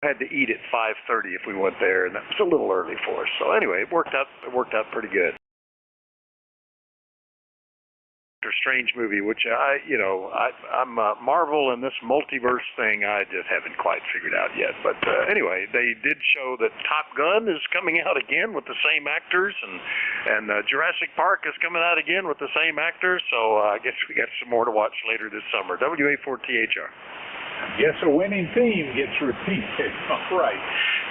had to eat at 5:30 if we went there, and that was a little early for us. So anyway, it worked out pretty good. Strange movie, which I'm Marvel and this multiverse thing I just haven't quite figured out yet. But anyway, they did show that Top Gun is coming out again with the same actors, and Jurassic Park is coming out again with the same actors. So I guess we got some more to watch later this summer. WA4THR. Yes, a winning theme gets repeated. All right.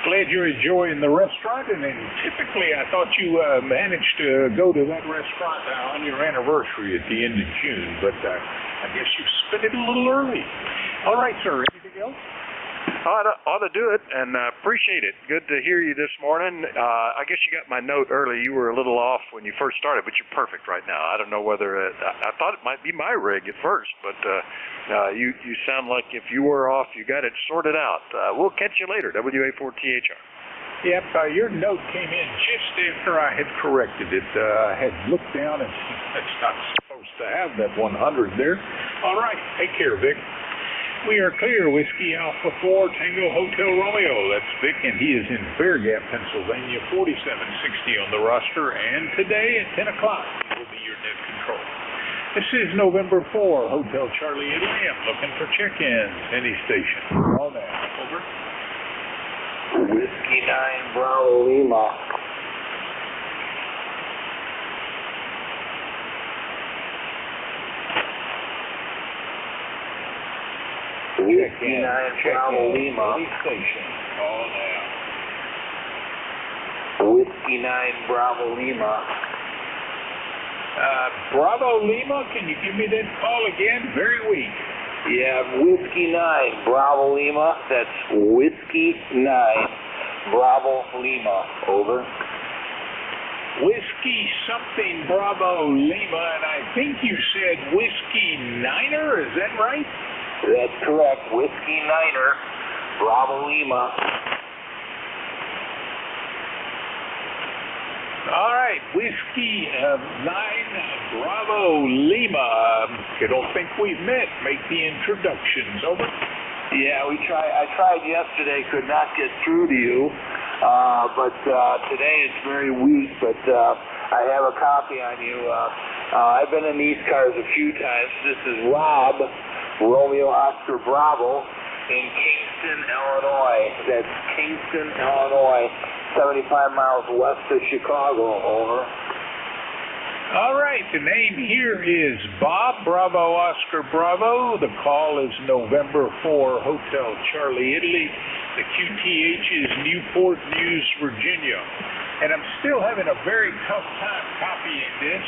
Glad you're enjoying the restaurant. And then typically I thought you managed to go to that restaurant on your anniversary at the end of June. But I guess you spent it a little early. All right, sir. Anything else? Ought to do it, and appreciate it. Good to hear you this morning. I guess you got my note early. You were a little off when you first started, but you're perfect right now. I don't know whether I thought it might be my rig at first, but you sound like if you were off, you got it sorted out. We'll catch you later. WA4THR. Yep, your note came in just after I had corrected it. I had looked down and it's not supposed to have that 100 there. All right, take care, Vic. We are clear. Whiskey Alpha 4 Tango Hotel Romeo. That's Vic, and he is in Bear Gap, Pennsylvania, 4760 on the roster. And today at 10 o'clock, he will be your net control. This is November 4, Hotel Charlie Italy. I'm looking for check-ins. Any station. All that. Over. Whiskey 9 Bravo Lima. Whiskey 9 Bravo Lima. Any station. Call now. Whiskey 9 Bravo Lima. Bravo Lima, can you give me that call again? Very weak. Yeah, Whiskey 9 Bravo Lima. That's Whiskey 9 Bravo Lima. Over. Whiskey something Bravo Lima, and I think you said Whiskey Niner, is that right? That's correct. Whiskey Niner Bravo Lima. All right, Whiskey 9 Bravo Lima. I don't think we've met. Make the introductions. Over. Yeah, I tried yesterday, could not get through to you, but today it's very weak, but I have a copy on you. I've been in ECARS a few times. This is Rob, Romeo Oscar Bravo, in Kingston, Illinois. That's Kingston, Illinois, 75 miles west of Chicago. Over. All right, the name here is Bob, Bravo Oscar Bravo. The call is November 4, Hotel Charlie Italy. The QTH is Newport News, Virginia. And I'm still having a very tough time copying this.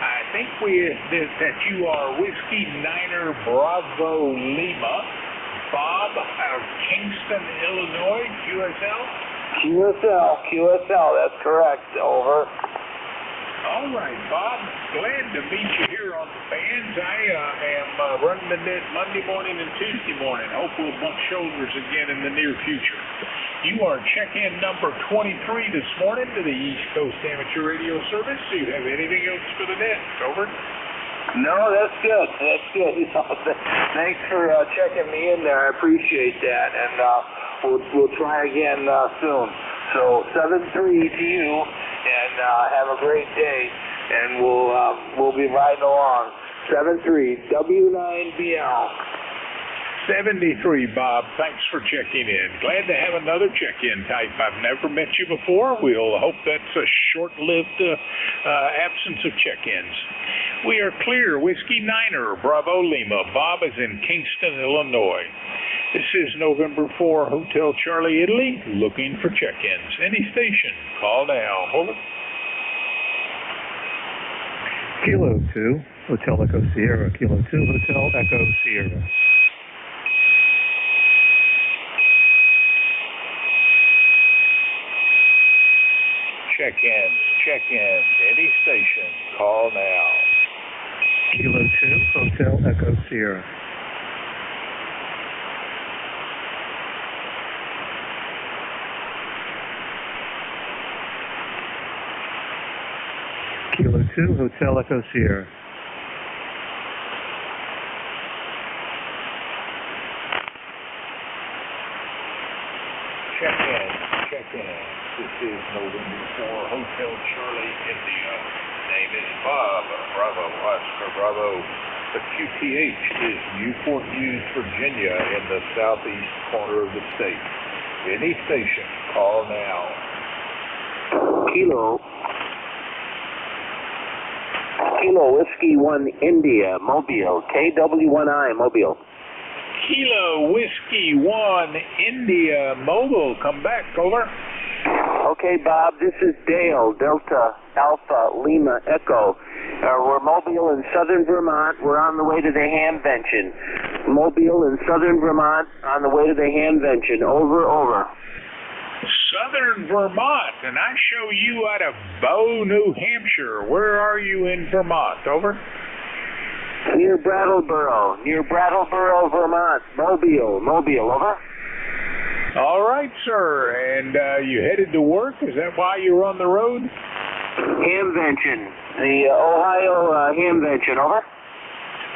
I think that you are Whiskey Niner Bravo Lima. Bob out of Kingston, Illinois, QSL? QSL, that's correct. Over. All right, Bob. Glad to meet you here on the bands. I am running the net Monday morning and Tuesday morning. Hope we'll bump shoulders again in the near future. You are check-in number 23 this morning to the East Coast Amateur Radio Service. Do you have anything else for the net? Over. No, that's good. That's good. Thanks for checking me in there. I appreciate that, and we'll try again soon. So 7-3 to you, and have a great day, and we'll be riding along. 7-3 W9BL. 73, Bob. Thanks for checking in. Glad to have another check-in type. I've never met you before. We'll hope that's a short-lived absence of check-ins. We are clear. Whiskey Niner, Bravo Lima. Bob is in Kingston, Illinois. This is November 4, Hotel Charlie Italy, looking for check-ins. Any station, call now. Over. Kilo 2, Hotel Echo Sierra. Kilo 2, Hotel Echo Sierra. Check-in. Any station, call now. Kilo 2, Hotel Echo Sierra. Kilo 2, Hotel Echo Sierra. check in. This is November 4, Hotel Charlie, India. Name is Bob, Bravo, Oscar, Bravo. The QTH is Newport News, Virginia, in the southeast corner of the state. Any station, call now. Kilo Whiskey 1 India, Mobile, KW1I, Mobile. Kilo Whiskey 1 India, Mobile. Come back, over. Okay, Bob, this is Dale, Delta Alpha Lima Echo. We're Mobile in southern Vermont. We're on the way to the Hamvention. Mobile in southern Vermont, on the way to the Hamvention. Over. Southern Vermont, and I show you out of Bow, New Hampshire. Where are you in Vermont? Over. Near Brattleboro, Vermont. Mobile, over. All right, sir. And you headed to work? Is that why you're on the road? Hamvention, the Ohio Hamvention, over.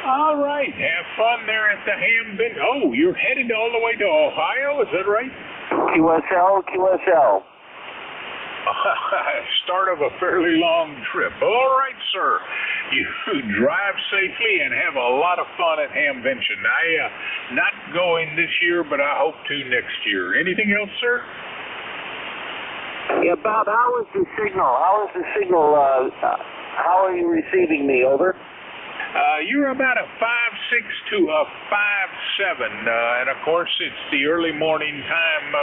All right. Have fun there at the Hamvention. Oh, you're headed all the way to Ohio? Is that right? QSL. Start of a fairly long trip. All right, sir. You drive safely and have a lot of fun at Hamvention. Not going this year, but I hope to next year. Anything else, sir? Yeah, Bob, how is the signal? How are you receiving me, over? You're about a 5.6 to a 5.7, and of course it's the early morning time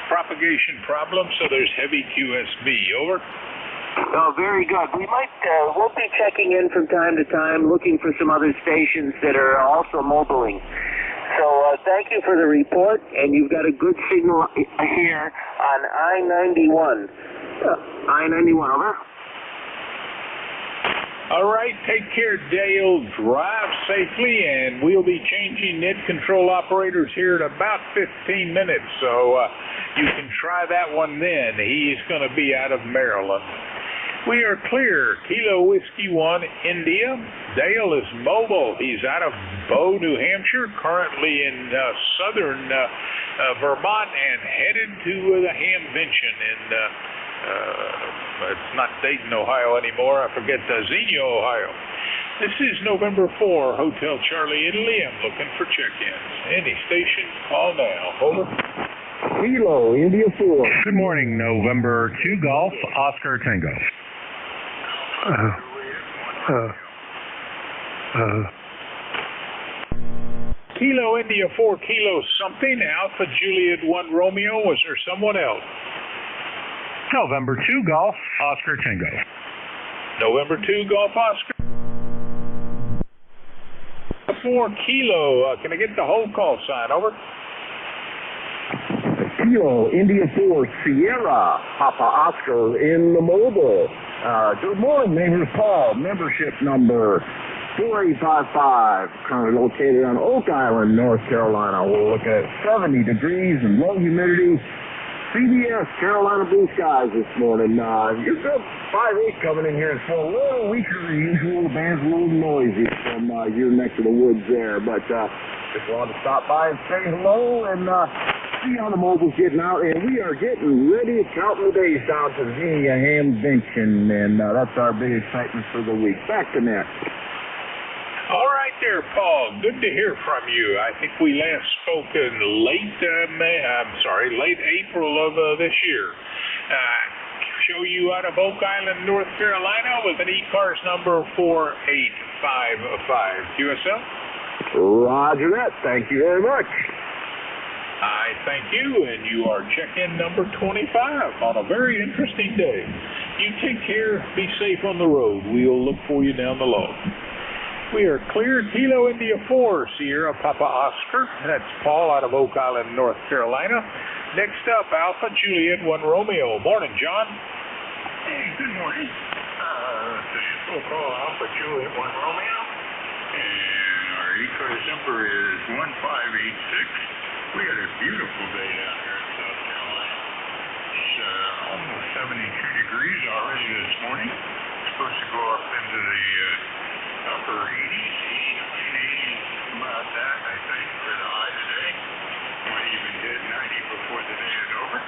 propagation problem, so there's heavy QSB. Over. Oh, very good. We'll be checking in from time to time, looking for some other stations that are also mobiling. So thank you for the report, and you've got a good signal here on I-91. I-91, over. All right, take care, Dale. Drive safely, and we'll be changing net control operators here in about 15 minutes, so you can try that one then. He's going to be out of Maryland. We are clear. Kilo Whiskey 1 India. Dale is mobile. He's out of Bow, New Hampshire, currently in southern Vermont, and headed to the Hamvention in it's not Dayton, Ohio anymore. I forget, Xenia, Ohio. This is November 4, Hotel Charlie, Italy. I'm looking for check-ins. Any station, call now. Over. Kilo, India 4. Good morning, November 2 Golf, Oscar Tango. Kilo, India 4, Kilo something, Alpha Juliet 1 Romeo. Was there someone else? November 2 Golf, Oscar Tango. November 2 Golf, Oscar 4 Kilo. Can I get the whole call sign? Over. Kilo, India 4, Sierra, Papa Oscar in the mobile. Good morning, neighbors. Paul, membership number 4855, currently located on Oak Island, North Carolina. We're looking at 70 degrees and low humidity. CBS, Carolina blue skies this morning. You've got 5-8 coming in here. It's a little weaker than usual. The band's a little noisy from your neck of the woods there. But just wanted to stop by and say hello and see how the mobile's getting out. And we are getting ready to count the days down to the Hamvention. And that's our big excitement for the week. Back to net. All right there, Paul. Good to hear from you. I think we last spoke in late April of this year. Show you out of Oak Island, North Carolina with an ECARS number 4855. QSL? Roger that. Thank you very much. I thank you, and you are check-in number 25 on a very interesting day. You take care. Be safe on the road. We'll look for you down the log. We are clear. Kilo India 4, Sierra Papa Oscar. That's Paul out of Oak Island, North Carolina. Next up, Alpha Juliet 1 Romeo. Morning, John. Hey, good morning. This is Paul Alpha Juliet 1 Romeo. And our ECARS number is 1586. We had a beautiful day down here in South Carolina. It's almost 72 degrees already this morning. It's supposed to go up into the upper 80s, 89, 80s, about that, I think, for the high today. Might even hit 90 before the day is over.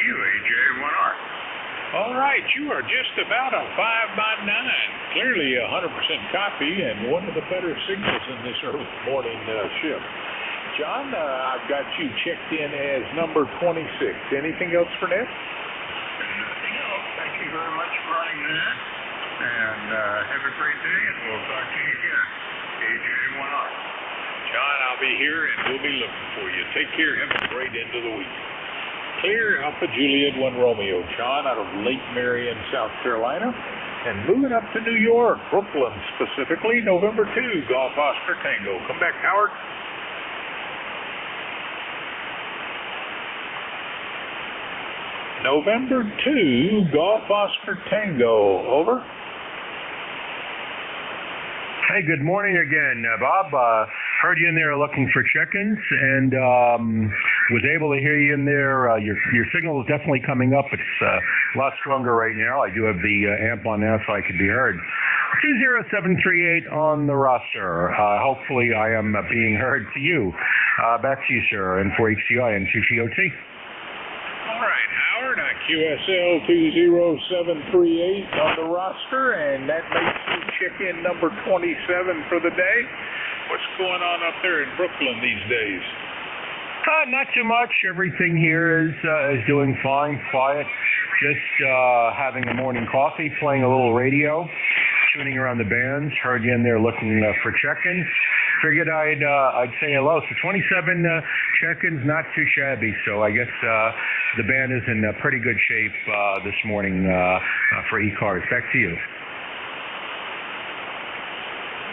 you, AJ1R. All right, you are just about a 5x9. Clearly a 100% copy and one of the better signals in this early morning shift. John, I've got you checked in as number 26. Anything else for Ned? Nothing else. Thank you very much for running that. And have a great day, and we'll talk to you again. AJ1R. John, I'll be here and we'll be looking for you. Take care. Have a great end of the week. Clear Alpha Juliet 1 Romeo. John out of Lake Marion, South Carolina. And moving up to New York, Brooklyn specifically, November 2, Golf Oscar Tango. Come back, Howard. November 2, Golf Oscar Tango. Over. Hey, good morning again, Bob. Heard you in there looking for chickens, and was able to hear you in there. Your signal is definitely coming up. It's a lot stronger right now. I do have the amp on now, so I could be heard. 20738 on the roster. Hopefully, I am being heard to you. Back to you, sir, and for HCI and QTOT. All right, Howard, QSL 20738 on the roster, and that makes you check-in number 27 for the day. What's going on up there in Brooklyn these days? Not too much. Everything here is doing fine, quiet. Just having a morning coffee, playing a little radio, tuning around the bands. Heard you in there looking for check-ins. Figured I'd say hello. So 27 check-ins, not too shabby. So I guess the band is in pretty good shape this morning for ECARS. Back to you.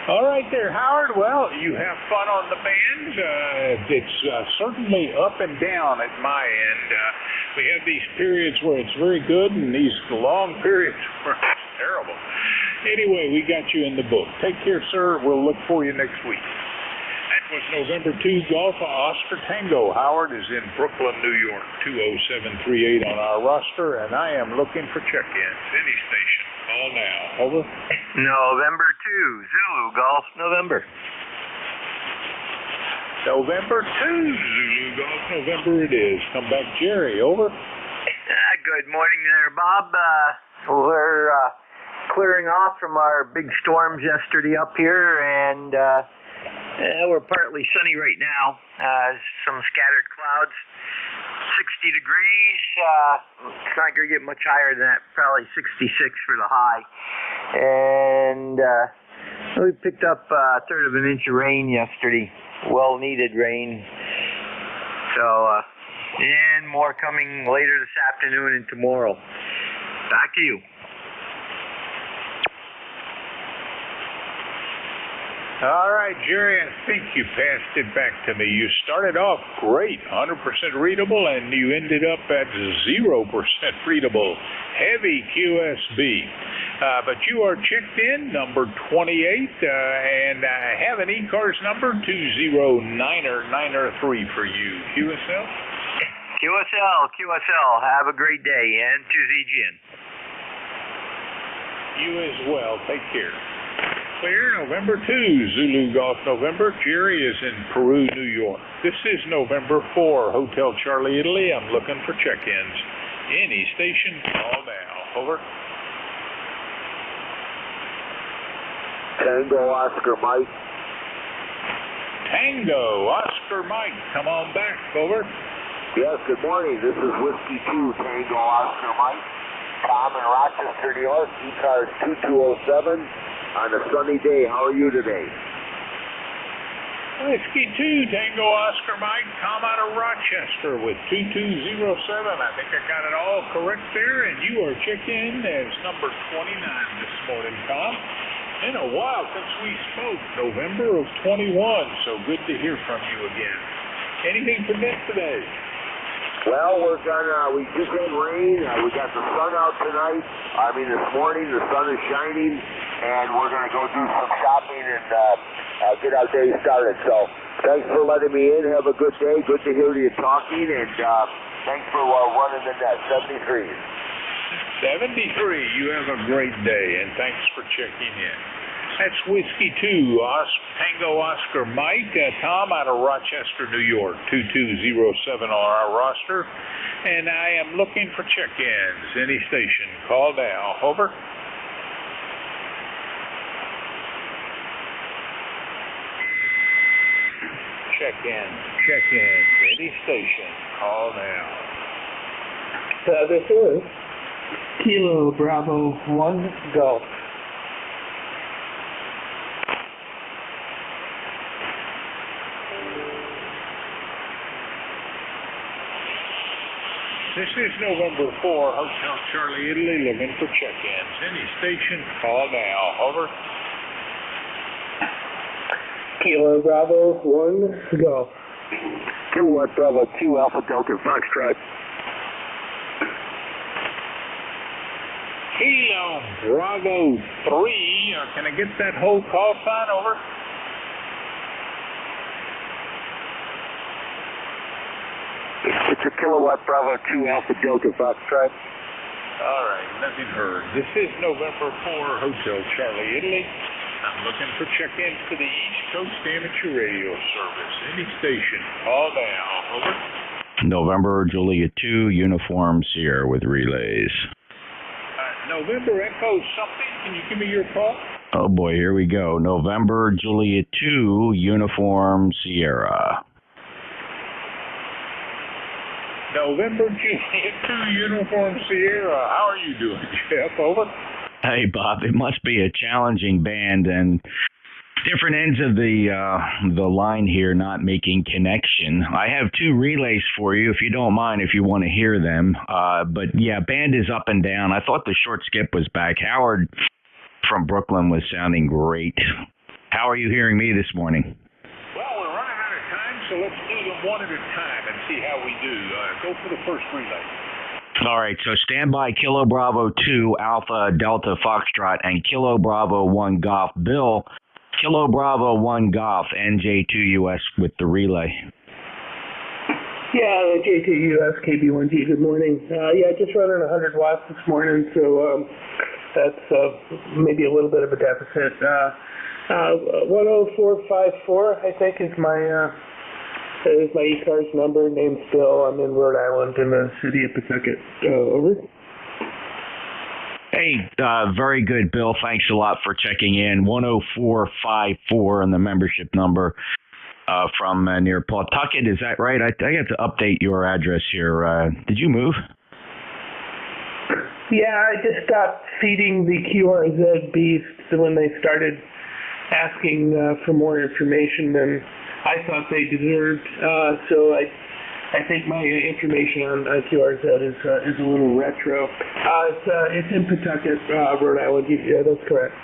All right there, Howard. Well, you have fun on the band. It's certainly up and down at my end. We have these periods where it's very good and these long periods where it's terrible. Anyway, we got you in the book. Take care, sir. We'll look for you next week. That was November 2 Golf Oscar Tango. Howard is in Brooklyn, New York, 20738 on our roster, and I am looking for check-ins. Any station. Call now. Over. November 2, Zulu Golf, November. November 2, Zulu Golf, November it is. Come back, Jerry. Over. Good morning there, Bob. We're clearing off from our big storms yesterday up here, and we're partly sunny right now. Some scattered clouds. 60 degrees. It's not going to get much higher than that. Probably 66 for the high. And we picked up a third of an inch of rain yesterday. Well-needed rain. So, and more coming later this afternoon and tomorrow. Back to you. All right, Jerry, I think you passed it back to me. You started off great, 100% readable, and you ended up at 0% readable. Heavy QSB. But you are checked in, number 28, and I have an ECARS number, 20993 for you. QSL? QSL. Have a great day, and to ZGN. You as well. Take care. Clear, November 2, Zulu Golf November. Jerry is in Peru, New York. This is November 4, Hotel Charlie, Italy. I'm looking for check-ins. Any station, call now. Over. Tango Oscar Mike. Tango Oscar Mike. Come on back. Over. Yes, good morning. This is Whiskey 2, Tango Oscar Mike. Tom in Rochester, New York. ECARS 2207. On a sunny day, how are you today? Whiskey 2, Tango Oscar Mike, Tom out of Rochester with 2207. I think I got it all correct there, and you are checked in as number 29 this morning, Tom. In a while since we spoke, November of 21, so good to hear from you again. Anything for Nick today? Well, we just had rain. We got the sun out tonight. This morning, the sun is shining, and we're going to go do some shopping and get our day started. So, thanks for letting me in. Have a good day. Good to hear you talking, and thanks for running the net. 73. 73. You have a great day, and thanks for checking in. That's Whiskey 2, Tango Oscar Mike. Tom out of Rochester, New York, 2207 on our roster. And I am looking for check-ins. Any station, call now. Over. Check-ins. Any station, call now. This is Kilo Bravo 1 Golf. This is November 4, Hotel Charlie, Italy, looking for check-ins. Any station, call now. Over. Kilo Bravo 1 Golf. Kilo Bravo 2 Alpha Delta Foxtrot. Kilo Bravo 3, can I get that whole call sign? Over. It's a Kilowatt Bravo 2 Alpha Delta Foxtrot. All right, nothing heard. This is November 4, Hotel Charlie, Italy. I'm looking for check-ins to the East Coast Amateur Radio Service. Any station, call now. Over. November Juliet 2, Uniform Sierra with relays. November Echo something. Can you give me your call? Oh boy, here we go. November Juliet 2, Uniform Sierra. November Juliet 2, Uniform Sierra. How are you doing, Jeff? Over. Hey, Bob. It must be a challenging band and different ends of the line here not making connection. I have two relays for you, if you don't mind, if you want to hear them. But yeah, band is up and down. I thought the short skip was back. Howard from Brooklyn was sounding great. How are you hearing me this morning? Well, we're running out of time, so let's do them one at a time and see how we do. Go for the first relay. All right, so stand by Kilo Bravo 2 Alpha Delta Foxtrot and Kilo Bravo 1 Golf. Bill, Kilo Bravo 1 Golf, NJ2US with the relay. Yeah, NJ2US KB1G, good morning. Yeah, just running 100 watts this morning, so that's maybe a little bit of a deficit. 10454, I think, is my ECARS number. Name's Bill. I'm in Rhode Island in the city of Pawtucket. Over. Hey, very good, Bill. Thanks a lot for checking in. 10454 on the membership number from near Pawtucket. Is that right? I got to update your address here. Did you move? Yeah, I just stopped feeding the QRZ beasts when they started asking for more information than I thought they deserved. So I think my information on QRZ is a little retro. It's in Pawtucket, Rhode Island. Yeah, that's correct.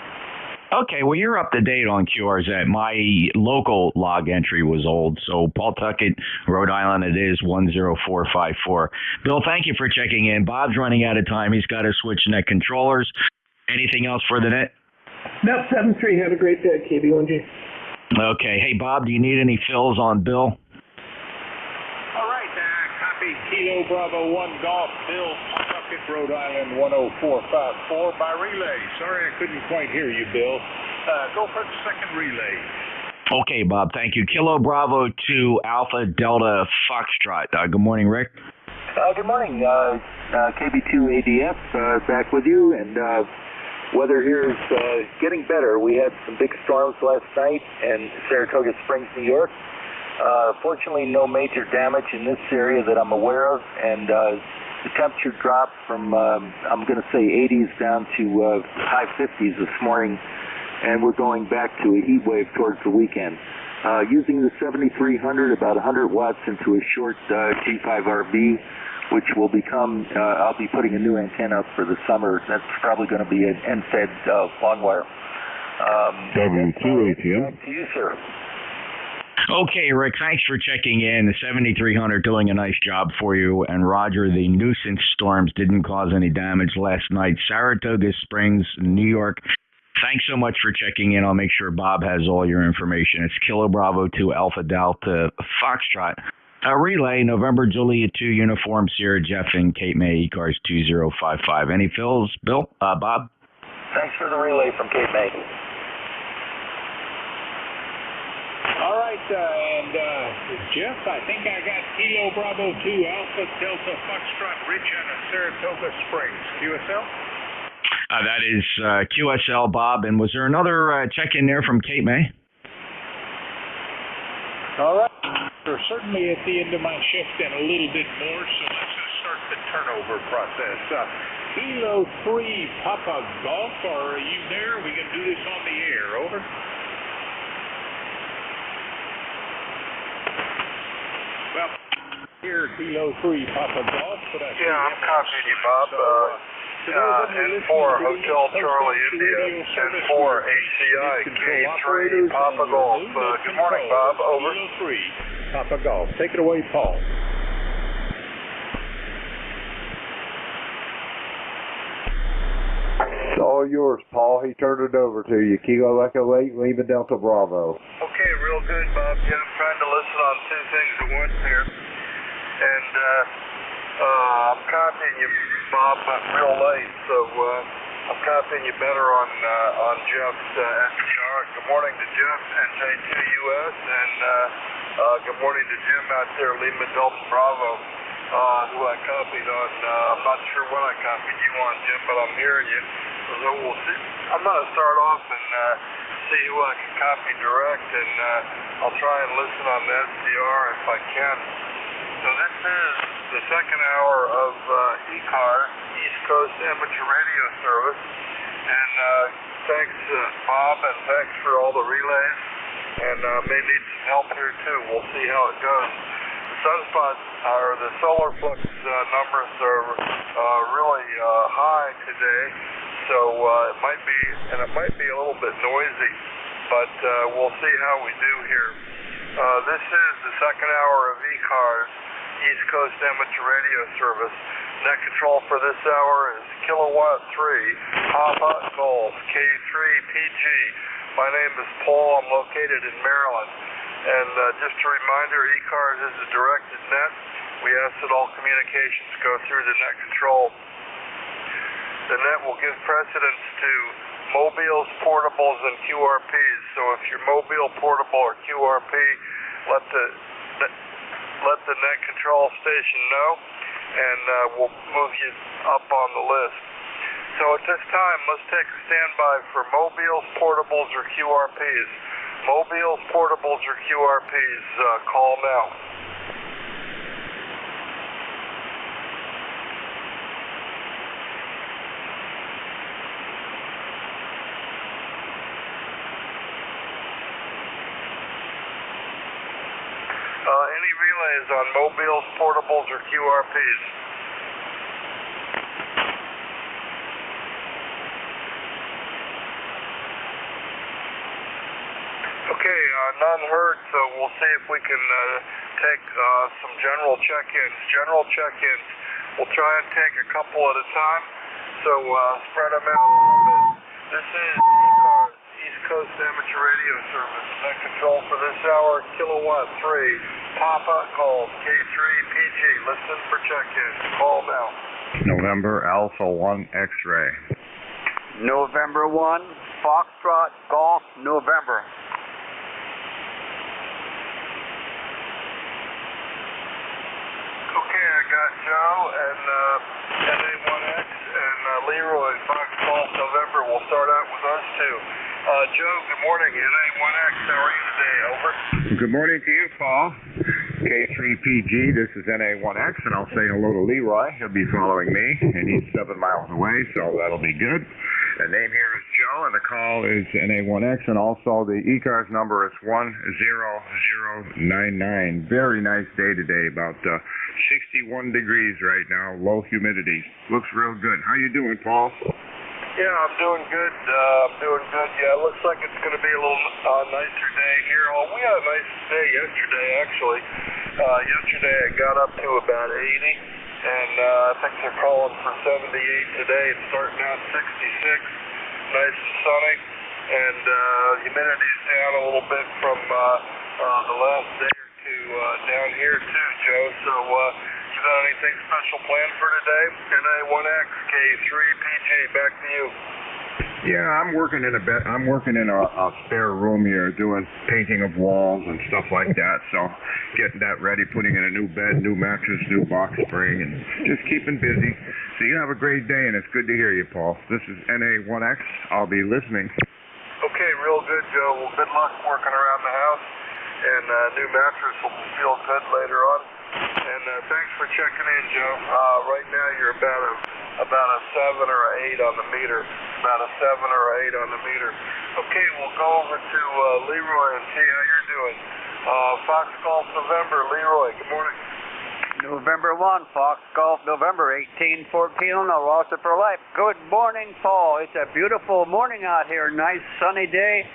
Okay, well, you're up to date on QRZ. My local log entry was old, so Pawtucket, Rhode Island, it is 10454. Bill, thank you for checking in. Bob's running out of time. He's got to switch net controllers. Anything else for the net? No, 7-3. Have a great day, KB1G. Okay. Hey, Bob, do you need any fills on Bill? All right, copy Kilo Bravo 1 Golf, Bill, Pawtucket, Rhode Island, 10454 by relay. Sorry I couldn't quite hear you, Bill. Go for the second relay. Okay, Bob, thank you. Kilo Bravo 2 Alpha Delta Foxtrot. Good morning, Rick. Good morning. KB2 ADF back with you, and weather here is getting better. We had some big storms last night in Saratoga Springs, New York. Fortunately, no major damage in this area that I'm aware of, and the temperature dropped from, I'm going to say 80s down to high 50s this morning, and we're going back to a heat wave towards the weekend. Using the 7300, about 100 watts into a short G5RB, which will become, I'll be putting a new antenna up for the summer. That's probably going to be an end-fed long wire. W2 ATM. Back to you, sir. Okay, Rick, thanks for checking in. The 7300 doing a nice job for you. And Roger, the nuisance storms didn't cause any damage last night. Saratoga Springs, New York. Thanks so much for checking in. I'll make sure Bob has all your information. It's Kilo Bravo 2 Alpha Delta Foxtrot. Relay, November Juliet 2 Uniform Sierra Jeff and Cape May ECARS 2055. Any fills, Bill? Bob? Thanks for the relay from Cape May. right, and Jeff, I think I got Kilo Bravo 2 Alpha Delta Foxtrot Rich out of Saratoga Springs. QSL? That is QSL, Bob. And was there another check-in there from Cape May? All right. We're certainly at the end of my shift and a little bit more, so let's start the turnover process. Kilo 3 Papa Golf, are you there? We can do this on the air. Over. Well, here, Kilo 3 Papa Golf. But I'm copying you, Bob. N4 Hotel Charlie India, N4 HCI K3 Papa Golf. Good morning, Bob. Over. Kilo 3 Papa Golf. Take it away, Paul. It's all yours, Paul. He turned it over to you. Kilo Echo 8, Lima Delta Bravo. Okay, real good, Bob. Yeah, I'm trying to listen on two things at once here. And I'm copying you, Bob, but real late, so I'm copying you better on Jeff's SDR. Good morning to Jeff, NJ2US, and good morning to Jim out there, Lima Delta Bravo, who I copied on. I'm not sure what I copied you on, Jim, but I'm hearing you. So we'll see. I'm going to start off and see who I can copy direct, and I'll try and listen on the SDR if I can. So this is the second hour of ECARS, East Coast Amateur Radio Service, and thanks Bob, and thanks for all the relays, and may need some help here too. We'll see how it goes. The sunspot, or the solar flux numbers are really high today, so it might be a little bit noisy, but we'll see how we do here. This is the second hour of ECARS, East Coast Amateur Radio Service. Net control for this hour is Kilowatt 3, Papa Golf, K3 PG. My name is Paul. I'm located in Maryland. And just a reminder, ECARS is a directed net. We ask that all communications go through the net control. The net will give precedence to mobiles, portables, and QRPs. So if you're mobile, portable, or QRP, let the net control station know, and we'll move you up on the list. So at this time, let's take a standby for mobiles, portables, or QRPs. Mobiles, portables, or QRPs, call now. Any relays on mobiles, portables, or QRPs? Okay, none heard, so we'll see if we can take some general check-ins. General check-ins, we'll try and take a couple at a time, so spread them out a little bit. This is ECARS, East Coast Amateur Radio Service. Net control for this hour, Kilowatt 3, Papa Golf, K3 PG. Listen for check-in. Call now. November Alpha 1 X-ray. November 1, Foxtrot Golf, November. Okay, I got Joe and NA1X and Leroy, Fox Golf, November. We'll start out with us two. Joe, good morning. NA1X, how are you today? Over. Good morning to you, Paul. K3PG, this is NA1X, and I'll say hello to Leroy. He'll be following me, and he's 7 miles away, so that'll be good. The name here is Joe, and the call is NA1X, and also the ECARS number is 10099. Very nice day today, about 61 degrees right now, low humidity. Looks real good. How you doing, Paul? Yeah, I'm doing good. Yeah, it looks like it's going to be a little nicer day here. Oh, we had a nice day yesterday, actually. Yesterday it got up to about 80, and I think they're calling for 78 today. It's starting out 66, nice and sunny, and humidity's down a little bit from the last day or two down here too, Joe. So you got anything special planned for today? NA1X, K3PG, back to you. Yeah, I'm working in a spare room here, doing painting of walls and stuff like that. So getting that ready, putting in a new bed, new mattress, new box spring, and just keeping busy. So you have a great day, and it's good to hear you, Paul. This is NA1X. I'll be listening. Okay, real good, Joe. Well, good luck working around the house, and new mattress will feel good later on. And thanks for checking in, Joe. Right now you're about a 7 or a 8 on the meter. About a 7 or a 8 on the meter. Okay, we'll go over to Leroy and see how you're doing. Fox Golf November, Leroy, good morning. November 1, Fox Golf, November 1814, no Roster for life. Good morning, Paul. It's a beautiful morning out here. Nice sunny day.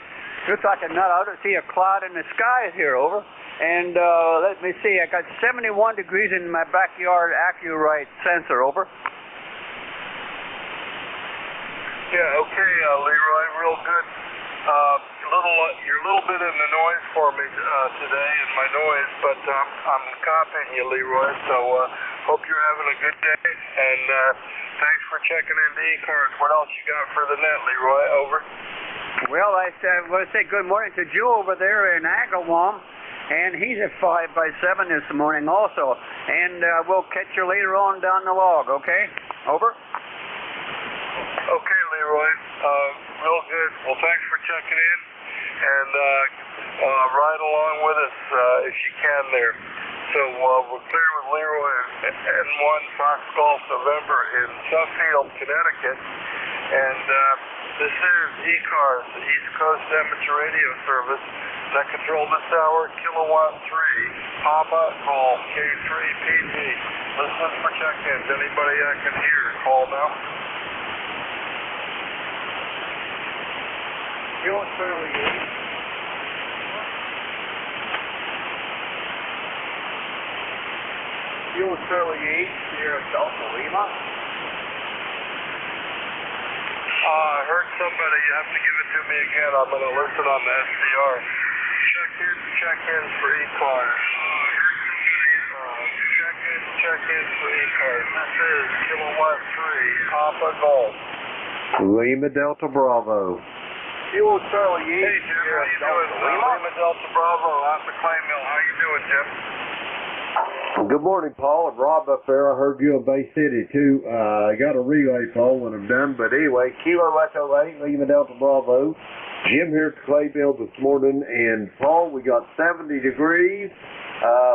Looks like I'm not out to see a cloud in the sky here, over. And let me see, I got 71 degrees in my backyard AccuRite sensor, over. Yeah, okay, Leroy, real good. You're a little bit in the noise for me today, in my noise, but I'm copying you, Leroy, so hope you're having a good day, and thanks for checking into ECARS. What else you got for the net, Leroy, over? Well, I want to say good morning to Joe over there in Agawam. And he's at 5 by 7 this morning also. And we'll catch you later on down the log, okay? Over. Okay, Leroy. Real good. Well, thanks for checking in. And ride along with us if you can there. So we're clear with Leroy N1 Fox Golf November in Suffield, Connecticut. And this is ECARS, the East Coast Amateur Radio Service. That control this hour, kilowatt 3, Papa Golf, K3PG. Listen for check-ins. Anybody I can hear, call now. Fuel Charlie 8. Fuel Charlie 8, Sierra Delta Lima. I heard somebody, you have to give it to me again. I'm going to listen on the SDR. Check-ins for ECARS. Check-ins for ECARS. This is kilowatt 3, Papa Golf. Lima Delta Bravo. Fuel Charlie 8. Hey, Jim, how you doing? Lima Delta Bravo, out the Clay Mill. How you doing, Jim? Good morning, Paul, and Rob up there. I heard you in Bay City, too. I got a relay, Paul, when I'm done. But anyway, Kilo Echo 8, Lima Delta Bravo. Jim here at Clayville this morning. And, Paul, we got 70 degrees.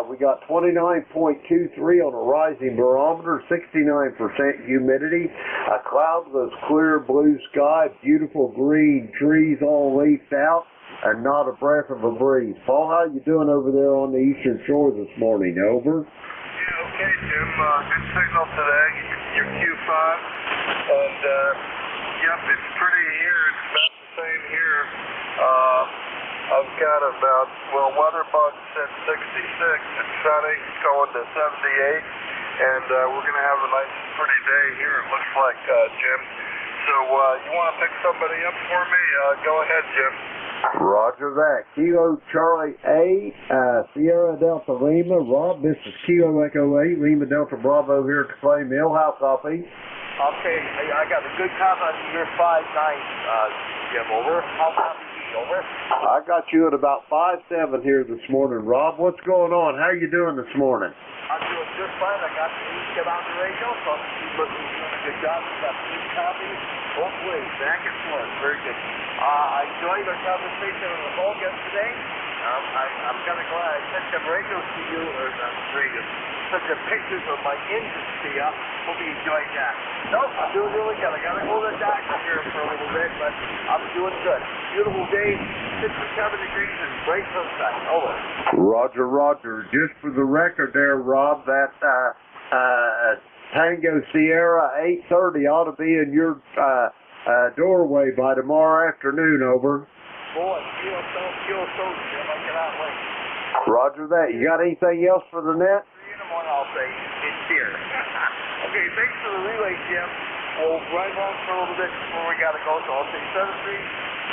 We got 29.23 on a rising barometer, 69% humidity. A cloudless, clear blue sky, beautiful green trees all leafed out. And not a breath of a breeze. Paul, how you doing over there on the eastern shore this morning? Over. Yeah, okay, Jim. Good signal today. Your Q5. And, yep, it's pretty here. It's about the same here. I've got about, weather bug said 66. It's sunny. It's going to 78. And we're going to have a nice, pretty day here, it looks like, Jim. So you want to pick somebody up for me? Go ahead, Jim. Roger that. Kilo Charlie 8, Sierra Delta Lima. Rob, this is Kilo Echo 8, Lima Delta Bravo here at the Clay Mill. How copy? Okay, I got a good comment on your 5-9, Jim, over. How copy, over? I got you at about 5-7 here this morning. Rob, what's going on? How you doing this morning? I'm doing just fine. I got the get on the radio, so I'm doing a good job. We got 3 copies, both ways, back and forth. Very good. I enjoyed our conversation on the phone yesterday. I'm kind of glad I sent some radios to you, or sent some pictures of my engines to you. Hope you enjoyed that. Nope, I'm doing really good. I got to go to the doctor here for a little bit, but I'm doing good. Beautiful day, 67 degrees and bright sunshine. Over. Roger, Roger. Just for the record there, Rob, that Tango Sierra 830 ought to be in your doorway by tomorrow afternoon, over. Boy, feel so, Jim. I cannot wait. Roger that. You got anything else for the net? 3 in the morning, I'll say. It's here. Okay, thanks for the relay, Jim. We'll ride on for a little bit before we got to go, so I'll say 7-3,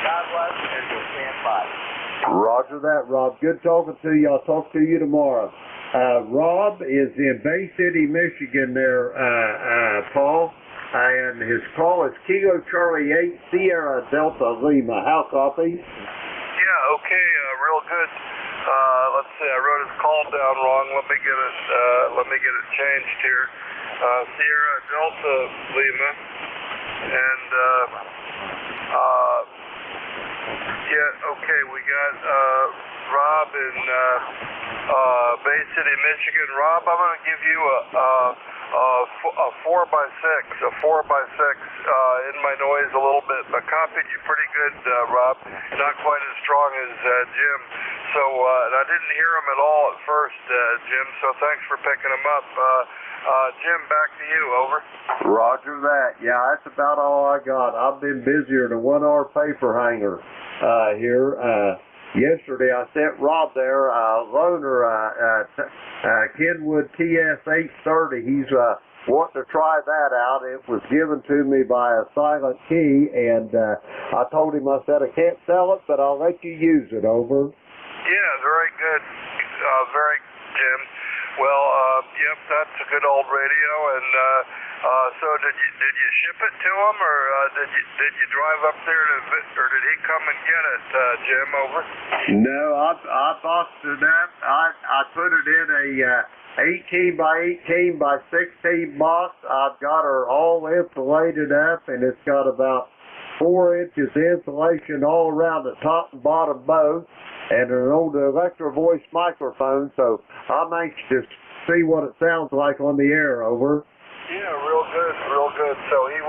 God bless, and we'll stand by. Roger that, Rob. Good talking to you. I'll talk to you tomorrow. Rob is in Bay City, Michigan there, Paul. and his call is Kilo Charlie 8 Sierra Delta Lima. How copy? Yeah, okay, real good. Let's see, I wrote his call down wrong. Let me get it changed here. Sierra Delta Lima, and yeah, okay, we got Rob in Bay City, Michigan. Rob, I'm going to give you a 4x6, in my noise a little bit. I copied you pretty good, Rob. Not quite as strong as Jim. So, and I didn't hear him at all at first, Jim, so thanks for picking him up. Jim, back to you, over. Roger that. Yeah, that's about all I got. I've been busier than a 1-hour paper hanger here. Yesterday I sent Rob there, loaner, Kenwood TS 830. He's wanting to try that out. It was given to me by a silent key, and I told him, I said, I can't sell it, but I'll let you use it, over. Yeah, very good. Very, Jim. Well, yep, that's a good old radio, and so did you ship it to him, or did you drive up there or did he come and get it, Jim, over? No, I boxed it up. I put it in a 18 by 18 by 16 box. I've got her all insulated up, and it's got about 4 inches insulation all around the top and bottom both, and an old Electro Voice microphone, so I'm anxious to see what it sounds like on the air, over. Yeah, real good, real good. So he's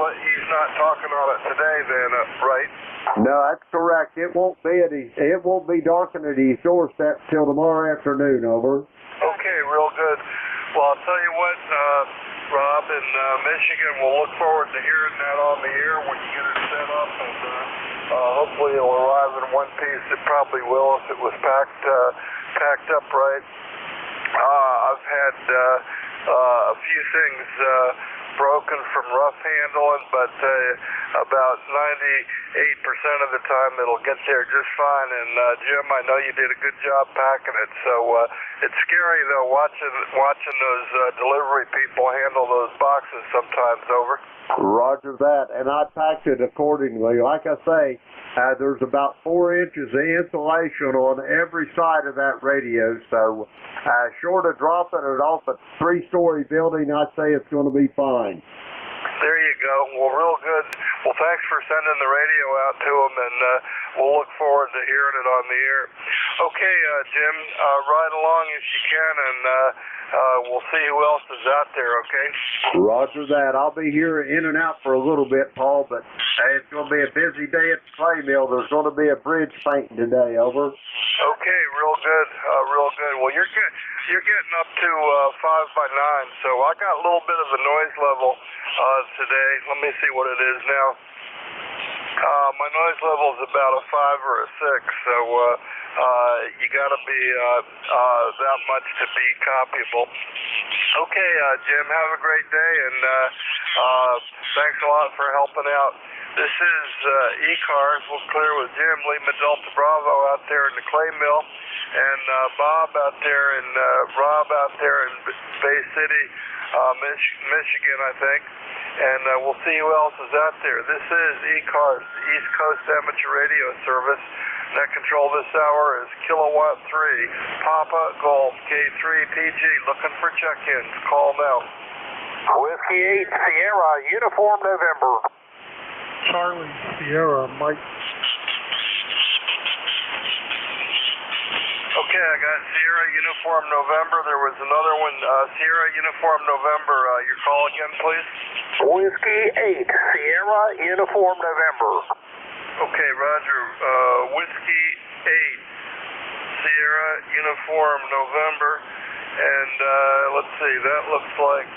not talking on it today then, right? No, that's correct. It won't be darkened at his doorstep till tomorrow afternoon, over. Okay, real good. Well, I'll tell you what, Rob, in Michigan, we'll look forward to hearing that on the air when you get it set up, and hopefully it'll arrive in one piece. It probably will if it was packed up right. I've had a few things broken from rough handling, but about 98% of the time it'll get there just fine. And Jim, I know you did a good job packing it. So it's scary though watching those delivery people handle those boxes sometimes, over. Roger that, and I packed it accordingly. Like I say, there's about 4 inches of insulation on every side of that radio, so short of dropping it off a 3-story building, I'd say it's going to be fine. There you go. Well, real good. Well, thanks for sending the radio out to them, and we'll look forward to hearing it on the air. Okay, Jim, ride along if you can, and we'll see who else is out there, okay? Roger that. I'll be here in and out for a little bit, Paul, but it's going to be a busy day at the clay mill. There's going to be a bridge painting today, over. Okay, real good, real good. Well, you're getting up to 5 by 9, so I got a little bit of a noise level today. Let me see what it is now. My noise level is about a 5 or a 6, so you got to be that much to be copyable. Okay, Jim, have a great day, and thanks a lot for helping out. This is ECARS. We'll clear with Jim, Lima Delta Bravo out there in the clay mill, and Bob out there, and Rob out there in Bay City, Michigan, I think. And we'll see who else is out there. This is ECARS, the East Coast Amateur Radio Service. Net control this hour is Kilowatt 3, Papa Golf K3PG. Looking for check-ins. Call now. Whiskey 8 Sierra, Uniform November. Charlie Sierra, Mike. Okay, I got Sierra Uniform November. There was another one, Sierra Uniform November. Your call again, please. Whiskey 8 Sierra, Uniform November. Okay, Roger. Whiskey 8 Sierra Uniform November. And let's see, that looks like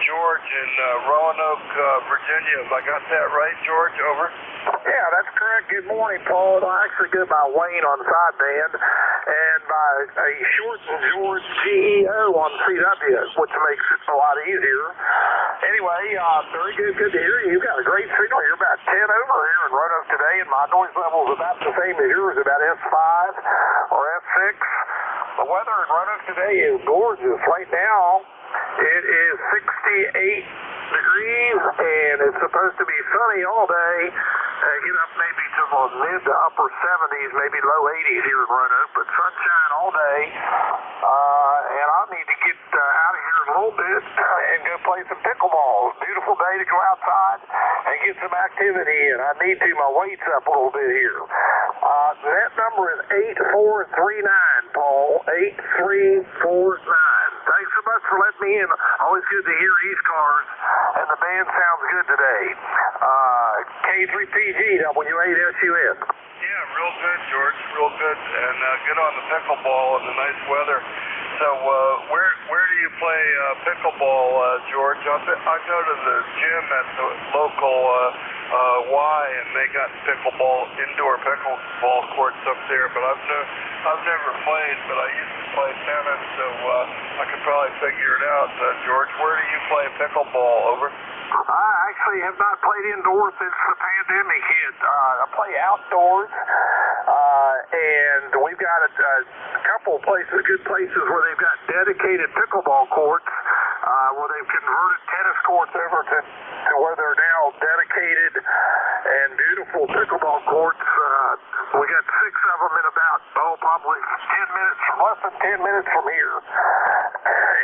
George in Roanoke, Virginia. Have I got that right, George? Over. Yeah, that's correct. Good morning, Paul. I actually go by Wayne on sideband and by a shortened George GEO on CW, which makes it a lot easier. Anyway, very good. Good to hear you. You've got a great signal. You're about 10 over here in Roanoke today, and my noise level is about the same as yours, about S5 or S6. The weather in Roanoke today is gorgeous. Right now, it is 68 degrees degrees, and it's supposed to be sunny all day. Get up maybe to the mid to upper 70s, maybe low 80s here in Roanoke, but sunshine all day. And I need to get out of here a little bit and go play some pickleball. Beautiful day to go outside and get some activity in. I need to my weights up a little bit here. That number is 8439, Paul. 8349. Thanks so much for letting me in. Always good to hear ECARS, and the band sounds good today. K3PG, W8SUN. Yeah, real good, George. Real good, and good on the pickleball and the nice weather. So, where do you play pickleball, George? I go to the gym at the local Y, and they got indoor pickleball courts up there. But I've never played, but I used to play tennis, so I could probably figure it out. George, where do you play pickleball? Over. I actually have not played indoors since the pandemic hit. I play outdoors, and we've got a couple of places, good places, where they've got dedicated pickleball courts, where they've converted tennis courts over to where they're now dedicated and beautiful pickleball courts. We got 6 of them in about, probably 10 minutes, less than 10 minutes from here.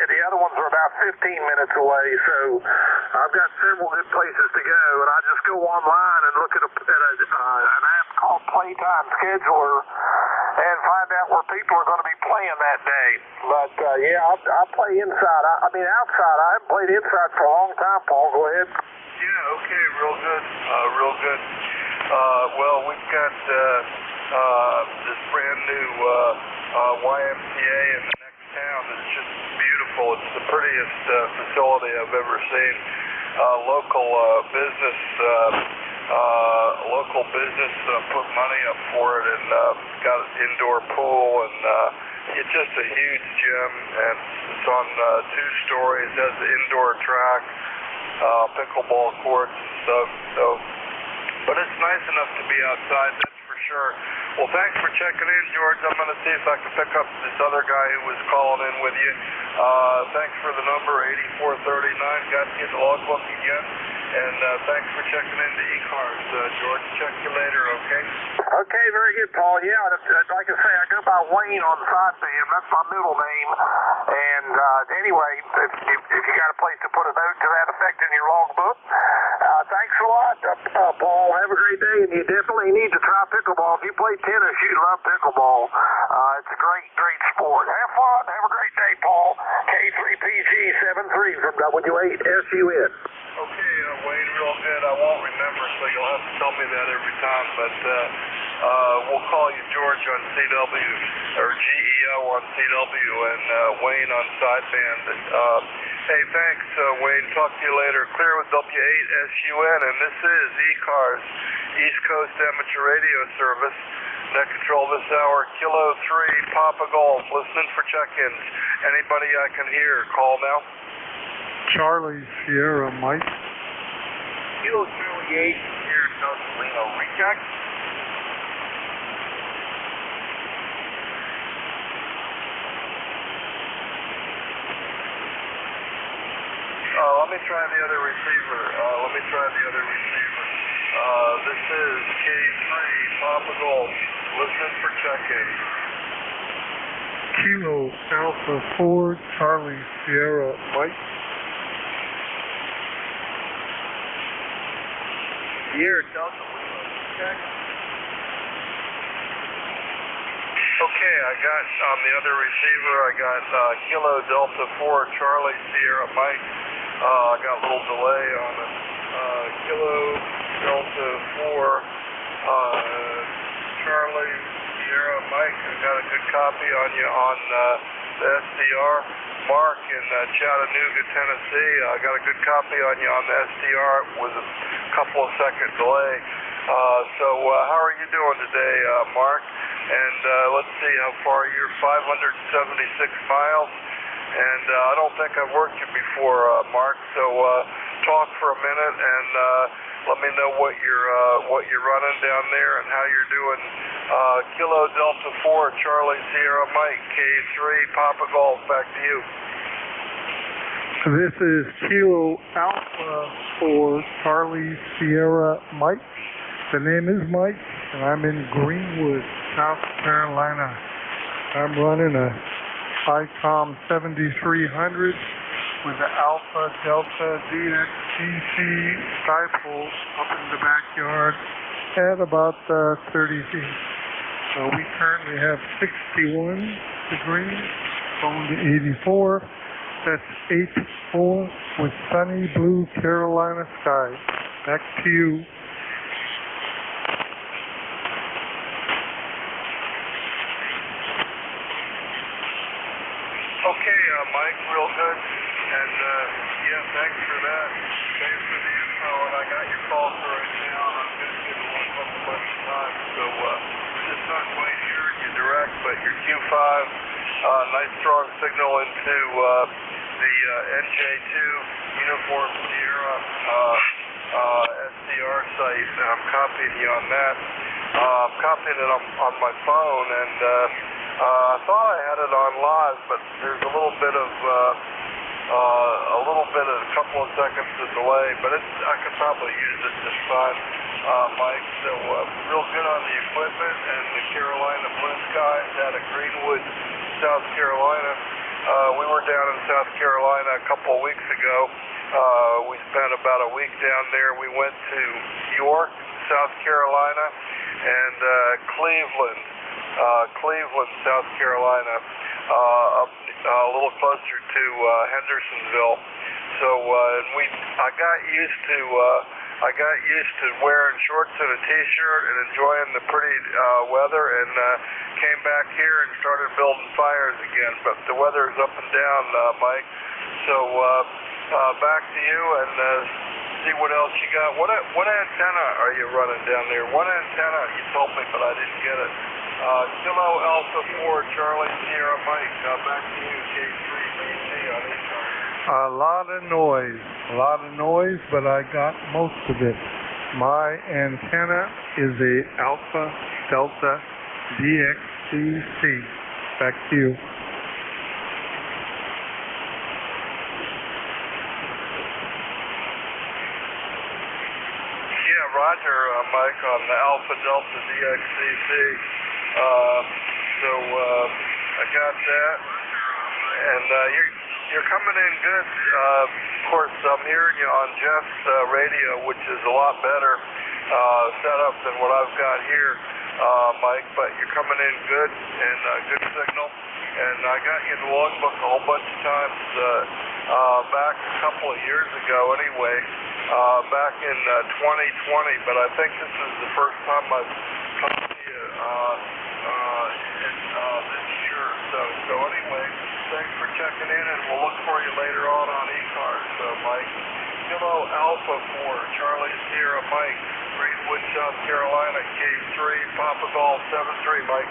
And the other ones are about 15 minutes away, so I've got several good places to go, and I just go online and look at an app called Playtime Scheduler and find out where people are going to be playing that day. But, I play inside. Outside. I haven't played inside for a long time, Paul. Go ahead. Yeah, okay, real good. Real good. Well, we've got this brand new YMCA in the next town. It's just beautiful. It's the prettiest facility I've ever seen. Local business put money up for it, and got an indoor pool, and it's just a huge gym, and it's on 2 stories, has the indoor track, pickleball courts and stuff. So, but it's nice enough to be outside, that's for sure. Well, thanks for checking in, George. I'm going to see if I can pick up this other guy who was calling in with you. Thanks for the number, 8439. Got to get the logbook again. And thanks for checking into ECARS, George. Check you later, okay? Okay, very good, Paul. Yeah, like I say, I go by Wayne on sideband. That's my middle name. And anyway, if you got a place to put a note to that effect in your logbook, thanks a lot, Paul. Have a great day, and you definitely need to try pickleball. If you play tennis, you love pickleball. It's a great sport. Have fun. Have a great day, Paul. K3PG73 from W8SUN. Okay, Wayne, real good. I won't remember, so you'll have to tell me that every time. But we'll call you George on CW, or GEO on CW, and Wayne on sideband. Hey, thanks, Wayne. Talk to you later. Clear with W8SUN, and this is ECARS, East Coast Amateur Radio Service. Net control this hour, Kilo 3, Papa Golf. Listening for check-ins. Anybody I can hear, call now. Charlie Sierra Mike. Kilo 2 here, Delta recheck. Let me try the other receiver. This is K3, Papa Golf. Listening for check-in. Kilo Alpha 4, Charlie Sierra Mike. Here, Delta check. Okay, I got on the other receiver, I got Kilo Delta 4, Charlie Sierra Mike. I got a little delay on it. Kilo Delta 4, Charlie Sierra Mike. I got a good copy on you on the SDR. Mark in Chattanooga, Tennessee. I got a good copy on you on the SDR with a couple of second delay. So how are you doing today, Mark? And let's see how far you're. 576 miles. And I don't think I've worked you before, Mark. So talk for a minute and let me know what you're running down there and how you're doing. Kilo Delta 4, Charlie Sierra Mike, K3, Papa Golf. Back to you. This is Kilo Alpha for Charlie Sierra Mike. The name is Mike, and I'm in Greenwood, South Carolina. I'm running a ICOM 7300 with the Alpha Delta DXCC stifle up in the backyard at about 30 feet. We currently have 61 degrees, going to 84. That's 84 with sunny blue Carolina skies. Back to you. Okay, Mike, real good. And, yeah, thanks for that. Thanks for the info, and I got your call for right now, and I'm going to give it a bunch of time. So, just not quite hearing you direct, but your Q5, nice strong signal into the NJ2 Uniform Sierra SDR site, and I'm copying you on that. I'm copying it on my phone, and I thought I had it on live, but there's a little bit of a couple of seconds of delay, but I could probably use it just fine, Mike. So real good on the equipment and the Carolina blue skies out of Greenwood, South Carolina. We were down in South Carolina a couple of weeks ago. We spent about a week down there. We went to York, South Carolina, and Cleveland, South Carolina, up a little closer to Hendersonville. So I got used to wearing shorts and a t-shirt and enjoying the pretty weather, and came back here and started building fires again. But the weather is up and down, Mike. So back to you, and see what else you got. What antenna are you running down there? What antenna? You told me, but I didn't get it. Kilo Alpha 4, Charlie Sierra Mike. Back to you, K3PG on ECARS. A lot of noise, but I got most of it. My antenna is a Alpha Delta DXCC. Back to you. Yeah, Roger, Mike, on the Alpha Delta DXCC. I got that, and you're coming in good. Of course, I'm hearing you on Jeff's radio, which is a lot better setup than what I've got here, Mike. But you're coming in good and good signal. And I got you in the logbook a whole bunch of times back a couple of years ago, anyway. Back in 2020. But I think this is the first time I've come to you this year. So anyway, thanks for checking in, and we'll look for you later on ECARS, Mike. Kilo Alpha 4, Charlie Sierra Mike, Greenwood, South Carolina, K3, Papa Golf 73, Mike.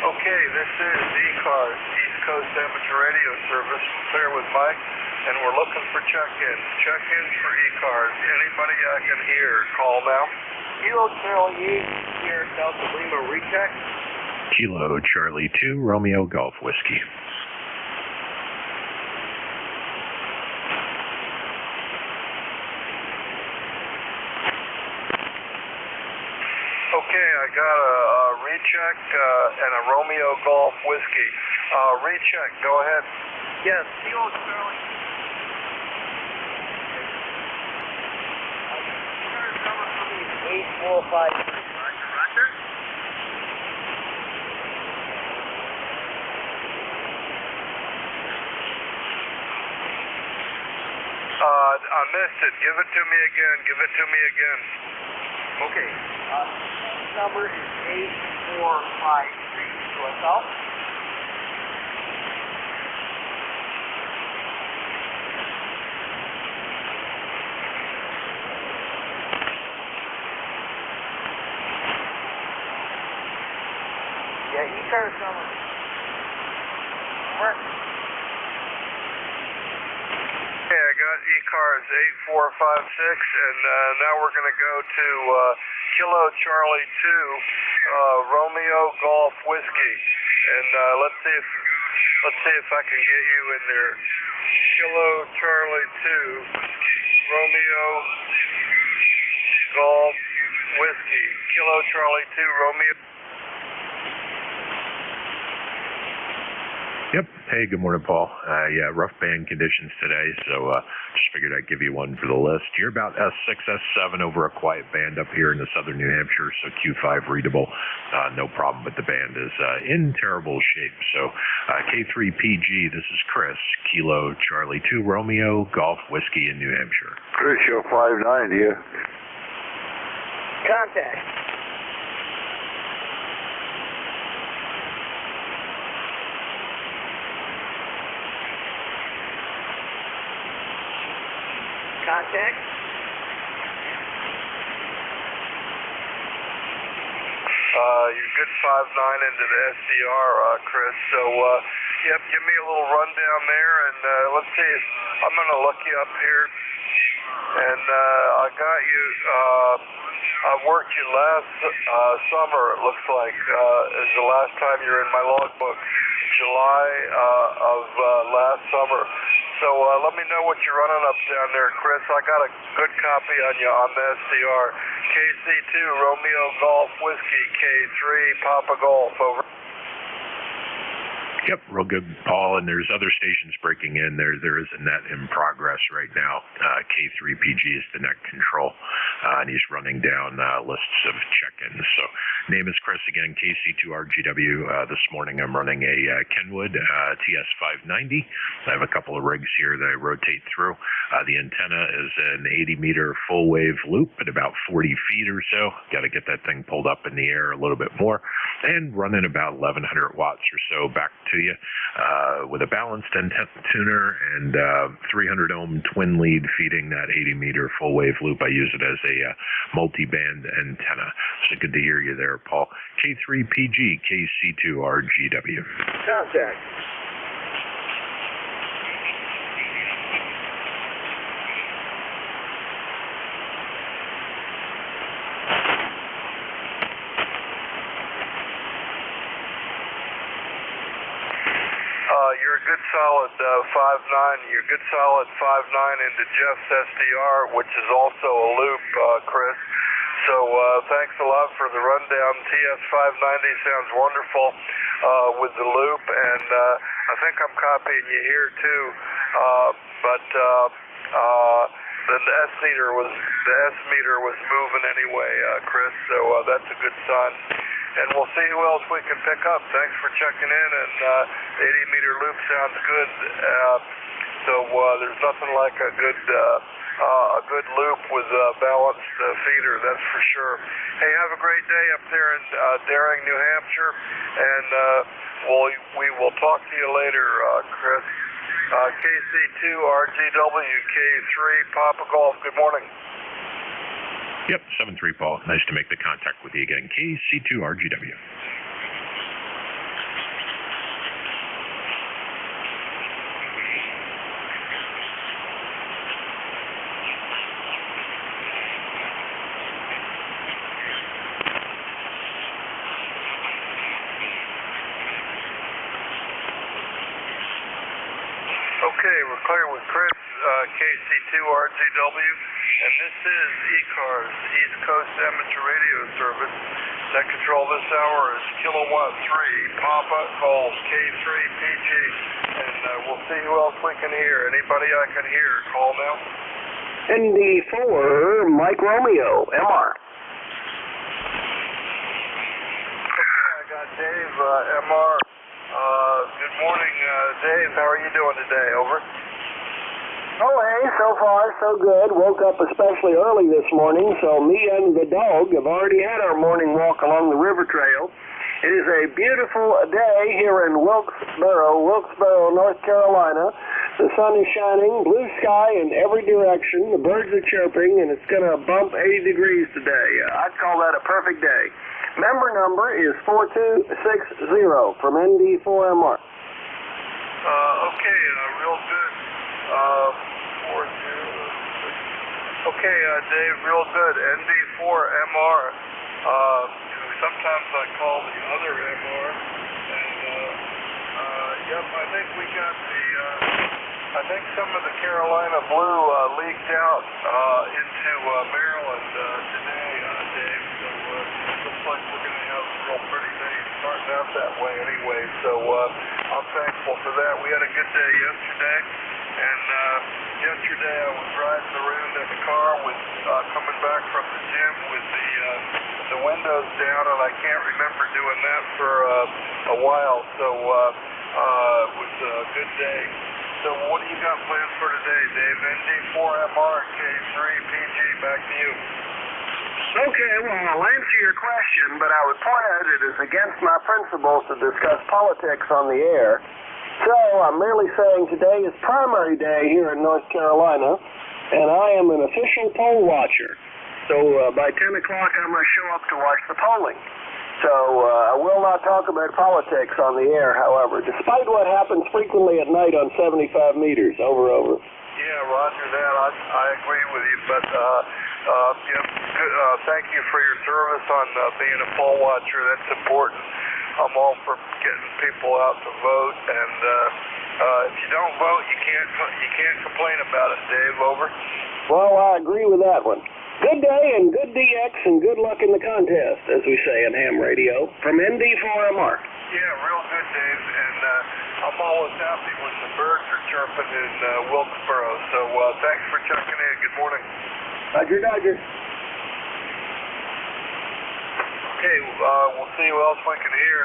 Okay, this is ECARS, East Coast Amateur Radio Service, clear with Mike, and we're looking for check-ins. Check-ins for ECARS. Anybody I can hear, call now. Kilo Charlie 8, here, Delta Lima, recheck. Kilo Charlie 2, Romeo Golf Whiskey. Okay, I got a recheck and a Romeo Golf Whiskey. Recheck, go ahead. Yes, Kilo Charlie. Number for me is 8453. Roger. I missed it. Give it to me again. Okay. Number is 8453. USL. Yeah, ECARS number. Over. Okay, I got ECARS 8456, and now we're going to go to Kilo Charlie 2, Romeo Golf Whiskey, and let's see if I can get you in there. Kilo Charlie 2, Romeo Golf Whiskey, Kilo Charlie 2, Romeo. Yep. Hey, good morning, Paul. Yeah, rough band conditions today, so just figured I'd give you one for the list. You're about S6, S7 over a quiet band up here in the southern New Hampshire, so Q5 readable, no problem, but the band is in terrible shape. So K3PG, this is Chris, Kilo Charlie 2 Romeo Golf Whiskey in New Hampshire. Chris, you're 5'9" here. Contact. Contact. You're good 5'9" into the SDR, Chris. So, yep, give me a little rundown there, and let's see. I'm going to look you up here, and I got you. I worked you last summer. It looks like is the last time you're in my logbook, July of last summer. So let me know what you're running up down there, Chris. I got a good copy on you on the SDR. KC2 Romeo Golf Whiskey, K3 Papa Golf, over. Yep, real good, Paul. And there's other stations breaking in. There is a net in progress right now. K3PG is the net control, and he's running down lists of check-ins. So, name is Chris again, KC2RGW. This morning I'm running a Kenwood TS590. I have a couple of rigs here that I rotate through. The antenna is an 80-meter full-wave loop at about 40 feet or so. Got to get that thing pulled up in the air a little bit more, and running about 1,100 watts or so back to you with a balanced antenna tuner and 300 ohm twin lead feeding that 80-meter full wave loop. I use it as a multi-band antenna. So good to hear you there, Paul. K3PG, KC2RGW. Contact. You're a good solid 5'9". You're good solid 5'9" into Jeff's SDR, which is also a loop, Chris. So thanks a lot for the rundown. TS590 sounds wonderful with the loop, and I think I'm copying you here too. But the S meter was moving anyway, Chris. So that's a good sign. And we'll see who else we can pick up. Thanks for checking in, and 80-meter loop sounds good. So there's nothing like a good loop with a balanced feeder, that's for sure. Hey, have a great day up there in Daring, New Hampshire, and we will talk to you later, Chris. KC2RGW, K3 Papa Golf, good morning. Yep, 7-3, Paul. Nice to make the contact with you again. KC2RGW. Okay, we're clear with Chris, KC2RGW, and this is ECARS, East Coast Amateur Radio Service. Net control this hour is Kilowatt 3, Papa Golf, K3PG, and we'll see who else we can hear. Anybody I can hear, call now. ND4, Mike Romeo, MR. Okay, I got Dave, MR. Good morning, Dave. How are you doing today? Over. Oh, hey, so far so good. Woke up especially early this morning, so me and the dog have already had our morning walk along the river trail. It is a beautiful day here in Wilkesboro, North Carolina. The sun is shining, blue sky in every direction, the birds are chirping, and it's going to bump 80 degrees today. I'd call that a perfect day. Member number is 4260 from ND4MR. Okay, real good. 4260. Okay, Dave, real good. ND4MR. Sometimes I call the other MR. And, yep, I think we got I think some of the Carolina Blue leaked out into Maryland today, Dave. So looks like we're going to have a real pretty day starting out that way anyway. So I'm thankful for that. We had a good day yesterday. And yesterday I was riding around in the car with coming back from the gym with the windows down, and I can't remember doing that for a while. So it was a good day. So what do you got planned for today, Dave? ND4MR, K3PG, back to you. Okay, well, I'll answer your question, but I would point out it is against my principles to discuss politics on the air. So I'm merely saying today is primary day here in North Carolina, and I am an official poll watcher. So by 10 o'clock I must show up to watch the polling. So I will not talk about politics on the air, however, despite what happens frequently at night on 75 meters, over. Yeah, roger that. I agree with you, but thank you for your service on being a poll watcher. That's important. I'm all for getting people out to vote, and if you don't vote, you can't complain about it, Dave. Over. Well, I agree with that one. Good day and good DX and good luck in the contest, as we say on ham radio, from ND4MR. Yeah, real good, Dave, and I'm always happy when the birds are chirping in Wilkesboro, so thanks for checking in. Good morning. Dodger. Okay, we'll see who else we can hear.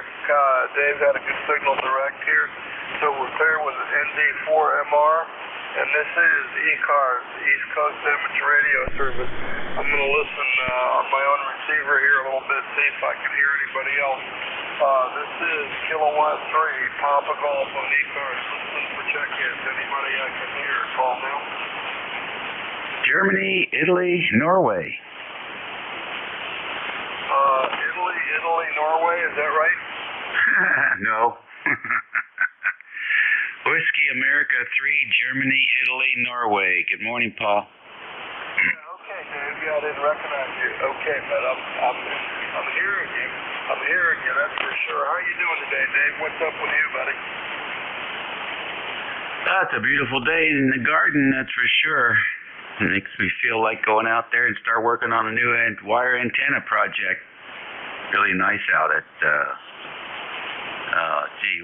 Dave had a good signal direct here, so we're clear with ND4MR. And this is ECARS, East Coast Amateur Radio Service. I'm going to listen on my own receiver here a little bit, see if I can hear anybody else. This is Kilowatt 3, Papa Golf on ECARS. Listen for check-ins. Anybody I can hear, call now. Germany, Italy, Norway. Italy, Norway, is that right? No. Whiskey America 3, Germany, Italy, Norway. Good morning, Paul. Yeah, okay, Dave. Yeah, I didn't recognize you. Okay, but I'm hearing you. I'm hearing you, that's for sure. How are you doing today, Dave? What's up with you, buddy? It's a beautiful day in the garden, that's for sure. It makes me feel like going out there and start working on a new wire antenna project. Really nice out at,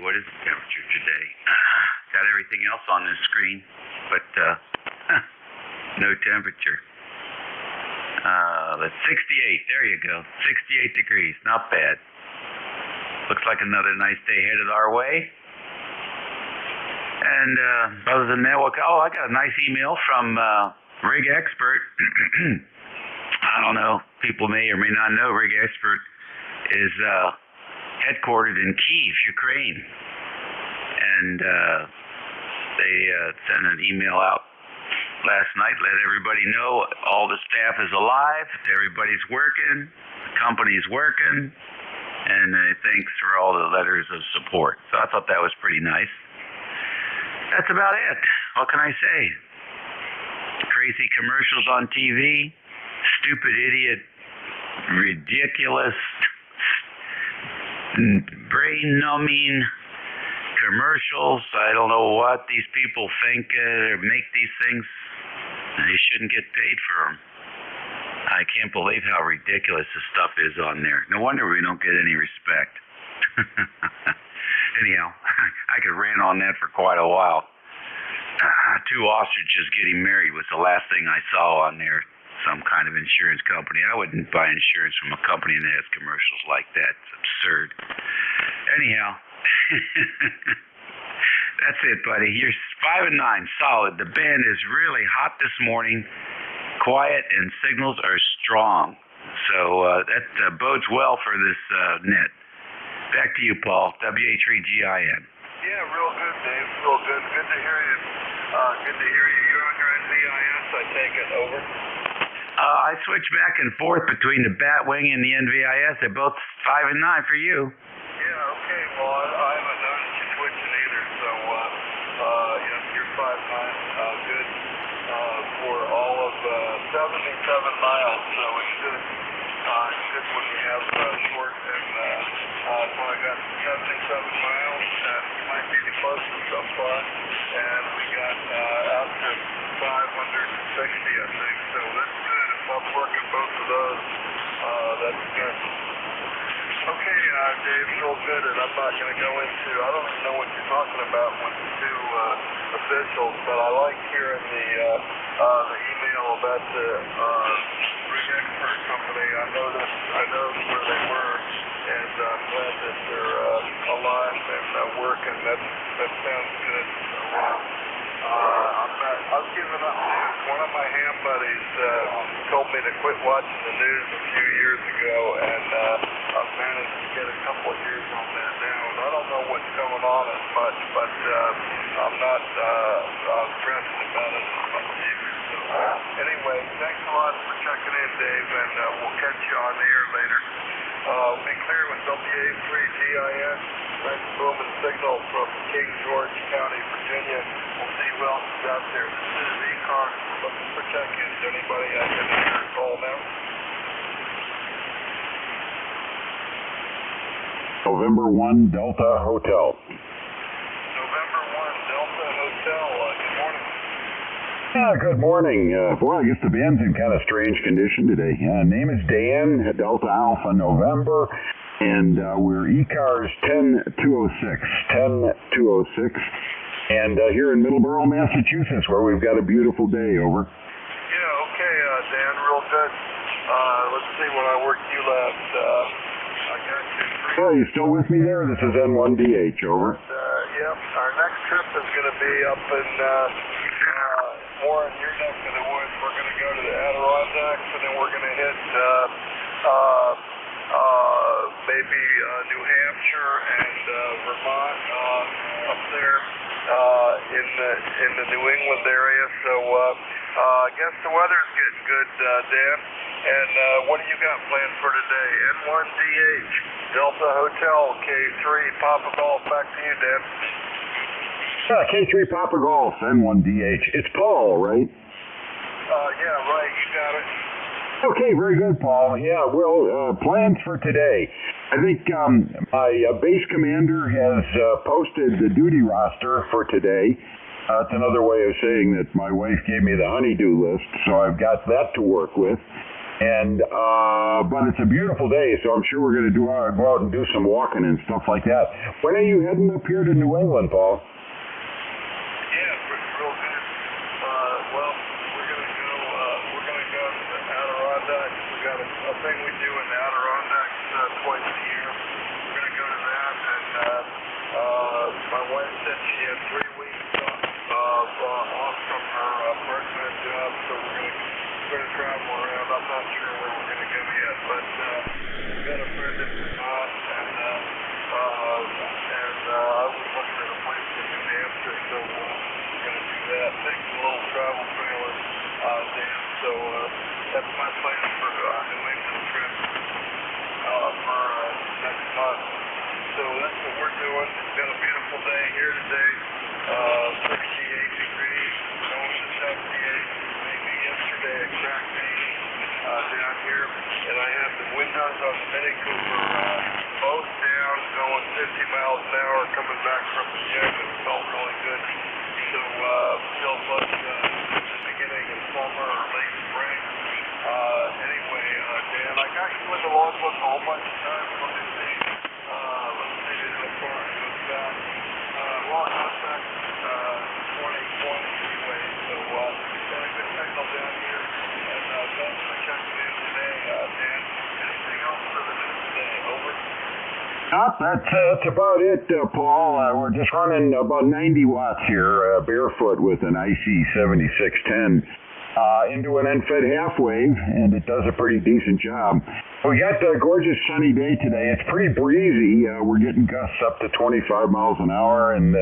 what is the temperature today? Got everything else on this screen, but no temperature. That's 68. There you go. 68 degrees. Not bad. Looks like another nice day headed our way. And other than that, I got a nice email from Rig Expert. I don't know. People may or may not know Rig Expert is headquartered in Kyiv, Ukraine. And they sent an email out last night, let everybody know all the staff is alive, everybody's working, the company's working, and thanks for all the letters of support. So I thought that was pretty nice. That's about it. What can I say? Crazy commercials on TV, stupid idiot, ridiculous, brain-numbing commercials. I don't know what these people think make these things. They shouldn't get paid for them. I can't believe how ridiculous this stuff is on there. No wonder we don't get any respect. Anyhow, I could rant on that for quite a while. 2 ostriches getting married was the last thing I saw on there. Some kind of insurance company. I wouldn't buy insurance from a company that has commercials like that. It's absurd. Anyhow, that's it, buddy. You're 5 and 9, solid. The band is really hot this morning. Quiet and signals are strong. So that bodes well for this net. Back to you, Paul. WH3GIN. Yeah, real good, Dave. Real good. Good to hear you. Good to hear you. You're on your NVIS, I take it. Over. I switch back and forth between the Batwing and the NVIS. They're both 5 and 9 for you. Yeah, okay. Well, I haven't noticed you switching either, so you're 5-9. Good for all of 7 miles, so it should when we have short and so I got 77 miles, and we might be the closest so far, and we got out to 560, I think, so that's good. If I'm working both of those, that's good. Okay, Dave, real good, and I'm not going to go into, I don't even know what you're talking about with the two officials, but I like hearing the email about the rig expert company. I know where they were, and I'm glad that they're alive and working. That sounds good. I'm giving up news. One of my ham buddies told me to quit watching the news a few years ago, and I've managed to get a couple of years on that now. And I don't know what's going on as much, but I'm not stressed about it as much either. So anyway, thanks a lot for checking in, Dave, and we'll catch you on the air later. Be clear with WA3GIN. Nice booming signal from King George County, Virginia. We'll see who else is out there. This is ECARS. We're looking for check-ins. Anybody I can answer a call now? November 1 Delta Hotel. November 1 Delta Hotel. Good morning. Good morning. Boy, I guess the band's in kind of strange condition today. Name is Dan, Delta Alpha November, and we're ECARS 10206, and here in Middleborough, Massachusetts, where we've got a beautiful day. Over. Yeah, okay, Dan, real good. Let's see when I worked you last. I got you. Oh, you still with me there? This is N1DH, over. Yep, our next trip is going to be up in more in your neck of the woods. We're going to go to the Adirondacks, and then we're going to hit maybe New Hampshire and Vermont up there in the New England area. So I guess the weather's getting good, Dan. And what do you got planned for today? N1DH, Delta Hotel, K3, Papa Golf. Back to you, Dan. K3 Papa Golf, N1DH. It's Paul, right? Yeah, right. You got it. Okay, very good, Paul. Yeah, well, plans for today. I think my base commander has posted the duty roster for today. That's another way of saying that my wife gave me the honey-do list, so I've got that to work with. And but it's a beautiful day, so I'm sure we're going to go out and do some walking and stuff like that. When are you heading up here to New England, Paul? A thing we do in the Adirondacks twice a year. We're going to go to that, and my wife said she had 3 weeks off from her permanent job, so we're going to travel around. I'm not sure where we're going to go yet, but we've got a friend in Vermont, and I was looking at a place in New Hampshire, so we're going to do that. Take a little travel trailer, Dan, so that's my plan for New England trip for next month. So that's what we're doing. It's got a beautiful day here today. 68 degrees, going to 78. Maybe yesterday it cracked 80 down here. And I have the windows on the Mini Cooper both down, going 50 miles an hour, coming back from the gym. It felt really good. So feels like the beginning of summer or late spring. Anyway, Dan, I got you in the logbook a whole bunch of times. Let me see how far it goes back. Well, it goes back 2020 anyway, so got a good signal down here. And thanks for checking in today, Dan. Anything else for the news today? Over. That's about it, Paul. We're just running about 90 watts here, barefoot with an IC7610. Into an unfed half wave, and it does a pretty decent job. We got a gorgeous sunny day today. It's pretty breezy. We're getting gusts up to 25 miles an hour, and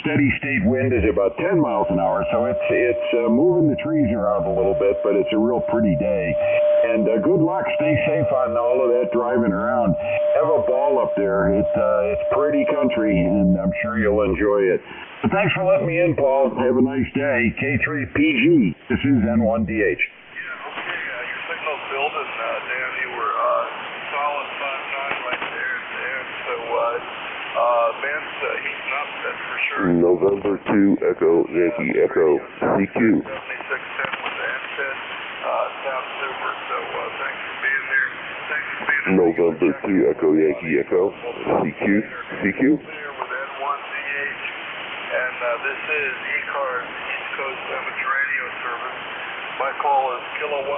steady state wind is about 10 miles an hour. So it's moving the trees around a little bit, but it's a real pretty day. And good luck. Stay safe on all of that driving around. Have a ball up there. It's pretty country, and I'm sure you'll enjoy it. But thanks for letting me in, Paul. Have a nice day. K3PG. This is N1DH. Yeah. building, Dan. You were solid 5'9" right there at the end. So Ben's heating up, that's for sure. November 2 Echo Yankee Echo CQ. 7610 with the NSET. Sounds super. So thanks for being there. Thanks for being there. November 2 Echo Yankee Echo CQ. CQ. With N1DH. And this is ECARS, East Coast Amateur Radio Service. My call is Kilowatt 3,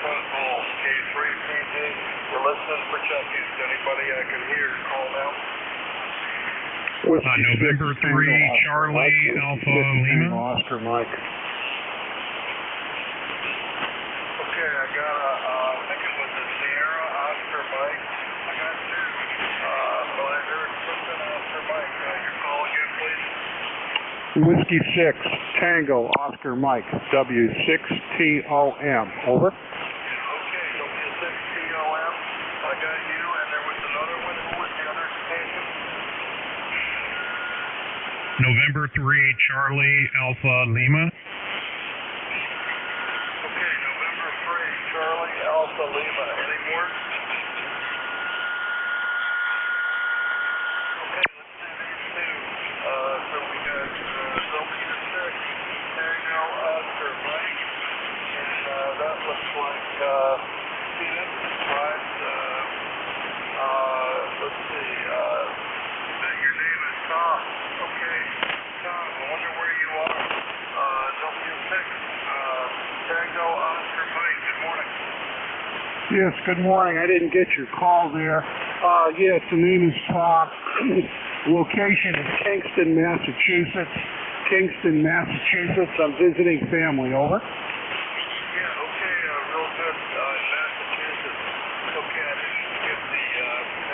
phone call K3PG. We're listening for check-ins. Anybody I can hear, call now. November 3, Charlie, Alpha, Lima. Oscar, Mike. Okay, I got I think it was a Sierra, Oscar, Mike. I got two. But I heard something, Oscar, Mike. Your call again, please. Whiskey 6, Tango, Oscar, Mike, W6TOM. Over. Okay, W6TOM. I got you, and there was another one. Who was the other station? November 3, Charlie, Alpha, Lima. Okay, November 3, Charlie, Alpha, Lima. Any more? Okay, let's do these two. So we got W6, Tango, Oscar, Mike, and that looks like, see, that's surprise. Let's see, your name is Tom. Okay, Tom, I wonder where you are. W6, Tango, Oscar, Mike, good morning. Yes, good morning. I didn't get your call there. Yes, the name is Tom. Location is Kingston, Massachusetts. Kingston, Massachusetts. I'm visiting family. Over. Yeah, okay, real good. Massachusetts. Okay, I didn't get the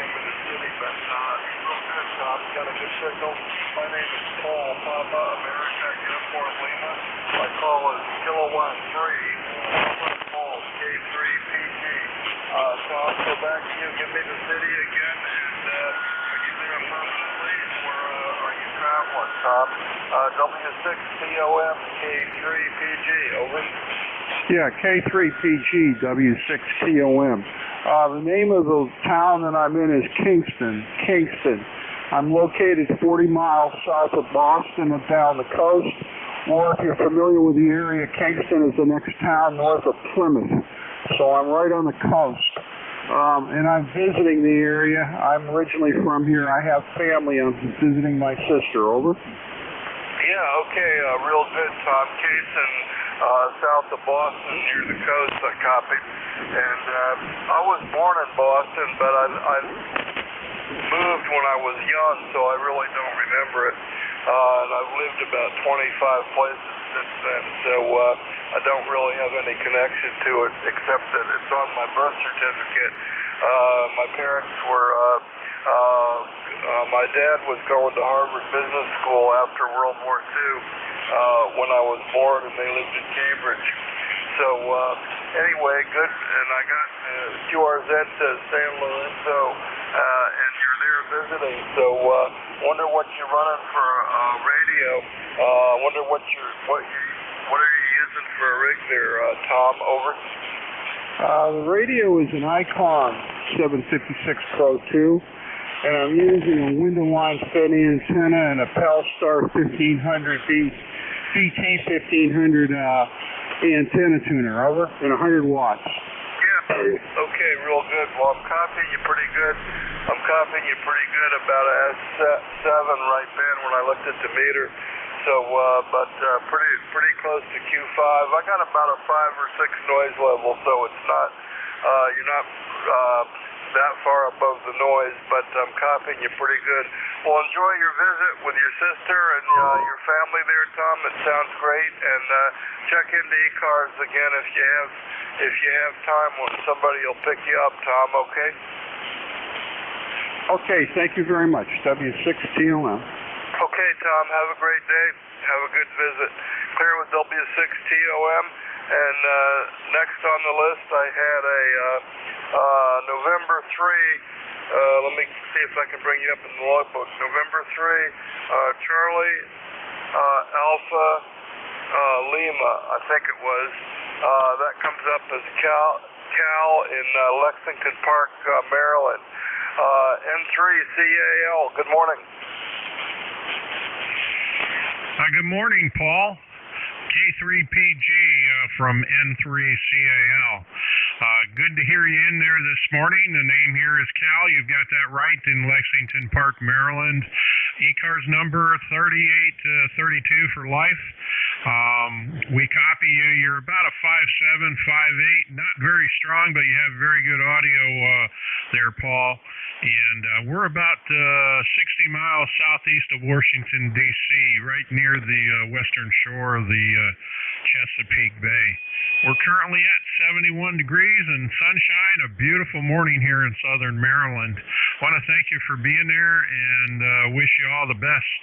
name of the city, but real good, Tom. Got a good signal. My name is Paul, Papa, America, Uniform, Lima. My call is Kilowatt 3, Papa, Paul, K3PG. Tom, go back to you. Give me the city again, and are you there permanently, or are you traveling, Tom? W6TOM, K3PG, over. Yeah, K3PG, W6TOM. The name of the town that I'm in is Kingston. Kingston. I'm located 40 miles south of Boston and down the coast. Or if you're familiar with the area, Kingston is the next town north of Plymouth. So I'm right on the coast. And I'm visiting the area. I'm originally from here. I have family. I'm visiting my sister. Over. Yeah, okay, real good, Tom. Kingston, south of Boston, near the coast, I copied. And I was born in Boston, but I moved when I was young, so I really don't remember it. And I've lived about 25 places since then, so I don't really have any connection to it, except that it's on my birth certificate. My parents were, my dad was going to Harvard Business School after World War II when I was born, and they lived in Cambridge. So anyway, good, and I got QRZ says San Lorenzo, and you're there visiting. So wonder what you're running for radio. Wonder what are you using for a rig there, Tom? Over. The radio is an Icon 756 Pro 2, and I'm using a window line fed antenna and a Pelstar 1500 BT 1500 antenna tuner. Over. And 100 watts. Yeah. Okay, real good. Well, I'm copying you pretty good. I'm copying you pretty good about a S7 right then when I looked at the meter. So, but pretty close to Q5. I got about a 5 or 6 noise level, so it's not, you're not that far above the noise, but I'm copying you pretty good. Well, enjoy your visit with your sister and your family there, Tom. It sounds great, and check into ECARS again if you have time when somebody will pick you up, Tom. Okay. Okay. Thank you very much. W6TOM. Okay, Tom, have a great day. Have a good visit. Clear with W6TOM. And next on the list, I had a November 3. Let me see if I can bring you up in the logbook. November 3, Charlie, Alpha, Lima, I think it was. That comes up as Cal in Lexington Park, Maryland. N3CAL, good morning. Good morning, Paul. K3PG from N3CAL. Good to hear you in there this morning. The name here is Cal. You've got that right, in Lexington Park, Maryland. ECARS number 3832 for life. We copy you. You're about a 5'7", 5'8", not very strong, but you have very good audio there, Paul. And we're about 60 miles southeast of Washington, D.C., right near the western shore of the Chesapeake Bay. We're currently at 71 degrees and sunshine, a beautiful morning here in southern Maryland. Want to thank you for being there and wish you all the best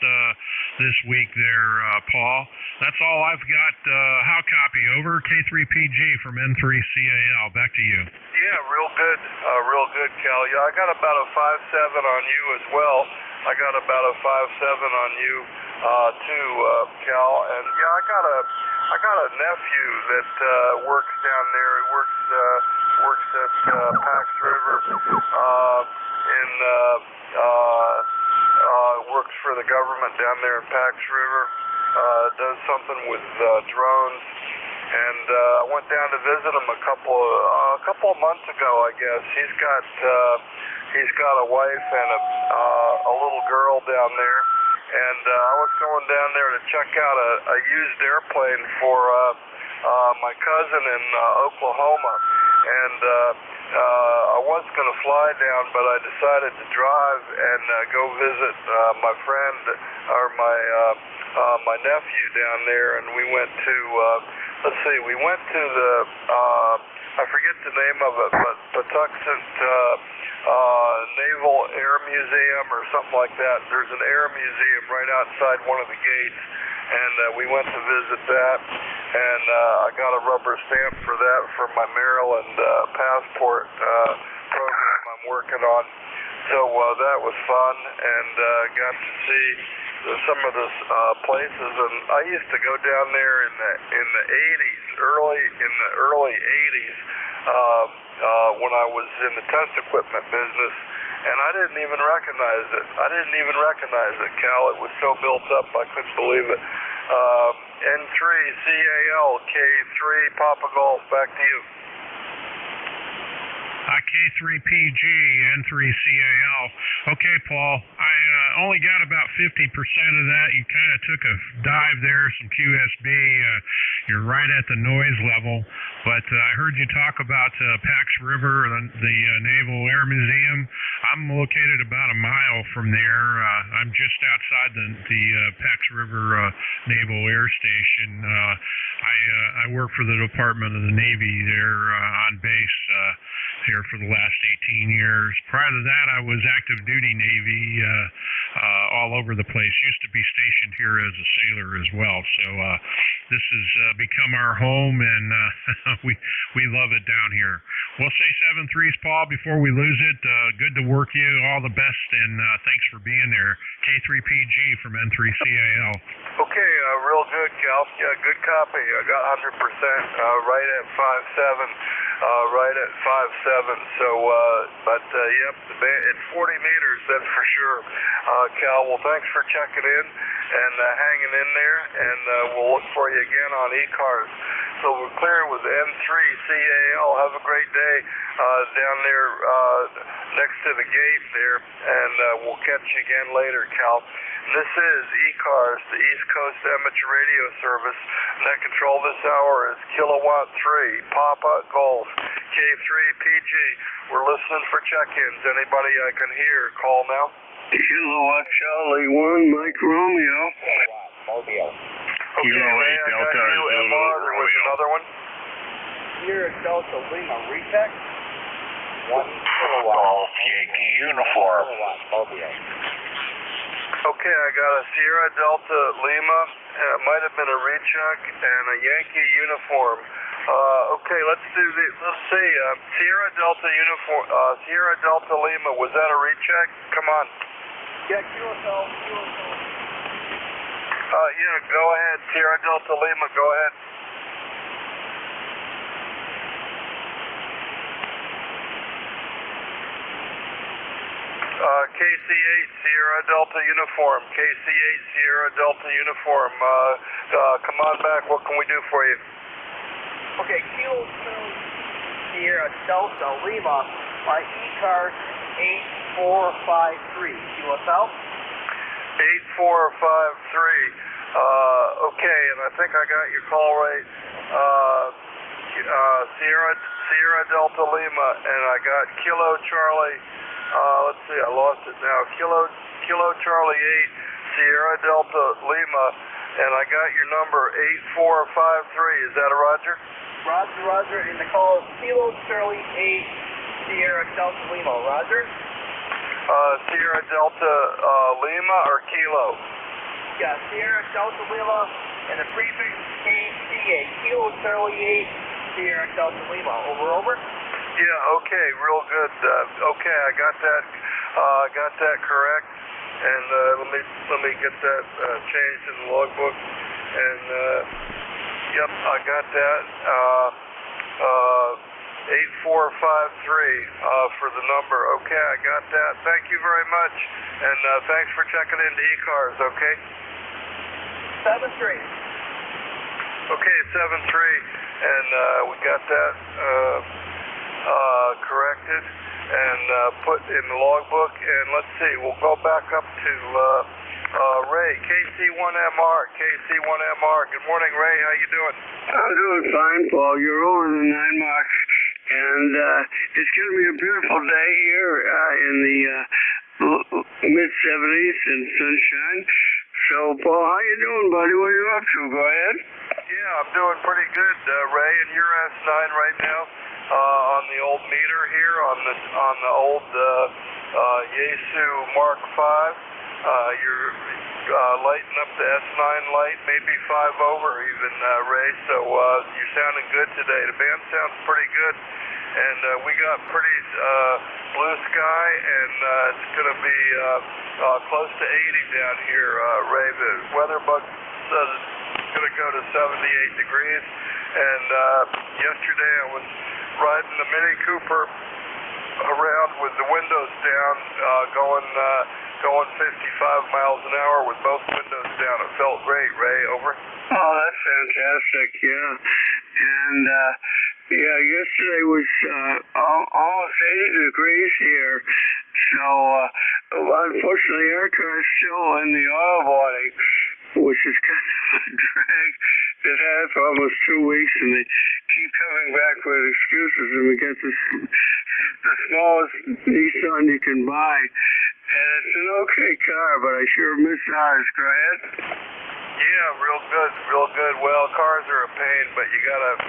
this week there, Paul. That's all I've got. How copy? Over. K3PG from N3CAL. Back to you. Yeah, real good, Cal. Yeah, I got about a 5'7" on you as well. I got about a 5'7" on you too, Cal. And yeah, I got a nephew that works down there. He works at Pax River works for the government down there in Pax River. Does something with drones. And I went down to visit him a couple of months ago, I guess. He's got a wife and a little girl down there, and I was going down there to check out a used airplane for my cousin in Oklahoma, and I was going to fly down, but I decided to drive and go visit my friend or my nephew down there, and we went to we went to the, I forget the name of it, but Patuxent Naval Air Museum or something like that. There's an air museum right outside one of the gates, and we went to visit that, and I got a rubber stamp for that for my Maryland passport program I'm working on. So that was fun, and got to see some of the places, and I used to go down there in the 80s, early 80s, when I was in the test equipment business, and I didn't even recognize it. Cal. It was so built up, I couldn't believe it. N3CAL, K3 Papa Golf, back to you. K3PG, N3CAL. Okay, Paul, I only got about 50% of that. You kind of took a dive there, some QSB. You're right at the noise level. But I heard you talk about Pax River, the Naval Air Museum. I'm located about a mile from there. I'm just outside the Pax River Naval Air Station. I work for the Department of the Navy there on base here for the last 18 years. Prior to that, I was active duty Navy all over the place. Used to be stationed here as a sailor as well. So this has become our home, and we love it down here. We'll say 7-3s, Paul, before we lose it. Good to work you. All the best, and thanks for being there. K3PG from N3CAL. Okay, real good, Cal. Yeah, good copy. I got 100%, right at 5'7". Right at 5'7". So, yep, it's 40 meters, that's for sure. Cal, well, thanks for checking in and hanging in there, and we'll look for you again on ECARS. So we're clear with N3CAL. Have a great day down there next to the gate there, and we'll catch you again later, Cal. This is ECARS, the East Coast Amateur Radio Service. Net control this hour is Kilowatt 3, Papa Golf, K3PG. We're listening for check-ins. Anybody I can hear, call now. Kilowatt Charlie 1, Mike Romeo. Okay, Kilo 8 Delta Zulu there was another one. Sierra Delta Lima, retech. 1 kilowatt. Golf Yankee uniform. Okay, I got a Sierra Delta Lima, it might have been a recheck, and a Yankee uniform. Okay, let's see, Sierra Delta uniform, Sierra Delta Lima, was that a recheck? Come on. Yeah, QSL. Yeah, go ahead, Sierra Delta Lima, go ahead. KC8 Sierra Delta Uniform. KC8 Sierra Delta Uniform. Come on back. What can we do for you? Okay, Kilo 2 Sierra Delta Lima by ECARS 8453. Kilo South? 8453. Okay, and I think I got your call right. Sierra Delta Lima, and I got Kilo Charlie. Let's see, I lost it now. Kilo Charlie 8 Sierra Delta Lima, and I got your number 8453. Is that a Roger? Roger, and the call is Kilo Charlie 8 Sierra Delta Lima. Roger? Sierra Delta Lima or Kilo? Yeah, Sierra Delta Lima, and the prefix KC8, Kilo Charlie 8 Sierra Delta Lima. Over. Yeah, okay, real good. Okay, I got that correct, and let me get that changed in the logbook. And yep, I got that. 8453 for the number. Okay, I got that. Thank you very much, and thanks for checking into ECARS. Okay. 7-3. Okay, 7-3, and we got that corrected and put in the logbook. And let's see, we'll go back up to Ray, KC1MR. Good morning, Ray. How you doing? I'm doing fine, Paul. You're over the 9 mark, and it's going to be a beautiful day here in the mid-70s and sunshine. So, Paul, how you doing, buddy? What are you up to? Go ahead. Yeah, I'm doing pretty good, Ray. And you're S9 right now on the old meter here on the old Yaesu Mark V. You're lighting up the S9 light, maybe 5 over even, Ray. So you're sounding good today. The band sounds pretty good. And we got pretty blue sky, and it's going to be close to 80 down here, Ray. The weather bug says it's going to go to 78 degrees. And yesterday I was riding the Mini Cooper around with the windows down, going 55 miles an hour with both windows down. It felt great, Ray. Over. Oh, that's fantastic, yeah. And, yeah, yesterday was almost 80 degrees here. So, unfortunately, our car is still in the auto body, which is kind of a drag. It had for almost 2 weeks, and they keep coming back with excuses, and we get the smallest Nissan you can buy. And it's an okay car, but I sure miss ours. Go ahead. Yeah, real good. Well, cars are a pain, but you kind of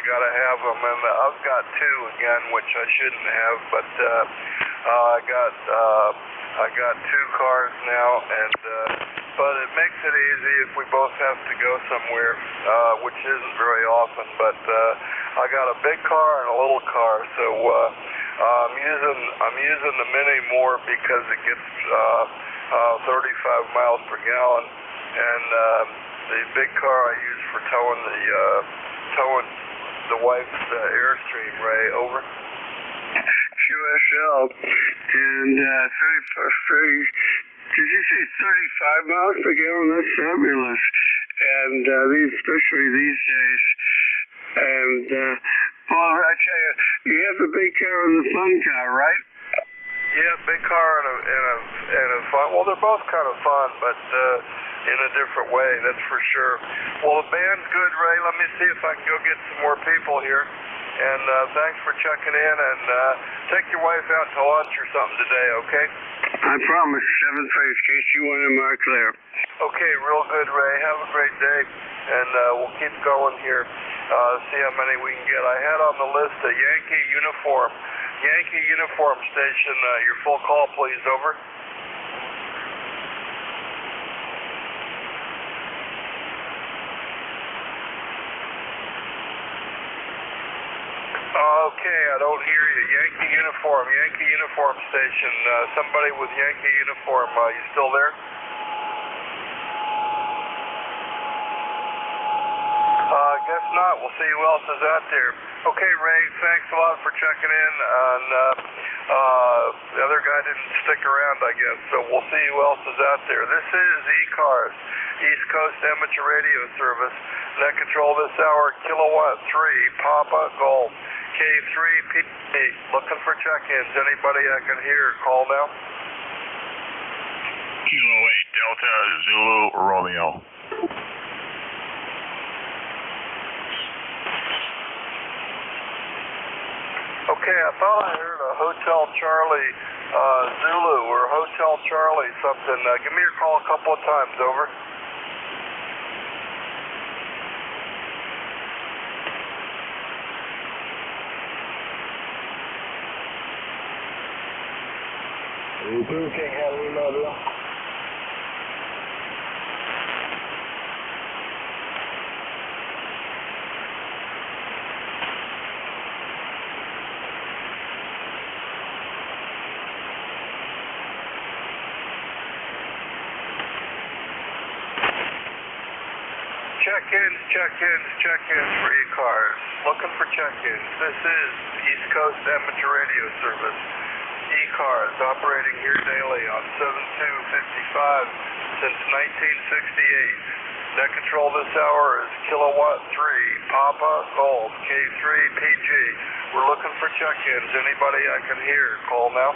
gotta have them. And I've got 2 again, which I shouldn't have, but I got 2 cars now, and but it makes it easy if we both have to go somewhere, which isn't very often. But I got a big car and a little car, so I'm using the Mini more because it gets 35 miles per gallon. And the big car I use for towing the wife's Airstream, Ray. Over. QSL. And 30, did you say 35 miles per gallon? That's fabulous. And especially these days. And Paul, I tell you, you have the big car and the fun car, right? Yeah, big car and a fun. Well, they're both kind of fun, but in a different way, that's for sure. Well, the band's good, Ray. Let me see if I can go get some more people here. And thanks for checking in, and take your wife out to lunch or something today, okay? I promise. 7th phase, KC1MR clear. Okay, real good, Ray. Have a great day, and we'll keep going here. See how many we can get. I had on the list a Yankee Uniform Station. Your full call, please. Over. Okay, I don't hear you. Yankee Uniform Station. Somebody with Yankee Uniform. You still there? Guess not. we'll see who else is out there. Okay, Ray, thanks a lot for checking in. And the other guy didn't stick around, I guess, so we'll see who else is out there. This is ECARS, East Coast Amateur Radio Service. Net control this hour, kilowatt 3, Papa Golf, K3PG. Looking for check-ins. Anybody I can hear, call now. Kilo 8, Delta Zulu Romeo. Okay, I thought I heard a Hotel Charlie Zulu or Hotel Charlie something. Give me your call a couple of times, over. King Henry, Mobile. Check-ins for ECARS. Looking for check-ins. This is East Coast Amateur Radio Service. ECARS operating here daily on 7255 since 1968. Net control this hour is kilowatt 3, Papa Golf, K3PG. We're looking for check-ins. Anybody I can hear, call now.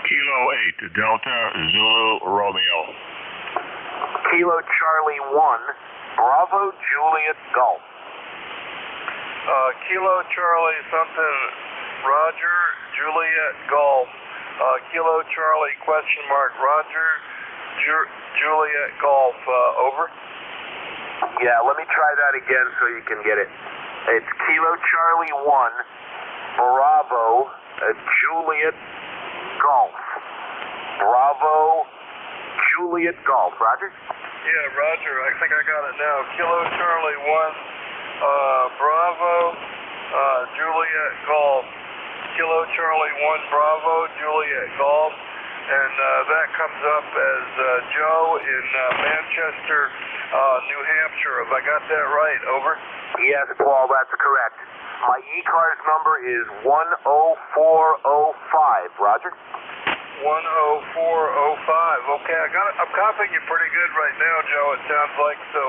Kilo 8, Delta Zulu Romeo. Kilo Charlie 1, Bravo Juliet Golf. Kilo Charlie something, Roger Juliet Golf. Kilo Charlie question mark, Roger Juliet Golf. Over. Yeah, let me try that again so you can get it. It's Kilo Charlie 1, Bravo Juliet Golf. Bravo Juliet Golf. Roger? Yeah, Roger. I think I got it now. Kilo Charlie 1, Bravo Juliet Golf. Kilo Charlie 1, Bravo Juliet Golf. And that comes up as Joe in Manchester, New Hampshire. Have I got that right? Over. Yes, Paul, that's correct. My ECARS number is 10405. Roger? 10405. Okay, I'm copying you pretty good right now, Joe. It sounds like so.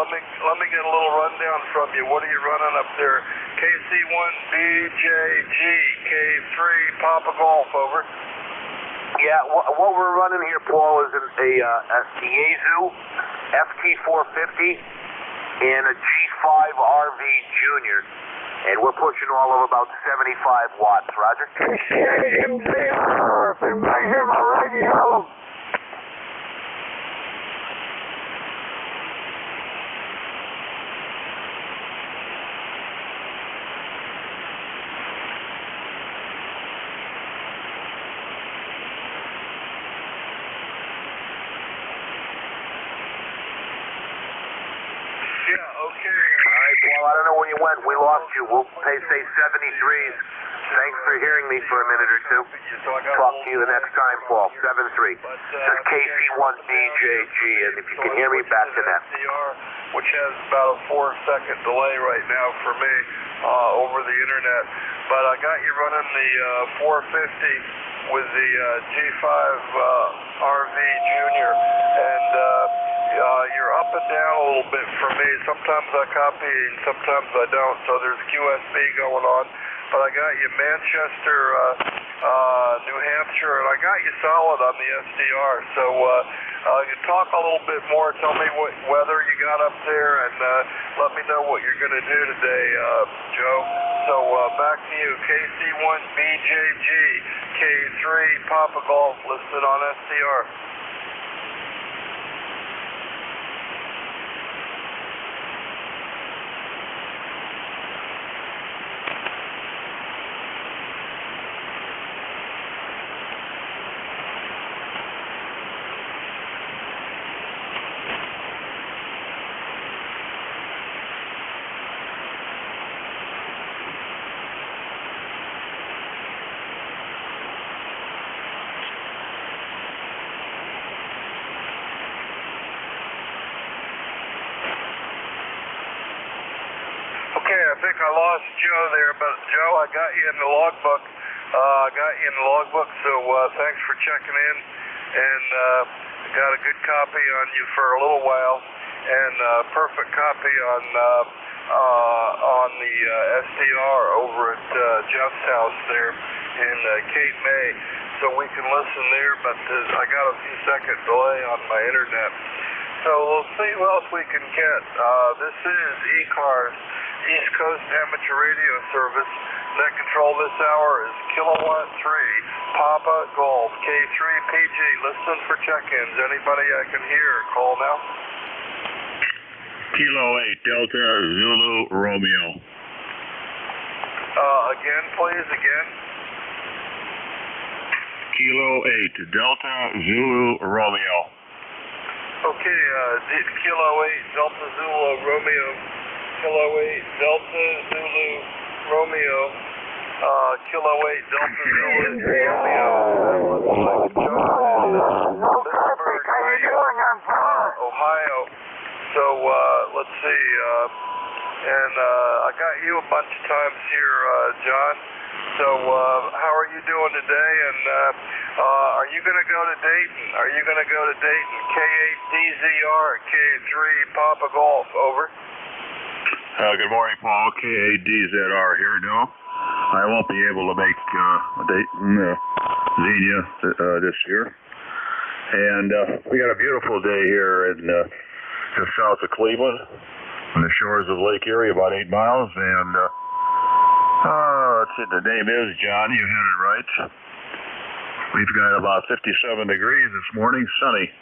Let me get a little rundown from you. What are you running up there? KC1BJG K3 Papa Golf. Over. Yeah, what we're running here, Paul, is a Yaesu FT450 and a G5 RV Junior. And we're pushing all of about 75 watts, Roger? MJR, if I hear my radio. Well, I don't know where you went. We lost you. We'll say 73s. Thanks for hearing me for a minute or two. Talk to you the next time, Paul. 73. This is KC1BJG, and if you can hear me, back to net. Which has about a 4-second delay right now for me over the internet. But I got you running the 450 with the G5 RV Junior, and you're up and down a little bit for me. Sometimes I copy and sometimes I don't, so there's QSB going on. But I got you Manchester, New Hampshire, and I got you solid on the SDR. So you talk a little bit more. Tell me what weather you got up there, and let me know what you're going to do today, Joe. So back to you, KC1BJG K3 Papa Golf listed on SDR. Okay, I think I lost Joe there, but Joe, I got you in the logbook. So thanks for checking in, and got a good copy on you for a little while, and perfect copy on the SDR over at Jeff's house there in Cape May, so we can listen there, but I got a few second delay on my internet. So we'll see who else we can get. This is ECARS, East Coast Amateur Radio Service. Net control this hour is Kilowatt 3, Papa Golf, K3PG. Listen for check-ins. Anybody I can hear, call now. Kilo 8, Delta Zulu Romeo. Again, please, again. Kilo 8, Delta Zulu Romeo. Okay, Kilo 8, Delta Zulu Romeo. Kilo 8, Delta Zulu Romeo. Kilo 8, Delta Zulu Romeo. Ohio. So, let's see, and I got you a bunch of times here, John. So, how are you doing today? And are you going to go to Dayton? K8DZR, K3 Papa Golf, over. Good morning, Paul. K8DZR here. No, I won't be able to make Dayton, Xenia this year. And we got a beautiful day here in just south of Cleveland, on the shores of Lake Erie, about 8 miles. And let's see, the name is John. You had it right. We've got about 57 degrees this morning, sunny,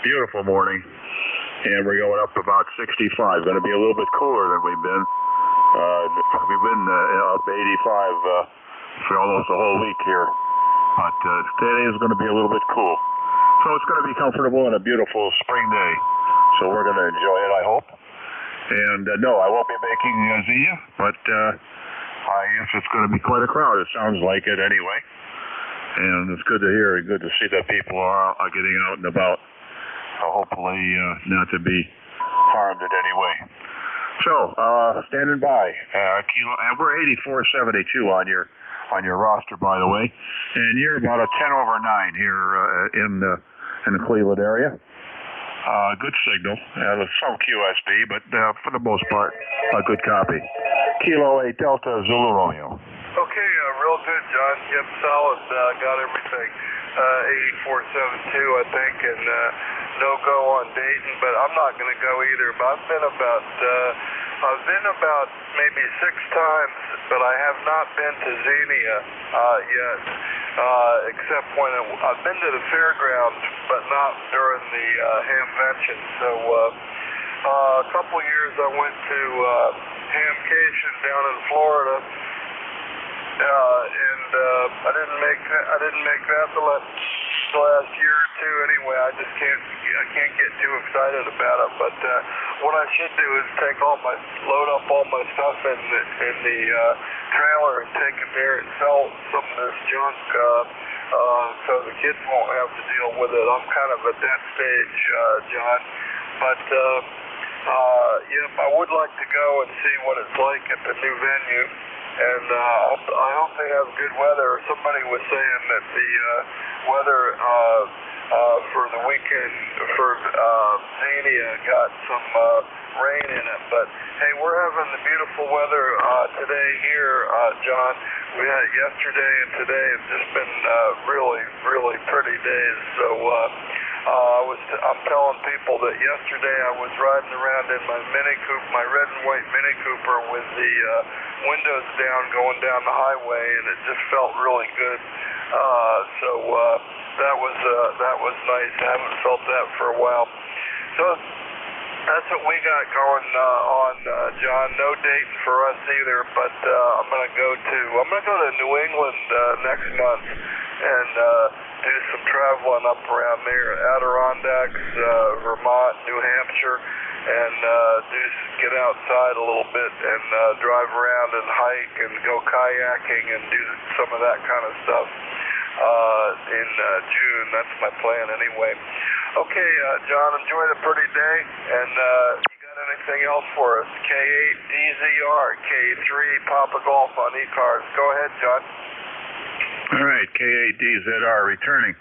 beautiful morning. And we're going up about 65. Going to be a little bit cooler than we've been. We've been up 85 for almost the whole week here. But today is going to be a little bit cool. So it's going to be comfortable and a beautiful spring day. So we're going to enjoy it, I hope. And no, I won't be making Xenia, but I guess it's going to be quite a crowd. It sounds like it anyway. And it's good to hear and good to see that people are getting out and about. Hopefully not to be harmed in any way. So, standing by. And we're 8472 on your roster, by the way. And you're about a 10 over 9 here in the Cleveland area. Good signal. Some QSB, but for the most part, a good copy. Kilo 8 Delta Zulu Romeo. Okay, real good, John. Yep, solid. Got everything. 8472, I think, and no go on Dayton, but I'm not going to go either. But I've been about maybe 6 times, but I have not been to Xenia yet, except when I've been to the fairgrounds, but not during the Hamvention. So a couple years I went to Hamcation down in Florida. And I didn't make that the last year or two anyway. I can't get too excited about it. But what I should do is load up all my stuff in the trailer and take it there and sell some of this junk so the kids won't have to deal with it. I'm kind of at that stage, John. But yep, I would like to go and see what it's like at the new venue. And I hope they have good weather. Somebody was saying that the weather for the weekend for Xenia got some rain in it. But hey, we're having the beautiful weather today here, John. We had yesterday and today have just been really, really pretty days. So I'm telling people that yesterday I was riding around in my Mini Cooper, my red and white Mini Cooper, with the windows down, going down the highway, and it just felt really good. So that was nice. I haven't felt that for a while. So that's what we got going on, John. No Dayton for us either, but I'm gonna go to New England next month and do some traveling up around there, Adirondacks, Vermont, New Hampshire, and get outside a little bit and drive around and hike and go kayaking and do some of that kind of stuff in June. That's my plan anyway. Okay, John, enjoy the pretty day, and you got anything else for us? K8DZR, K3 Papa Golf on ECARS. Go ahead, John. All right, K8DZR returning.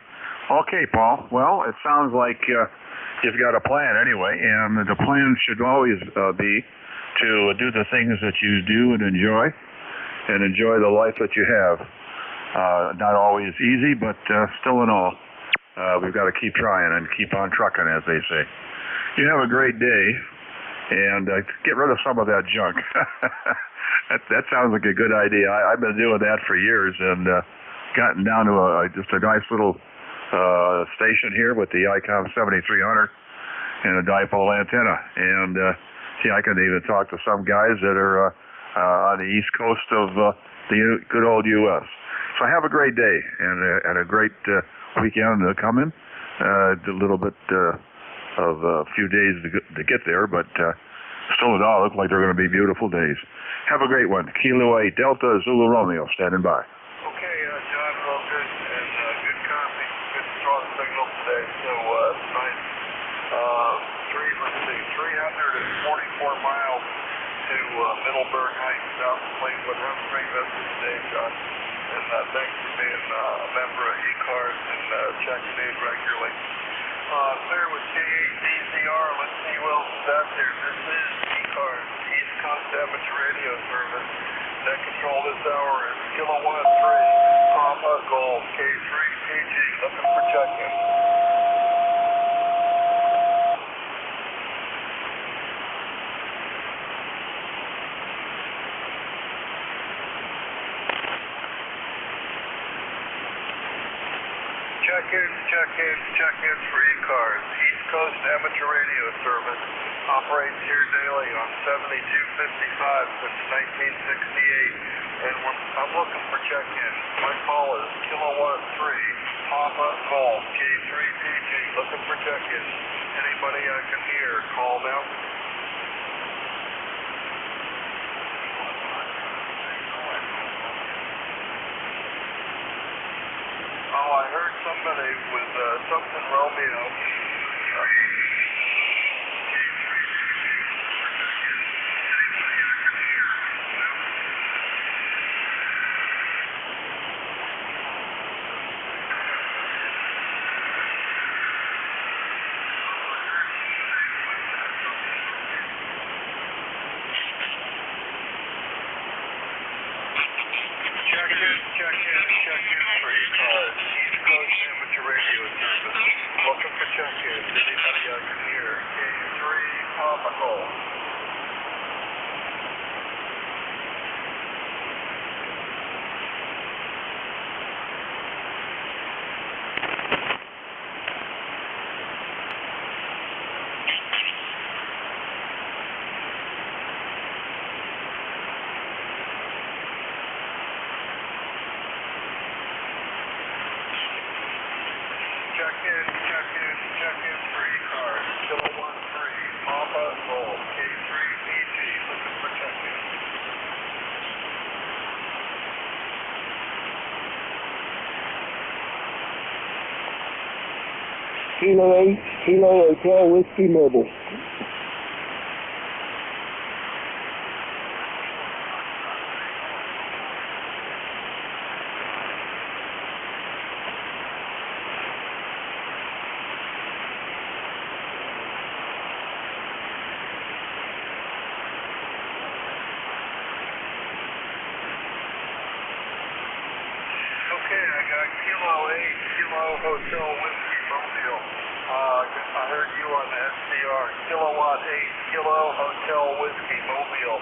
Okay, Paul. Well, it sounds like you've got a plan anyway, and the plan should always be to do the things that you do and enjoy the life that you have. Not always easy, but still in all, we've got to keep trying and keep on trucking, as they say. You have a great day, and get rid of some of that junk. that sounds like a good idea. I've been doing that for years, and gotten down to just a nice little station here with the ICOM 7300 and a dipole antenna. And I can even talk to some guys that are on the east coast of the good old U.S. So have a great day and a great weekend coming. A little bit of a few days to get there, but still it all looks like they're going to be beautiful days. Have a great one. Kilo 8 Delta Zulu Romeo standing by. Okay, John, real good and good copy. Good strong signal today, so it's nice. 344 miles to Middleburg Heights, South Plainwood. Have a great rest of the day, John. And thanks for being a member of ECARS and checking in regularly. Clear with K8DZR. Let's see who else is out there. This is ECARS, East Coast Amateur Radio Service. Net control this hour is Kilo 1-3, Papa Golf, K3PG. Looking for check-in. Check-in for ECARS, East Coast Amateur Radio Service. Operates here daily on 7255 since 1968. And I'm looking for check-in. My call is Kilo 1-3, Papa Golf, K3PG. Looking for check-in. Anybody I can hear, call now. Oh, I heard somebody with something Romeo. Check-in for ECARS, East Coast Amateur Radio Service. Looking for check-in. Anybody I can hear? K3 Papa Golf. Check-in for ECARS, Kilo 1-3, Papa Golf, K3PG, looking for check-in. Kilo 8, Kilo Hotel Whiskey Mobile. Okay, I got Kilo 8, Kilo Hotel Whiskey Mobile. I heard you on the SDR. Kilowatt 8, Kilo Hotel Whiskey Mobile.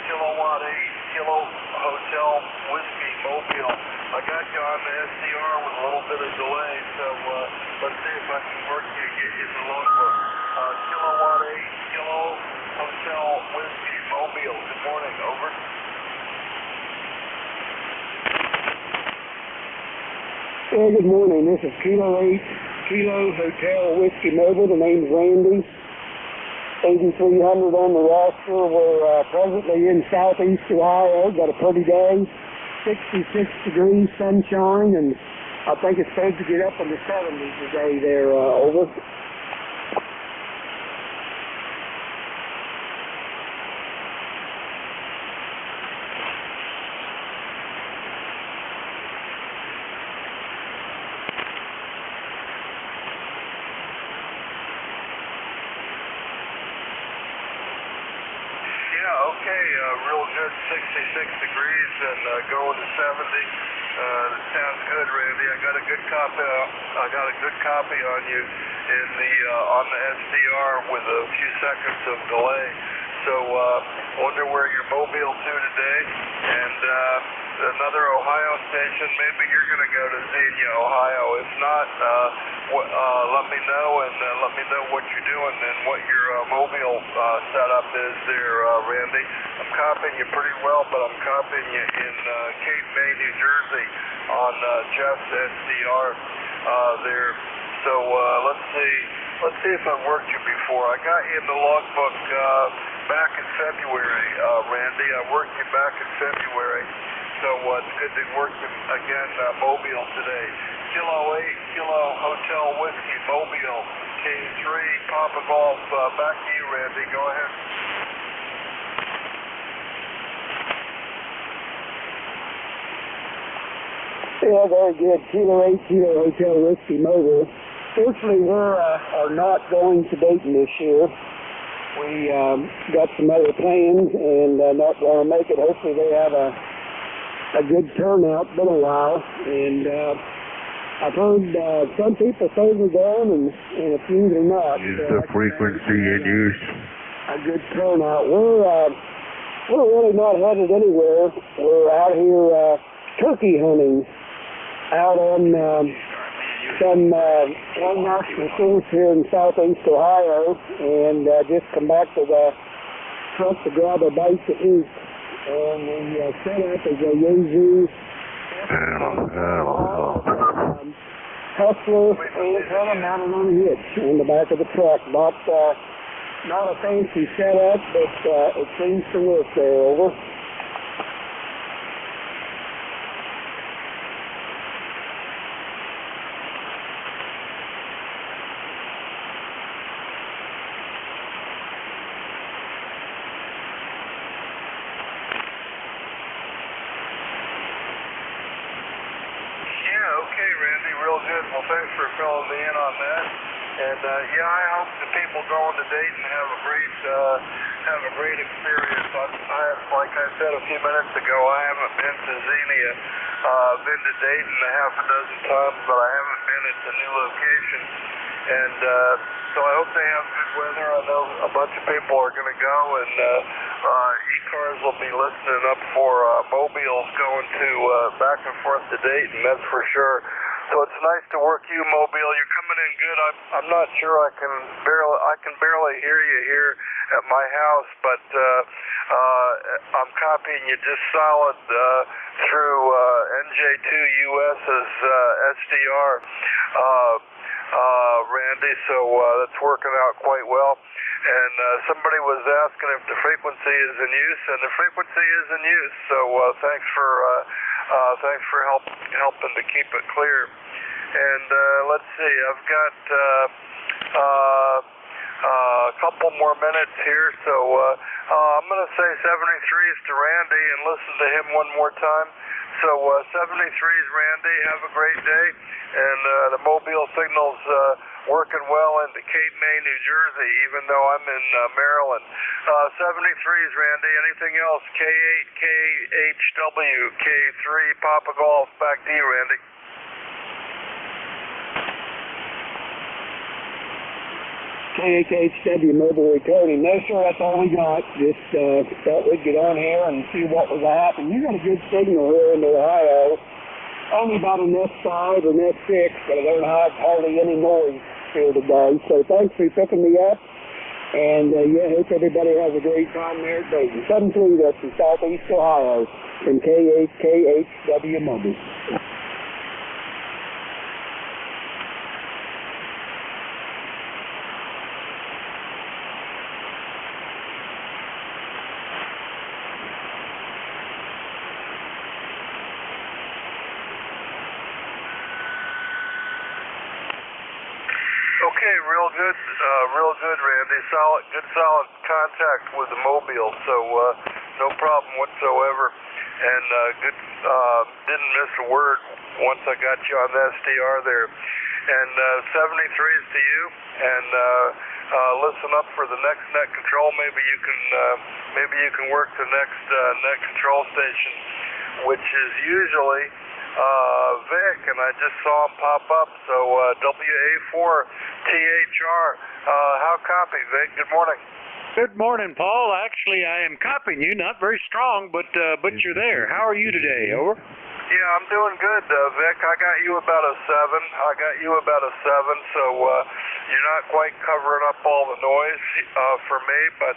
Kilowatt 8, Kilo Hotel Whiskey Mobile. I got you on the SDR with a little bit of delay, so let's see if I can work you and get you the logbook. Kilowatt 8, Kilo Hotel Whiskey Mobile. Good morning, over. Good morning. This is Kilo 8, Kilo Hotel Whiskey Mobile. The name's Randy. 8,300 on the roster. We're presently in southeast Ohio. Got a pretty day. 66 degrees, sunshine, and I think it's supposed to get up in the 70s today there, over. real good 66 degrees and going to 70. That sounds good, Randy. I got a good copy on you in the on the SDR with a few seconds of delay. So wonder where you're mobile to today. And another Ohio station. Maybe you're going to go to Xenia, Ohio. If not, let me know and let me know what you're doing and what your mobile setup is there, Randy. I'm copying you pretty well, but I'm copying you in Cape May, New Jersey on Jeff's SDR there. So let's see if I've worked you before. I got you in the logbook back in February, Randy. I worked you back in February. So it's good to work you again, mobile today. Kilo 8, Kilo Hotel Whiskey, mobile, K3, Papa Golf. Back to you, Randy. Go ahead. Yeah, very good. Kilo 8, Kilo Hotel Whiskey, mobile. Fortunately, we are not going to Dayton this year. We got some other plans and not going to make it. Hopefully they have a good turnout. Been a while, and I've heard some people say they're going and a few they're not. Is the frequency in use? A good turnout. We're really not headed anywhere. We're out here turkey hunting out on some one national source here in southeast Ohio, and just come back to the truck to grab a bite to eat. And the setup is a Yazoo Hustler antenna mounted on a hitch on the back of the truck. Not a fancy setup, but it seems to work there. Over. Okay, Randy, real good. Well, thanks for filling me in on that. And yeah, I hope the people going to Dayton have a great experience. Like I said a few minutes ago, I haven't been to Xenia. I've been to Dayton a half a dozen times, but I haven't been at the new location. And so I hope they have good weather. I know a bunch of people are going to go, and ECARS will be listening up for mobiles going to back and forth to Dayton, that's for sure. So it's nice to work you, Mobile. You're coming in good. I'm not sure I can barely hear you here at my house, but I'm copying you just solid through NJ2US's SDR. Randy, so that's working out quite well. And somebody was asking if the frequency is in use, and the frequency is in use. So thanks for helping to keep it clear. And let's see, I've got a couple more minutes here, so I'm going to say 73s to Randy and listen to him one more time. So 73s, Randy, have a great day. And the mobile signal's working well into Cape May, New Jersey, even though I'm in Maryland. 73s, Randy. Anything else? K8, KHW, K3, Papa Golf. Back to you, Randy. KHW mobile recording. No, sir, that's all we got. Just thought we'd get on here and see what was happening. You got a good signal here in Ohio. Only about an S5 or an S6, but I don't have hardly any noise here today. So thanks for picking me up. And yeah, hope everybody has a great time there at Dayton. 73, that's in southeast Ohio from KHW Mobile. Okay, real good, Randy. Good solid contact with the mobile, so no problem whatsoever. And good, didn't miss a word once I got you on the SDR there. And 73 is to you. And listen up for the next net control. Maybe you can work the next net control station, which is usually Vic, and I just saw him pop up. So WA4THR. How copy, Vic? Good morning. Good morning, Paul. Actually, I am copying you, not very strong, but you're there. How are you today? Over. Yeah, I'm doing good, Vic. I got you about a 7. So you're not quite covering up all the noise for me, but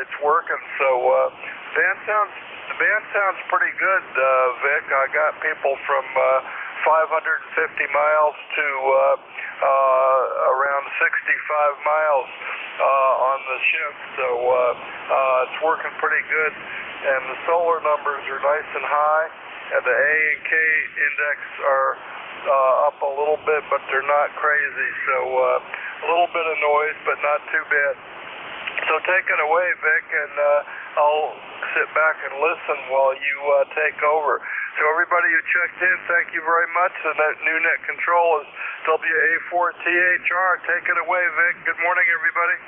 it's working. So the band sounds pretty good, Vic. I got people from 550 miles to around 65 miles on the ship. So it's working pretty good, and the solar numbers are nice and high. And the A and K index are up a little bit, but they're not crazy. So a little bit of noise, but not too bad. So take it away, Vic, and I'll sit back and listen while you take over. So everybody who checked in, thank you very much. The new net control is WA4THR. Take it away, Vic. Good morning, everybody.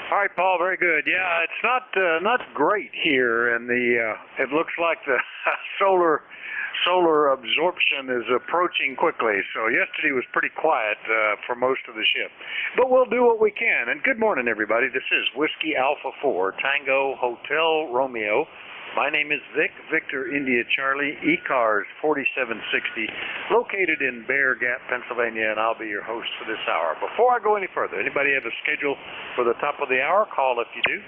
All right, Paul. Very good. Yeah, it's not great here, and it looks like the solar absorption is approaching quickly. So yesterday was pretty quiet for most of the ship, but we'll do what we can. And good morning, everybody. This is Whiskey Alpha 4 Tango Hotel Romeo. My name is Vic, Victor India Charlie, ECARS 4760, located in Bear Gap, Pennsylvania, and I'll be your host for this hour. Before I go any further, anybody have a schedule for the top of the hour? Call if you do.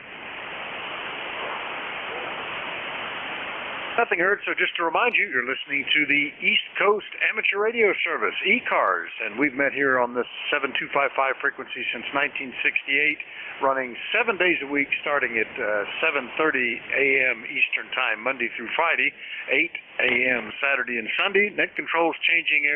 Nothing heard, so just to remind you, you're listening to the East Coast Amateur Radio Service, ECARS, and we've met here on this 7255 frequency since 1968, running 7 days a week, starting at 7:30 a.m. Eastern Time, Monday through Friday, 8 a.m. Saturday and Sunday. Net controls changing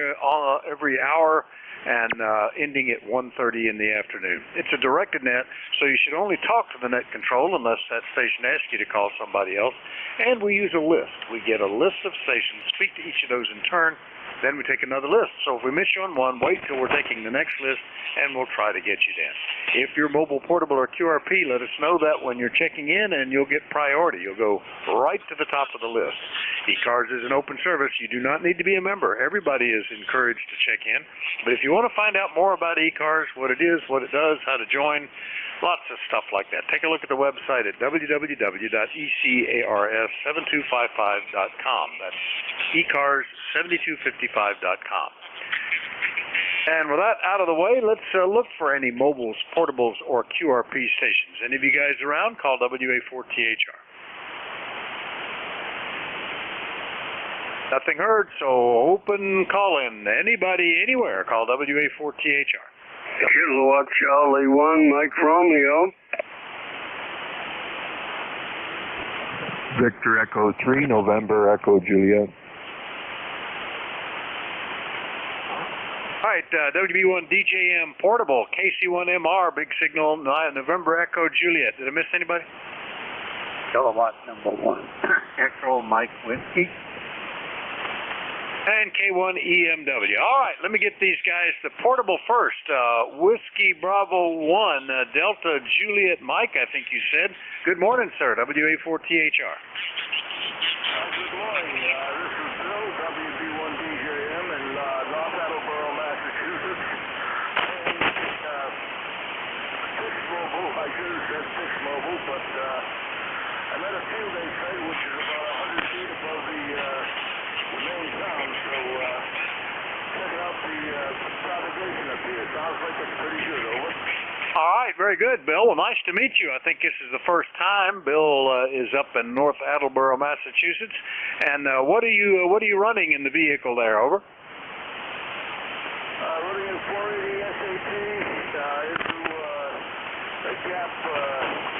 every hour, and ending at 1:30 in the afternoon. It's a directed net, so you should only talk to the net control unless that station asks you to call somebody else. And we use a list. We get a list of stations, speak to each of those in turn, then we take another list. So if we miss you on one, wait till we're taking the next list, and we'll try to get you in. If you're mobile, portable, or QRP, let us know that when you're checking in, and you'll get priority. You'll go right to the top of the list. ECARS is an open service. You do not need to be a member. Everybody is encouraged to check in. But if you want to find out more about ECARS, what it is, what it does, how to join, lots of stuff like that, take a look at the website at www.ecars7255.com. That's ECARS7255.com. And with that out of the way, let's look for any mobiles, portables, or QRP stations. Any of you guys around? Call WA4THR. Nothing heard, so open call-in. Anybody, anywhere, call WA4THR. Kilowatt Charlie 1, Mike Romeo. Victor Echo 3, November Echo Juliet. All right, WB1 DJM Portable, KC1MR, Big Signal, November Echo Juliet. Did I miss anybody? Kilowatt number 1, Echo Mike Whiskey. And K1EMW. All right, let me get these guys the portable first. Whiskey Bravo 1, Delta Juliet Mike, I think you said. Good morning, sir. WA4THR. Good morning. This is Bill, WB1DJM in North Attleboro, Massachusetts. And 6 mobile, I should have said 6 mobile, but I'm at a field they say, which is about 100 feet above the main town, so check out the propagation up here. Sounds like it's pretty good, over. All right, very good, Bill. Well, nice to meet you. I think this is the first time Bill is up in North Attleboro, Massachusetts. And what are you running in the vehicle there, over? Running in 480 SAT into gap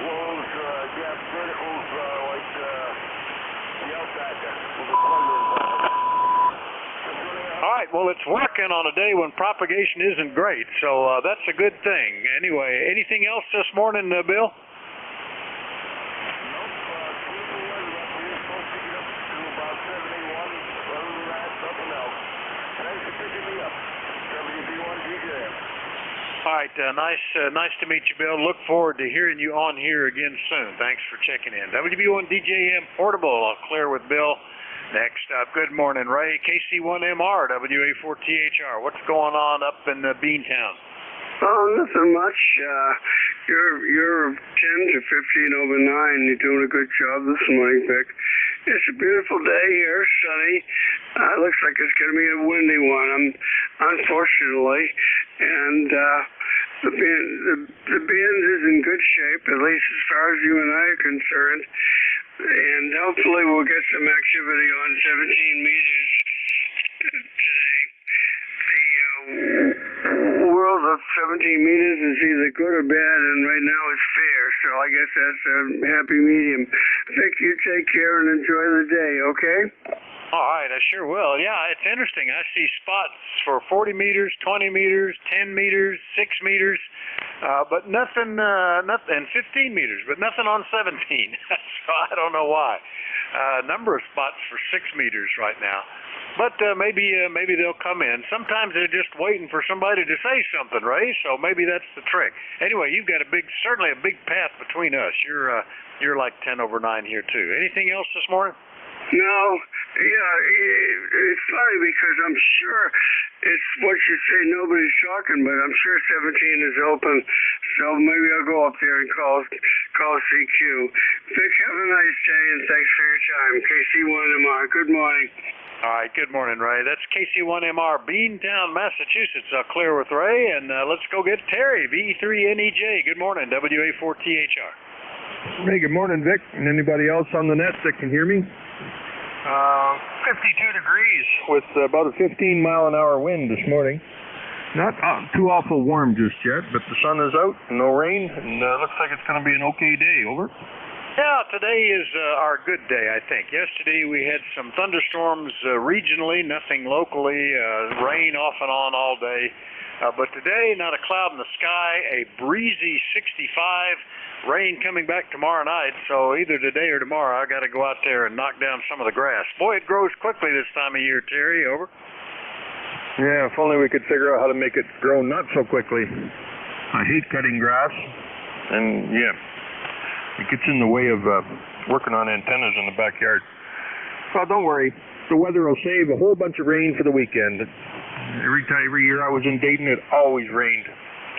walls, gap verticals like the Outbacker with a plunder involved. All right, well, it's working on a day when propagation isn't great, so that's a good thing. Anyway, anything else this morning, Bill? Nice to meet you, Bill. Look forward to hearing you on here again soon. Thanks for checking in. WB1 DJM Portable. I'll clear with Bill. Next up, good morning, Ray. KC1MR, WA4THR. What's going on up in Beantown? Oh, nothing much. You're 10 to 15 over 9. You're doing a good job this morning, Vic. It's a beautiful day here, sunny. Looks like it's going to be a windy one, unfortunately. And the band is in good shape, at least as far as you and I are concerned. And hopefully we'll get some activity on 17 meters today. The world of 17 meters is either good or bad, and right now it's fair, so I guess that's a happy medium. Vic, you take care and enjoy the day, okay? All right, I sure will. Yeah, it's interesting. I see spots for 40 meters, 20 meters, 10 meters, 6 meters, but nothing, and 15 meters, but nothing on 17. So I don't know why. Number of spots for 6 meters right now. But maybe they'll come in. Sometimes they're just waiting for somebody to say something, Ray. So maybe that's the trick. Anyway, you've got certainly a big path between us. You're like 10 over 9 here too. Anything else this morning? No, it's funny because I'm sure it's what you say, nobody's talking, but I'm sure 17 is open, so maybe I'll go up there and call CQ. Vic, have a nice day, and thanks for your time. KC1MR, good morning. All right, good morning, Ray. That's KC1MR, Beantown, Massachusetts. Clear with Ray, and let's go get Terry, VE3NEJ. Good morning, WA4THR. Hey, good morning, Vic, and anybody else on the net that can hear me? 52 degrees. With about a 15-mile-an-hour wind this morning. Not too awful warm just yet, but the sun is out, no rain, and looks like it's going to be an okay day. Over. Yeah, today is our good day, I think. Yesterday we had some thunderstorms regionally, nothing locally, rain off and on all day. But today, not a cloud in the sky, a breezy 65, rain coming back tomorrow night. So either today or tomorrow, I got to go out there and knock down some of the grass. Boy, it grows quickly this time of year, Terry. Over. Yeah, if only we could figure out how to make it grow not so quickly. I hate cutting grass, and yeah, it gets in the way of working on antennas in the backyard. Well, don't worry. The weather will save a whole bunch of rain for the weekend. Every year I was in Dayton, it always rained.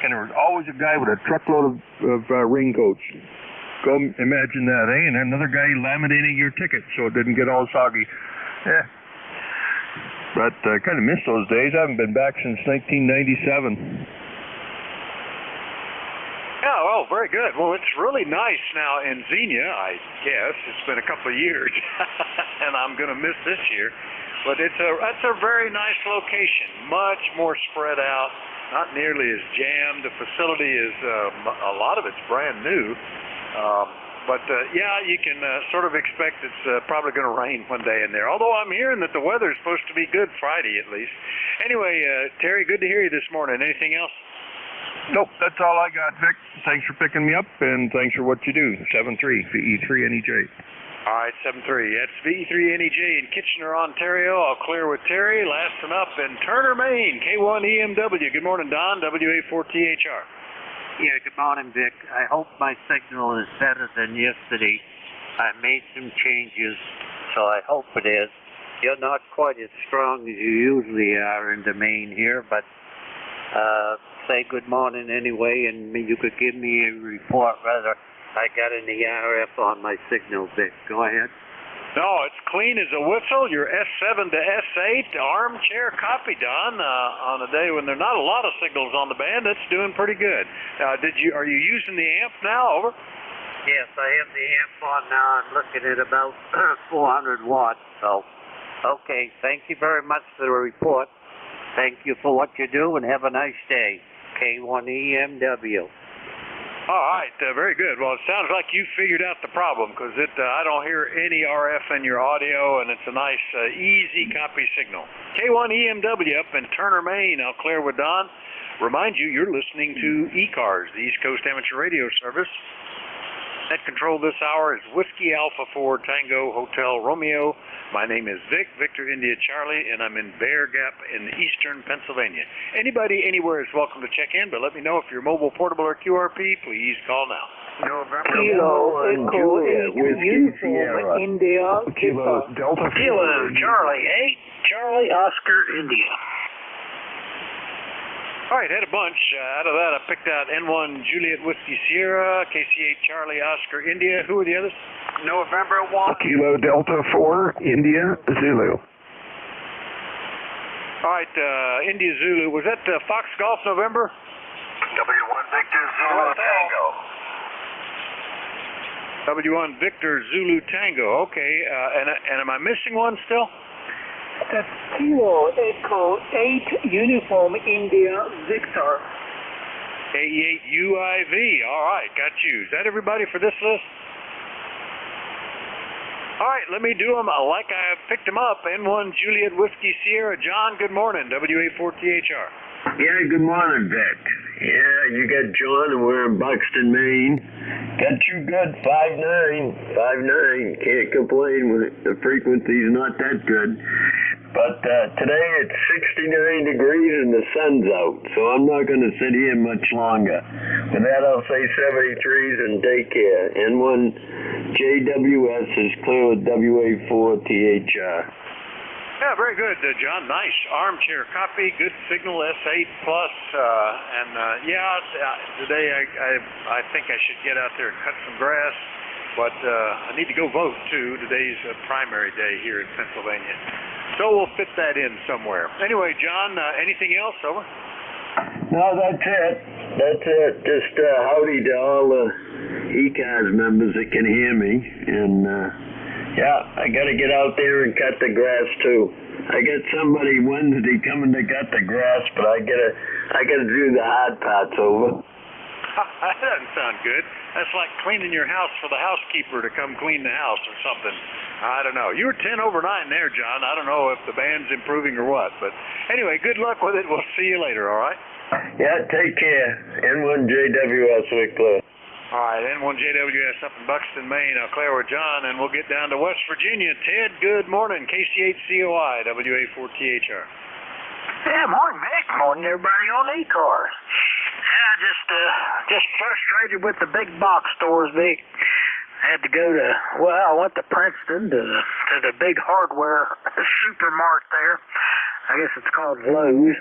And there was always a guy with a truckload of raincoats. Go imagine that, eh? And another guy laminating your ticket so it didn't get all soggy. Yeah. But I kind of miss those days. I haven't been back since 1997. Yeah, well, very good. Well, it's really nice now in Xenia, I guess. It's been a couple of years, and I'm going to miss this year. But that's a very nice location, much more spread out, not nearly as jammed. The facility is, a lot of it's brand new. Yeah, you can sort of expect it's probably going to rain one day in there. Although I'm hearing that the weather is supposed to be good Friday at least. Anyway, Terry, good to hear you this morning. Anything else? Nope, that's all I got, Vic. Thanks for picking me up, and thanks for what you do. 7-3, VE3NEJ. All right, 7-3. That's VE3NEJ in Kitchener, Ontario. I'll clear with Terry. Last one up in Turner, Maine, K1EMW. Good morning, Don, WA4THR. Yeah, good morning, Vic. I hope my signal is better than yesterday. I made some changes, so I hope it is. You're not quite as strong as you usually are in the Maine here, but say good morning anyway, and you could give me a report whether I got any RF on my signal, Vic. Go ahead. No, it's clean as a whistle. Your S7 to S8 armchair copy, Don, on a day when there are not a lot of signals on the band. That's doing pretty good. Are you using the amp now? Over. Yes, I have the amp on now. I'm looking at about 400 watts. So, okay. Thank you very much for the report. Thank you for what you do, and have a nice day. K1EMW. All right, very good. Well, it sounds like you figured out the problem, because I don't hear any RF in your audio, and it's a nice, easy copy signal. K1EMW up in Turner, Maine. I'll clear with Don. Remind you, you're listening to ECARS, the East Coast Amateur Radio Service. Net control this hour is Whiskey Alpha 4 Tango Hotel Romeo. My name is Vic, Victor India Charlie, and I'm in Bear Gap in eastern Pennsylvania. Anybody anywhere is welcome to check in, but let me know if you're mobile, portable, or QRP. Please call now. Kilo Echo Whiskey Sierra. India. Kilo Delta. Kilo Charlie 8, Charlie Oscar India. All right, had a bunch. Out of that, I picked out N1 Juliet Whiskey Sierra, KC8 Charlie Oscar India. Who are the others? November 1. Kilo Delta 4, India, Zulu. All right, India Zulu. Was that Fox Golf November? W1 Victor Zulu Tango. W1 Victor Zulu Tango. Okay, and am I missing one still? That's Kilo Echo 8 Uniform India Victor. KE8UIV. All right, got you. Is that everybody for this list? All right, let me do them like I picked them up. N1 Juliet Whiskey Sierra. John, good morning. WA4THR. Yeah, good morning, Vic. Yeah, you got John, and we're in Buxton, Maine. Got you good, 5'9". 5'9". Can't complain. The frequency's not that good. But today it's 69 degrees and the sun's out, so I'm not going to sit here much longer. With that, I'll say 73s and take care. N1JWS is clear with WA4THR. Yeah, very good, John. Nice armchair copy, good signal, S8 plus, today I think I should get out there and cut some grass, but I need to go vote too. Today's a primary day here in Pennsylvania, so we'll fit that in somewhere. Anyway, John, anything else? Over. No, that's it. That's it. Just howdy to all the ECARS members that can hear me, and I got to get out there and cut the grass too. I got somebody Wednesday coming to cut the grass, but I gotta do the hard parts over. That doesn't sound good. That's like cleaning your house for the housekeeper to come clean the house or something. I don't know. You were 10 over 9 there, John. I don't know if the band's improving or what, but anyway, good luck with it. We'll see you later. All right. Yeah, take care. N1JWS Wicklow. All right, N1JWS up in Buxton, Maine. I'll clear with John, and we'll get down to West Virginia. Ted, good morning. KC8COI, WA4THR. Yeah, morning, Vic. Morning, everybody on ECARS. Yeah, just frustrated with the big box stores, Vic. I had to go to, I went to Princeton to the big hardware supermart there. I guess it's called Lowe's.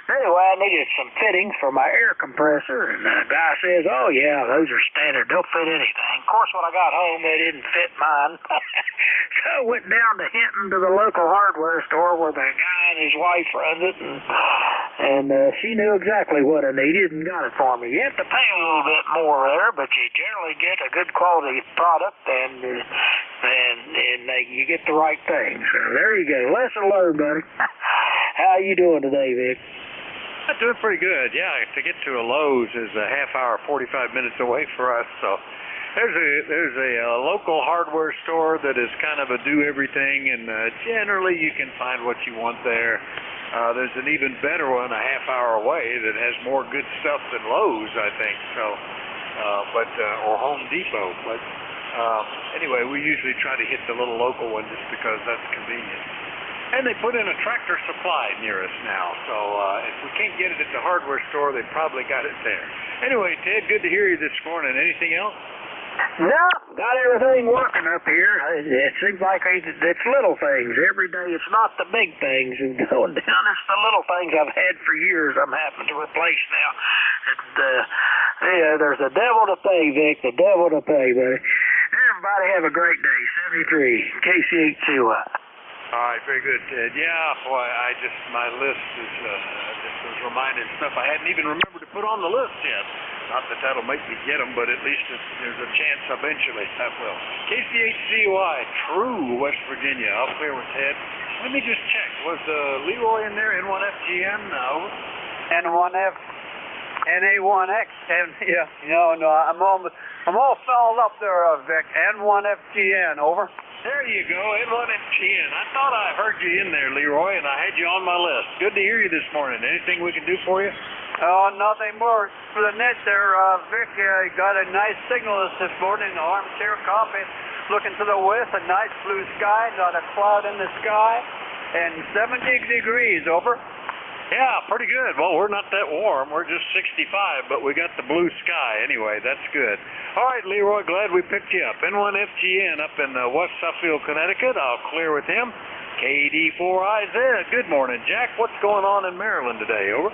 Anyway, I needed some fittings for my air compressor, and the guy says, oh, yeah, those are standard. They'll fit anything. Of course, when I got home, they didn't fit mine. So I went down to Hinton to the local hardware store where the guy and his wife runs it, and she knew exactly what I needed and got it for me. You have to pay a little bit more there, but you generally get a good quality product, and you get the right thing. So there you go. Lesson learned, buddy. How you doing today, Vic? I'm doing pretty good. Yeah, to get to a Lowe's is a half hour, 45 minutes away for us. So there's a local hardware store that is kind of a do everything, and generally you can find what you want there. There's an even better one a half hour away that has more good stuff than Lowe's, I think. So, or Home Depot. But anyway, we usually try to hit the little local one just because that's convenient. And they put in a Tractor Supply near us now, so if we can't get it at the hardware store, they probably got it there. Anyway, Ted, good to hear you this morning. Anything else? No, got everything working up here. It seems like it's little things. Every day it's not the big things and going down. It's the little things I've had for years I'm having to replace now. There's a devil to pay, Vic, the devil to pay, buddy. Everybody have a great day. 73, KC8CY. All right, very good, Ted. Yeah, boy, my list is just was reminded stuff I hadn't even remembered to put on the list yet. Not that that'll make me get them, but at least there's a chance eventually that will. KC8CY, True, West Virginia. I'll clear with Ted. Let me just check. Was Leroy in there? N1FGN? Over. N1F, NA1X, yeah. No, I'm all fouled up there, Vic. N1FGN, over. There you go, N1FGN. I thought I heard you in there, Leroy, and I had you on my list. Good to hear you this morning. Anything we can do for you? Oh, nothing more. For the net there, Vic, got a nice signal this morning. Armchair coffee, looking to the west, a nice blue sky, not a cloud in the sky, and 70 degrees, over. Yeah, pretty good. Well, we're not that warm. We're just 65, but we got the blue sky anyway. That's good. All right, Leroy, glad we picked you up. N1FGN up in West Suffield, Connecticut. I'll clear with him. KD4IZ. Good morning, Jack. What's going on in Maryland today? Over.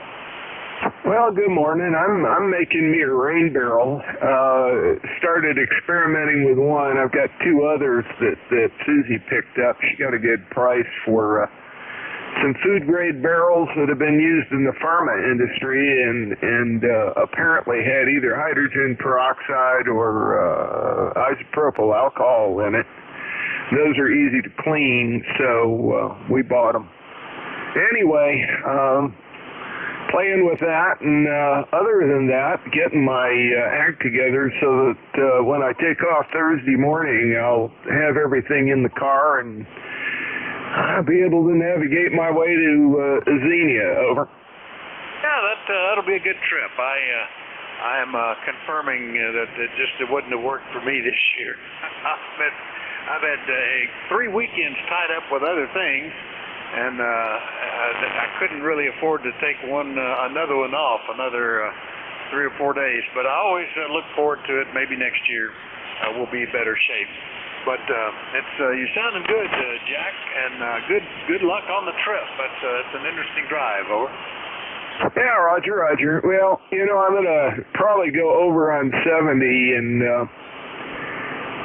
Well, good morning. I'm making me a rain barrel. Started experimenting with one. I've got two others that Susie picked up. She got a good price for some food grade barrels that have been used in the pharma industry and apparently had either hydrogen peroxide or isopropyl alcohol in it. Those are easy to clean, so we bought them. Anyway, playing with that, and other than that, getting my act together so that when I take off Thursday morning, I'll have everything in the car and I'll be able to navigate my way to Xenia. Over. Yeah, that'll be a good trip. I am confirming that it wouldn't have worked for me this year. I've had 3 weekends tied up with other things, and I couldn't really afford to take another one off, another 3 or 4 days. But I always look forward to it. Maybe next year we'll be in better shape. But you're sounding good, Jack, and good luck on the trip. It's an interesting drive. Over. Yeah, Roger. Well, I'm gonna probably go over on 70, and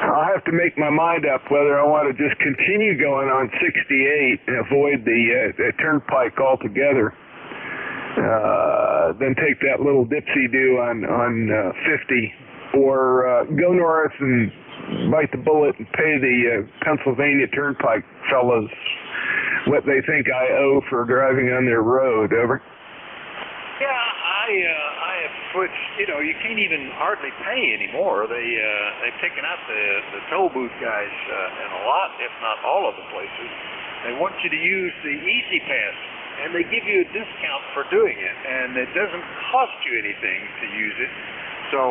I'll have to make my mind up whether I want to just continue going on 68 and avoid the turnpike altogether. Then take that little dipsy-do on 50, or go north and bite the bullet and pay the Pennsylvania Turnpike fellows what they think I owe for driving on their road. Over. Yeah, I have switched. You can't even hardly pay anymore. They've taken out the toll booth guys in a lot, if not all of the places. They want you to use the Easy Pass, and they give you a discount for doing it, and it doesn't cost you anything to use it. So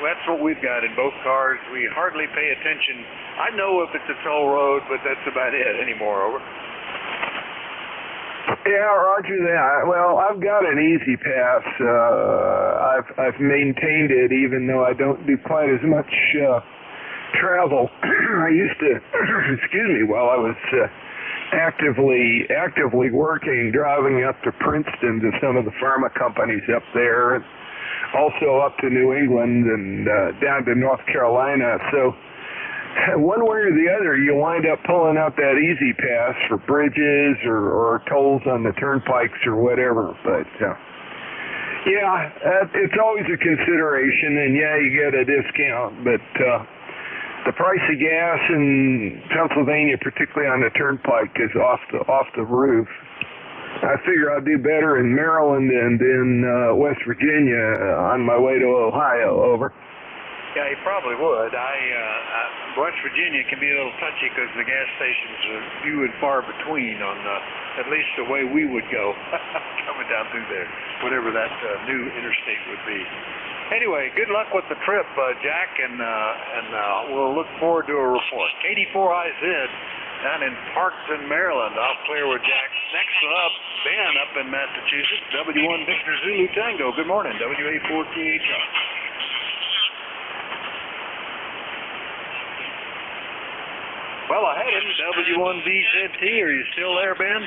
that's what we've got in both cars. We hardly pay attention. I know if it's a toll road, but that's about it anymore. Over. Yeah, Roger that. Well, I've got an Easy Pass. I've maintained it, even though I don't do quite as much travel. I used to, excuse me, while I was actively working, driving up to Princeton to some of the pharma companies up there, and also up to New England and down to North Carolina. So one way or the other, you wind up pulling out that Easy Pass for bridges or tolls on the turnpikes or whatever. But yeah, it's always a consideration, and yeah, you get a discount. But the price of gas in Pennsylvania, particularly on the turnpike, is off the roof. I figure I'll do better in Maryland and in West Virginia on my way to Ohio. Over. Yeah, you probably would. West Virginia can be a little touchy because the gas stations are few and far between on at least the way we would go coming down through there, whatever that new interstate would be. Anyway, good luck with the trip, Jack, and we'll look forward to a report. KD4IZ down in Parkton, Maryland. I'll clear with Jack. Next up, Ben up in Massachusetts, W1 Victor Zulu Tango. Good morning, WA4THR. Well, I had him, W1VZT. Are you still there, Ben?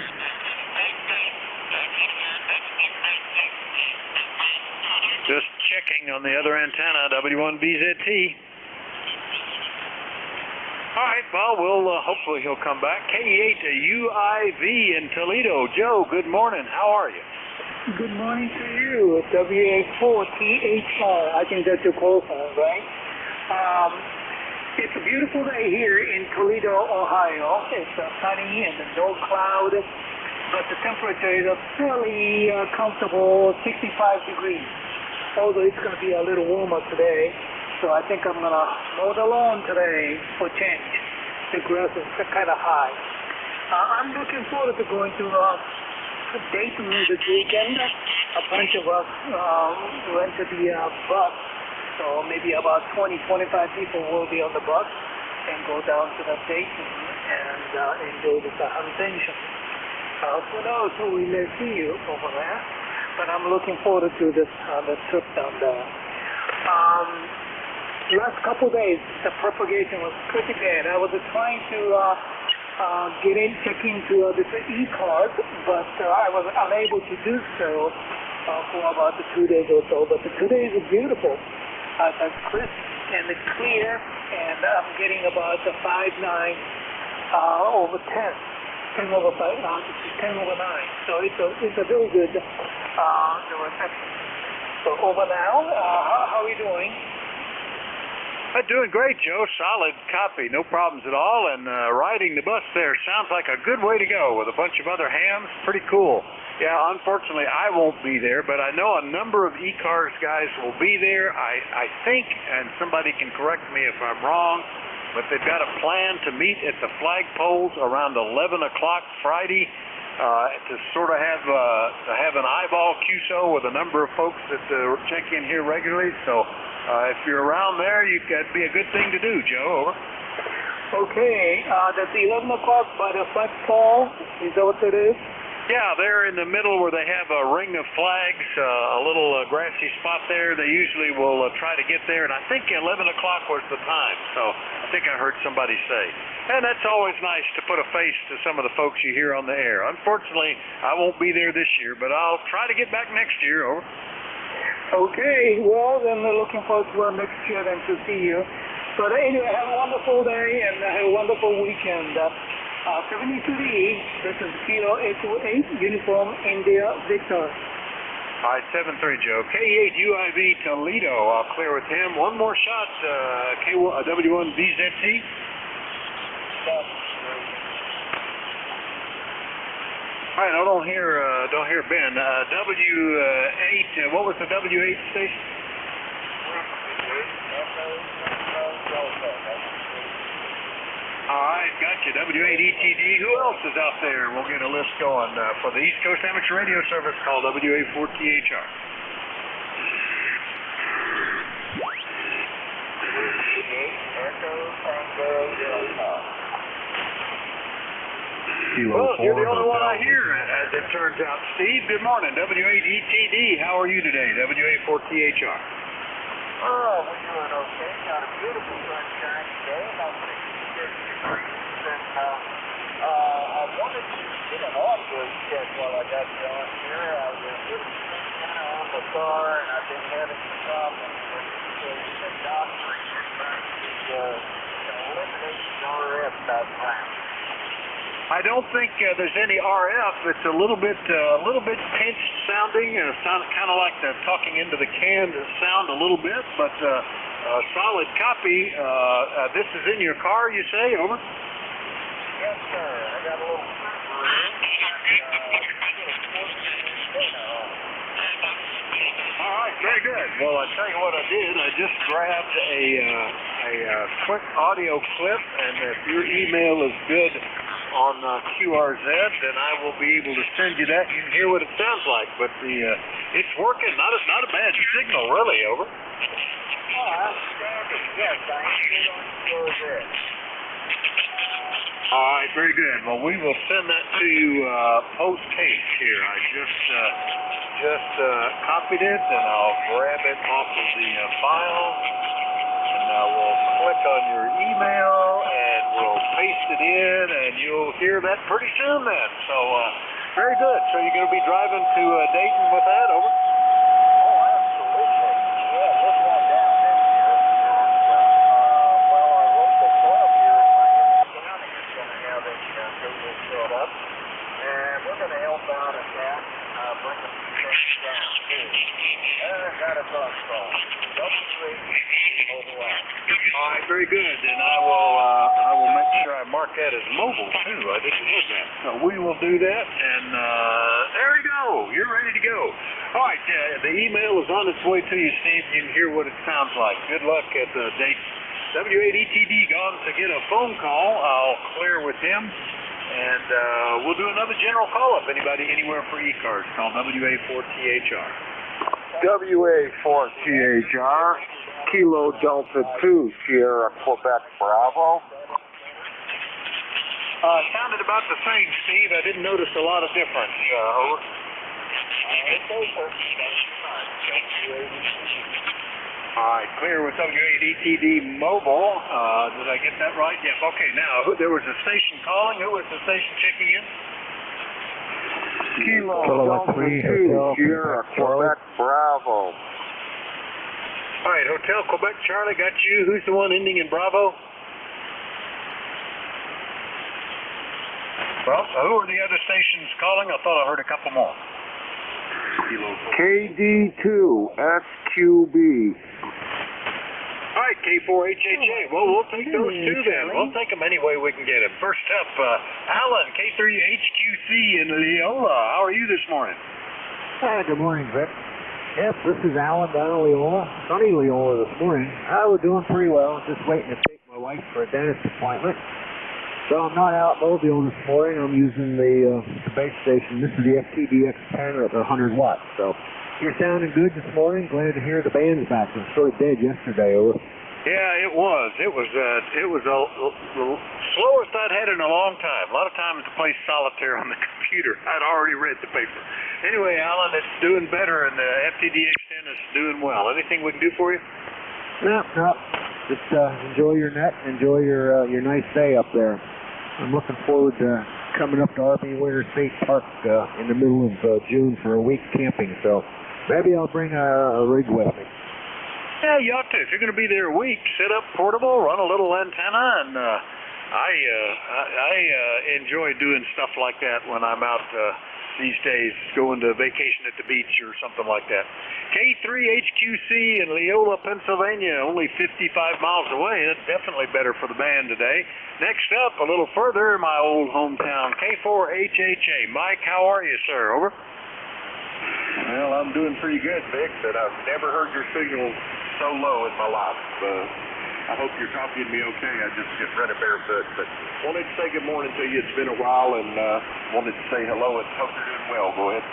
Just checking on the other antenna, W1VZT. All right, well, hopefully he'll come back. KE8UIV in Toledo. Joe, good morning. How are you? Good morning to you, WA4THR. I think that's your call phone, right? It's a beautiful day here in Toledo, Ohio. It's sunny and no cloud, but the temperature is a fairly comfortable 65 degrees, although it's going to be a little warmer today. So I think I'm going to mow the lawn today for change. The grass is kind of high. I'm looking forward to going to Dayton this weekend. a bunch of us rented the bus. So maybe about 20, 25 people will be on the bus and go down to the station and enjoy the convention. Who knows, we may see you over there, but I'm looking forward to this the trip down there. Last couple days, the propagation was pretty bad. I was trying to check into this ECARS, but I was unable to do so for about 2 days or so. But today is beautiful. It's crisp and it's clear, and I'm getting about 5.9 over 10. 10 over 5, 10 over 9. So it's a very good reception. So over now, how are you doing? I'm doing great, Joe. Solid copy, no problems at all. And riding the bus there sounds like a good way to go with a bunch of other hams. Pretty cool. Yeah, unfortunately, I won't be there, but I know a number of ECARS guys will be there. I think, and somebody can correct me if I'm wrong, but they've got a plan to meet at the flagpoles around 11 o'clock Friday to sort of have an eyeball QSO with a number of folks that check in here regularly. So if you're around there, that'd be a good thing to do, Joe. Over. Okay, that's 11 o'clock by the flagpole. Is that what it is? Yeah, they're in the middle where they have a ring of flags, a little grassy spot there. They usually will try to get there, and I think 11 o'clock was the time, so I think I heard somebody say. And that's always nice to put a face to some of the folks you hear on the air. Unfortunately, I won't be there this year, but I'll try to get back next year. Over. Okay, well, then we're looking forward to next year then to see you. But anyway, have a wonderful day and have a wonderful weekend. 73, this is Kilo 828, Uniform India Victor. All right, 73, Joe. K8UIV Toledo, I'll clear with him. One more shot, W1VZT. All right, I don't hear Ben. W8, what was the W8 station? All right, gotcha. W8ETD. Who else is out there? We'll get a list going for the East Coast Amateur Radio Service called WA4THR. Well, you're the only one I hear, as it turns out. Steve, good morning. W8ETD. How are you today? WA4THR. Oh, we're doing okay. Got a beautiful sunshine today, about 60 degrees, and I wanted to get an audio check while I got you on here. I was just kind of on the car, and I've been having some problems with the doctoring and trying to eliminate the RF background. I don't think there's any RF. It's a little bit pinched sounding, and it sounds kind of like the talking into the can sound a little bit, but solid copy. This is in your car, you say? Over. Yes, sir. I got a little All right, very good. Well, I tell you what I did. I just grabbed a quick audio clip, and if your email is good on QRZ, then I will be able to send you that. You can hear what it sounds like, but it's working. Not a bad signal, really. Over. Oh, outstanding. Yes, I am good on QRZ. All right, very good. Well, we will send that to you post-haste here. I just copied it, and I'll grab it off of the file, and we'll click on your email, and we'll paste it in, and you'll hear that pretty soon then. So, very good. So you're going to be driving to Dayton with that? Over. Oh, absolutely. Yeah, we're going down this year. And, well, our local club here in Miami County is going to have a table set up, and we're going to help out at that, bring the things down, too. Got a bus call. All right, very good. And I will make sure I mark that as mobile, too. I didn't know that. So we will do that, and there we go. You're ready to go. All right, the email is on its way to you, Steve. You can hear what it sounds like. Good luck at the date. W8ETD gone to get a phone call. I'll clear with him. And we'll do another general call-up. Anybody anywhere for ECARS, call WA4THR. WA4THR, Kilo Delta 2, Sierra, Quebec, Bravo. Sounded about the same, Steve. I didn't notice a lot of difference. Over. All right, clear with WA8ETD Mobile. Did I get that right? Yes. Okay, now, there was a station calling. Who was the station checking in? Kilo Delta 2, Sierra, Quebec, Bravo. All right, Hotel Quebec Charlie, got you. Who's the one ending in Bravo? Well, who are the other stations calling? I thought I heard a couple more. KD2SQB. All right, K4HHA. Well, we'll take those two then. We'll take them any way we can get them. First up, Alan, K3HQC in Leola. How are you this morning? Hi, good morning, Vic. Yes, this is Alan down in Leola. Sunny Leola this morning. We're doing pretty well. Just waiting to take my wife for a dentist appointment. So I'm not out mobile this morning. I'm using the base station. This is the FTDX10 at 100 watts. So you're sounding good this morning. Glad to hear the band's back. It was sort of dead yesterday. Over. Yeah, it was. It was the slowest I'd had in a long time. A lot of times to play solitaire on the computer. I'd already read the paper. Anyway, Alan, it's doing better, and the FTDX10 is doing well. Anything we can do for you? No. Just enjoy your net. Enjoy your nice day up there. I'm looking forward to coming up to RB Winter State Park in the middle of June for a week camping. So maybe I'll bring a rig with me. Yeah, you ought to. If you're going to be there a week, set up portable, run a little antenna, and I enjoy doing stuff like that when I'm out these days, going to vacation at the beach or something like that. K3HQC in Leola, Pennsylvania, only 55 miles away. That's definitely better for the band today. Next up, a little further, my old hometown, K4HHA. Mike, how are you, sir? Over. Well, I'm doing pretty good, Vic, but I've never heard your signal so low in my life. I hope you're copying me okay. I just get rid of barefoot, but wanted to say good morning to you. It's been a while, and wanted to say hello and hope you're doing well. Go ahead.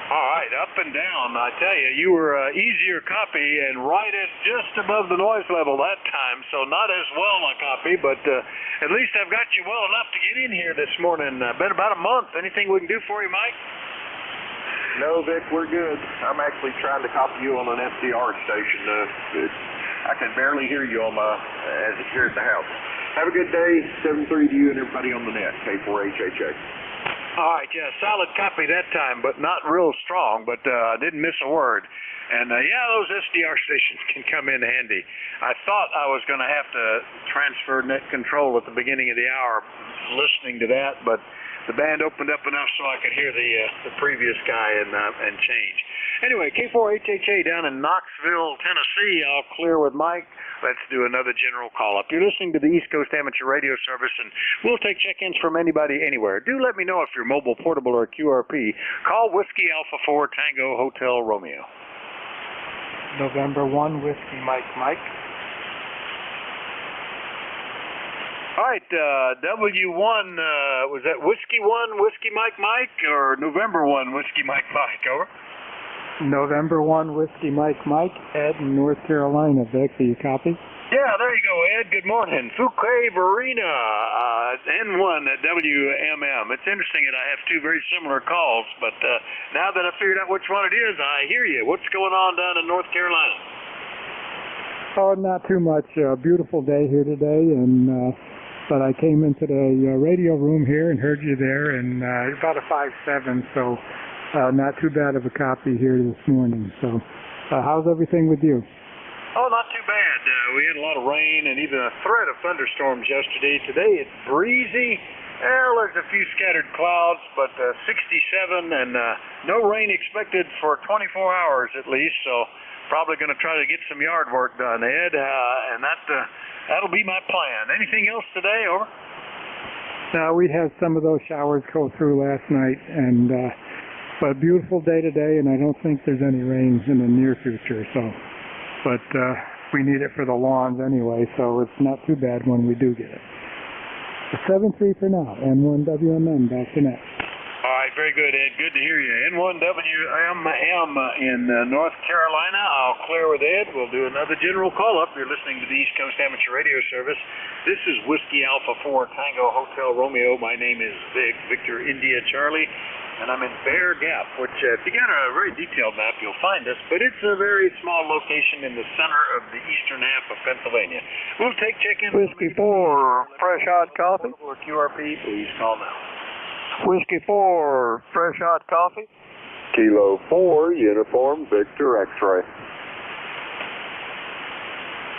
All right, up and down. I tell you, you were easier copy and right at just above the noise level that time, so not as well a copy, but at least I've got you well enough to get in here this morning. Been about a month. Anything we can do for you, Mike? No, Vic, we're good. I'm actually trying to copy you on an FDR station. I can barely hear you on here at the house. Have a good day. 7-3 to you and everybody on the net. K4HHA. All right, yeah, solid copy that time, but not real strong, but I didn't miss a word. And, yeah, those SDR stations can come in handy. I thought I was going to have to transfer net control at the beginning of the hour listening to that, but the band opened up enough so I could hear the previous guy and change. Anyway, K4HHA down in Knoxville, Tennessee. I'll clear with Mike. Let's do another general call-up. You're listening to the East Coast Amateur Radio Service, and we'll take check-ins from anybody anywhere. Do let me know if you're mobile, portable, or QRP. Call Whiskey Alpha 4 Tango Hotel Romeo. November 1, Whiskey Mike Mike. All right, W1, was that Whiskey 1, Whiskey Mike Mike, or November 1, Whiskey Mike Mike? Over. November 1, Whiskey Mike Mike, Ed in North Carolina. Vic, do you copy? Yeah, there you go, Ed. Good morning. Fuquay Varina, N1 at WMM. It's interesting that I have two very similar calls, but now that I figured out which one it is, I hear you. What's going on down in North Carolina? Oh, not too much. Beautiful day here today, and but I came into the radio room here and heard you there, and about a 5.7, so not too bad of a copy here this morning. So how's everything with you? Oh, not too bad. We had a lot of rain and even a threat of thunderstorms yesterday. Today it's breezy. Well, there's a few scattered clouds, but 67 and no rain expected for 24 hours at least, so probably going to try to get some yard work done, Ed, and that'll be my plan. Anything else today, over? We had some of those showers go through last night, and but a beautiful day today, and I don't think there's any rains in the near future, so, but we need it for the lawns anyway, so it's not too bad when we do get it. 7-3 for now. N1WMN, back to net. All right, very good, Ed. Good to hear you. N1WMM in North Carolina. I'll clear with Ed. We'll do another general call-up. You're listening to the East Coast Amateur Radio Service. This is Whiskey Alpha 4 Tango Hotel Romeo. My name is Victor India Charlie, and I'm in Bear Gap, which if you got a very detailed map, you'll find us, but it's a very small location in the center of the eastern half of Pennsylvania. We'll check-in. Whiskey 4, fresh hot coffee. Or QRP, please call now. Whiskey 4, fresh hot coffee. Kilo 4, uniform, Victor X-ray.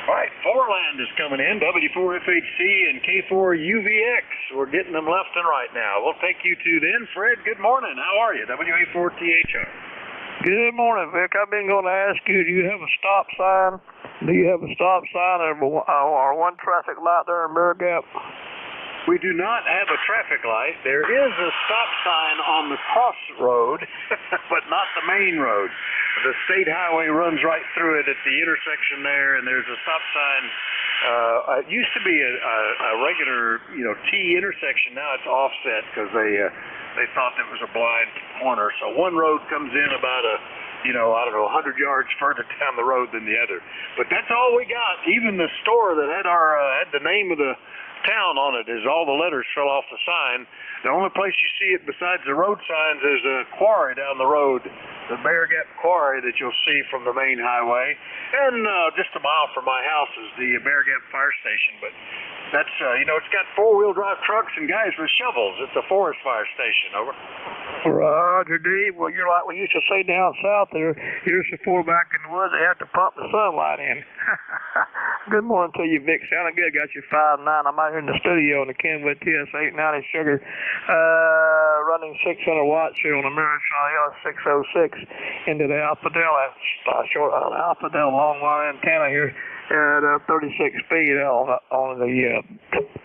All right, Foreland is coming in, W4FHC and K4 UVX. We're getting them left and right now. We'll take you to then. Fred, good morning. How are you? WA4THR. Good morning, Vic. I've been going to ask you, do you have a stop sign? Do you have a stop sign or one traffic light there in Bear Gap? We do not have a traffic light. There is a stop sign on the crossroad, but not the main road. The state highway runs right through it at the intersection there, and there's a stop sign. It used to be a regular, T intersection. Now it's offset because they thought it was a blind corner. So one road comes in about 100 yards further down the road than the other. But that's all we got. Even the store that had had the name of the town on it is all the letters fell off the sign. The only place you see it besides the road signs is a quarry down the road, the Bear Gap Quarry that you'll see from the main highway. And just a mile from my house is the Bear Gap Fire Station. But that's, it's got four-wheel drive trucks and guys with shovels. It's a forest fire station, over. Roger, D. Well, you're like we used to say down south there, here's the four back in the woods, they have to pump the sunlight in. Good morning to you, Vic. Sounding good. Got you 5'9". I'm out here in the studio on the Kenwood TS890 sugar, running 600 watts here on the Mirror 606 into the Alpha-Del long wire antenna here at 36 speed on the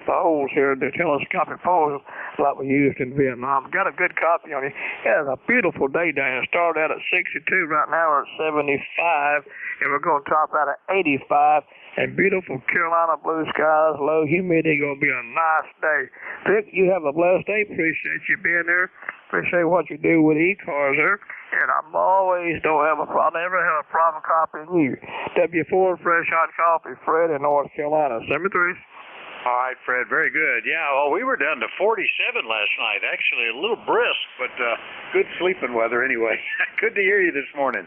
poles here, the telescopic poles like we used in Vietnam. Got a good copy on you. Yeah, it's a beautiful day down here. Started out at 62. Right now we're at 75, and we're going to top out at 85. And beautiful Carolina blue skies, low humidity, going to be a nice day. Vic, you have a blessed day. Appreciate you being there. Appreciate what you do with ECARS there. And I never have a problem copying you. W4 Fresh Hot Coffee, Fred in North Carolina. 73. All right, Fred, very good. Yeah, well, we were down to 47 last night. Actually, a little brisk, but good sleeping weather anyway. Good to hear you this morning.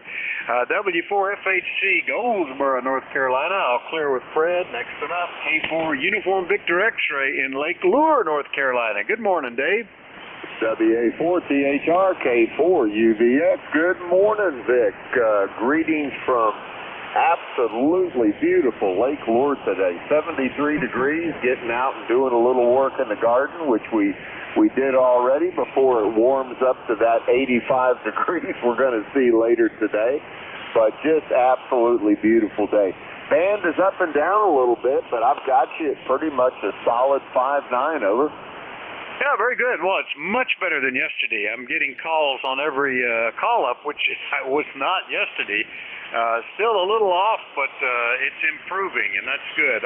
W4FHC, Goldsboro, North Carolina. I'll clear with Fred. Next one up, K4 Uniform Victor X-Ray in Lake Lure, North Carolina. Good morning, Dave. WA4THR, K4 UVX. Good morning, Vic. Greetings from absolutely beautiful Lake Lure today. 73 degrees, getting out and doing a little work in the garden, which we did already before it warms up to that 85 degrees we're going to see later today. But just absolutely beautiful day. Band is up and down a little bit, but I've got you at pretty much a solid 5'9", over. Yeah, very good. Well, it's much better than yesterday. I'm getting calls on every call-up, which I was not yesterday. Still a little off, but it's improving, and that's good.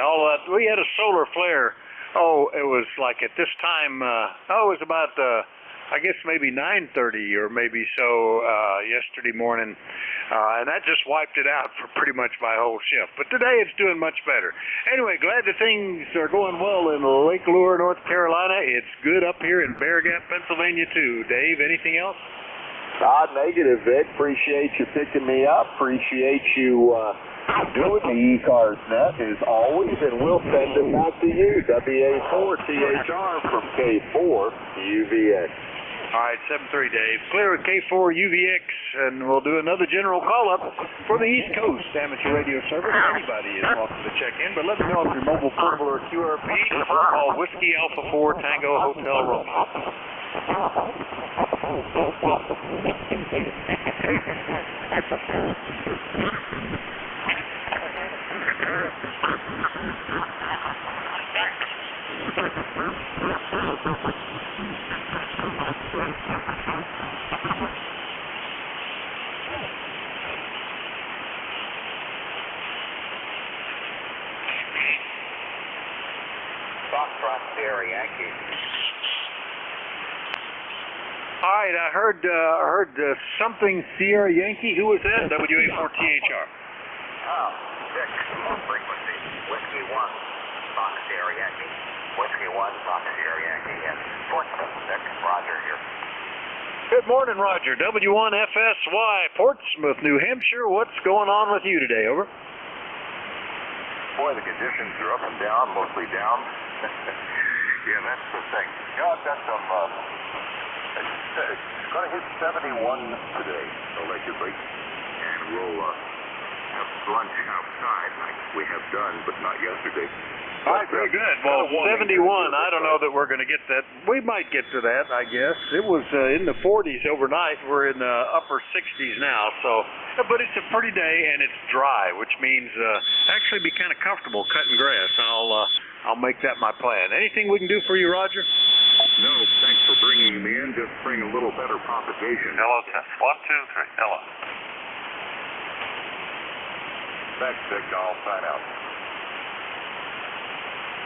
We had a solar flare. It was like at this time, it was about, I guess maybe 9:30 or maybe so yesterday morning, and that just wiped it out for pretty much my whole shift. But today it's doing much better. Anyway, glad that things are going well in Lake Lure, North Carolina. It's good up here in Bear Gap, Pennsylvania, too. Dave, anything else? Negative, Vic. Appreciate you picking me up. Appreciate you doing the ECARS net as always, and we'll send it back to you. WA4THR from K4 UVX. All right, 7-3, Dave. Clear with K4 UVX, and we'll do another general call-up for the East Coast Amateur Radio Service. Anybody is welcome to check in, but let me know if you're mobile, portable, or QRP. Call Whiskey Alpha 4 Tango Hotel Romeo. Foxtrot Sierra Yankee. All right, I heard something Sierra Yankee. Who was that? WA4THR. Oh, Vic, low frequency. Whiskey 1, Fox Sierra Yankee. Whiskey 1, Fox Sierra Yankee. And Portsmouth, Vic. Roger here. Good morning, Roger. W1FSY, Portsmouth, New Hampshire. What's going on with you today? Over. Boy, the conditions are up and down, mostly down. Yeah, that's the thing. Yeah, I've got some, it's going to hit 71 today, allegedly. And we'll have lunch outside like we have done, but not yesterday. All right, very good. Well, 71, I don't know that we're going to get that. We might get to that, I guess. It was in the 40s overnight. We're in the upper 60s now. So, but it's a pretty day and it's dry, which means actually be kind of comfortable cutting grass. I'll make that my plan. Anything we can do for you, Roger? No, thanks for bringing me in. Just bring a little better propagation. Hello, test 1, 2, 3. Hello. Thanks, Vic. I'll sign out.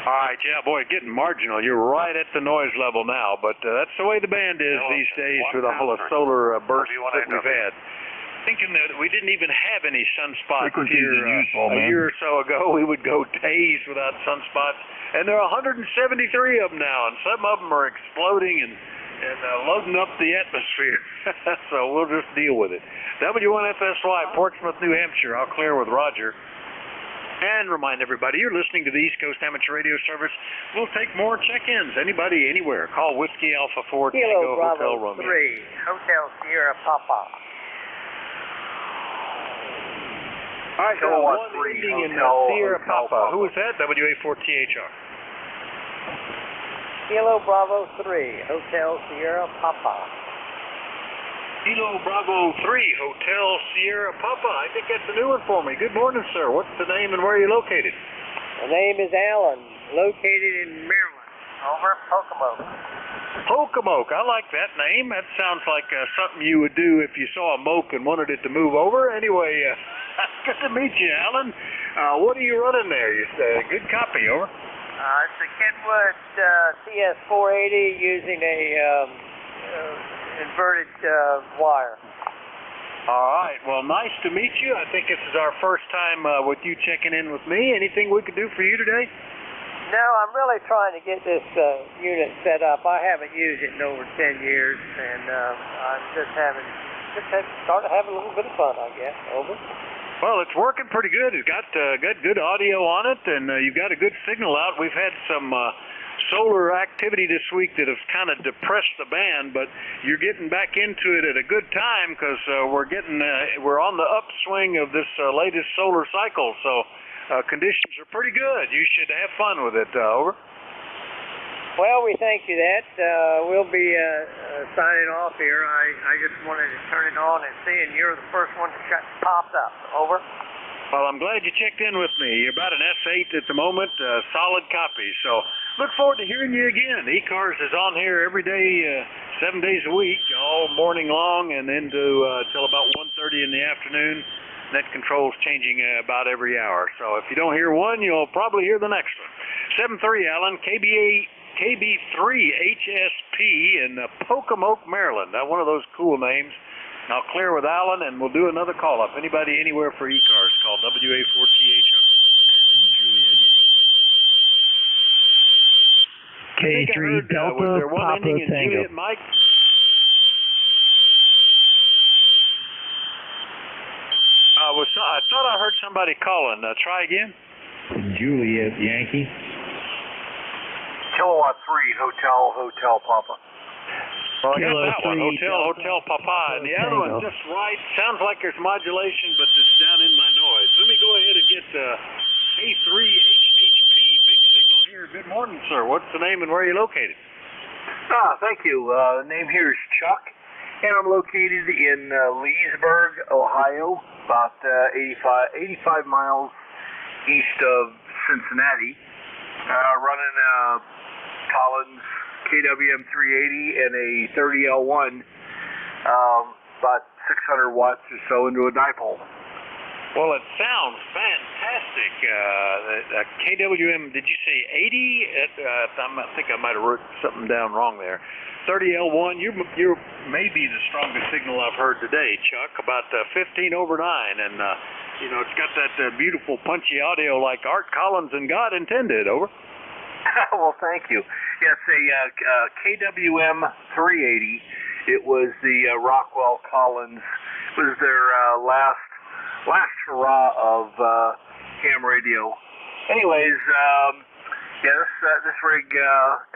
All right, yeah, boy, getting marginal. You're right at the noise level now, but that's the way the band is these days with all the solar bursts that we've had. Thinking that we didn't even have any sunspots here a year or so ago. We would go days without sunspots, and there are 173 of them now, and some of them are exploding and loading up the atmosphere. So we'll just deal with it. W1FSY, Portsmouth, New Hampshire. I'll clear with Roger. And remind everybody, you're listening to the East Coast Amateur Radio Service. We'll take more check-ins. Anybody, anywhere. Call Whiskey Alpha 4 Tango Hotel Romeo. 3, Hotel Sierra Papa. All right, so one ending in Sierra Papa. Who was that? WA4THR. Kilo Bravo 3, Hotel Sierra Papa. Kilo Bravo 3, Hotel Sierra Papa. I think that's a new one for me. Good morning, sir. What's the name and where are you located? The name is Alan, located in Maryland. Over, Pocomoke. Pocomoke. I like that name. That sounds like something you would do if you saw a moke and wanted it to move over. Anyway, good to meet you, Alan. What are you running there? Good copy, over. It's a Kenwood TS480 using a inverted wire. All right. Well, nice to meet you. I think this is our first time with you checking in with me. Anything we could do for you today? No, I'm really trying to get this unit set up. I haven't used it in over 10 years, and I'm just started having a little bit of fun, I guess. Over. Well, it's working pretty good. It's got good audio on it, and you've got a good signal out. We've had some solar activity this week that has kind of depressed the band, but you're getting back into it at a good time because we're on the upswing of this latest solar cycle, so conditions are pretty good. You should have fun with it. Over. Well, we thank you that. We'll be signing off here. I just wanted to turn it on and see, and you're the first one that popped up. Over. Well, I'm glad you checked in with me. You're about an S8 at the moment, solid copy. So look forward to hearing you again. ECARS is on here every day, 7 days a week, all morning long, and into till about 1:30 in the afternoon. Net control's changing about every hour. So if you don't hear one, you'll probably hear the next one. 7-3, Alan, KB3HSP in Pocomoke, Maryland. One of those cool names. I'll clear with Alan, and we'll do another call-up. Anybody anywhere for ECARS, call WA4THR. K3 Delta was there one Papa ending in Tango. Juliet Mike? I thought I heard somebody calling. Try again. Juliet Yankee. Kilowatt 3, Hotel Papa. Well, I got Kilo that one, 3 Hotel Papa, and the other one just right. Sounds like there's modulation, but it's down in my noise. Let me go ahead and get K3HHP, big signal here. Good morning, sir. What's the name and where are you located? Thank you. The name here is Chuck, and I'm located in Leesburg, Ohio, about 85 miles east of Cincinnati. Running Collins KWM 380 and a 30L1, about 600 watts or so into a dipole. Well, it sounds fantastic. fantastic. KWM, did you say 80? I think I might have wrote something down wrong there. 30L1, you're maybe the strongest signal I've heard today, Chuck, about 15 over 9. And, it's got that beautiful punchy audio like Art Collins and God intended. Over. Well, thank you. Yeah, it's a KWM 380. It was the Rockwell Collins. It was their last hurrah of ham radio. Anyways, this rig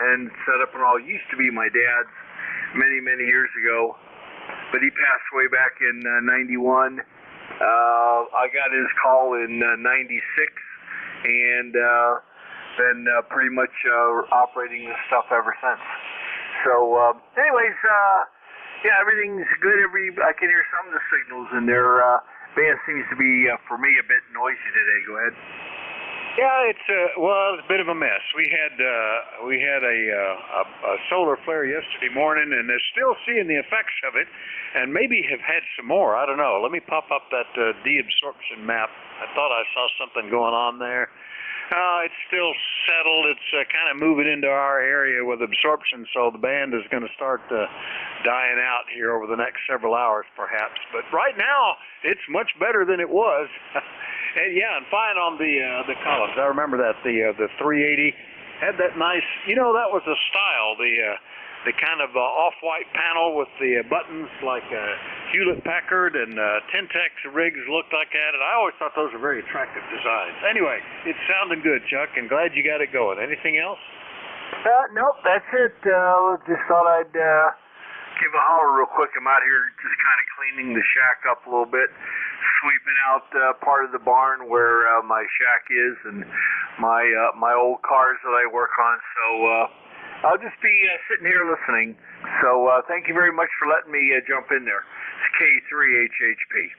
and setup and all used to be my dad's many years ago, but he passed away back in 91. I got his call in 96, and been pretty much operating this stuff ever since. So, anyways, everything's good. I can hear some of the signals, and their band seems to be, for me, a bit noisy today. Go ahead. Yeah, it's a bit of a mess. We had a solar flare yesterday morning, and they're still seeing the effects of it, and maybe have had some more. I don't know. Let me pop up that deabsorption map. I thought I saw something going on there. It's still settled. It's kind of moving into our area with absorption, so the band is going to start dying out here over the next several hours, perhaps. But right now, it's much better than it was. And and fine on the Collins. I remember that the 380 had that nice. That was a style. The kind of off-white panel with the buttons like Hewlett-Packard and Tentex rigs looked like that, and I always thought those were very attractive designs. Anyway, it's sounding good, Chuck, and glad you got it going. Anything else? Nope, that's it. Just thought I'd give a holler real quick. I'm out here just kind of cleaning the shack up a little bit, sweeping out part of the barn where my shack is and my old cars that I work on. So I'll just be sitting here listening. So thank you very much for letting me jump in there. It's K3HHP.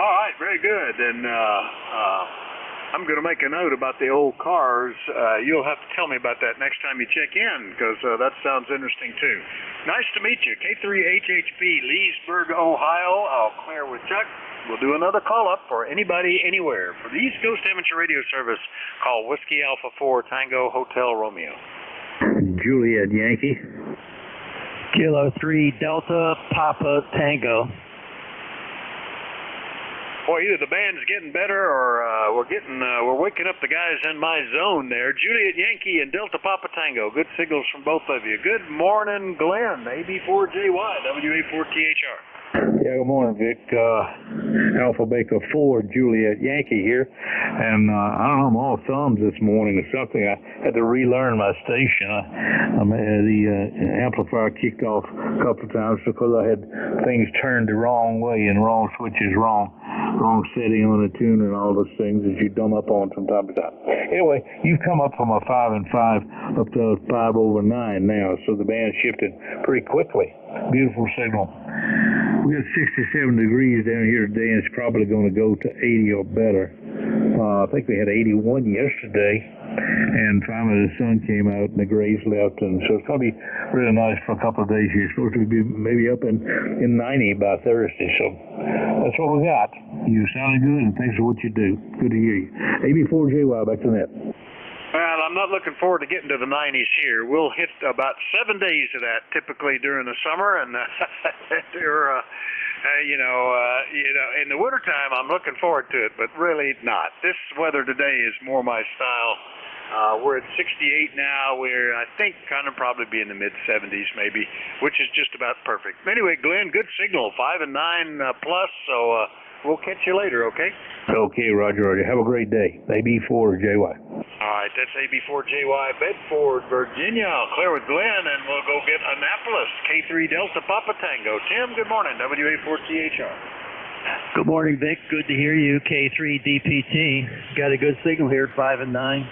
All right, very good. And I'm going to make a note about the old cars. You'll have to tell me about that next time you check in, because that sounds interesting too. Nice to meet you. K3HHP, Leesburg, Ohio. I'll clear with Chuck. We'll do another call-up for anybody, anywhere. For the East Coast Amateur Radio Service, call Whiskey Alpha 4 Tango Hotel Romeo. Juliet Yankee. Kilo 3 Delta Papa Tango. Boy, either the band's getting better or we're waking up the guys in my zone there. Juliet Yankee and Delta Papa Tango. Good signals from both of you. Good morning, Glenn. AB4JY, WA4THR. Yeah, good morning, Vic. Alpha Baker 4, Juliet Yankee here. And I don't know, I'm all thumbs this morning or something. I had to relearn my station. The amplifier kicked off a couple of times because I had things turned the wrong way and wrong switches wrong setting on the tune and all those things that you dumb up on from time to time. Anyway, you've come up from a 5 and 5 up to 5 over 9 now, so the band shifted pretty quickly. Beautiful signal. We got 67 degrees down here today, and it's probably going to go to 80 or better. I think we had 81 yesterday, and finally the sun came out and the grays left, and so it's going to be really nice for a couple of days here. It's supposed to be maybe up in 90 by Thursday, so that's what we got. You sounded good, and thanks for what you do. Good to hear you. AB4JY, back to that. Well, I'm not looking forward to getting to the 90s here. We'll hit about 7 days of that typically during the summer, and in the wintertime, I'm looking forward to it, but really not. This weather today is more my style. We're at 68 now. We're, I think, kind of probably be in the mid-70s maybe, which is just about perfect. Anyway, Glenn, good signal, 5 and 9 plus, so we'll catch you later, okay? Okay, Roger. Have a great day. AB4JY. All right, that's AB4JY, Bedford, Virginia. I'll clear with Glenn, and we'll go get Annapolis, K3 Delta Papa Tango. Tim, good morning, WA4THR. Good morning, Vic. Good to hear you, K3 DPT. Got a good signal here, 5 and 9.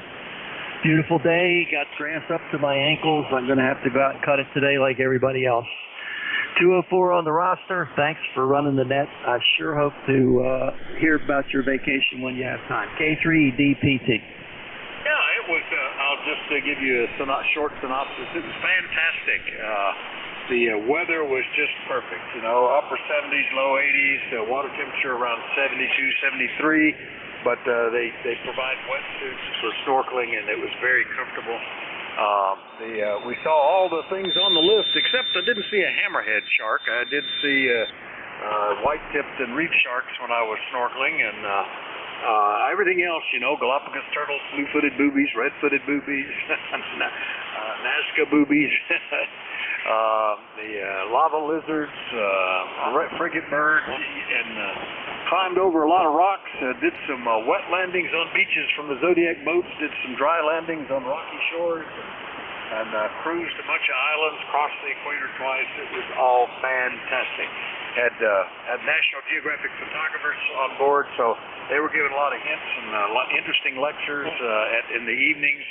Beautiful day. Got grass up to my ankles. I'm going to have to go out and cut it today like everybody else. 204 on the roster. Thanks for running the net. I sure hope to hear about your vacation when you have time. K3 DPT. Yeah, it was, I'll just give you a short synopsis. It was fantastic. The weather was just perfect. Upper 70s, low 80s, water temperature around 72, 73. but they provide wetsuits for snorkeling, and it was very comfortable. We saw all the things on the list, except I didn't see a hammerhead shark. I did see white-tipped and reef sharks when I was snorkeling, and everything else, Galapagos turtles, blue-footed boobies, red-footed boobies, Nazca boobies, the lava lizards, frigate birds, and climbed over a lot of rocks, did some wet landings on beaches from the Zodiac boats, did some dry landings on rocky shores, and cruised a bunch of islands, crossed the equator twice. It was all fantastic. Had National Geographic photographers on board, so they were giving a lot of hints and interesting lectures in the evenings,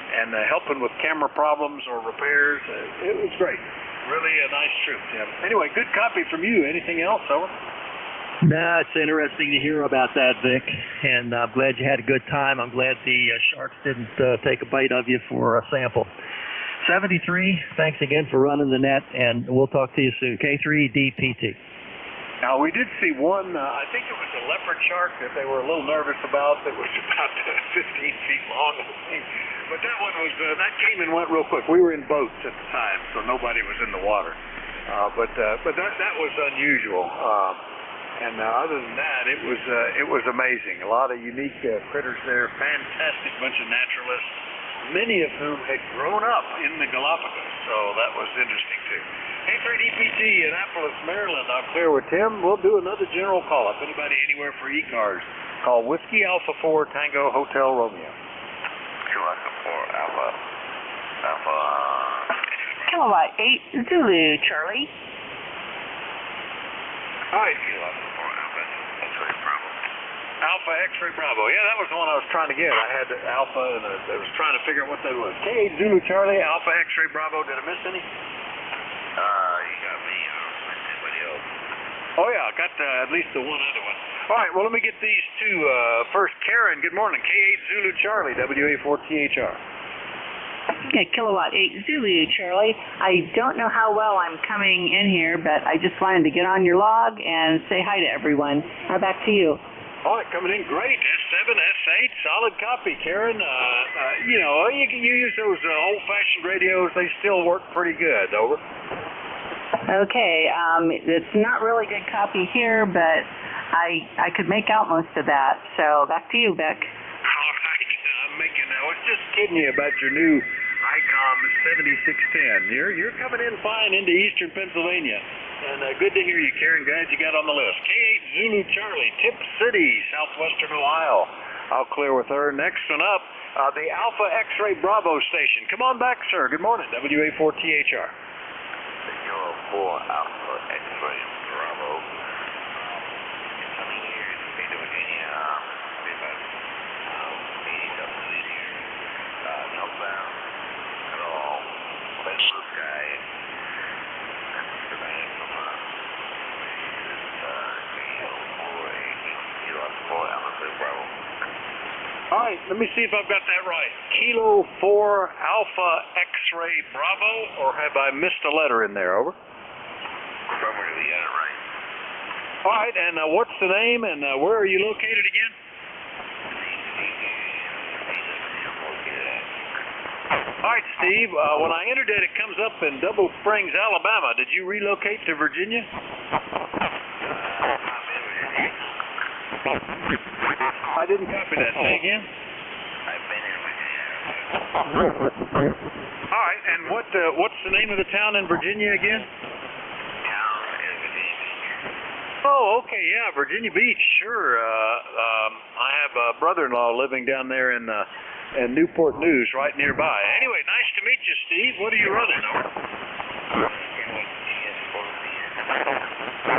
and helping with camera problems or repairs. It was great. Really a nice trip, Tim. Anyway, good copy from you. Anything else, over? Nah, it's interesting to hear about that, Vic, and I'm glad you had a good time. I'm glad the sharks didn't take a bite of you for a sample. 73, thanks again for running the net, and we'll talk to you soon. K3DPT. Now, we did see one, I think it was a leopard shark that they were a little nervous about, that was about 15 feet long, I think. But that one was, that came and went real quick. We were in boats at the time, so nobody was in the water. But that was unusual. And other than that, it was amazing. A lot of unique critters there, fantastic bunch of naturalists, many of whom had grown up in the Galapagos, so that was interesting too. K3DPT, Annapolis, Maryland. I'm clear with Tim. We'll do another general call-up. Anybody anywhere for ECARS, call Whiskey Alpha 4 Tango Hotel Romeo. Alpha 4 Alpha. Kilowatt 8 Zulu Charlie. Hi. Alpha 4 Alpha X-ray Bravo. Alpha X-ray Bravo. Yeah, that was the one I was trying to get. I had Alpha, and I was trying to figure out what that was. K8 Zulu Charlie, Alpha X-ray Bravo. Did I miss any? You got me. Anybody else? Oh yeah, I got at least the one other one. All right, well, let me get these two. First, Karen, good morning. K8 Zulu Charlie, WA4THR. Okay, Kilowatt 8 Zulu Charlie. I don't know how well I'm coming in here, but I just wanted to get on your log and say hi to everyone. Back to you. All right, coming in great. S7, S8, solid copy, Karen. You use those old-fashioned radios. They still work pretty good. Over. Okay, it's not really good copy here, but I could make out most of that. So back to you, Beck. All right, I was just kidding you about your new ICOM 7610. You're coming in fine into eastern Pennsylvania. And good to hear you, Karen. Glad you got on the list. K8 Zulu Charlie, Tip City, southwestern Ohio. I'll clear with her. Next one up, the Alpha X-ray Bravo station. Come on back, sir. Good morning, WA4THR. Euro 4 Alpha X-ray Bravo. Coming here in State of Virginia. About 80 degrees here. Northbound. Hello. Blue sky. All right, let me see if I've got that right. Kilo 4 Alpha X-ray Bravo, or have I missed a letter in there? Over. Affirmative, you got it right. All right, and what's the name, and where are you located again? All right, Steve, when I entered it, it comes up in Double Springs, Alabama. Did you relocate to Virginia? I didn't copy that. Say again? I've been in Virginia. All right, and what's the name of the town in Virginia again? Town is Virginia Beach. Oh, okay, yeah, Virginia Beach, sure. I have a brother-in-law living down there in Newport News, right nearby. Anyway, nice to meet you, Steve. What are you running?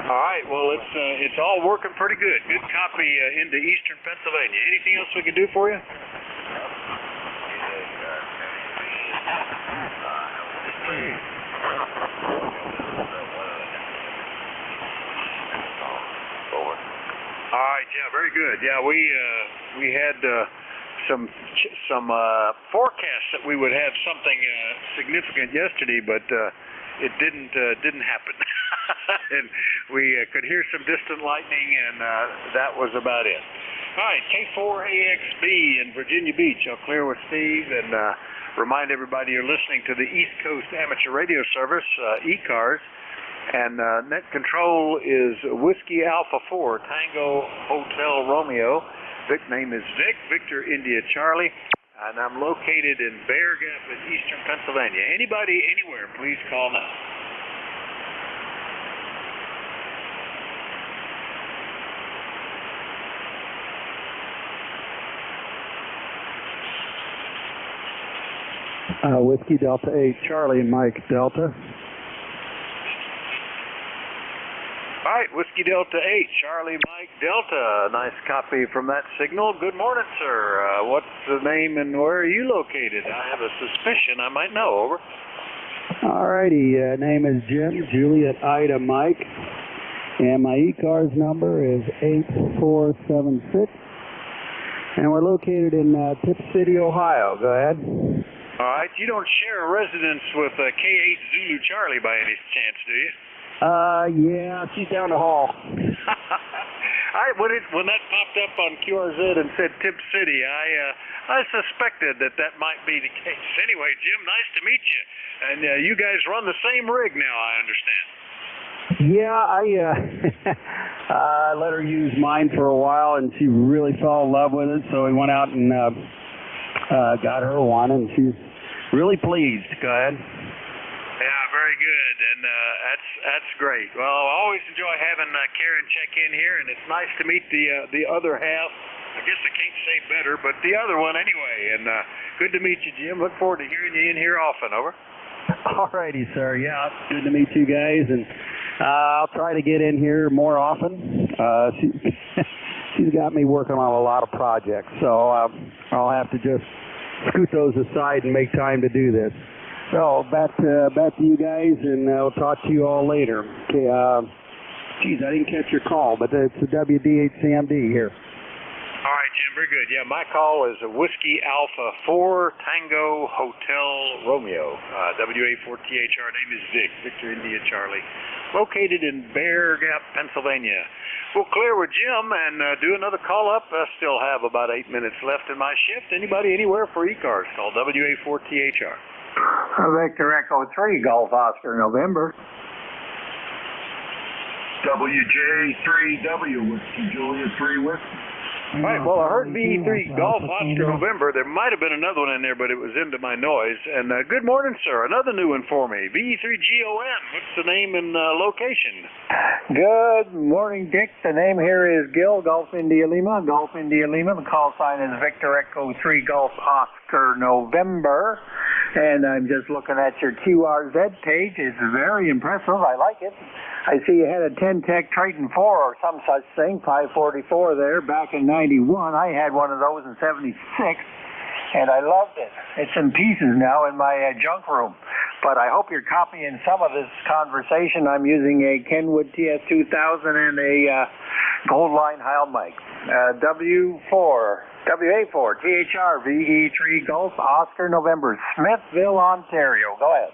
All right, well, it's all working pretty good. Good copy into eastern Pennsylvania. Anything else we can do for you? All right, yeah, very good. Yeah, we had some forecasts that we would have something significant yesterday, but it didn't happen. And we could hear some distant lightning, and that was about it. All right, K4AXB in Virginia Beach. I'll clear with Steve and remind everybody you're listening to the East Coast Amateur Radio Service, ECARS. And net control is Whiskey Alpha 4, Tango Hotel Romeo. Vic name is Vic, Victor India Charlie. And I'm located in Bear Gap in eastern Pennsylvania. Anybody, anywhere, please call now. Whiskey Delta 8, Charlie and Mike Delta. All right, Whiskey Delta 8, Charlie Mike Delta. Nice copy from that signal. Good morning, sir. What's the name and where are you located? I have a suspicion I might know. Over. All righty, name is Jim, Juliet Ida Mike, and my ECARS number is 8476, and we're located in Tip City, Ohio. Go ahead. All right, you don't share a residence with K8 Zulu Charlie by any chance, do you? Yeah, she's down the hall. When that popped up on QRZ and said Tip City, I suspected that might be the case. Anyway, Jim, nice to meet you. And you guys run the same rig now, I understand. Yeah, I let her use mine for a while, and she really fell in love with it. So we went out and got her one, and she's really pleased. Go ahead. Yeah, very good, and that's great. Well, I always enjoy having Karen check in here, and it's nice to meet the other half. I guess I can't say better, but the other one anyway. And good to meet you, Jim. Look forward to hearing you in here often. Over. All righty, sir. Yeah, good to meet you guys, and I'll try to get in here more often. She's got me working on a lot of projects, so I'll have to just scoot those aside and make time to do this. So back to you guys, and I'll talk to you all later. Okay. Geez, I didn't catch your call, but it's the WD8CMD here. All right, Jim, very good. Yeah, my call is a Whiskey Alpha 4 Tango Hotel Romeo, WA4THR. Name is Vic, Victor India Charlie, located in Bear Gap, Pennsylvania. We'll clear with Jim and do another call up. I still have about 8 minutes left in my shift. Anybody, anywhere for ECARS, call WA4THR. Victor Echo 3, Golf Oscar, November. WJ3W, Whiskey Julia 3 Whiskey. All right, well, I heard VE3 Golf Oscar November. There might have been another one in there, but it was into my noise. And good morning, sir. Another new one for me. VE3GON. What's the name and location? Good morning, Dick. The name here is Gil, Golf India Lima. Golf India Lima. The call sign is Victor Echo 3 Golf Oscar November. And I'm just looking at your QRZ page. It's very impressive. I like it. I see you had a 10-Tech Triton 4 or some such thing, 544 there, back in 91. I had one of those in 76, and I loved it. It's in pieces now in my junk room. But I hope you're copying some of this conversation. I'm using a Kenwood TS2000 and a Goldline Heil mic. WA4 THR VE3 Golf Oscar November, Smithville, Ontario. Go ahead.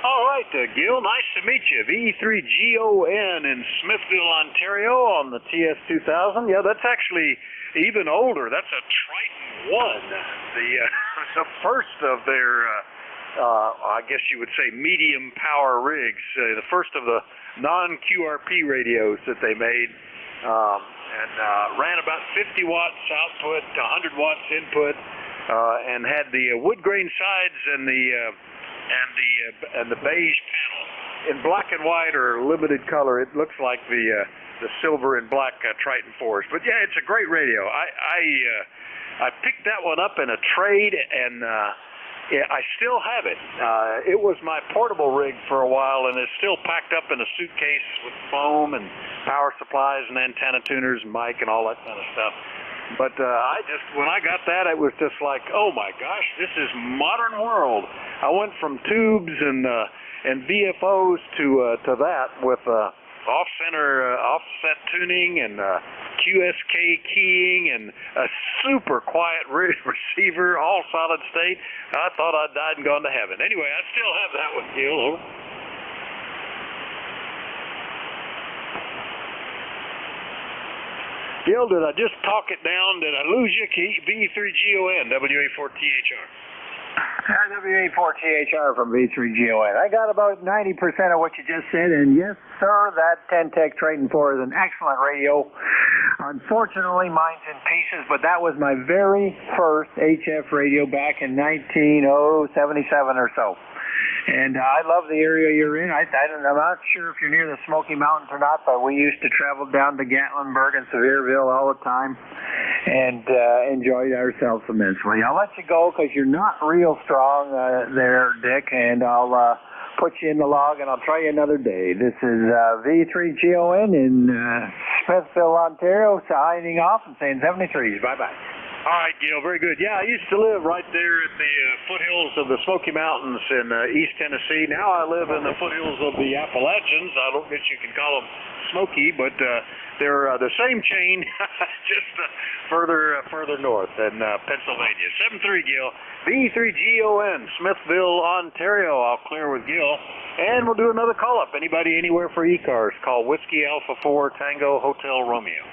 All right, Gil, nice to meet you. VE3GON in Smithville, Ontario on the TS2000. Yeah, that's actually even older. That's a Triton 1, the first of their, I guess you would say, medium power rigs, the first of the non-QRP radios that they made, and ran about 50 watts output, 100 watts input, and had the wood grain sides and the beige panel in black and white or limited color. It looks like the silver and black Triton 4s. But yeah, it's a great radio. I picked that one up in a trade, and I still have it. It was my portable rig for a while, and it's still packed up in a suitcase with foam and power supplies and antenna tuners and mic and all that kind of stuff. But when I got that, it was just like, oh my gosh, this is modern world. I went from tubes and VFOs to that with offset tuning and QSK keying and a super quiet receiver, all solid state. I thought I'd died and gone to heaven. Anyway, I still have that one, Gil. Over. Gil, did I just talk it down? Did I lose you? V3GON, WA4THR. WA4THR from V3GON. I got about 90% of what you just said, and yes, sir, that Ten-Tech Triton 4 is an excellent radio. Unfortunately, mine's in pieces, but that was my very first HF radio back in 1977 or so. And I love the area you're in. I'm not sure if you're near the Smoky Mountains or not, but we used to travel down to Gatlinburg and Sevierville all the time and enjoyed ourselves immensely. I'll let you go because you're not real strong there, Dick, and I'll put you in the log and I'll try you another day. This is V3GON in Smithville, Ontario, signing off and saying 73s. Bye-bye. All right, Gil, very good. Yeah, I used to live right there at the foothills of the Smoky Mountains in East Tennessee. Now I live in the foothills of the Appalachians. I don't guess you can call them Smoky, but they're the same chain, just further north in Pennsylvania. 7-3, Gil. V3GON, Smithville, Ontario. I'll clear with Gil. And we'll do another call-up. Anybody anywhere for ECARS, call Whiskey Alpha 4 Tango Hotel Romeo.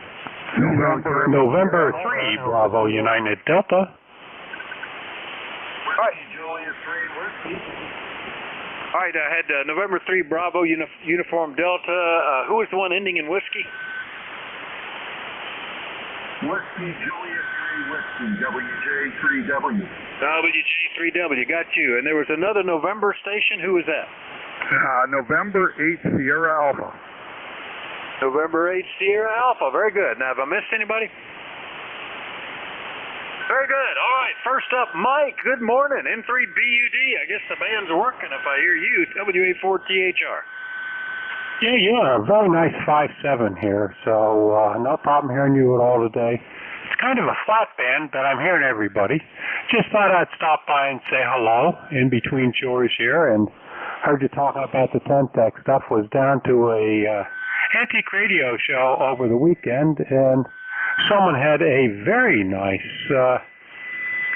November 3, Bravo United Delta. All right. All right, I had November 3, Bravo Uniform Delta. Who was the one ending in whiskey? Whiskey Juliet 3 Whiskey, WJ3W. WJ3W, got you. And there was another November station. Who was that? November 8 Sierra Alpha. November 8 Sierra Alpha. Very good. Now, have I missed anybody? Very good. All right. First up, Mike. Good morning. N3BUD. I guess the band's working if I hear you. WA4THR. Yeah. Very nice 5-7 here. So no problem hearing you at all today. It's kind of a flat band, but I'm hearing everybody. Just thought I'd stop by and say hello in between chores here, and heard you talking about the Ten-Tech stuff. Was down to a antique radio show over the weekend, and someone had a very nice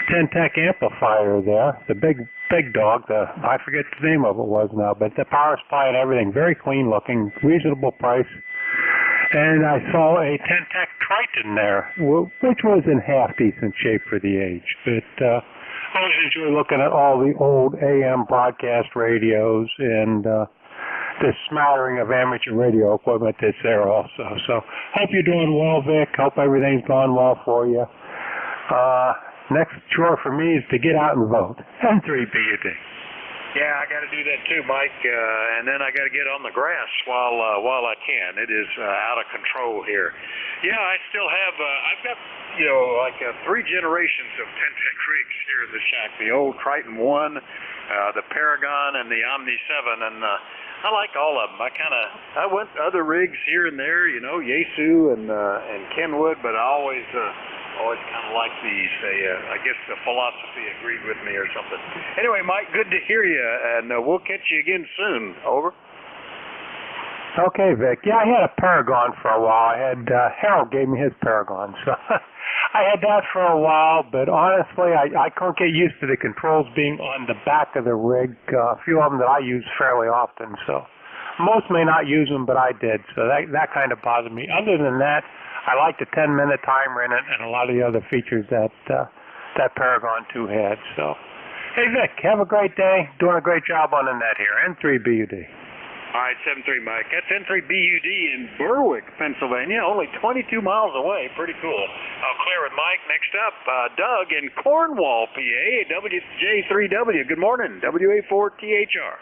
Ten-Tech amplifier there, the big dog, I forget the name of it was now, but the power supply and everything, very clean looking, reasonable price. And I saw a Ten-Tech Triton there, which was in half decent shape for the age. But I always enjoy looking at all the old AM broadcast radios and the smattering of amateur radio equipment that's there also. So hope you're doing well, Vic. Hope everything's going well for you. Next chore for me is to get out and vote. N3BUD. Yeah, I got to do that too, Mike. And then I got to get on the grass while I can. It is out of control here. Yeah, I still have. I've got like 3 generations of Ten-Tech rigs here in the shack. The old Triton 1, the Paragon, and the Omni 7, and I like all of them. I went to other rigs here and there, Yaesu and Kenwood, but I always kind of like these. I guess the philosophy agreed with me or something. Anyway, Mike, good to hear you, and we'll catch you again soon. Over. Okay, Vic. Yeah, I had a Paragon for a while. I had Harold gave me his Paragon, so I had that for a while. But honestly, I couldn't get used to the controls being on the back of the rig. A few of them that I use fairly often, so most may not use them, but I did. So that kind of bothered me. Other than that, I like the 10-minute timer in it and a lot of the other features that Paragon 2 had. So, hey, Vic, have a great day. Doing a great job on the net here. N3BUD. All right, 7-3, Mike. That's N3BUD in Berwick, Pennsylvania, only 22 miles away. Pretty cool. I'll clear with Mike. Next up, Doug in Cornwall, PA, WJ3W. Good morning, WA4THR.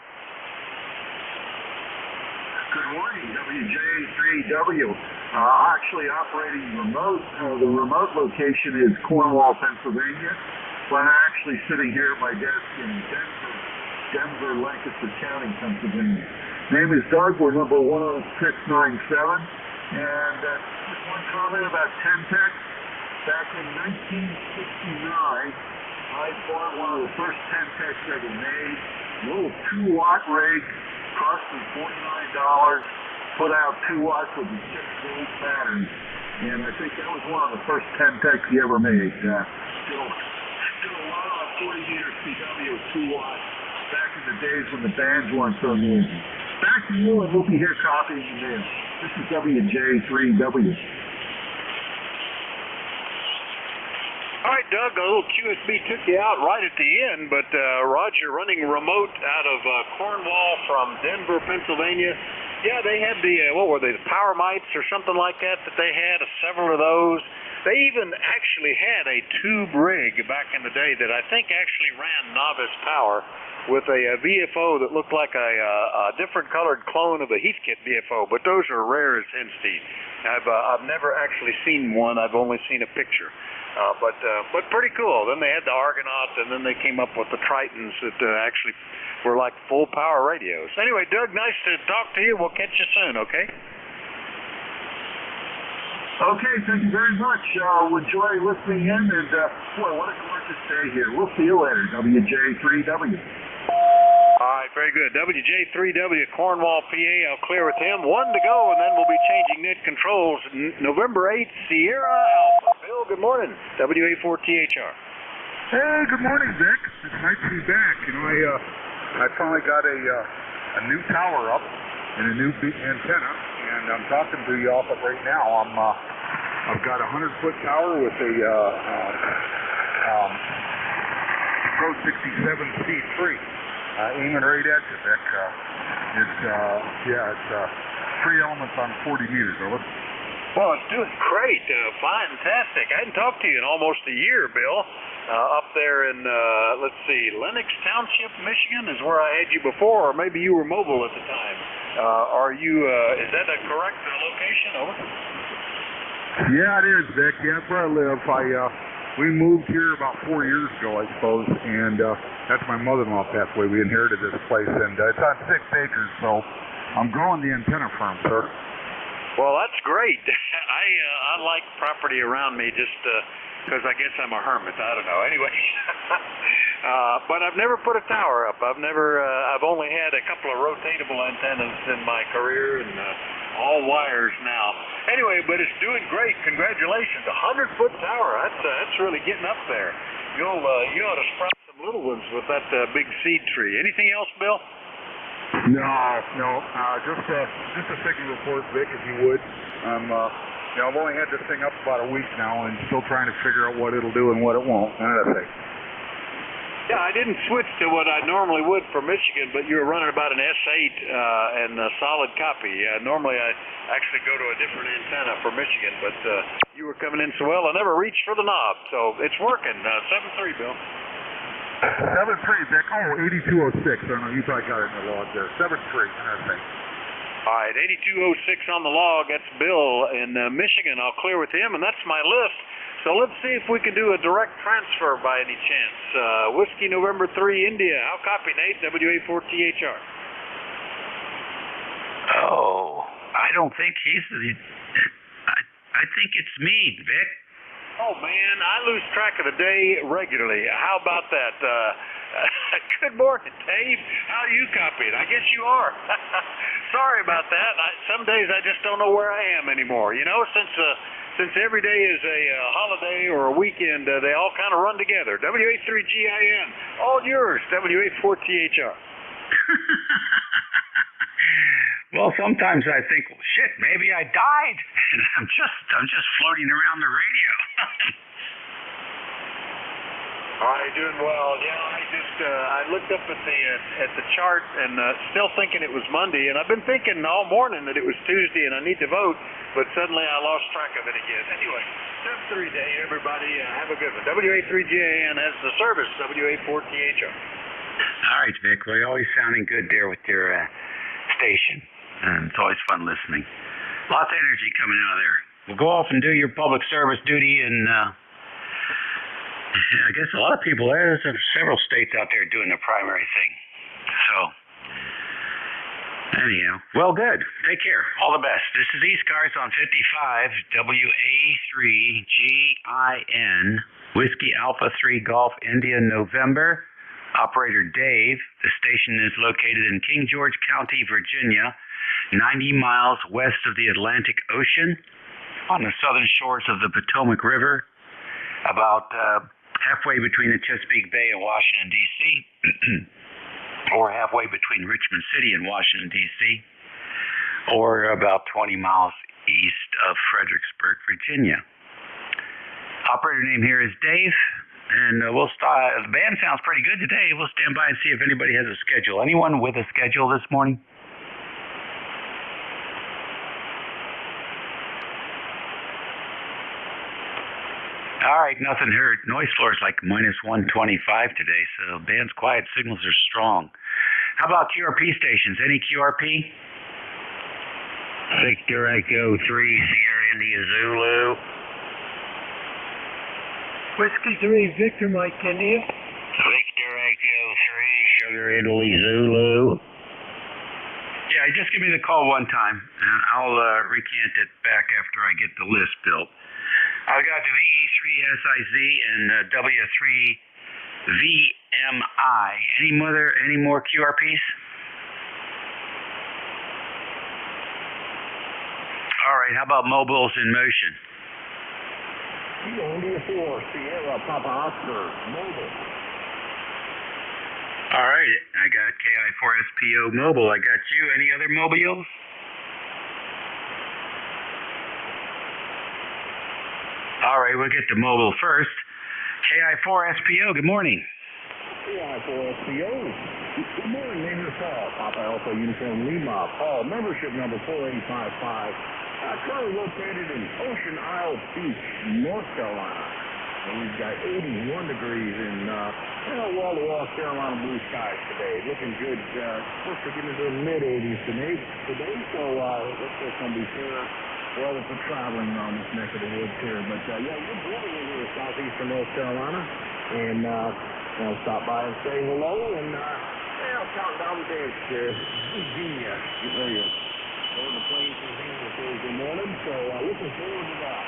Good morning, WJ3W. Actually operating remote. The remote location is Cornwall, Pennsylvania, but I'm actually sitting here at my desk in Denver, Lancaster County, Pennsylvania. Name is Doug. We're number 10697. And just one comment about Ten-Tech. Back in 1969, I bought one of the first Ten-Techs ever made. A little 2-watt rig, cost me $49. Put out 2 watts with a 6-volt battery. And I think that was one of the first Ten-Techs he ever made. Still a lot of 40-meter CW 2 watts back in the days when the bands weren't so noisy. Back to you, and we'll be here copying the mail. This is WJ3W. Doug, a little QSB took you out right at the end, but Roger running remote out of Cornwall from Denver, Pennsylvania. Yeah, they had the, what were they, the Power Mites or something like that they had, several of those. They even actually had a tube rig back in the day that I think actually ran novice power with a VFO that looked like a different colored clone of a Heathkit VFO, but those are rare as hen's teeth. I've never actually seen one. I've only seen a picture. But pretty cool. Then they had the Argonauts, and then they came up with the Tritons that actually were like full power radios. Anyway, Doug, nice to talk to you. We'll catch you soon, okay? Okay, thank you very much. Enjoy listening in, and boy, what a gorgeous day here. We'll see you later, WJ3W. All right, very good. WJ3W, Cornwall, PA. I'll clear with him. 1 to go, and then we'll be changing net controls. November 8th, Sierra Alpha. Bill, good morning. WA4THR. Hey, good morning, Vic. It's nice to be back. You know, I finally got a new tower up and a new antenna, and I'm talking to you off it right now. I've got a 100-foot tower with a Pro 67 C3, aiming right at you, Vic. It's 3 elements on 40 meters. Well, it's doing great. Fantastic. I hadn't talked to you in almost a year, Bill. Up there in, let's see, Lenox Township, Michigan is where I had you before, or maybe you were mobile at the time. Is that a correct location? Over? Yeah, it is, Vic. Yeah, that's where I live. We moved here about 4 years ago, I suppose, and that's my mother-in-law passed away. We inherited this place, and it's on 6 acres, so I'm growing the antenna farm, sir. Well, that's great. I like property around me just because I guess I'm a hermit. I don't know. Anyway, but I've never put a tower up. I've only had a couple of rotatable antennas in my career, and all wires now. Anyway, but it's doing great. Congratulations, 100-foot tower. That's really getting up there. You ought to sprout some little ones with that big seed tree. Anything else, Bill? No. Just a signal report, Vic, if you would. I've only had this thing up about a week now, and still trying to figure out what it'll do and what it won't. Yeah, I didn't switch to what I normally would for Michigan, but you were running about an S8 and a solid copy. Normally I actually go to a different antenna for Michigan, but you were coming in so well, I never reached for the knob, so it's working. 7-3, Bill. 7-3, Vic. Oh, 8206. I don't know. You probably got it in the log there. 7-3. All right, 8206 on the log. That's Bill in Michigan. I'll clear with him, and that's my list. So let's see if we can do a direct transfer by any chance. Whiskey November 3, India. How copy, Nate? WA4THR. Oh, I don't think I think it's me, Vic. Oh, man, I lose track of the day regularly. How about that? Good morning, Dave. How are you copying? I guess you are. Sorry about that. Some days I just don't know where I am anymore. You know, since every day is a holiday or a weekend, they all kind of run together. WA3GIN, all yours. WA4THR. Well, sometimes I think, well, shit, maybe I died, and I'm just floating around the radio. All right, doing well. Yeah, I looked up at the chart and still thinking it was Monday, and I've been thinking all morning that it was Tuesday and I need to vote, but suddenly I lost track of it again. Anyway, 7-3 day, everybody. Have a good one. WA3GAN has the service. WA4THR. All right, Vic. Well, you're always sounding good there with your station. And it's always fun listening. Lots of energy coming out of there. Well, go off and do your public service duty, and I guess a lot of people, there's several states out there doing the primary thing. So, anyhow, well, good. Take care. All the best. This is ECARS on 55, WA3GIN, Whiskey Alpha 3 Golf India November. Operator Dave. The station is located in King George County, Virginia, 90 miles west of the Atlantic Ocean, on the southern shores of the Potomac River, about halfway between the Chesapeake Bay and Washington, D.C., or halfway between Richmond City and Washington, D.C., or about 20 miles east of Fredericksburg, Virginia. Operator name here is Dave. And we'll start. The band sounds pretty good today. We'll stand by and see if anybody has a schedule. Anyone with a schedule this morning? All right, nothing heard. Noise floor is like minus 125 today, so band's quiet, signals are strong. How about QRP stations? Any QRP? Victor Echo 3, Sierra India Zulu. Whiskey 3, Victor Mike India. Victor Echo 3, Sugar Italy Zulu. Yeah, just give me the call one time, and I'll recant it back after I get the list built. I got the VE3SIZ and W3VMI. Any more QRPs? All right, how about mobiles in motion? India 4, Sierra Papa Oscar, mobile. All right, I got KI4SPO mobile. I got you. Any other mobiles? All right, we'll get the mobile first. KI4SPO, good morning. KI4SPO. Good morning, name is Paul. Papa Alpha Uniform Lima. Paul, membership number 4855. Currently located in Ocean Isle Beach, North Carolina. And we've got 81 degrees in wall-to-wall Carolina blue skies today. Looking good. Supposed to get into the mid-80s today. So looks like going to be fair weather for traveling around this neck of the woods here. But yeah, we're moving into southeastern North Carolina, and I'll stop by and say hello, and I'll count down the days to Virginia. Get ready to go to the plains for Virginia Thursday morning. So looking forward to that.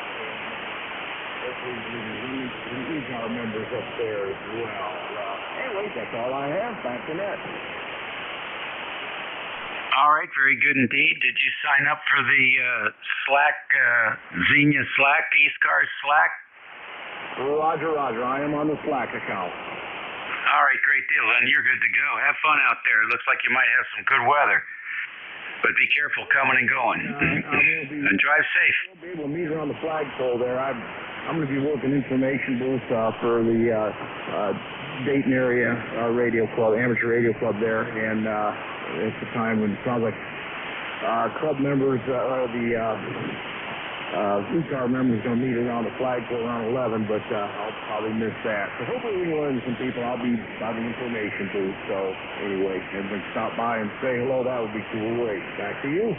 Hopefully we use our members up there as well. Anyway, that's all I have. Back to net. All right, very good indeed. Did you sign up for the Slack, Xenia Slack, ECARS Slack? Roger. I am on the Slack account. All right, great deal. Then you're good to go. Have fun out there. It looks like you might have some good weather. But be careful coming and going. And drive safe. We'll be able to meet around the flagpole there. I'm going to be working information booth for the Dayton area radio club, amateur radio club there, and it's the time when it sounds like club members, the ECAR members going to meet around the flagpole around 11, but I'll probably miss that. So hopefully we can learn some people. I'll be by the information booth. So anyway, everybody stop by and say hello. That would be great. Back to you.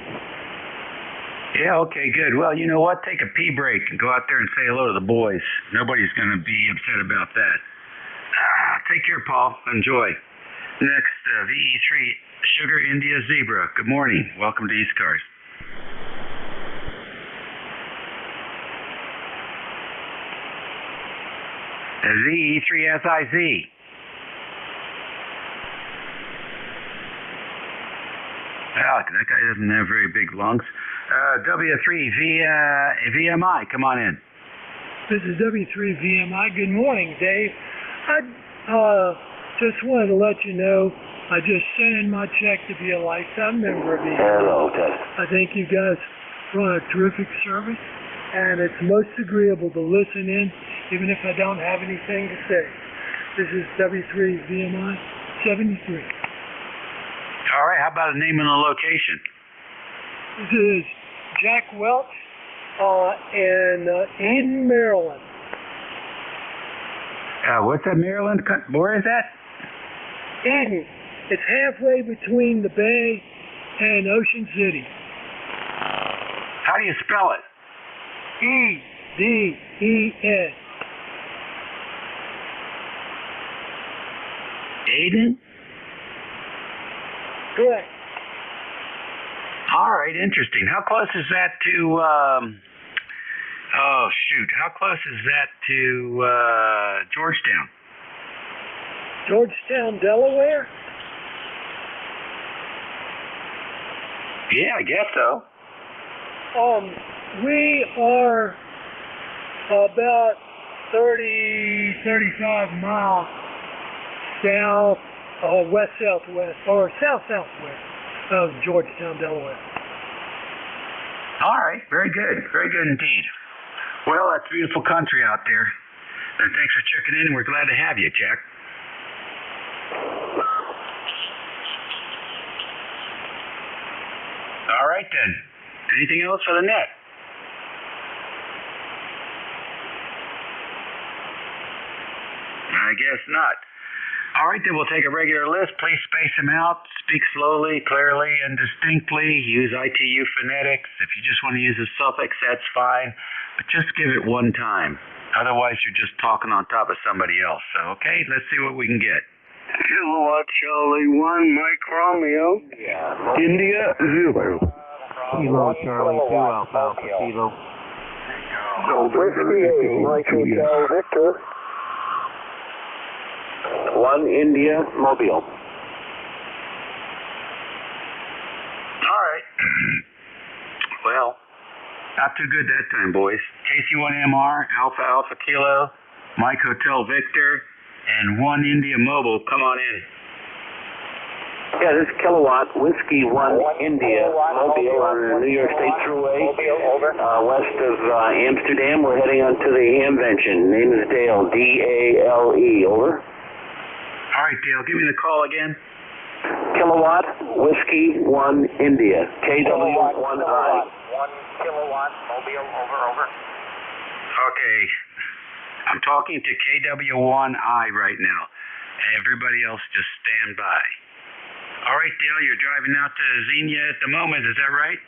Yeah, okay, good. Well, you know what? Take a pee break and go out there and say hello to the boys. Nobody's going to be upset about that. Take care, Paul. Enjoy. Next, VE3 Sugar India Zebra. Good morning. Welcome to ECARS. VE3SIZ. Well, that guy doesn't have very big lungs. W3VMI, come on in. This is W3VMI. Good morning, Dave. I just wanted to let you know I just sent in my check to be a lifetime member of VMI. Hello, Ted. I think you guys run a terrific service, and it's most agreeable to listen in, even if I don't have anything to say. This is W3VMI 73. All right, how about a name and a location? This is Jack Welch in Eden, Maryland. What's that, Maryland? Where is that? Eden. It's halfway between the Bay and Ocean City. How do you spell it? E-D-E-N. Eden? Correct. All right, interesting. How close is that to, how close is that to Georgetown? Georgetown, Delaware? Yeah, I guess so. We are about 35 miles south, west-southwest, or south-southwest of Georgetown, Delaware. All right, very good indeed. Well, that's beautiful country out there. And thanks for checking in. We're glad to have you, Jack. All right, then. Anything else for the net? I guess not. All right, then we'll take a regular list. Please space them out. Speak slowly, clearly, and distinctly. Use ITU phonetics. If you just want to use a suffix, that's fine. But just give it one time. Otherwise, you're just talking on top of somebody else. So, okay, let's see what we can get. Kilowatt Charlie 1, Mike Romeo. India 0. Kilo Charlie 2 Alpha Kilo. Whiskey 8, Mike Hotel Victor. 1 India Mobile. All right. Well, not too good that time, boys. KC1MR, Alpha Alpha Kilo, Mike Hotel Victor, and 1 India Mobile. Come on in. Yeah, this is Kilowatt, Whiskey 1 India Mobile on the New York State Thruway, west of Amsterdam. We're heading on to the Hamvention. Name is Dale, D-A-L-E, over. All right, Dale, give me the call again. Kilowatt, Whiskey 1 India, KW1I. 1 kilowatt, Mobile, over. Okay. I'm talking to KW1I right now. Everybody else just stand by. All right, Dale, you're driving out to Xenia at the moment, is that right?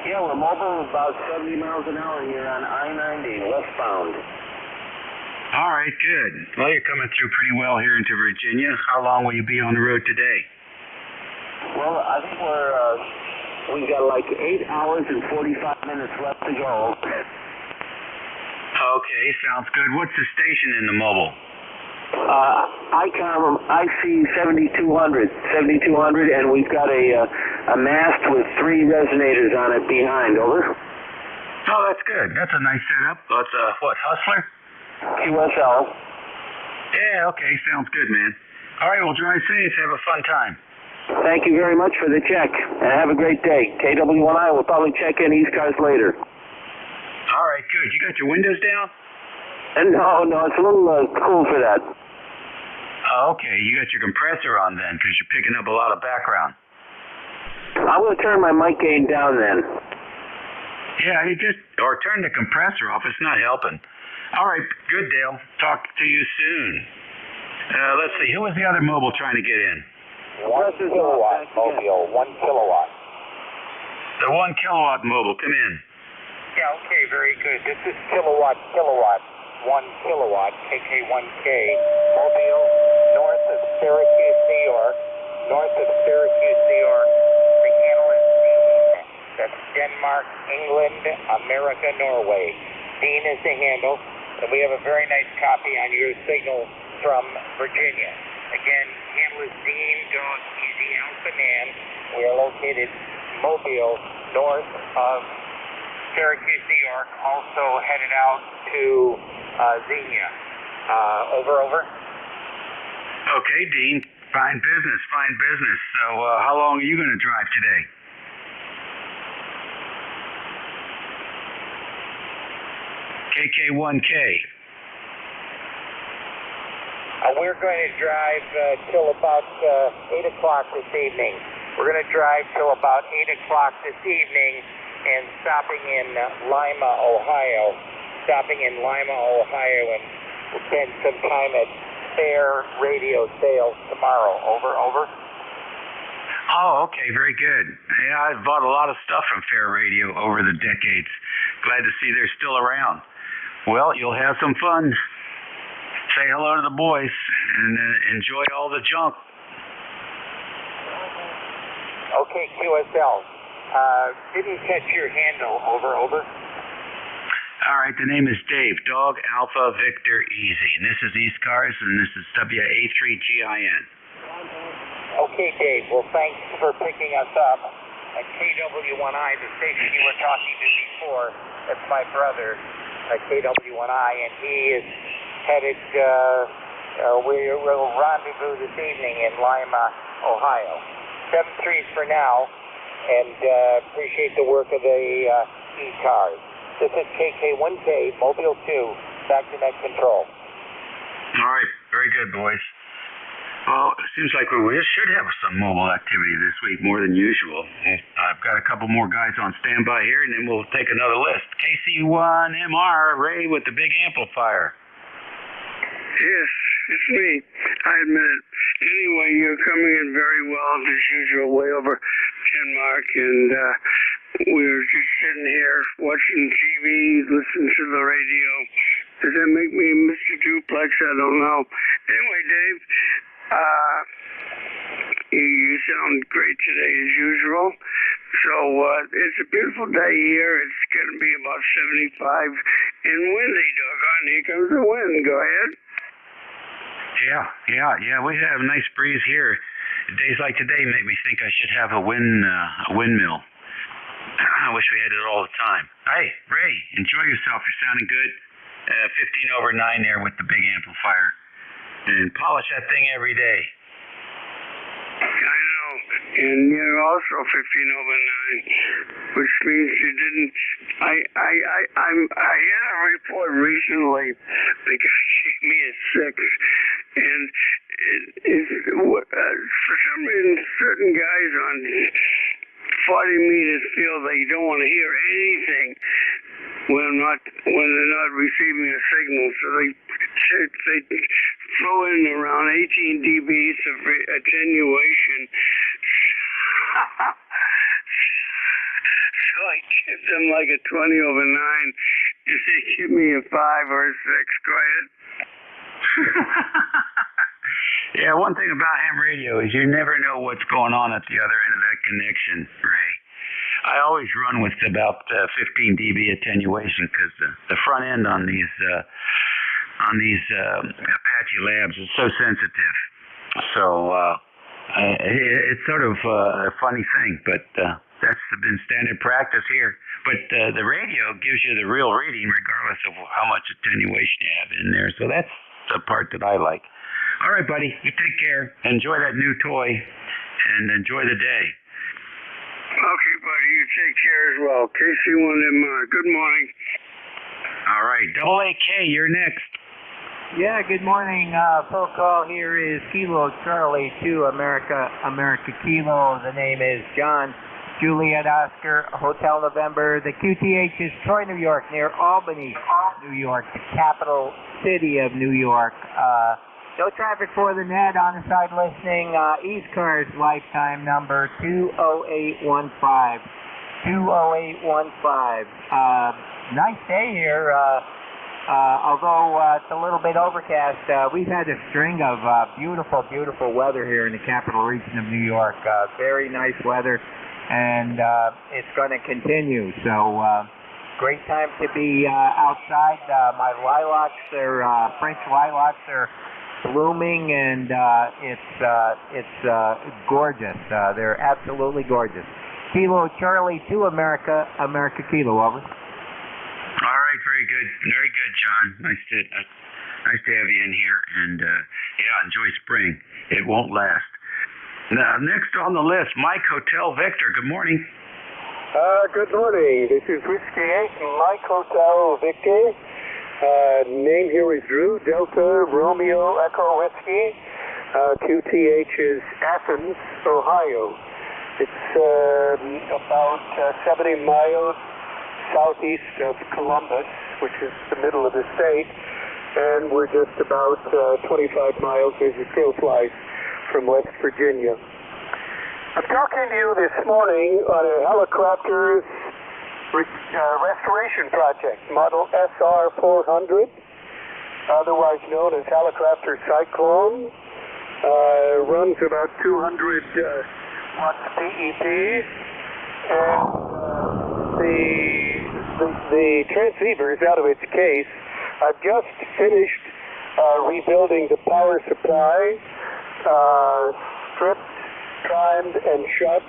Yeah, we're mobile about 70 miles an hour here on I-90, westbound. All right, good. Well, you're coming through pretty well here into Virginia. How long will you be on the road today? Well, I think we've got like 8 hours and 45 minutes left to go. Okay, sounds good. What's the station in the mobile? ICOM IC 7200, and we've got a mast with 3 resonators on it behind, over. Oh, that's good. That's a nice setup. That's what, Hustler? QSL. Yeah, okay, sounds good, man. All right, well, drive safe. Have a fun time. Thank you very much for the check, and have a great day. KW1I will probably check in ECARS later. All right, good. You got your windows down? And no, it's a little cool for that. Oh, okay. You got your compressor on then, because you're picking up a lot of background. I'm going to turn my mic gain down then. Yeah, or turn the compressor off. It's not helping. All right, good, Dale. Talk to you soon. Let's see. Who was the other mobile trying to get in? 1 kilowatt, Mobile, 1 kilowatt. The 1 kilowatt mobile. Come in. Yeah, okay, very good. This is kilowatt, 1 kilowatt, KK1K, Mobile, north of Syracuse, New York, the handle is Dean. That's Denmark, England, America, Norway. Dean is the handle, and we have a very nice copy on your signal from Virginia. Again, handle is Dean, Dog, Easy, Alpha, Man. We are located Mobile, north of Syracuse, New York, also headed out to Xenia. Over. Okay, Dean. Fine business. So how long are you going to drive today? KK1K. We're going to drive till about 8 o'clock this evening. We're going to drive till about 8 o'clock this evening and stopping in Lima, Ohio. And we'll spend some time at Fair Radio Sales tomorrow. Over. Oh, okay, very good. Yeah, I've bought a lot of stuff from Fair Radio over the decades. Glad to see they're still around. Well, you'll have some fun. Say hello to the boys and enjoy all the junk. Okay, QSL. Didn't catch your handle. Over. All right, the name is Dave, Dog Alpha Victor Easy, and this is ECARS, and this is WA3GIN. Okay, Dave. Well, thanks for picking us up. At KW1I, the station you were talking to before, that's my brother at KW1I, and he is headed, we'll rendezvous this evening in Lima, Ohio. 7-3s for now, and appreciate the work of the ECARS. This is KK1K, Mobile 2, back to net control. All right, very good, boys. Well, it seems like we should have some mobile activity this week, more than usual. I've got a couple more guys on standby here, and then we'll take another list. KC1MR, Ray with the big amplifier. Yes, it's me. I admit it. Anyway, you're coming in very well, as usual, way over Denmark, and we're just sitting here watching TV, listening to the radio. Does that make me Mr. Duplex? I don't know. Anyway, Dave, you sound great today as usual. So it's a beautiful day here. It's going to be about 75 and windy, doggone. Here comes the wind. Go ahead. Yeah. We have a nice breeze here. Days like today make me think I should have a windmill. I wish we had it all the time. Hey, Ray, enjoy yourself. You're sounding good. 15/9 there with the big amplifier. And polish that thing every day. I know. And you're also 15/9, which means you didn't. I had a report recently. The guy gave me a 6, and for some reason, certain guys on 40 meters feel they don't want to hear anything when they're not receiving a signal, so they throw in around 18 dBs of attenuation. So I give them like a 20/9, and they give me a 5 or a 6. Go ahead. Yeah, one thing about ham radio is you never know what's going on at the other end of that connection, Ray. I always run with about 15 dB attenuation because the front end on these Apache labs is so sensitive. So it's sort of a funny thing, but that's been standard practice here. But the radio gives you the real reading regardless of how much attenuation you have in there. So that's the part that I like. All right, buddy. You take care. Enjoy that new toy and enjoy the day. Okay, buddy. You take care as well. KC1MR. Good morning. All right. Double AK, you're next. Yeah, good morning. Phone call here is Kilo Charlie 2 America Kilo. The name is John Juliet Oscar Hotel November. The QTH is Troy, New York, near Albany, New York, the capital city of New York. No traffic for the net. On the side listening. ECARS lifetime number 20815. 20815. Nice day here. Although it's a little bit overcast, we've had a string of beautiful weather here in the capital region of New York. Very nice weather, and it's going to continue. So great time to be outside. My lilacs, French lilacs, are blooming, and it's gorgeous. They're absolutely gorgeous. Kilo Charlie 2 America Kilo, over. All right, very good, John. Nice to have you in here, and enjoy spring. It won't last. Now, next on the list, Mike Hotel Victor. Good morning. Good morning. This is Whiskey 8, Mike Hotel Victor. Name here is Drew Delta Romeo Echo Whiskey. QTH is Athens, Ohio. It's about 70 miles southeast of Columbus, which is the middle of the state, and we're just about 25 miles as the crow flies from West Virginia. I'm talking to you this morning on a helicopter's restoration project, model SR-400, otherwise known as Helicopter Cyclone. Runs about 200 watts PEP, and the transceiver is out of its case. I've just finished rebuilding the power supply, stripped, primed, and shut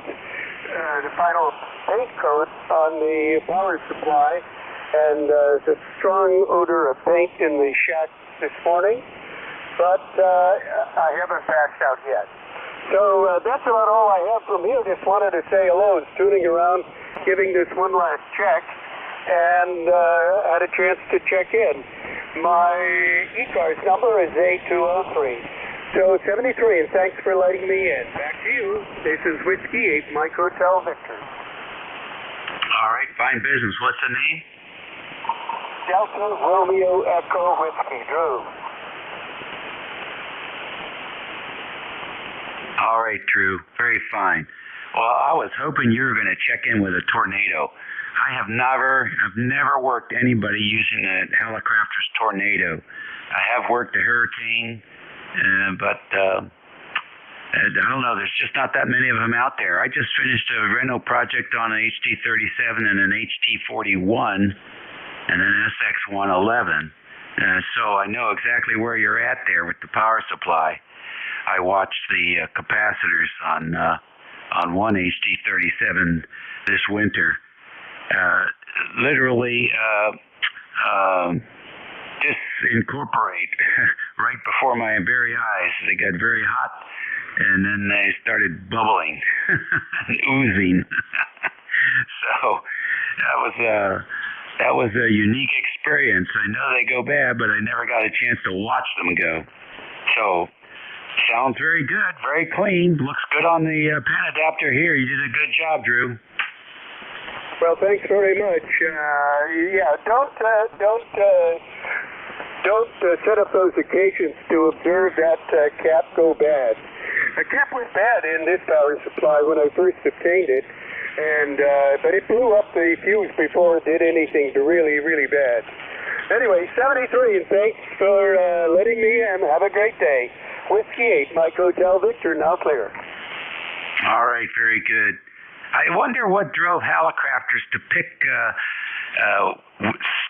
the final paint coat on the power supply, and there's a strong odor of paint in the shack this morning, but I haven't passed out yet. So that's about all I have from here. Just wanted to say hello and tuning around, giving this one last check, and had a chance to check in. My ECARS number is 8203. So 73, and thanks for letting me in. Back to you. This is Whiskey 8, Mike Hotel Victor. All right, fine business. What's the name? Delta Romeo Echo Whiskey, Drew. All right, Drew. Very fine. Well, I was hoping you were going to check in with a tornado. I've never worked anybody using a helicopter's tornado. I have worked a hurricane, but I don't know. There's just not that many of them out there. I just finished a reno project on an HT37 and an HT41 and an SX111. So I know exactly where you're at there with the power supply. I watched the capacitors on one HT37 this winter. Literally disincorporate right before my very eyes. They got very hot, and then they started bubbling and oozing. So that was a unique experience. I know they go bad, but I never got a chance to watch them go. So sounds very good, very clean. Looks good on the pen adapter here. You did a good job, Drew. Well, thanks very much. Yeah, don't set up those occasions to observe that cap go bad. A cap went bad in this power supply when I first obtained it, and but it blew up the fuse before it did anything to really, really bad. Anyway, 73, and thanks for letting me in. Have a great day. Whiskey 8, Mike Hotel Victor, now clear. All right, very good. I wonder what drove helicopters to pick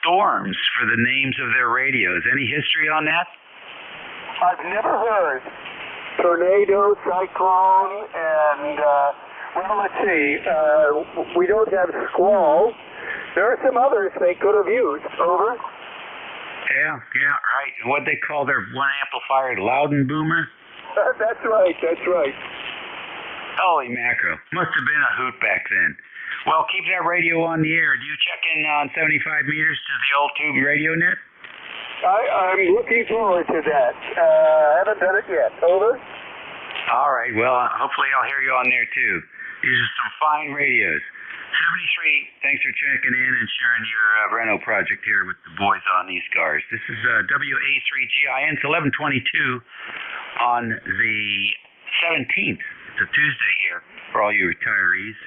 storms for the names of their radios. Any history on that? I've never heard. Tornado, cyclone, and, well, let's see. We don't have squall. There are some others they could have used. Over. Yeah, right. What'd they call their one amplifier? Loudon Boomer? That's right. Holy mackerel. Must have been a hoot back then. Well, keep that radio on the air. Do you check in on 75 meters to the old tube radio net? I'm looking forward to that. Haven't done it yet. Over. All right. Well, hopefully I'll hear you on there, too. These are some fine radios. 73, thanks for checking in and sharing your reno project here with the boys on ECARS. This is WA3GIN. It's 11:22 on the 17th. It's a Tuesday here for all you retirees.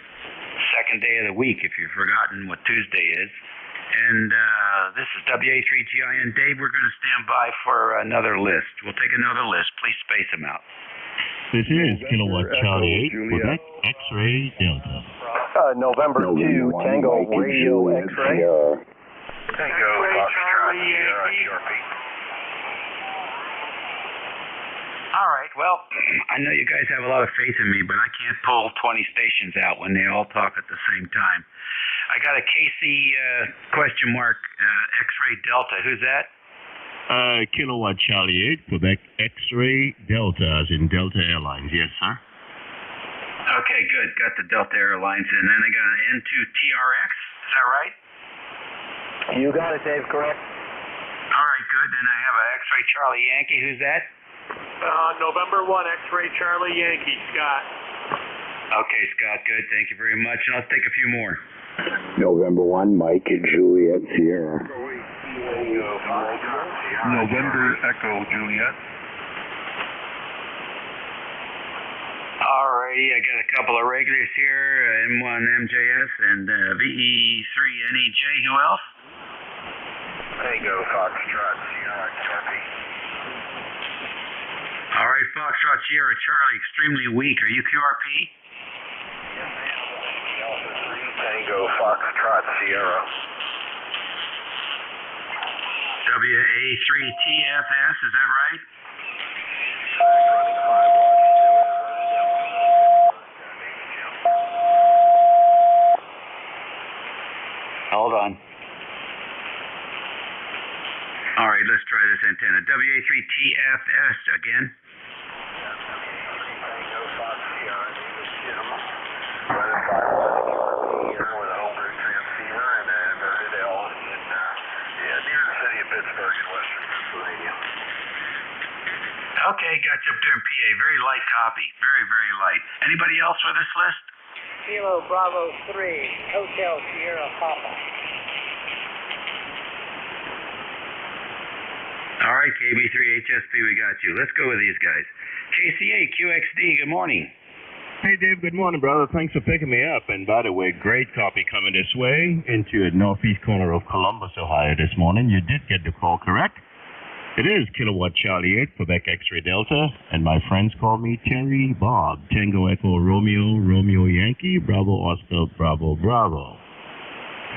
Second day of the week if you've forgotten what Tuesday is. And this is WA3GIN. Dave, we're going to stand by for another list. We'll take another list. Please space them out. This is Kilowatt Charlie 8, Quebec, X-Ray Delta. November 2, Tango Radio X-Ray. Tango, Foxtrot, QRP. All right, well, I know you guys have a lot of faith in me, but I can't pull 20 stations out when they all talk at the same time. I got a KC question mark X-Ray Delta. Who's that? Kilowatt Charlie 8, Quebec X-Ray Delta, as in Delta Airlines. Yes, sir. Okay, good. Got the Delta Airlines, and then I got an N2 TRX. Is that right? You got it, Dave. Correct. All right, good. Then I have an X-Ray Charlie Yankee. Who's that? November 1, X-Ray Charlie Yankee, Scott. Okay, Scott, good. Thank you very much. And let's take a few more. November 1, Mike and Juliet Sierra. November Echo Juliet. Alrighty, I got a couple of regulars here, M1 MJS and VE3NEJ. Who else? Tango, Foxtrot, Sierra, QRP. All right, Foxtrot Sierra Charlie, extremely weak. Are you QRP? Yes, ma'am. Alpha 3, Tango, Foxtrot, Sierra. WA3TFS, is that right? Hold on. All right, let's try this antenna. WA3TFS again. Pittsburgh in West coverage up there in PA. Very light copy. Very, very light. Anybody else for this list? Kilo Bravo 3, Hotel Sierra Papa. All right, KB3HSP, we got you. Let's go with these guys. KCA QXD, good morning. Hey, Dave, good morning, brother. Thanks for picking me up. And by the way, great copy coming this way into the northeast corner of Columbus, Ohio this morning. You did get the call correct. It is Kilowatt Charlie 8, Quebec X-Ray Delta, and my friends call me Terry Bob. Tango Echo Romeo, Romeo Yankee, Bravo Oscar, Bravo, Bravo.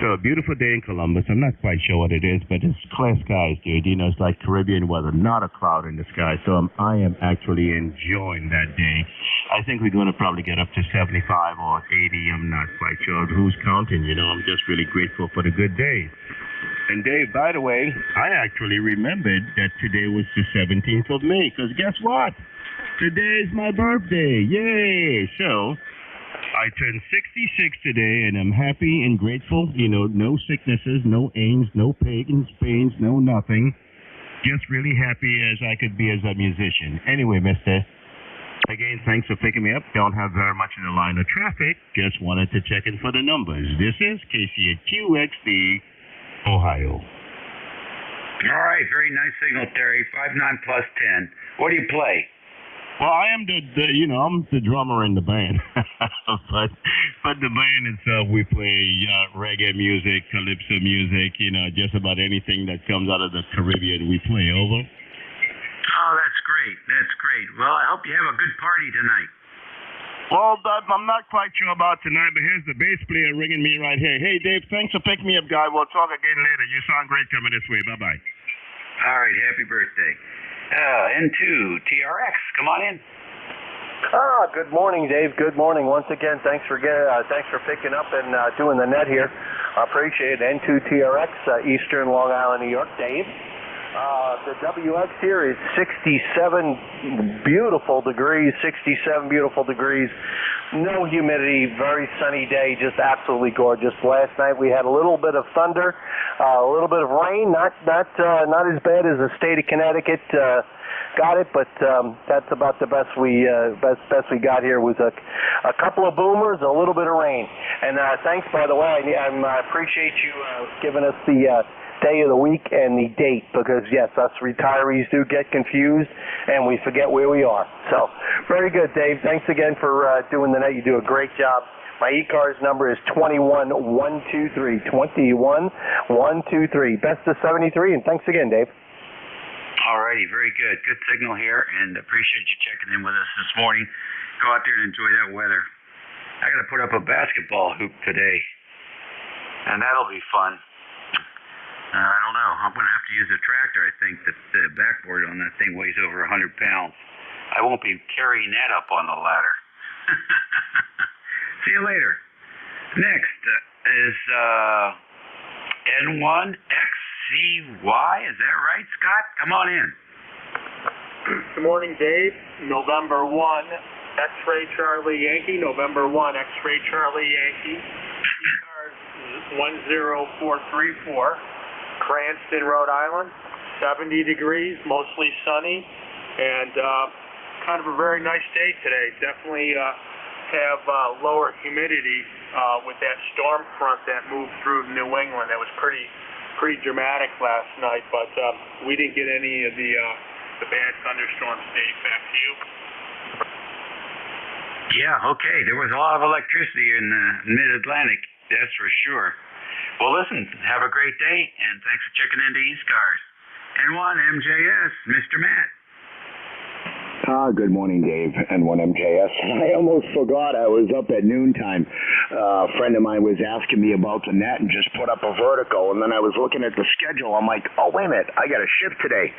So a beautiful day in Columbus. I'm not quite sure what it is, but it's clear skies, dude. You know, it's like Caribbean weather, not a cloud in the sky. So I am actually enjoying that day. I think we're going to probably get up to 75 or 80. I'm not quite sure who's counting. You know, I'm just really grateful for the good days. And Dave, by the way, I actually remembered that today was the 17th of May, because guess what? Today is my birthday. Yay! So I turned 66 today, and I'm happy and grateful. You know, no sicknesses, no aches, no pains, no nothing. Just really happy as I could be as a musician. Anyway, mister, again, thanks for picking me up. Don't have very much in the line of traffic. Just wanted to check in for the numbers. This is Casey at QXD, Ohio. All right, very nice signal, Terry. 5-9 plus 10. What do you play? Well, I am I'm the drummer in the band. but the band itself, we play reggae music, calypso music, you know, just about anything that comes out of the Caribbean, we play. Over. Oh, that's great. That's great. Well, I hope you have a good party tonight. Well, I'm not quite sure about tonight, but here's the bass player ringing me right here. Hey, Dave, thanks for picking me up, guy. We'll talk again later. You sound great coming this way. Bye-bye. All right, happy birthday. N2 TRX, come on in. Good morning, Dave. Good morning. Once again, thanks for picking up and doing the net here. I appreciate it. N2 TRX, Eastern Long Island, New York. Dave. The WX here is 67 beautiful degrees, no humidity, very sunny day, just absolutely gorgeous. Last night we had a little bit of thunder, a little bit of rain, not as bad as the state of Connecticut got it, but that's about the best we got here was a couple of boomers, a little bit of rain. And thanks, by the way, I appreciate you giving us the day of the week and the date, because yes, us retirees do get confused and we forget where we are. So very good, Dave. Thanks again for doing the net. You do a great job. My ECARS number is 21123. 21123. Best of 73, and thanks again, Dave. All righty, very good. Good signal here, and appreciate you checking in with us this morning. Go out there and enjoy that weather. I got to put up a basketball hoop today, and that'll be fun. I don't know. I'm going to have to use a tractor, I think. The backboard on that thing weighs over 100 pounds. I won't be carrying that up on the ladder. See you later. Next is N1XCY. Is that right, Scott? Come on in. Good morning, Dave. November 1, X-Ray Charlie Yankee. November 1, X-Ray Charlie Yankee. ECARS 10434. Cranston, Rhode Island, 70 degrees, mostly sunny, and kind of a very nice day today. Definitely have lower humidity with that storm front that moved through New England. That was pretty dramatic last night, but we didn't get any of the bad thunderstorms, Dave. Back to you. Yeah, okay. There was a lot of electricity in the mid-Atlantic, that's for sure. Well, listen, have a great day, and thanks for checking into ECARS. N1MJS, Mr. Matt. Good morning, Dave, N1MJS. I almost forgot I was up at noontime. A friend of mine was asking me about the net and just put up a vertical, and then I was looking at the schedule. I'm like, oh, wait a minute, I got a shift today.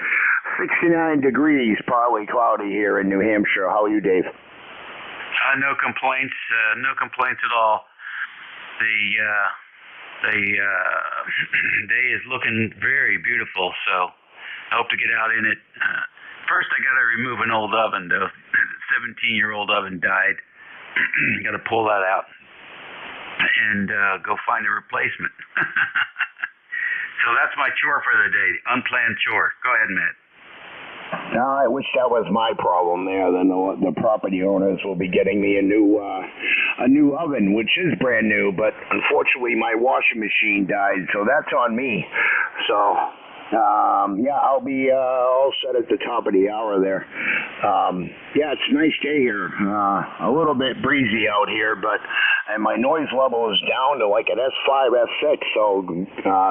69 degrees, partly cloudy here in New Hampshire. How are you, Dave? No complaints. No complaints at all. The day is looking very beautiful, so I hope to get out in it. First, I got to remove an old oven, though. 17-year-old oven died. Got to pull that out and go find a replacement. So that's my chore for the day, unplanned chore. Go ahead, Matt. I wish that was my problem there. Then the property owners will be getting me a new oven, which is brand new, but unfortunately my washing machine died, so that's on me. So, yeah, I'll be all set at the top of the hour there. Yeah, it's a nice day here. A little bit breezy out here, and my noise level is down to like an S5, S6, so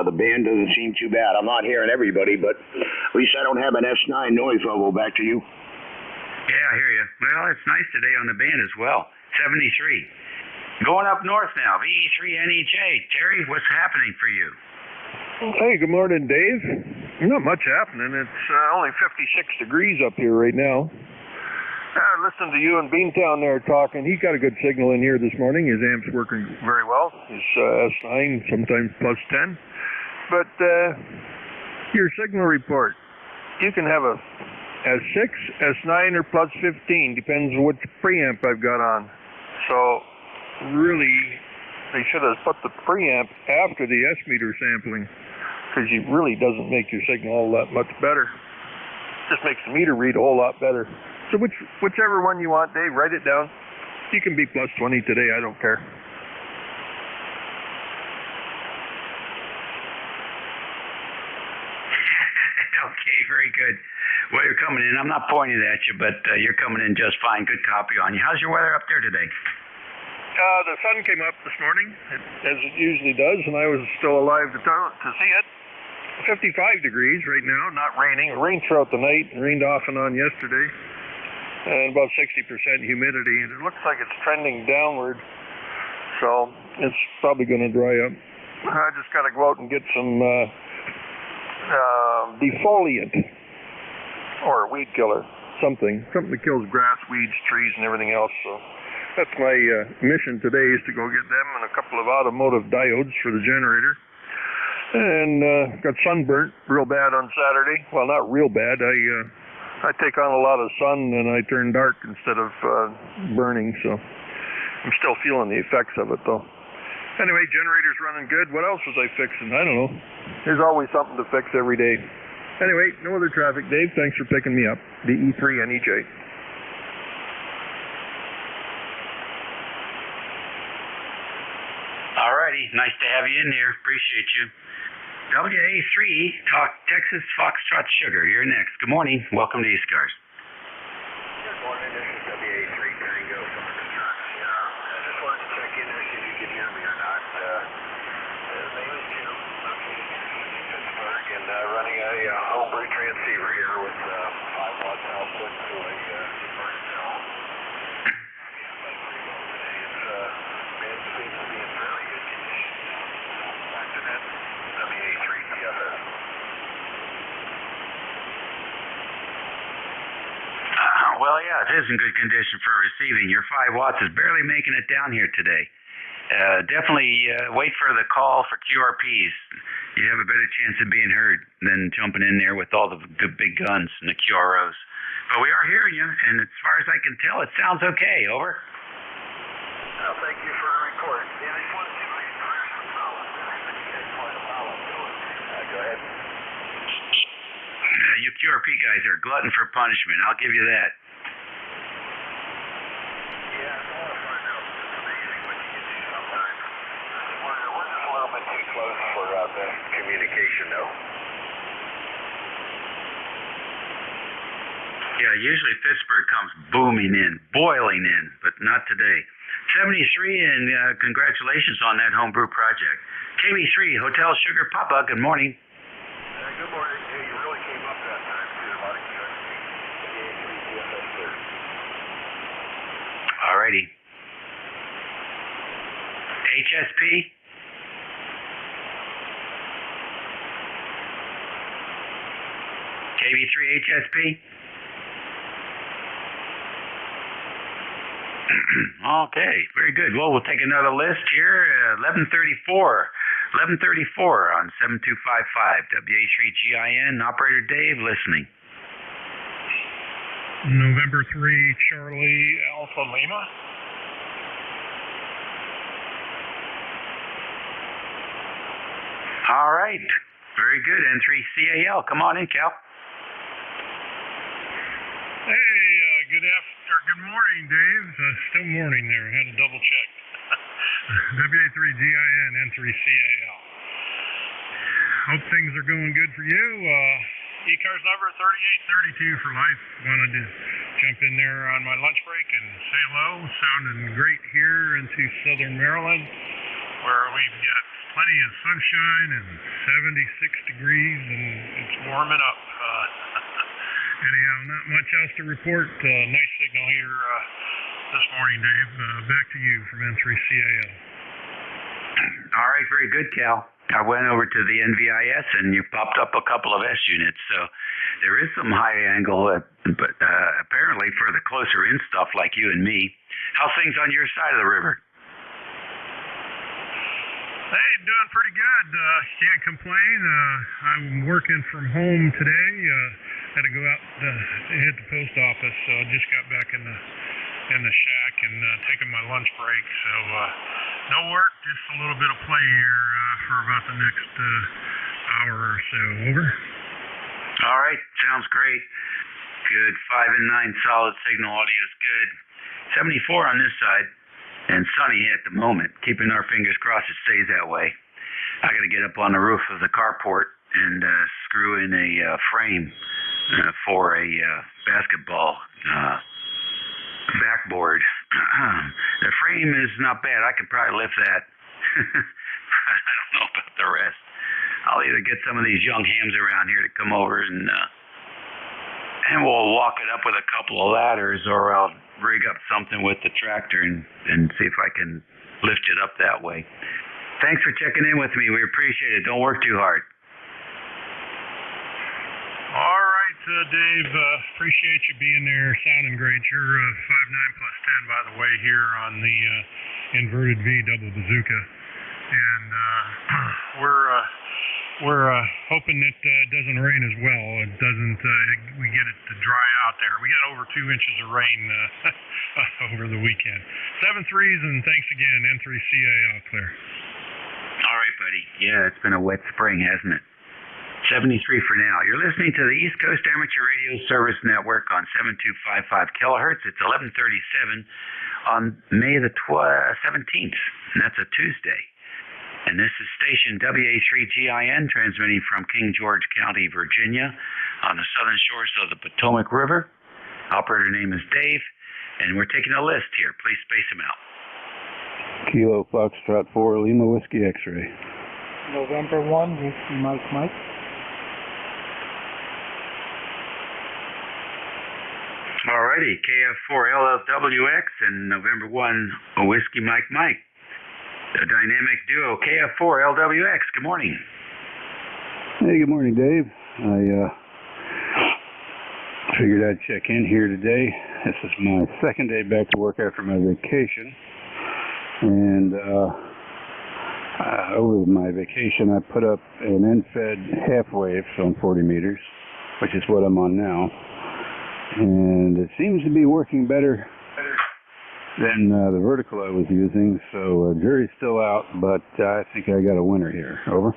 the band doesn't seem too bad. I'm not hearing everybody, but at least I don't have an S9 noise level. Back to you. Yeah, I hear you. Well, it's nice today on the band as well. 73. Going up north now, VE3NEJ. Terry, what's happening for you? Hey, good morning, Dave. Not much happening. It's only 56 degrees up here right now. Listen to you and Beantown there talking. He got a good signal in here this morning. His amp's working very well. His S9, sometimes plus 10. But your signal report, you can have a S6, S9, or plus 15. Depends on which preamp I've got on. So, really, they should have put the preamp after the S-meter sampling, because it really doesn't make your signal all that much better. Just makes the meter read a whole lot better. So whichever one you want, Dave, write it down. You can be plus 20 today, I don't care. Okay, very good. Well, you're coming in. I'm not pointing at you, but you're coming in just fine. Good copy on you. How's your weather up there today? The sun came up this morning, as it usually does, and I was still alive to see it. 55 degrees right now, not raining. It rained throughout the night, rained off and on yesterday, and about 60% humidity. And it looks like it's trending downward, so it's probably going to dry up. I just got to go out and get some defoliant or weed killer, something that kills grass, weeds, trees, and everything else. So that's my mission today, is to go get them and a couple of automotive diodes for the generator. And got sunburnt real bad on Saturday. Well, not real bad. I take on a lot of sun and I turn dark instead of burning, so I'm still feeling the effects of it, though. Anyway, generator's running good. What else was I fixing? I don't know. There's always something to fix every day. Anyway, no other traffic. Dave, thanks for picking me up. VE3NEJ. Alrighty, nice to have you in here. Appreciate you. WA3, Talk Texas Foxtrot Sugar. You're next. Good morning. Welcome to ECARS. Good morning. This is WA3 Tango Foxtrot. I just wanted to check in there, see if you could hear me or not. His name is Jim, located in Pittsburgh, and running a homebrew transceiver here with 5 watts output to a inverter cell. Band seems to be in fairly good condition. Back to that. WA3 PFS. Well, yeah, it is in good condition for receiving. Your 5 watts is barely making it down here today. Definitely wait for the call for QRPs. You have a better chance of being heard than jumping in there with all the big guns and the QROs. But we are hearing you, and as far as I can tell, it sounds okay. Over. Well, thank you for the report. Yeah, I just wanted to see if I could clear some problems. You had quite a problem doing. Go ahead. You QRP guys are a glutton for punishment. I'll give you that. Yeah, I want to find out. It's amazing what you can do sometimes. We're just a little bit too close for best communication, though. Yeah, usually Pittsburgh comes booming in, boiling in, but not today. 73, and congratulations on that homebrew project. KB3, Hotel Sugar Papa, good morning. Good morning. Hey, you really came up that time, too. A lot of QRP. Alrighty. HSP? KB3 HSP? Okay, very good. Well, we'll take another list here. 1134 on 7255 WA3GIN. Operator Dave listening. November 3, Charlie Alpha Lima. All right, very good. N3CAL. Come on in, Cal. good morning, Dave. Still morning there. Had to double check. WA3GIN, N3CAL. Hope things are going good for you. ECARS number 3832 for life. Wanted to jump in there on my lunch break and say hello. Sounding great here into southern Maryland, where we've got plenty of sunshine and 76 degrees, and it's warming up. Anyhow, not much else to report. Nice signal here this morning, Dave. Back to you from N3CAL. All right, very good, Cal. I went over to the NVIS and you popped up a couple of S units, so there is some high angle, but apparently for the closer in stuff like you and me. How's things on your side of the river? Hey, doing pretty good. Can't complain. I'm working from home today. Had to go out hit the post office, so I just got back in the shack and taking my lunch break. So no work, just a little bit of play here for about the next hour or so. Over. All right, sounds great. Good. 5 and 9 solid signal. Audio is good. 74 on this side. And sunny at the moment. Keeping our fingers crossed it stays that way. I got to get up on the roof of the carport and screw in a frame for a basketball backboard. The frame is not bad. I could probably lift that. I don't know about the rest. I'll either get some of these young hams around here to come over and we'll walk it up with a couple of ladders, or I'll rig up something with the tractor and see if I can lift it up that way. Thanks for checking in with me. We appreciate it. Don't work too hard. All right, Dave. Appreciate you being there. Sounding great. You're 5.9 plus 10, by the way, here on the inverted V double bazooka. And we're hoping that it doesn't rain as well. It doesn't. We get it to dry out there. We got over 2 inches of rain over the weekend. 7 threes, and thanks again. N3CAL clear. All right, buddy. Yeah, it's been a wet spring, hasn't it? 73 for now. You're listening to the East Coast Amateur Radio Service Network on 7255 kilohertz. It's 11:37 on May the 17th, and that's a Tuesday. And this is station WA3GIN transmitting from King George County, Virginia, on the southern shores of the Potomac River. Operator name is Dave, and we're taking a list here. Please space them out. Kilo Foxtrot 4 Lima Whiskey X-ray. November 1, Whiskey Mike Mike. Alrighty, KF4LLWX and November 1 Whiskey Mike Mike. The dynamic duo KF4LWX. Good morning. Hey, good morning, Dave. I figured I'd check in here today. This is my second day back to work after my vacation. And over my vacation, I put up an end-fed half wave on 40 meters, which is what I'm on now. And it seems to be working better than the vertical I was using, so jury's still out, but I think I got a winner here. Over.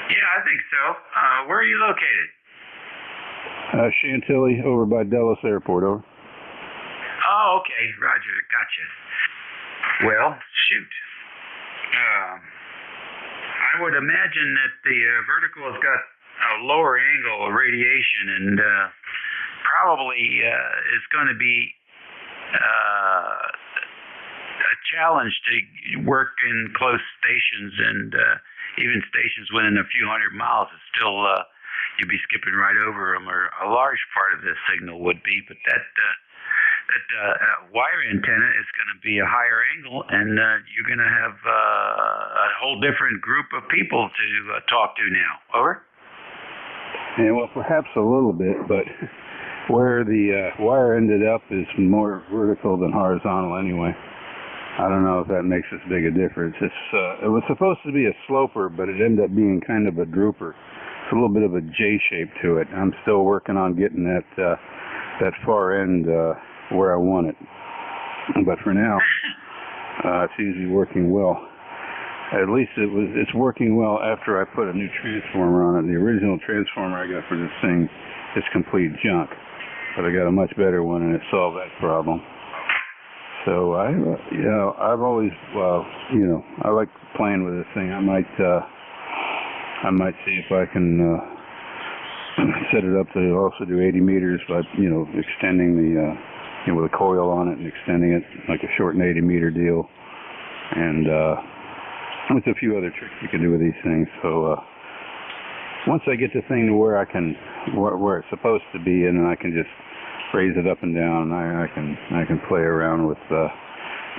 Yeah, I think so. Where are you located? Chantilly, over by Dulles Airport. Over. Oh, okay. Roger. Gotcha. Well, shoot. I would imagine that the vertical has got a lower angle of radiation and probably is going to be a challenge to work in close stations, and even stations within a few hundred miles is still you'd be skipping right over them, or a large part of this signal would be. But that wire antenna is going to be a higher angle, and you're going to have a whole different group of people to talk to now. Over. Yeah, well, perhaps a little bit, but where the wire ended up is more vertical than horizontal anyway. I don't know if that makes as big a difference. It was supposed to be a sloper, but it ended up being kind of a drooper. It's a little bit of a J shape to it. I'm still working on getting that far end where I want it. But for now, it seems to be working well. At least it's working well after I put a new transformer on it. The original transformer I got for this thing is complete junk. but I got a much better one, and it solved that problem. So I've always, I like playing with this thing. I might see if I can set it up to also do 80 meters by, extending the, with a coil on it and extending it like a short 80 meter deal. And with a few other tricks you can do with these things. So once I get the thing to where I can, where it's supposed to be, and then I can just raise it up and down, I can play around with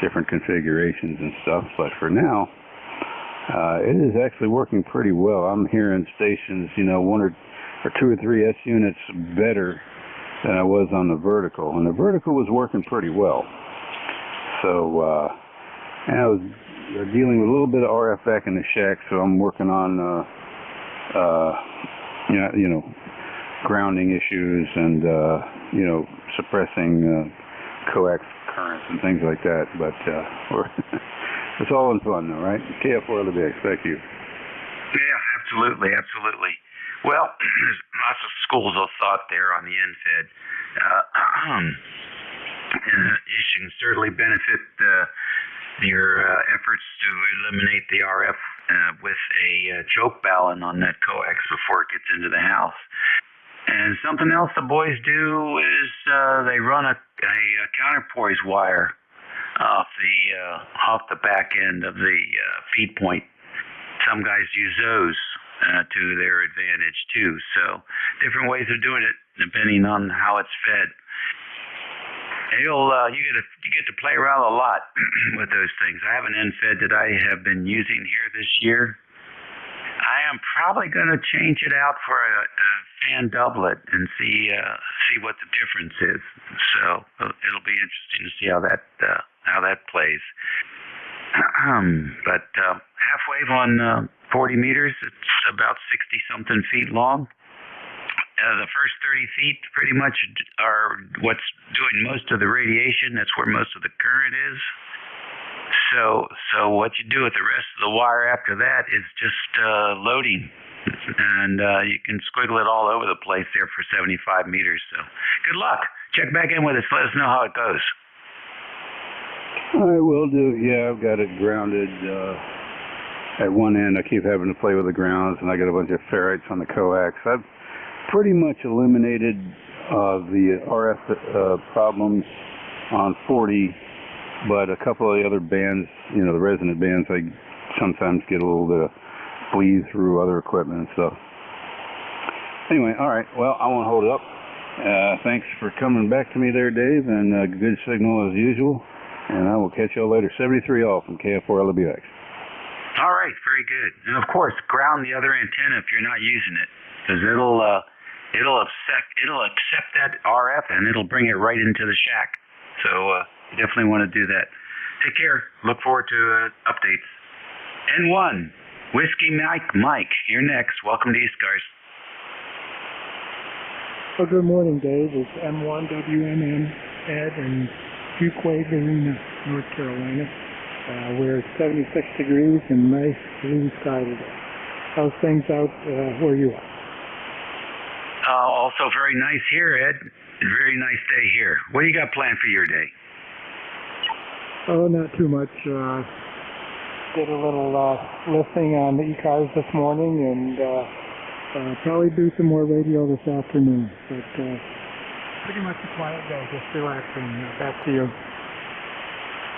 different configurations and stuff. But for now, it is actually working pretty well. I'm hearing stations, one or two or three S units better than I was on the vertical, and the vertical was working pretty well. So and I was dealing with a little bit of RF back in the shack, so I'm working on grounding issues and suppressing coax currents and things like that. But it's all in fun, though, right? KF4LBX, thank you. Yeah, absolutely. Well, there's lots of schools of thought there on the NFED. You can certainly benefit your efforts to eliminate the RF with a choke balun on that coax before it gets into the house. And something else the boys do is they run a counterpoise wire off the back end of the feed point. Some guys use those to their advantage too. So different ways of doing it depending on how it's fed. You get to play around a lot with those things. I have an NFED that I have been using here this year. I am probably going to change it out for a fan doublet and see what the difference is. So it'll be interesting to see how that plays. But half wave on 40 meters, it's about 60-something feet long. The first 30 feet pretty much are what's doing most of the radiation. That's where most of the current is. So what you do with the rest of the wire after that is just loading. And you can squiggle it all over the place there for 75 meters. So good luck. Check back in with us. Let us know how it goes. I will do. Yeah, I've got it grounded at one end. I keep having to play with the grounds, and I got a bunch of ferrites on the coax. I've pretty much eliminated the RF problems on 40, but a couple of the other bands, the resonant bands, I sometimes get a little bit of bleed through other equipment and stuff. Anyway, all right, well, I won't hold it up. Thanks for coming back to me there, Dave, and good signal as usual, and I will catch you all later. 73 all from KF4LBX. All right, very good. And of course, ground the other antenna if you're not using it, because it'll accept that RF and it'll bring it right into the shack. So you definitely want to do that. Take care. Look forward to updates. N1 Whiskey Mike, you're next. Welcome to ECARS. Well, good morning, Dave. It's M1WMN Ed in Fuquay, Galena, North Carolina. We're at 76 degrees and nice blue sky today. How's things out where you are? Also very nice here, Ed. Very nice day here. What do you got planned for your day? Oh, not too much. Did a little listening on the ECARS this morning, and probably do some more radio this afternoon. But pretty much a quiet day, just relaxing. Back to you.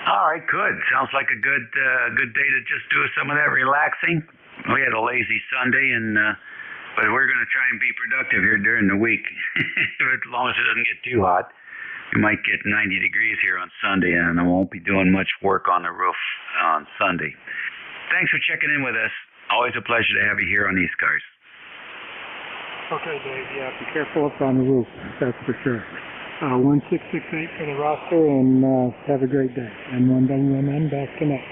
All right, good. Sounds like a good day to just do some of that relaxing. We had a lazy Sunday, but we're going to try and be productive here during the week, as long as it doesn't get too hot. We might get 90 degrees here on Sunday, and I won't be doing much work on the roof on Sunday. Thanks for checking in with us. Always a pleasure to have you here on ECARS. Okay, Dave. Yeah, be careful up on the roof. That's for sure. 1668 for the roster, and have a great day. N1WMN back tonight.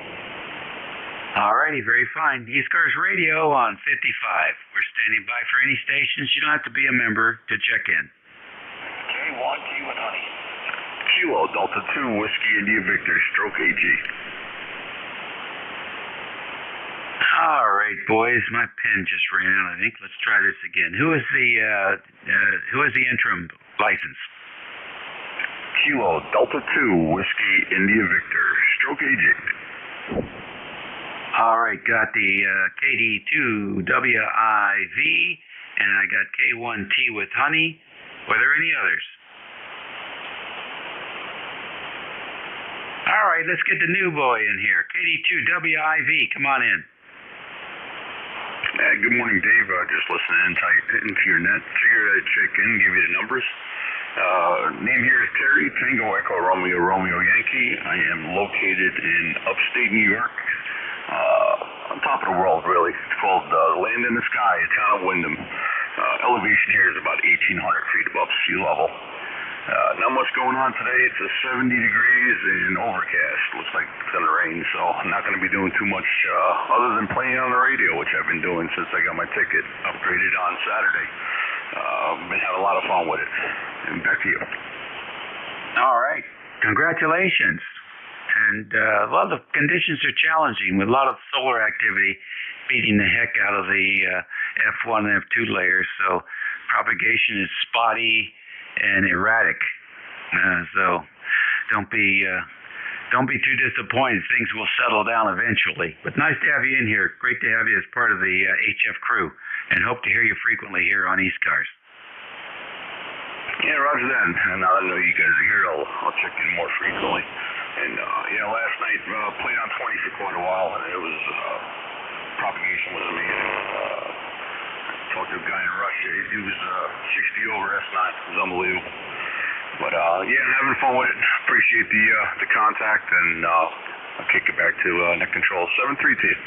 All righty, very fine. ECARS Radio on 55. We're standing by for any stations. You don't have to be a member to check in. K1, K1 Honey. Kilo Delta 2 Whiskey India Victor, stroke AG. All right, boys. My pen just ran out, I think. Let's try this again. Who is the interim license? Kilo Delta 2 Whiskey India Victor. Stroke agent. All right, got the KD2WIV, and I got K1T with honey. Were there any others? All right, let's get the new boy in here. KD2WIV, come on in. Good morning, Dave. Just listening into your net. Figured I'd check in, give you the numbers. Name here is Terry, Tango Echo Romeo Romeo Yankee. I am located in upstate New York, on top of the world, really. It's called Land in the Sky. It's town of Wyndham. Elevation here is about 1,800 feet above sea level. Not much going on today. It's 70 degrees and overcast. Looks like it's going to rain, so I'm not going to be doing too much other than playing on the radio, which I've been doing since I got my ticket upgraded on Saturday. I've been having a lot of fun with it. And back to you. All right. Congratulations. And a lot of the conditions are challenging with a lot of solar activity beating the heck out of the F1 and F2 layers. So propagation is spotty and erratic. So don't be too disappointed. Things will settle down eventually. But nice to have you in here. Great to have you as part of the HF crew. And hope to hear you frequently here on ECARS. Yeah, roger that. And now that I know you guys are here, I'll check in more frequently. And last night played on 20 for quite a while, and it was propagation was amazing. Talked to a guy in Russia. He was 60 over S9. It was unbelievable. But having fun with it. Appreciate the contact, and I'll kick it back to net control 7-3 to you.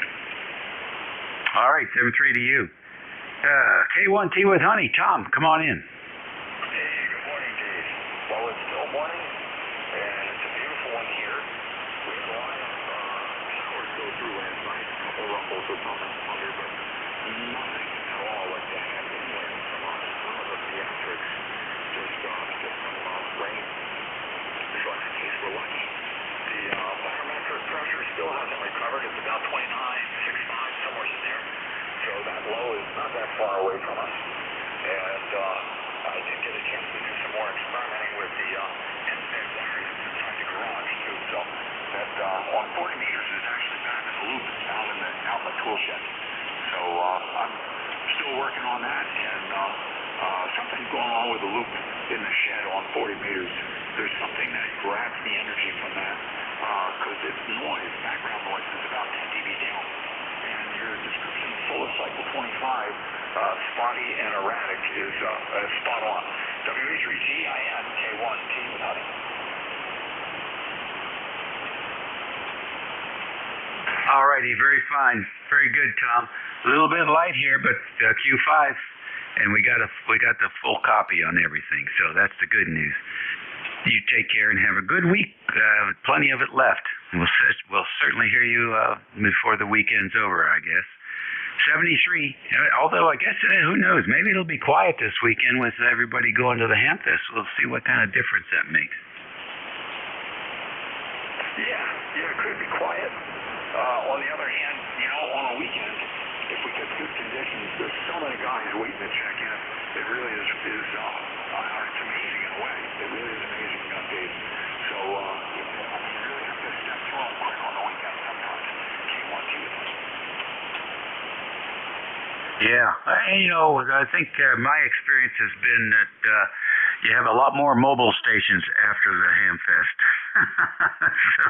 All right, 7-3 to you. K1T with honey. Tom, come on in. Hey, good morning, Dave. Well, it's still morning, and it's a beautiful one here. We had a lot of showers go through last night, a couple ruffles or something under, but nothing at all like that happened anywhere from some of the theatrics. Just some rain. So in that case, we're lucky. The barometric pressure still hasn't recovered. It's about 29, 6.5, somewhere in there. So that low is not that far away from us. And I did get a chance to do some more experimenting with the NJ wires inside the garage too. So that on 40 meters is actually back in the loop out in the tool shed. So I'm still working on that, and something's going on with the loop in the shed on 40 meters. There's something that grabs the energy from that because its noise, background noise, is about 10 dB down. And your description full of cycle 25, spotty and erratic, is spot on. W3GIN K1T with honey. All righty, very fine, very good, Tom. A little bit light here, but Q5, and we got the full copy on everything, so that's the good news. You take care and have a good week. Plenty of it left. We'll certainly hear you before the weekend's over, I guess. 73. Although I guess who knows? Maybe it'll be quiet this weekend with everybody going to the Hamfest. We'll see what kind of difference that makes. Yeah, it could be quiet. On the other hand, on a weekend, if we get good conditions, there's so many guys waiting to check in. It really is it's amazing in a way. It really is amazing, Dave. So, you really have to step through them quick on the weekend sometimes. K1T with us. Yeah, I think my experience has been that you have a lot more mobile stations after the Hamfest. So,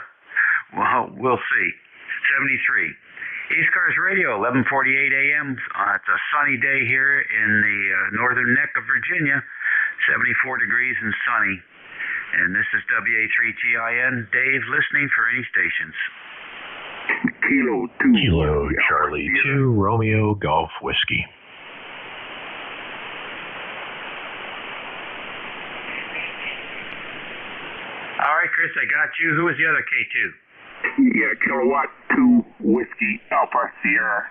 well, we'll see. 73. ECARS Radio, 11:48 a.m. It's a sunny day here in the northern neck of Virginia, 74 degrees and sunny. And this is WA3GIN. Dave, listening for any stations. Kilo Charlie 2 Romeo Golf Whiskey. All right, Chris, I got you. Who was the other K2? Yeah, Kilowatt 2 Whiskey Alpha Sierra.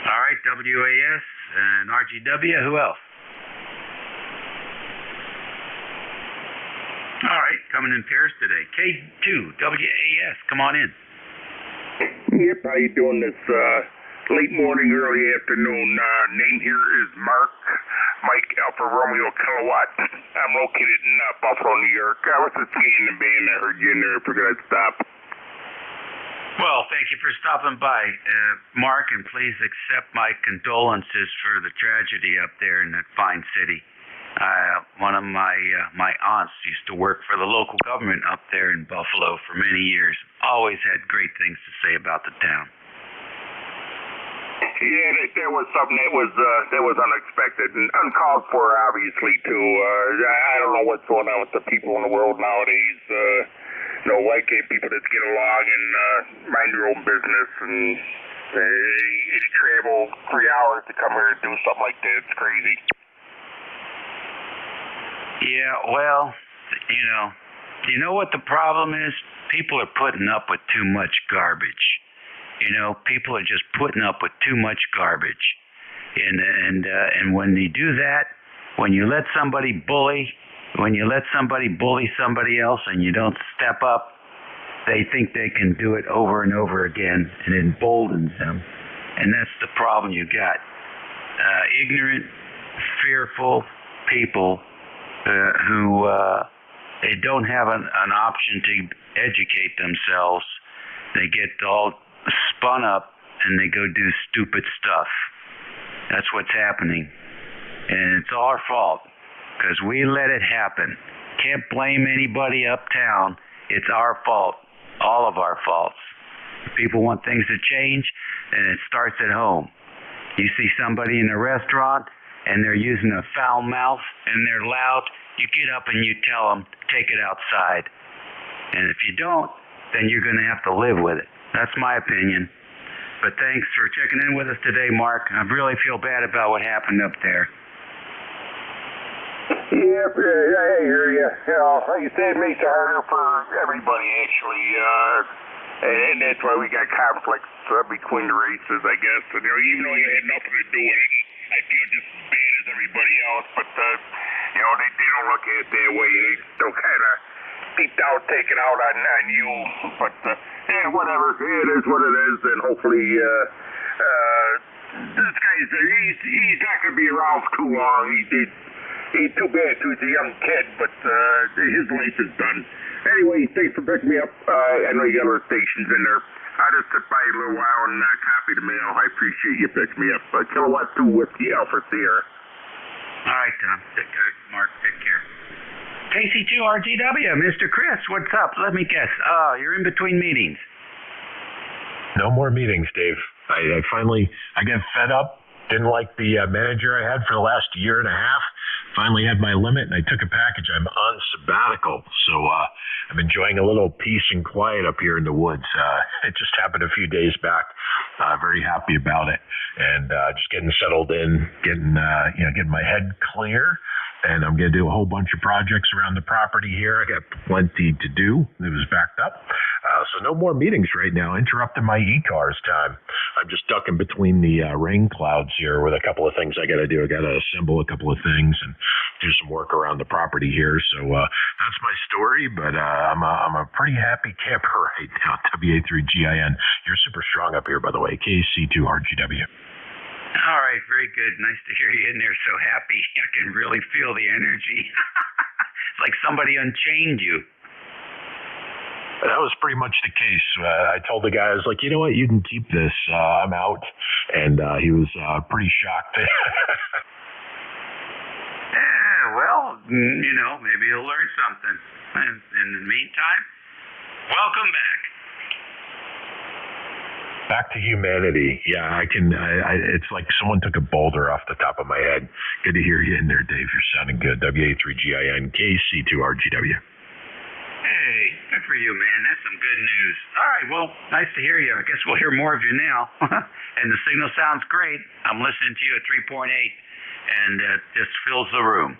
All right, WAS and RGW. Who else? All right, coming in pairs today. K2 WAS, come on in. Yep, how you doing this late morning, early afternoon? Name here is Mark. Mike Alpha Romeo Kilowatt. I'm located in Buffalo, New York. I was just seeing the band. I heard you in there. Figured I'd stop. Well, thank you for stopping by, Mark, and please accept my condolences for the tragedy up there in that fine city. One of my aunts used to work for the local government up there in Buffalo for many years. Always had great things to say about the town. Yeah, there was something that was unexpected and uncalled for, obviously, too. I don't know what's going on with the people in the world nowadays. White gay people that get along and mind your own business and you travel 3 hours to come here and do something like that. It's crazy. Yeah, well, you know what the problem is? People are putting up with too much garbage. People are just putting up with too much garbage. And when they do that, when you let somebody bully somebody else and you don't step up, they think they can do it over and over again, and it emboldens them. And that's the problem you got. Ignorant, fearful people who they don't have an option to educate themselves. They get all spun up and they go do stupid stuff. That's what's happening. And it's our fault because we let it happen. Can't blame anybody uptown. It's our fault. All of our faults. If people want things to change, then it starts at home. You see somebody in a restaurant and they're using a foul mouth and they're loud, you get up and you tell them, take it outside. And if you don't, then you're going to have to live with it. That's my opinion. But thanks for checking in with us today, Mark. I really feel bad about what happened up there. Yeah, I hear you. Like you said, it makes it harder for everybody, actually. And that's why we got conflicts between the races, I guess. And, even though you had nothing to do with it, I feel just as bad as everybody else. But, they don't look at it that way. They still kind of deep down take it out on you. But, whatever. It is what it is. And hopefully, this guy's, he's not going to be around for too long. He's too bad, too. He's a young kid, but his life is done. Anyway, thanks for picking me up. I know you got other stations in there. I just sit by a little while and copy the mail. I appreciate you picking me up. Kilowatt 2 Whiskey Alpha Sierra. All right, Tom. Mark, take care. KC2RGW, Mr. Chris, what's up? Let me guess. You're in between meetings. No more meetings, Dave. I finally got fed up. Didn't like the manager I had for the last year and a half. Finally had my limit, and I took a package. I'm on sabbatical, so I'm enjoying a little peace and quiet up here in the woods. It just happened a few days back. Very happy about it, and just getting settled in, getting my head clear. And I'm going to do a whole bunch of projects around the property here. I got plenty to do. It was backed up. So no more meetings right now. Interrupting my ECARS time. I'm just stuck in between the rain clouds here with a couple of things I got to do. I got to assemble a couple of things and do some work around the property here. So that's my story. But I'm a pretty happy camper right now. WA3GIN. You're super strong up here, by the way. KC2RGW. All right, very good. Nice to hear you in there so happy. I can really feel the energy. It's like somebody unchained you. That was pretty much the case. I told the guy, I was like, you know what, you can keep this. I'm out. And he was pretty shocked. Well, maybe he'll learn something. And in the meantime, welcome back. Back to humanity. Yeah, it's like someone took a boulder off the top of my head. Good to hear you in there, Dave. You're sounding good. WA3GIN, KC2RGW. Hey, good for you, man. That's some good news. All right, well, nice to hear you. I guess we'll hear more of you now. And the signal sounds great. I'm listening to you at 3.8, and it just fills the room.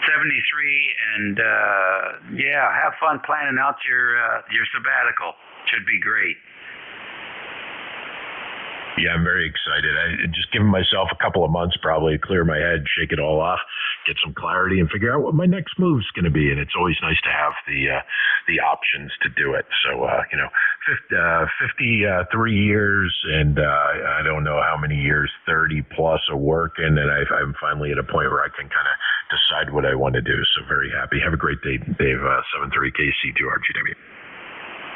73, and have fun planning out your sabbatical. Should be great. Yeah, I'm very excited. I just giving myself a couple of months probably to clear my head, shake it all off, get some clarity, and figure out what my next move's going to be. And it's always nice to have the options to do it. So, 53 years, and I don't know how many years, 30 plus of working, and I'm finally at a point where I can kind of decide what I want to do. So very happy. Have a great day, Dave. 73KC2RGW.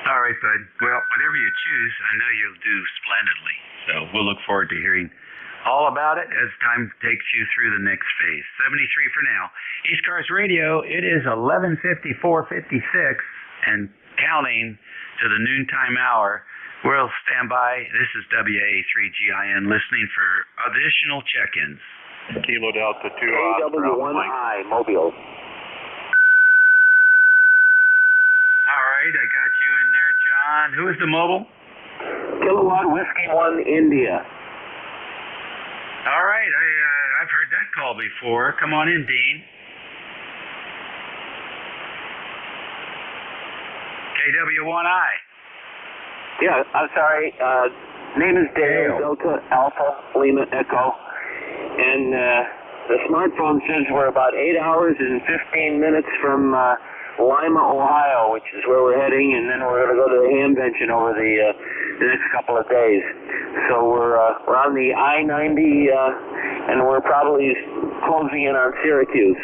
All right, bud. Well, whatever you choose, I know you'll do splendidly. So we'll look forward to hearing all about it as time takes you through the next phase. 73 for now. ECARS Radio, it is 11:54:56 and counting to the noontime hour. We'll stand by. This is WA3GIN listening for additional check-ins. Kilo Delta 2 KW1I, Mobile. All right, I got you in there, John. Who is the mobile? Kilowatt Whiskey 1 India. All right, I've heard that call before. Come on in, Dean. KW1I. Yeah, I'm sorry. Name is Dale, Delta Alpha Lima Echo. And the smartphone says we're about 8 hours and 15 minutes from Lima, Ohio, which is where we're heading, and then we're going to go to the Hamvention over the next couple of days. So we're on the I-90, and we're probably closing in on Syracuse.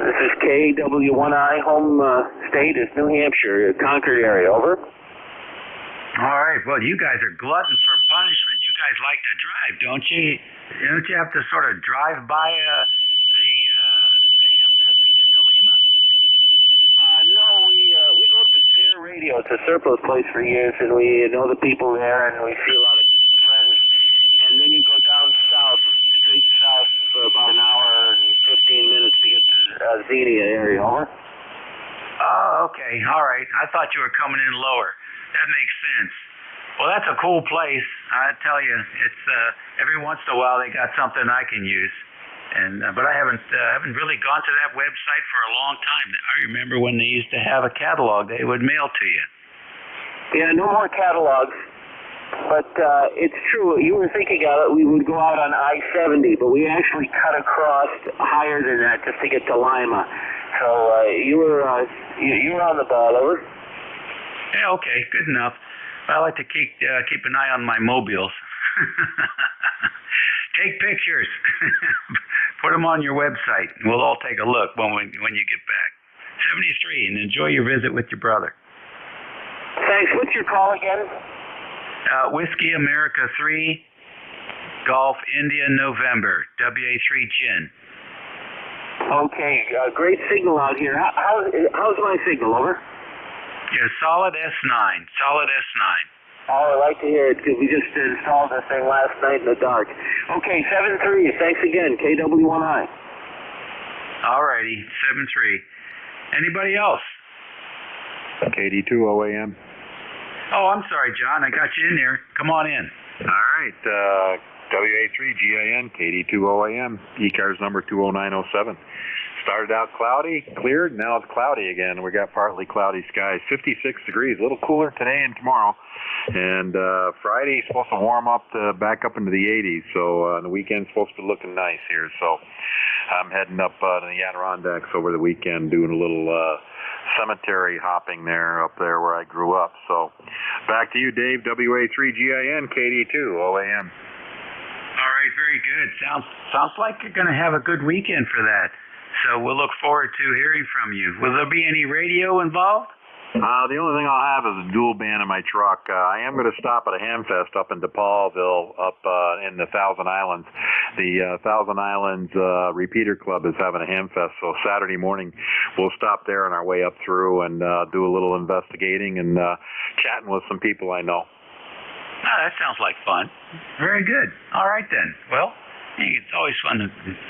This is KW1I. Home state is New Hampshire, Concord area. Over. All right. Well, you guys are gluttons for punishment. You guys like to drive, don't you? Don't you have to sort of drive by the Hamfest to get to Lima? No, we go to Fair Radio. It's a surplus place for years, and we know the people there, and we see a lot of friends. And then you go down south, straight south, for about an hour and 15 minutes to get to Xenia area. Over. Oh, okay. All right. I thought you were coming in lower. That makes sense. Well, that's a cool place. I tell you, it's every once in a while they got something I can use. And but I haven't really gone to that website for a long time. I remember when they used to have a catalog they would mail to you. Yeah, no more catalogs. But it's true. You were thinking of it. We would go out on I-70, but we actually cut across higher than that just to get to Lima. So you were on the ball. Over. Yeah. Okay. Good enough. I like to keep an eye on my mobiles. Take pictures. Put them on your website. We'll all take a look when you get back. 73, and enjoy your visit with your brother. Thanks. What's your call again? Whiskey America 3, Golf India November, WA3GIN. Okay. Great signal out here. How's my signal? Over. Yeah, solid S9. Solid S9. Oh, I like to hear it because we just installed this thing last night in the dark. Okay, 7-3. Thanks again, KW1I. All righty, 7-3. Anybody else? KD2OAM. Oh, I'm sorry, John. I got you in there. Come on in. All right. WA3GIN, KD2OAM. ECARS number 20907. Started out cloudy, cleared, now it's cloudy again. We got partly cloudy skies, 56 degrees, a little cooler today and tomorrow. And Friday's supposed to warm up back up into the 80s, so the weekend's supposed to be looking nice here. So I'm heading up to the Adirondacks over the weekend, doing a little cemetery hopping there up there where I grew up. So back to you, Dave, WA3GIN, KD2OAM. All right, very good. Sounds like you're going to have a good weekend for that. So we'll look forward to hearing from you. Will there be any radio involved? The only thing I'll have is a dual band in my truck. I am going to stop at a Hamfest up in DePaulville, up in the Thousand Islands. The Thousand Islands Repeater Club is having a Hamfest, so Saturday morning we'll stop there on our way up through and do a little investigating and chatting with some people I know. Oh, that sounds like fun. Very good. All right then. Well, it's always fun to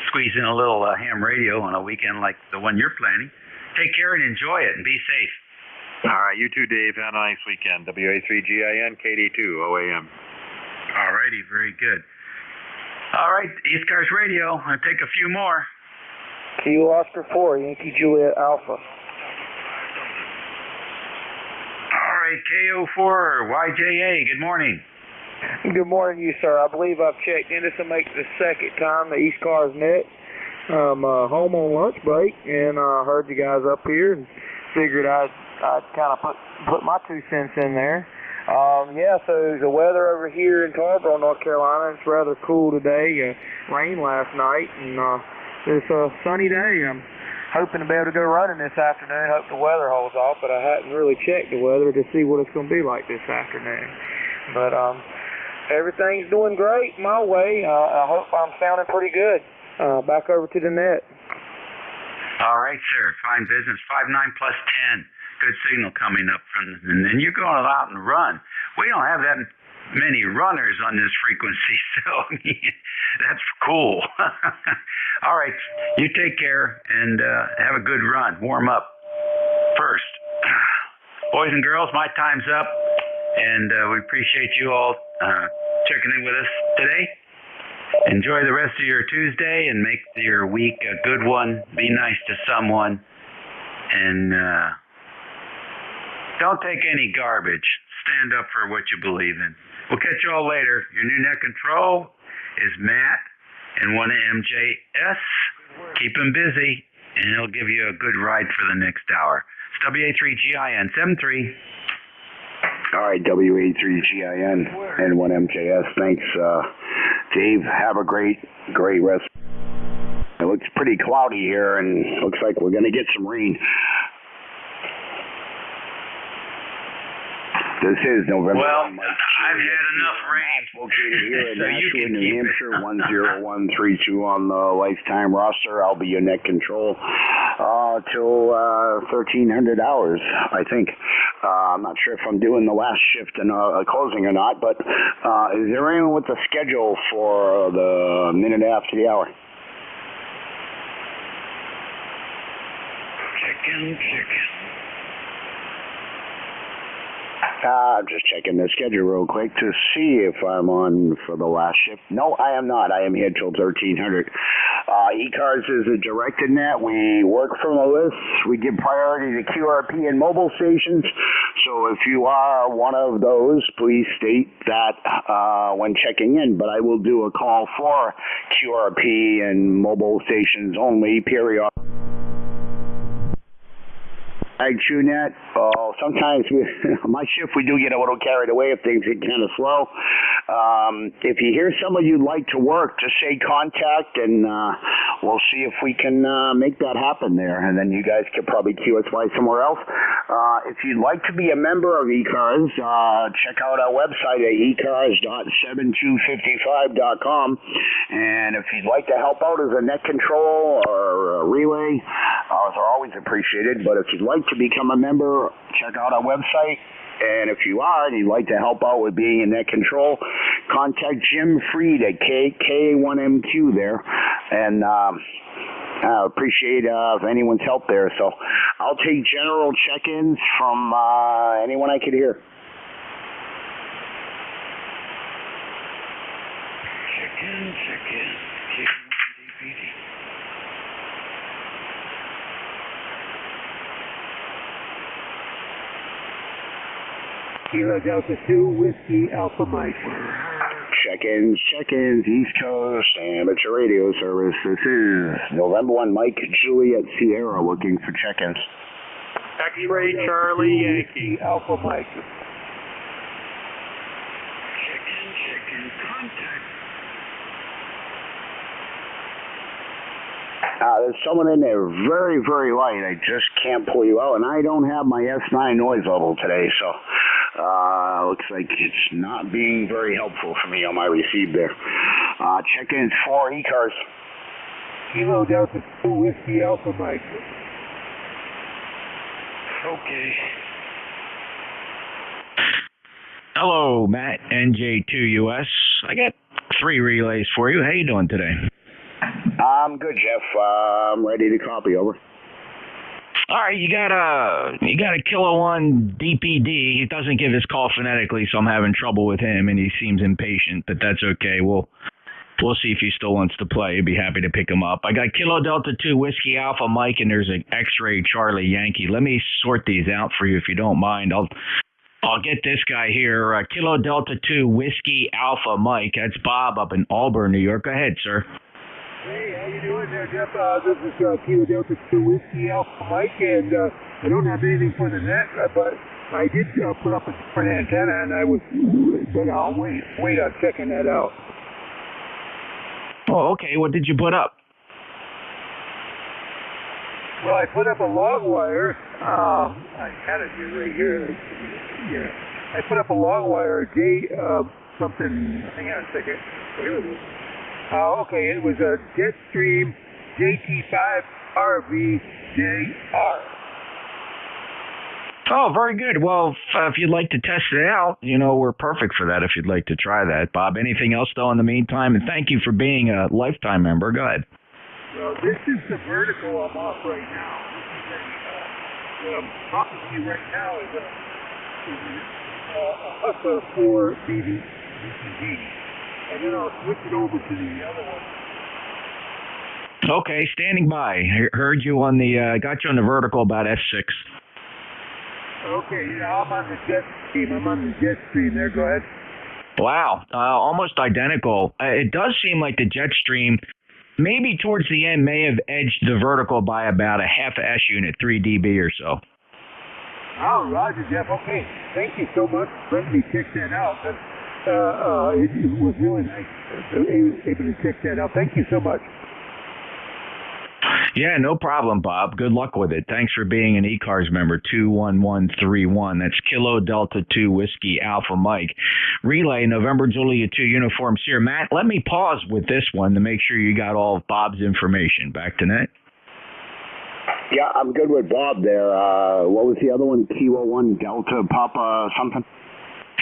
squeeze in a little ham radio on a weekend like the one you're planning. Take care and enjoy it and be safe. All right, you too, Dave. Have a nice weekend. WA3GIN, KD2OAM. All righty, very good. All right, ECARS Radio. I'll take a few more. Kilo Oscar 4, Yankee Juliet Alpha. All right, KO4, YJA, good morning. Good morning, you sir. I believe I've checked in. This will make the second time the ECARS net. I'm home on lunch break, and I heard you guys up here and figured I'd kind of put my 2 cents in there. Yeah, so the weather over here in Tarboro, North Carolina, it's rather cool today. Rained last night, and it's a sunny day. I'm hoping to be able to go running this afternoon. Hope the weather holds off, but I hadn't really checked the weather to see what it's going to be like this afternoon. But everything's doing great my way. I hope I'm sounding pretty good. Back over to the net. All right, sir. Fine business. 5-9 plus 10. Good signal coming up and then you're going out and run. We don't have that many runners on this frequency, so that's cool. All right, you take care and have a good run. Warm up first. Boys and girls, my time's up, and we appreciate you all checking in with us today. Enjoy the rest of your Tuesday and make your week a good one. Be nice to someone, and don't take any garbage. Stand up for what you believe in. We'll catch you all later. Your new net control is Matt and one of MJS. Keep him busy, and he'll give you a good ride for the next hour. It's WA3GIN 73. All right, WA3GIN and 1MJS. Thanks, Dave. Have a great rest. It looks pretty cloudy here, and looks like we're going to get some rain. This is November. Well, I've had enough rain. Located here in Nashua, New Hampshire, 10132 on the lifetime roster. I'll be your net control till 1300 hours, I think. I'm not sure if I'm doing the last shift and closing or not, but is there anyone with the schedule for the minute after the hour? Chicken. I'm just checking the schedule real quick to see if I'm on for the last shift. No, I am not. I am here till 1300. ECARS is a directed net. We work from a list. We give priority to QRP and mobile stations. So if you are one of those, please state that when checking in. But I will do a call for QRP and mobile stations only, period. TueNet. Sometimes my shift we do get a little carried away if things get kind of slow. If you hear someone you'd like to work, just say contact, and we'll see if we can make that happen there. And then you guys could probably QSY somewhere else. If you'd like to be a member of ECARS, check out our website at ecars.7255.com. And if you'd like to help out as a net control or a relay, those are always appreciated. But if you'd like to become a member, check out our website. And if you are and you'd like to help out with being in net control, contact Jim Freed at KK1MQ there. And I appreciate anyone's help there. So I'll take general check-ins from anyone I could hear. Check-in. Kilo Delta 2 Whiskey Alpha Mike. Check-ins, East Coast Amateur Radio Service. This is November 1, Mike, Juliet, Sierra, looking for check-ins. X-Ray Charlie Yankee. Alpha Mike. Check-in, contact. There's someone in there very, very light. I just can't pull you out, and I don't have my S9 noise level today, so looks like it's not being very helpful for me on my receive there. Check-ins for ECARS. Kilo Delta 2 Whiskey Alpha Mike. Okay. Hello, Matt, NJ2US. I got 3 relays for you. How you doing today? I'm good, Jeff. I'm ready to copy, over. All right, you got a Kilo 1 DPD. He doesn't give his call phonetically, so I'm having trouble with him, and he seems impatient, but that's okay. We'll see if he still wants to play. I'd be happy to pick him up. I got Kilo Delta 2 Whiskey Alpha Mike, and there's an X-Ray Charlie Yankee. Let me sort these out for you if you don't mind. I'll get this guy here. Kilo Delta 2 Whiskey Alpha Mike. That's Bob up in Auburn, New York. Go ahead, sir. Hey, how you doing there, Jeff? This is Kilo Delta 2 Whiskey Alpha Mike, and I don't have anything for the net, but I did put up a different antenna, and but I'll wait on checking that out. Oh, okay. What did you put up? Well, I put up a log wire. I had it right here. Yeah. I put up a log wire, something. Hang on a second. Okay, it was a Jetstream JT5RVJR. Oh, very good. Well, if you'd like to test it out, we're perfect for that if you'd like to try that. Bob, anything else, though, in the meantime? And thank you for being a lifetime member. Go ahead. Well, this is the vertical I'm off right now. What I'm talking to you right now is a Hustler 4 BTG. And then I'll switch it over to the other one. Okay, standing by. Heard you on got you on the vertical about F6. Okay, I'm on the jet stream there. Go ahead. Wow, almost identical. It does seem like the jet stream, maybe towards the end, may have edged the vertical by about a half a S unit, 3 dB or so. Oh, roger, Jeff. Okay, thank you so much for letting me check that out. It was really nice to be able to check that out. Thank you so much. Yeah, no problem, Bob. Good luck with it. Thanks for being an ECARS member, 21131. That's Kilo Delta 2 Whiskey Alpha Mike. Relay, November Juliet 2 Uniform Sierra. Matt, let me pause with this one to make sure you got all of Bob's information. Back to net. Yeah, I'm good with Bob there. What was the other one? Kilo 1 Delta Papa something?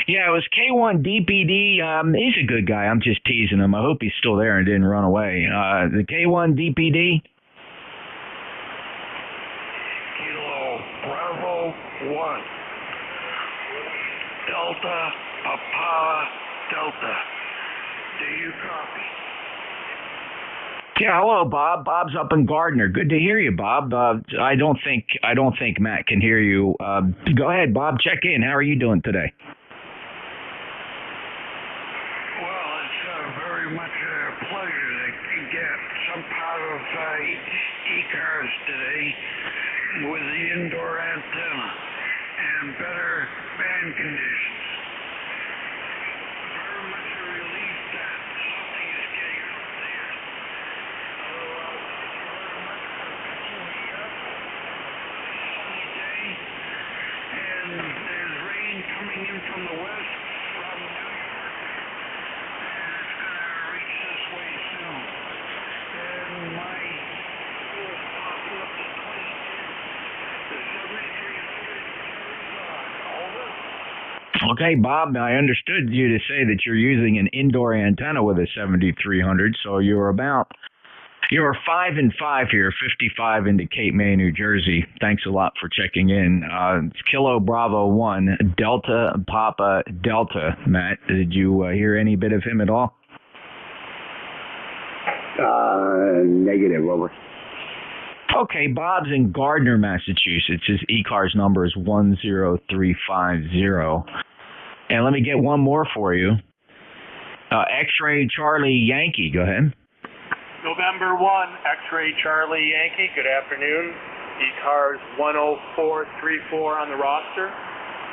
Yeah, it was K1 DPD. He's a good guy. I'm just teasing him. I hope he's still there and didn't run away. The K1 DPD. Kilo Bravo 1 Delta Papa Delta. Do you copy? Yeah, hello, Bob. Bob's up in Gardner. Good to hear you, Bob. I don't think Matt can hear you. Go ahead, Bob. Check in. How are you doing today? Well, it's very much a pleasure to get some part of ECARS today with the indoor antenna and better band conditions. Very much a relief that something is getting out there. So, thank you very much for picking me up. Sunny day, and there's rain coming in from the west from New York. Okay, Bob, I understood you to say that you're using an indoor antenna with a 7300, so you're 5 and 5 here, 55 into Cape May, New Jersey. Thanks a lot for checking in. It's Kilo Bravo 1, Delta Papa Delta. Matt, did you hear any bit of him at all? Negative, over. Okay, Bob's in Gardner, Massachusetts. His ECARS number is 10350. And let me get one more for you. X-Ray Charlie Yankee, go ahead. November 1, X-Ray Charlie Yankee. Good afternoon. ECARS 10434 on the roster.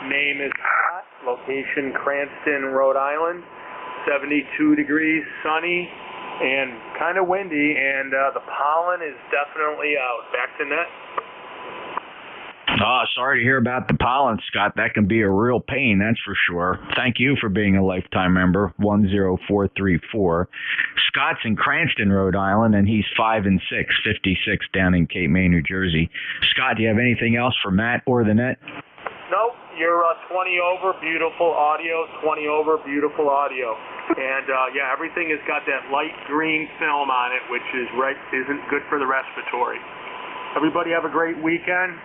Name is Scott. Location Cranston, Rhode Island. 72 degrees, sunny, and kind of windy, and the pollen is definitely out. Back to net. Oh, sorry to hear about the pollen, Scott. That can be a real pain, that's for sure. Thank you for being a lifetime member, 10434. Scott's in Cranston, Rhode Island, and he's 5 and 6, 56 down in Cape May, New Jersey. Scott, do you have anything else for Matt or the net? Nope, you're 20 over, beautiful audio, 20 over, beautiful audio. And yeah, everything has got that light green film on it, which isn't good for the respiratory. Everybody have a great weekend.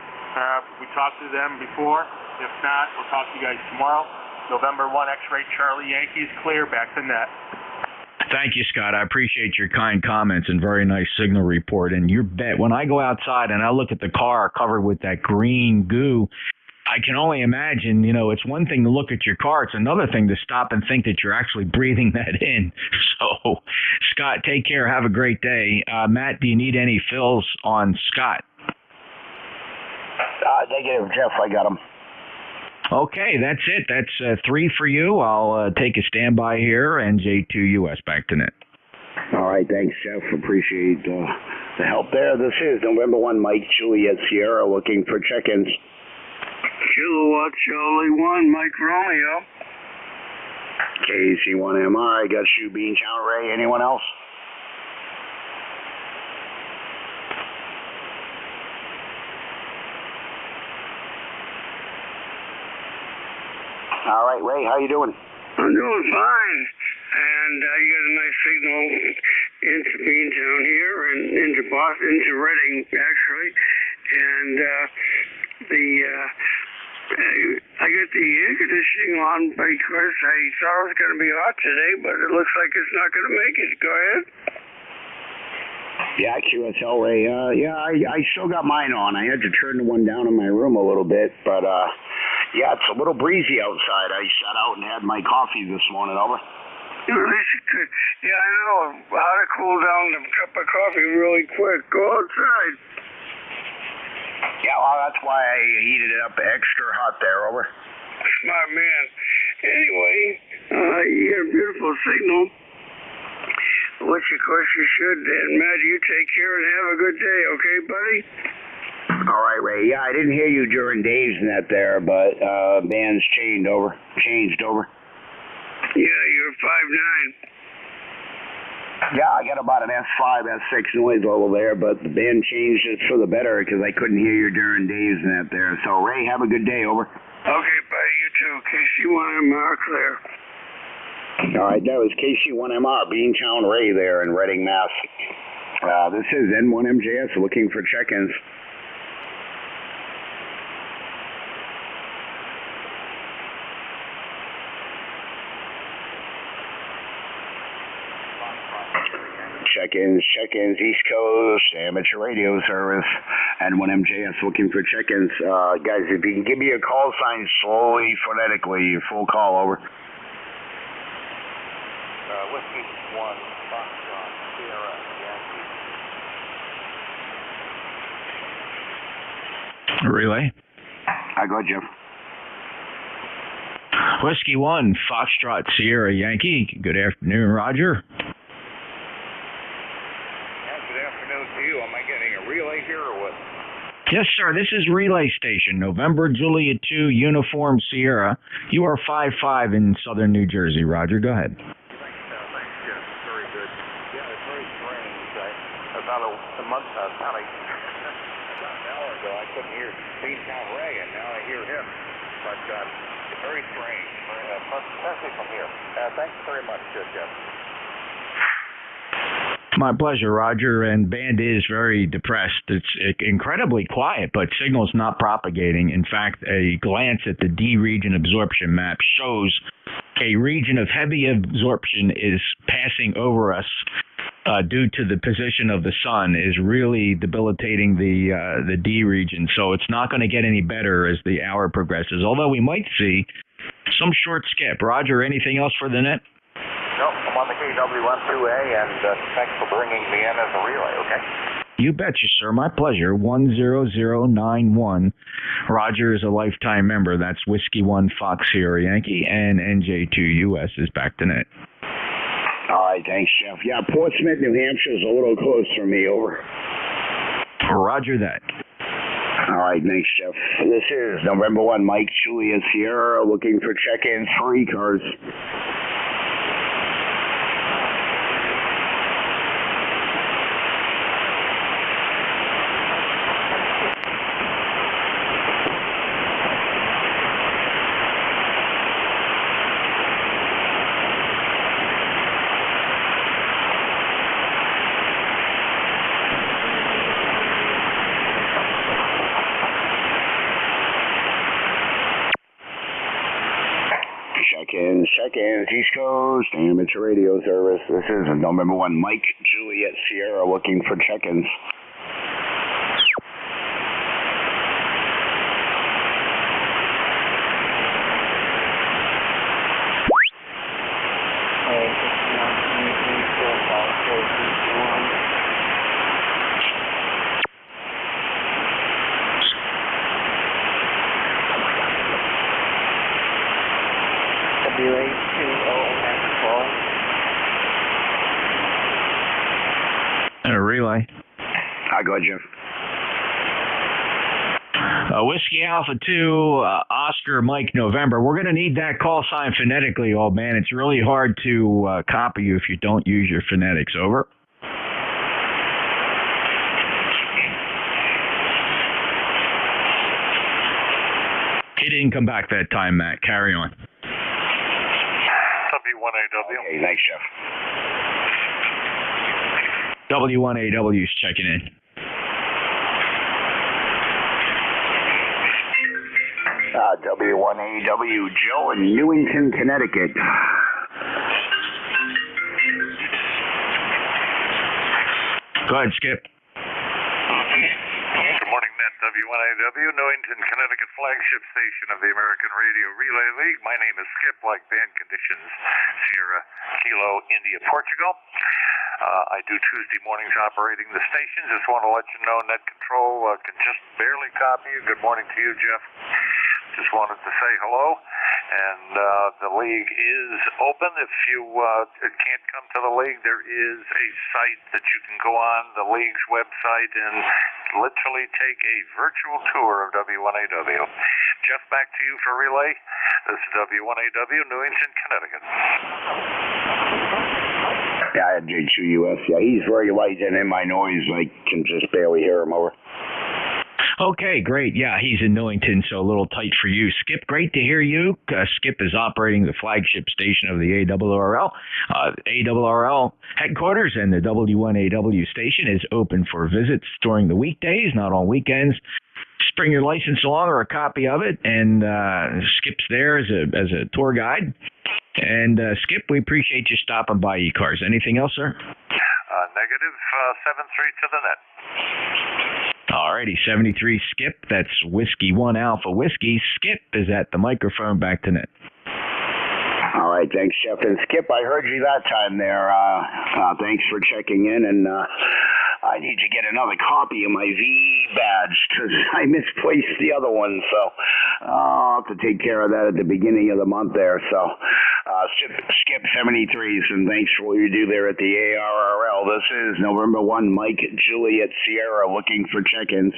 We talked to them before. If not, we'll talk to you guys tomorrow. November 1, X-Ray Charlie Yankees clear, back to net. Thank you, Scott. I appreciate your kind comments and very nice signal report. And you bet, when I go outside and I look at the car covered with that green goo, I can only imagine, it's one thing to look at your car. It's another thing to stop and think that you're actually breathing that in. So, Scott, take care. Have a great day. Matt, do you need any fills on Scott? Negative, Jeff. I got him. Okay, that's it. That's 3 for you. I'll take a standby here. NJ2US back to net. All right, thanks, Jeff. Appreciate the help there. This is November 1, Mike Juliet Sierra looking for check-ins. Kilowatt Charlie 1, Mike Romeo. KC1MR, got you, Beantown Ray. Anyone else? All right, Ray, how you doing? I'm doing fine. And I got a nice signal into Beantown here and into Boston, into Reading, actually. And I got the air conditioning on because I thought it was going to be hot today, but it looks like it's not going to make it. Go ahead. Yeah, QSL Ray. I still got mine on. I had to turn the one down in my room a little bit, but yeah, it's a little breezy outside. I sat out and had my coffee this morning. Over. Yeah, I know how to cool down a cup of coffee really quick. Go outside. Yeah, well, that's why I heated it up extra hot there. Over. Smart man. Anyway, you got a beautiful signal, which of course you should. And Matt, you take care and have a good day, okay, buddy? All right, Ray. Yeah, I didn't hear you during Dave's net there, but band's changed over. Yeah, you're 5'9". Yeah, I got about an S5, S6 noise level there, but the band changed it for the better because I couldn't hear you during Dave's net there. So, Ray, have a good day. Over. Okay, buddy. You too. KC1MR clear. All right, that was KC1MR, Beantown Ray there in Reading, Mass. This is N1MJS looking for check-ins. Check-ins, East Coast, amateur radio service, N1MJS looking for check-ins. Guys, if you can give me a call sign slowly, phonetically, full call. Over. Whiskey 1, Foxtrot, Sierra, Yankee. Relay. I go, Jeff. Whiskey 1, Foxtrot, Sierra, Yankee. Good afternoon, Roger. Am I getting a relay here or what? Yes, sir. This is Relay Station, November Juliet 2, Uniform Sierra. You are 5-5 in southern New Jersey. Roger, go ahead. Thanks, Jeff. Very good. Yeah, it's very strange. About an hour ago, I couldn't hear Beantown Ray, and now I hear him. But it's very strange. Especially from here. Thanks very much, Jeff. My pleasure, Roger. And band is very depressed. It's incredibly quiet, but signal's not propagating. In fact, a glance at the D region absorption map shows a region of heavy absorption is passing over us due to the position of the sun, is really debilitating the D region. So it's not going to get any better as the hour progresses, although we might see some short skip. Roger, anything else for the net? No, I'm on the KW12A, and thanks for bringing me in as a relay, okay? You betcha, sir. My pleasure. 10091. Roger is a lifetime member. That's Whiskey 1 Fox Sierra Yankee, and NJ2US is back to net. All right, thanks, Jeff. Yeah, Portsmouth, New Hampshire is a little close for me. Over. Roger that. All right, thanks, Jeff. This is November 1, Mike Juliet Sierra looking for check-ins for ECARS. Check-ins, East Coast, amateur radio service. This is November 1, Mike Juliet Sierra looking for check-ins. relay to OMS control. And a relay. Hi, go ahead, Jeff. Whiskey Alpha 2, Oscar Mike November. We're going to need that call sign phonetically, old man. It's really hard to copy you if you don't use your phonetics. Over. He didn't come back that time, Matt. Carry on. W1AW. Okay, thanks, Jeff. W1AW's checking in. W1AW, Joe in Newington, Connecticut. Go ahead, Skip. Good morning, Net. W1AW, Newington, Connecticut flagship station of the American Radio Relay League. My name is Skip, like band conditions, Sierra Kilo, India, Portugal. I do Tuesday mornings operating the station. Just want to let you know Net Control can just barely copy you. Good morning to you, Jeff. Just wanted to say hello, and the league is open. If you can't come to the league, there is a site that you can go on, the league's website, and literally take a virtual tour of W1AW. Jeff, back to you for relay. This is W1AW, Newington, Connecticut. Yeah, NJ2US. Yeah, he's very light and in my noise. I can just barely hear him over. Okay, great. Yeah, he's in Newington, so a little tight for you. Skip, great to hear you. Skip is operating the flagship station of the ARRL. ARRL headquarters and the W1AW station is open for visits during the weekdays, not on weekends. Just bring your license along or a copy of it, and Skip's there as a tour guide. And Skip, we appreciate you stopping by ECARS. Anything else, sir? Negative 73 to the net. Alrighty, 73 Skip. That's Whiskey 1 Alpha Whiskey. Skip is at the microphone. Back to net. All right, thanks, Jeff. And Skip, I heard you that time there. Thanks for checking in, and I need to get another copy of my V badge because I misplaced the other one, so I'll have to take care of that at the beginning of the month there. So, Skip 73s, and thanks for what you do there at the ARRL. This is November 1, Mike, Juliet, Sierra, looking for check-ins.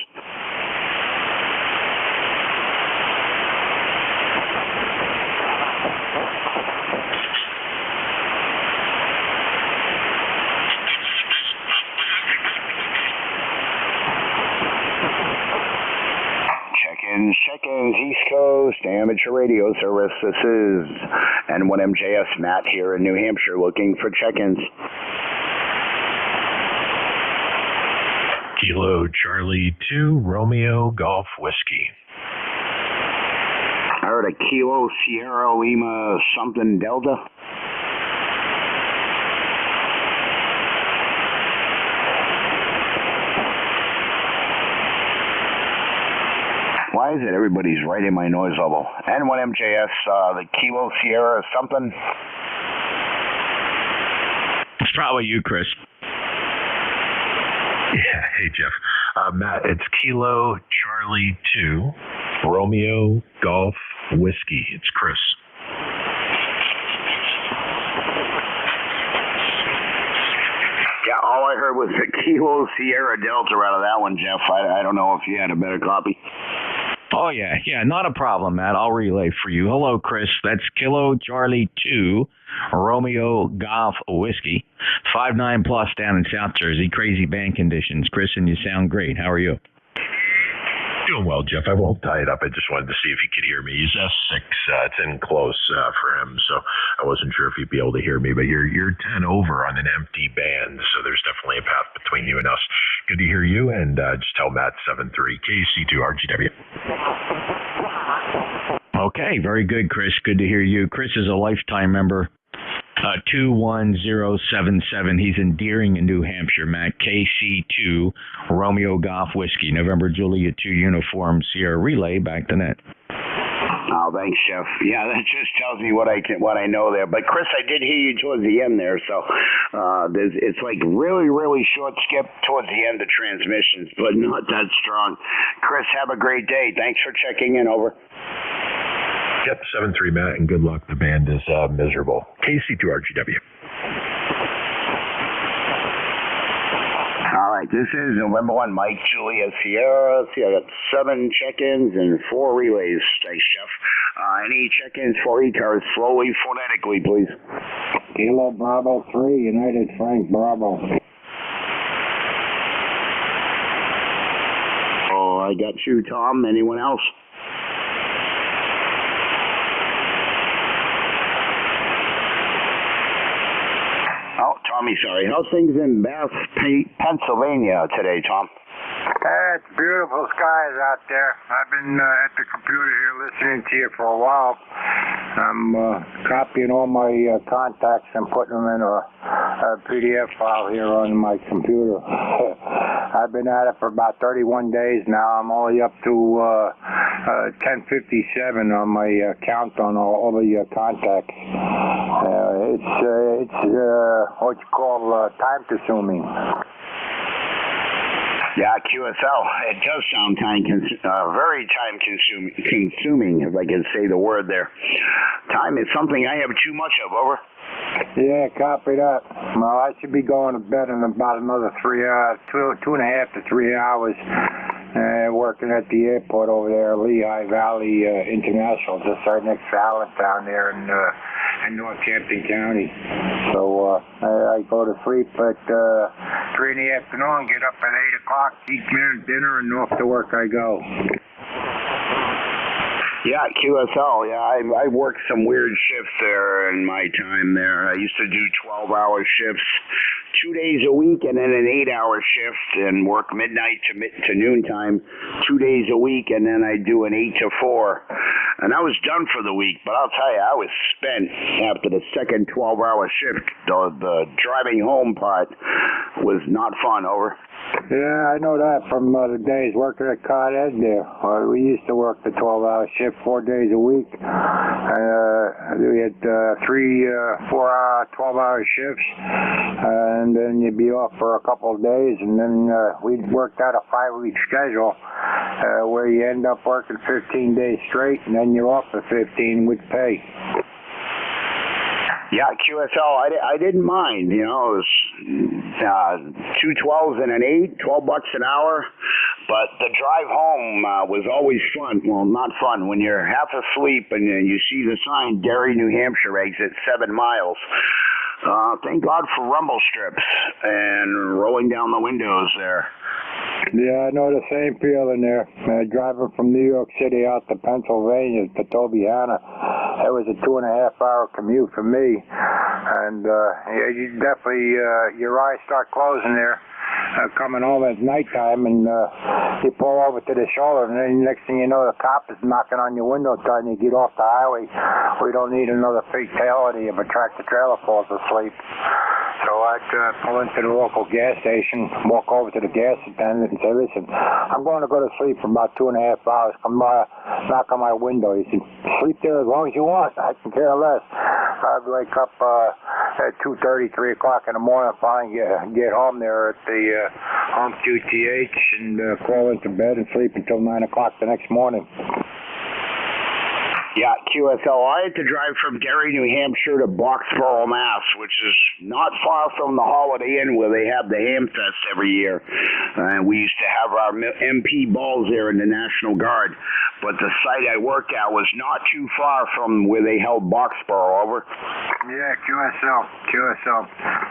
Check-ins, East Coast, amateur radio service. This is N1MJS Matt here in New Hampshire looking for check-ins. Kilo Charlie 2, Romeo Golf Whiskey. I heard a Kilo Sierra Lima something Delta. Why is it everybody's right in my noise level? N1MJS, the Kilo Sierra something? It's probably you, Chris. Yeah, hey, Jeff. Matt, it's Kilo Charlie 2, Romeo Golf Whiskey. It's Chris. Yeah, all I heard was the Kilo Sierra Delta out of that one, Jeff. I don't know if you had a better copy. Oh, yeah, not a problem, Matt. I'll relay for you. Hello, Chris. That's Kilo Charlie 2, Romeo Golf Whiskey, 5'9" plus down in South Jersey. Crazy band conditions. Chris, and you sound great. How are you? Doing well, Jeff. I won't tie it up. I just wanted to see if he could hear me. He's S6. It's in close for him, so I wasn't sure if he'd be able to hear me. But you're 10 over on an empty band, so there's definitely a path between you and us. Good to hear you, and just tell Matt 73 KC2RGW. Okay, very good, Chris. Good to hear you. Chris is a lifetime member. 21077. He's in Deering, New Hampshire, Matt. KC2 Romeo Golf Whiskey, November Juliet 2 Uniform Sierra Relay. Back to net. Oh, thanks, Chef. Yeah, that just tells me what I know there. But Chris, I did hear you towards the end there, so it's like really, really short skip towards the end of transmissions, but not that strong. Chris, have a great day. Thanks for checking in. Over. Yep, 7-3 Matt, and good luck. The band is miserable. KC2RGW. All right, this is November 1, Mike, Julia, Sierra. See, I got 7 check-ins and 4 relays. Thanks, Chef. Any check-ins for ECARS slowly, phonetically, please. Kilo Bravo 3, United Frank Bravo. Oh, I got you, Tom. Anyone else? Oh, Tommy, sorry. How's things in Bath, Pennsylvania today, Tom? It's beautiful skies out there. I've been at the computer here listening to you for a while. I'm copying all my contacts and putting them in a PDF file here on my computer. I've been at it for about 31 days now. I'm only up to 1057 on my count on all the contacts. It's what you call time consuming. Yeah, QSL. It does sound very time consuming, if I can say the word there. Time is something I have too much of. Over. Yeah, copy that. Well, I should be going to bed in about another 2.5 to 3 hours. Working at the airport over there, Lehigh Valley International, just right next to Allentown there in Northampton County. So I go to sleep at 3 in the afternoon, get up at 8 o'clock, eat dinner, and off to work I go. Yeah, QSL. Yeah, I worked some weird shifts there in my time there. I used to do 12-hour shifts 2 days a week, and then an 8-hour shift, and work midnight to noontime 2 days a week, and then I do an 8 to 4. And I was done for the week, but I'll tell you, I was spent after the second 12-hour shift. The driving home part was not fun. Over. Yeah, I know that from the days working at Con Ed there. We used to work the 12-hour shift 4 days a week. We had 3, 4-hour, 12-hour shifts, and then you'd be off for a couple of days, and then we'd worked out a 5-week schedule where you end up working 15 days straight, and then you're off for 15 with pay. Yeah, QSL, I didn't mind, you know, it was 2 12s and an 8, $12 an hour, but the drive home was always fun. Well, not fun when you're half asleep and you see the sign, Derry, New Hampshire, exit 7 miles. Thank God for rumble strips and rolling down the windows there. Yeah, I know the same feeling there. Driving from New York City out to Pennsylvania to Tobiana, it was a 2.5-hour commute for me. And yeah, you definitely, your eyes start closing there. Coming home at nighttime, and you pull over to the shoulder, and then next thing you know, the cop is knocking on your window telling you to get off the highway. We don't need another fatality if a tractor-trailer falls asleep. So I'd pull into the local gas station, walk over to the gas attendant and say, listen, I'm going to go to sleep for about 2.5 hours. Come by, knock on my window. He said, sleep there as long as you want. I can care less. I'd wake up at 2:30, 3 o'clock in the morning, finally get home there at the home QTH and crawl into bed and sleep until 9 o'clock the next morning. Yeah, QSL. I had to drive from Derry, New Hampshire to Boxborough, Mass., which is not far from the Holiday Inn where they have the Ham Fest every year. We used to have our MP balls there in the National Guard, but the site I worked at was not too far from where they held Boxborough. Over. Yeah, QSL.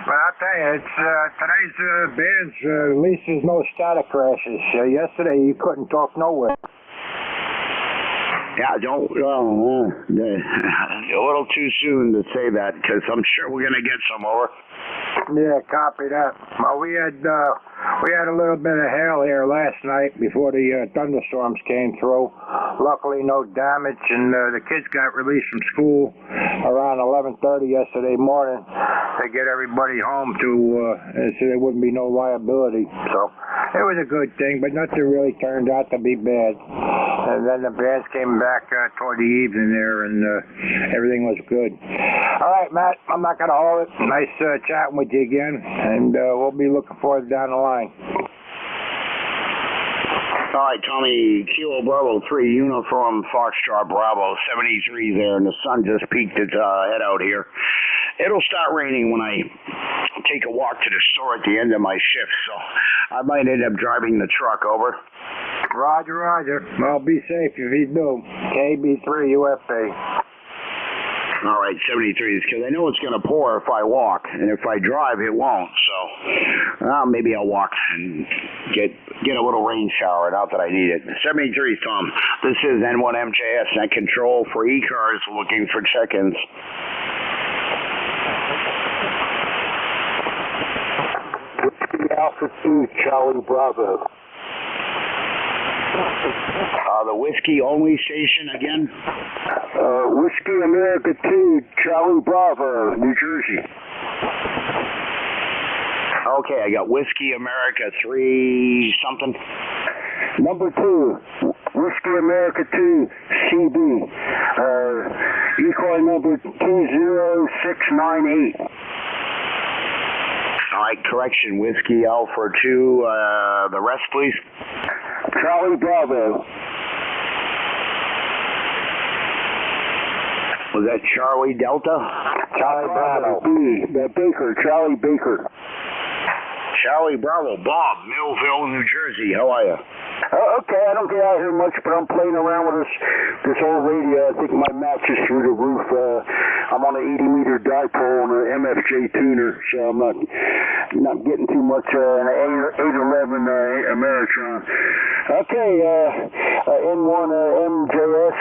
But I'll tell you, it's today's bands, at least there's no static crashes. Yesterday you couldn't talk nowhere. Yeah, a little too soon to say that, because I'm sure we're going to get some. Over. Yeah, copy that. Well, we had a little bit of hail here last night before the thunderstorms came through. Luckily, no damage, and the kids got released from school around 11:30 yesterday morning to get everybody home so there wouldn't be no liability. So it was a good thing, but nothing really turned out to be bad. And then the bands came back toward the evening there, and everything was good. All right, Matt, I'm not going to hold it. Nice chatting with you again, and we'll be looking forward down the line. All right, Tommy, Kilo Bravo 3, Uniform Foxtrot Bravo, 73 there, and the sun just peeked its head out here. It'll start raining when I take a walk to the store at the end of my shift, so I might end up driving the truck. Over. Roger, roger. I'll be safe if you do. KB3 USA. All right, 73 is because I know it's going to pour if I walk, and if I drive, it won't. So maybe I'll walk and get a little rain shower. Not that I need it. 73, Tom. This is N1MJS Net Control for ECARS looking for check-ins. Alpha 2, Charlie Bravo. The whiskey only station again? Whiskey America 2, Charlie Bravo, New Jersey. Okay, I got Whiskey America 3 something. Number 2, Whiskey America 2, CB. ECAR number 20698. All right, correction, Whiskey Alpha 2, the rest, please. Charlie Bravo. Was that Charlie Delta? Charlie Bravo. Baker, Charlie Baker. Charlie Bravo, Bob, Millville, New Jersey. How are you? Okay, I don't get out here much, but I'm playing around with this old radio. I think my match is through the roof. I'm on an 80-meter dipole on an MFJ tuner, so I'm not getting too much an 811 Ameritron. Okay, N1 MJS,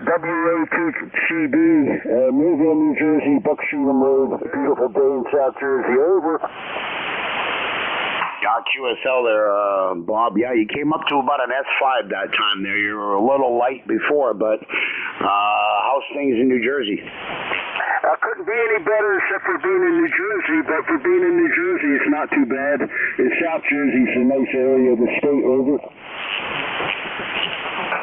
WA2CB, Millville, New Jersey, Buckshootum Road, beautiful day in South Jersey. Over. Got QSL there, Bob. Yeah, you came up to about an S5 that time there. You were a little light before, but how's things in New Jersey? I couldn't be any better except for being in New Jersey, but for being in New Jersey, it's not too bad. And South Jersey's a nice area of the state. Over.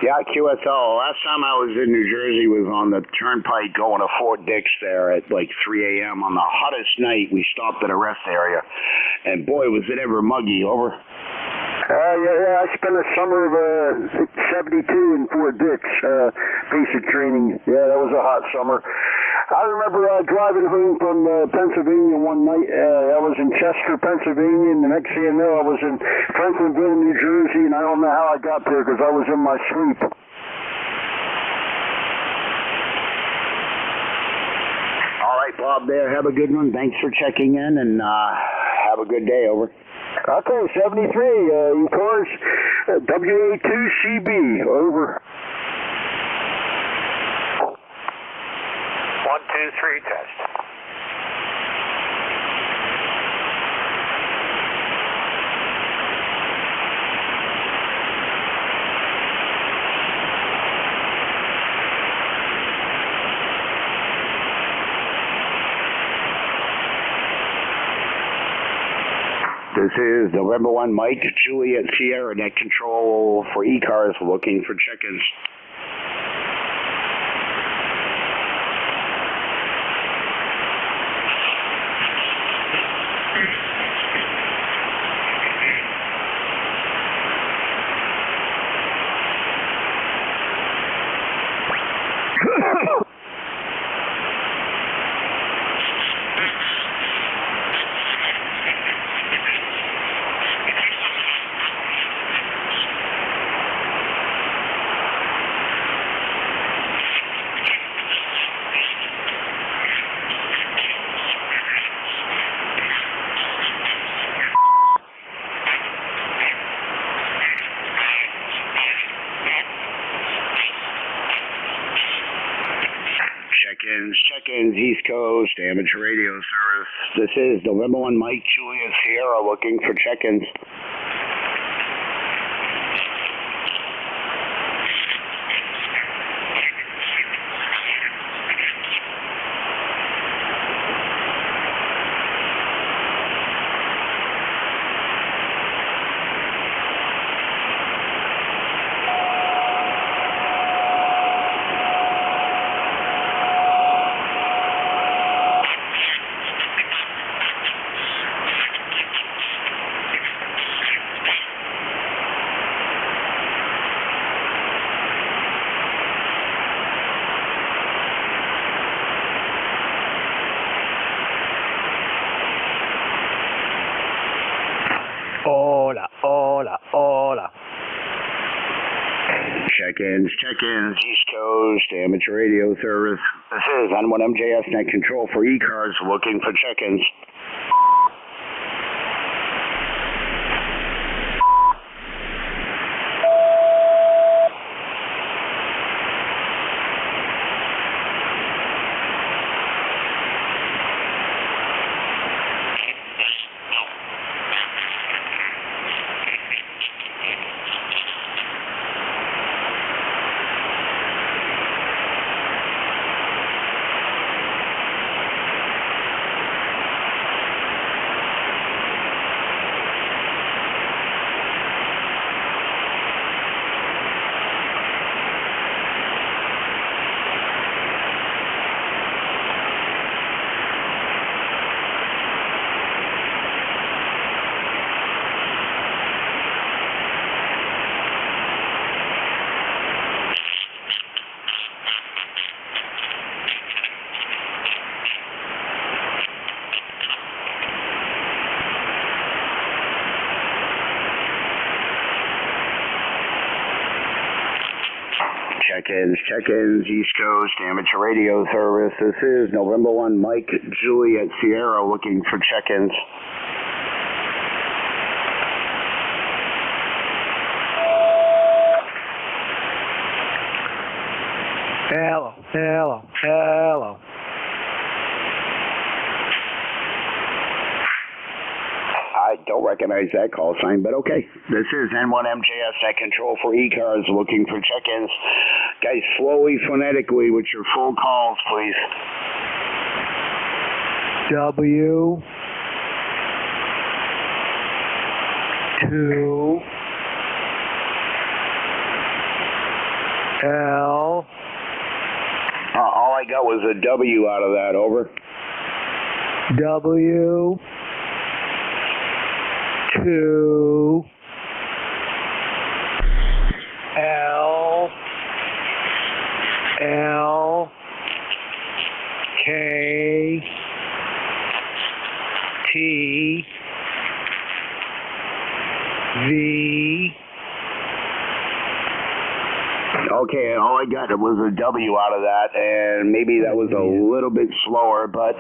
Yeah, QSL. Last time I was in New Jersey was on the turnpike going to Fort Dix there at like 3 a.m. on the hottest night. We stopped at a rest area, and boy, was it ever muggy. Over. Yeah, I spent a summer of 72 in Fort Dix, basic training. Yeah, that was a hot summer. I remember driving home from Pennsylvania one night. I was in Chester, Pennsylvania, and the next thing you know, I was in Franklinville, New Jersey, and I don't know how I got there because I was in my sleep. All right, Bob, there. Have a good one. Thanks for checking in, and have a good day. Over. Okay, 73, ECARS, WA2CB, over. 1, 2, 3, test. This is November 1 Mike, Juliet Sierra, Net Control for ECARS, looking for check-ins. Check-ins, East Coast, amateur radio service. This is November 1 Mike, Juliet Sierra, looking for check-ins. check-ins, East Coast, amateur radio service. This is N1MJS Net Control for ECARS, looking for check-ins. Check-ins, East Coast, amateur radio service. This is November 1, Mike, Juliet, Sierra, looking for check-ins. Hello. I don't recognize that call sign, but okay. This is N1MJS Net Control for ECARS, looking for check-ins. Guys, slowly, phonetically, with your full calls, please. W 2 L. All I got was a W out of that, over. W 2 L K T V. Okay, all I got was a W out of that, and maybe that was a little bit slower, but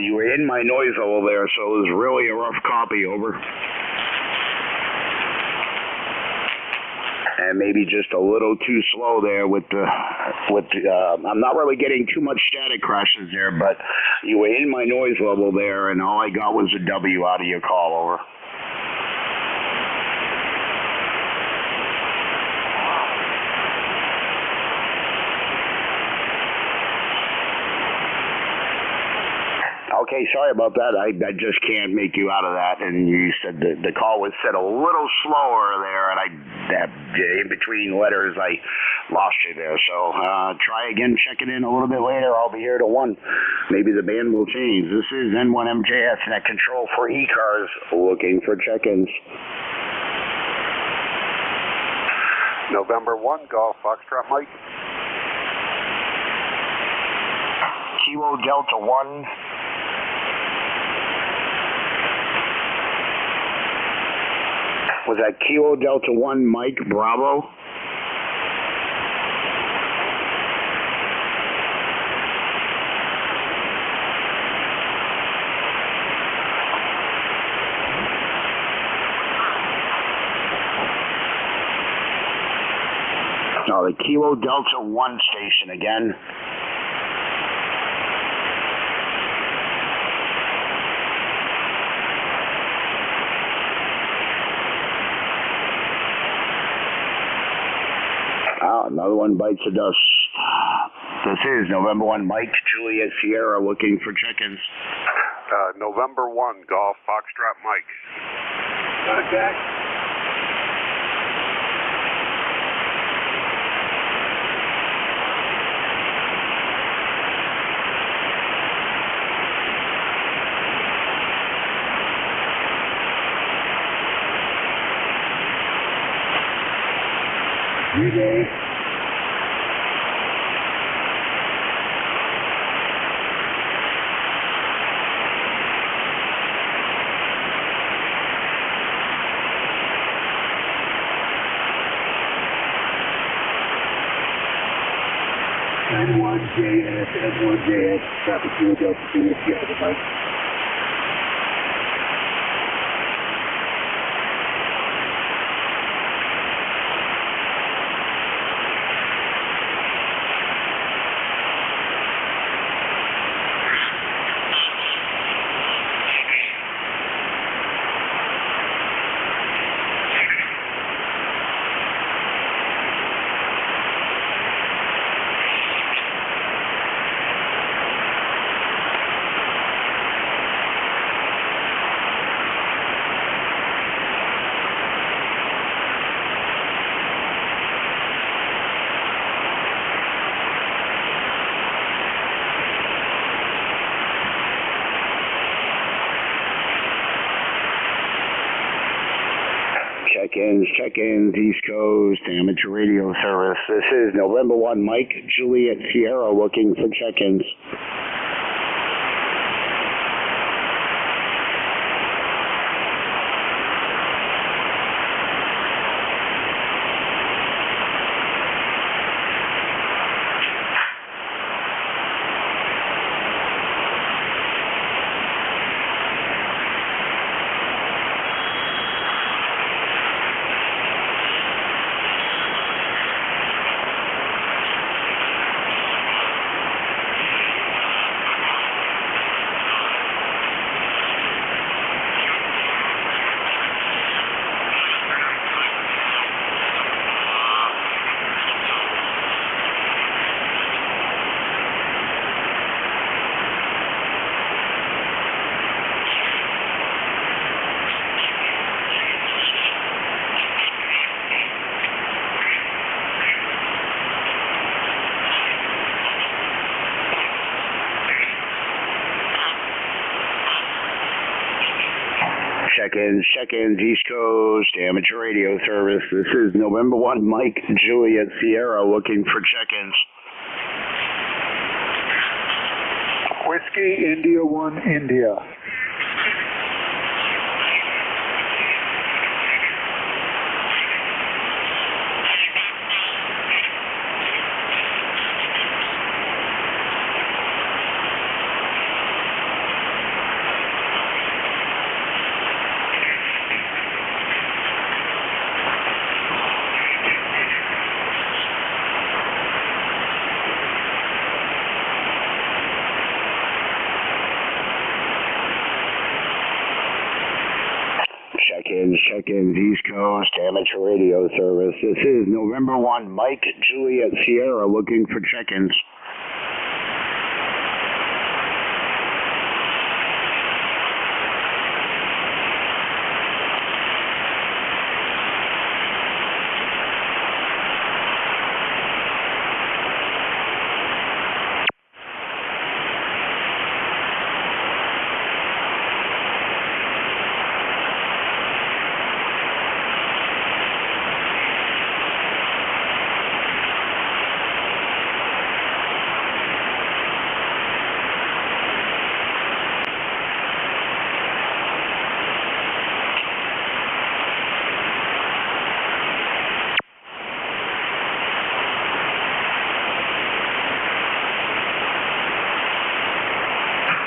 you were in my noise level there, so it was really a rough copy, over. And maybe just a little too slow there with the I'm not really getting too much static crashes there, but you were in my noise level there, and all I got was a W out of your call, over. Okay, sorry about that. I just can't make you out of that. And you said the call was set a little slower there, and in between letters, I lost you there. So try again, check it in a little bit later. I'll be here till 1. Maybe the band will change. This is N1MJS Net Control for ECARS, looking for check-ins. November 1, Golf Foxtrot Mike. Kilo Delta 1. Was that Kilo Delta 1 Mike Bravo? No, the Kilo Delta 1 station again. Another one bites the dust. This is November 1, Mike, Juliet, Sierra, looking for check-ins. November 1, Golf Foxtrot Mike. Contact. DJ. 1JS, traffic to Delta 2 Whiskey Alpha, bye. Check-ins, East Coast, amateur radio service. This is November 1, Mike, Juliet, Sierra, looking for check-ins. Check-ins, East Coast, amateur radio service. This is November 1, Mike, Juliet, Sierra, looking for check-ins. Whiskey, India 1, India. Check-ins, East Coast, amateur radio service. This is November 1, Mike, Juliet, Sierra, looking for check-ins.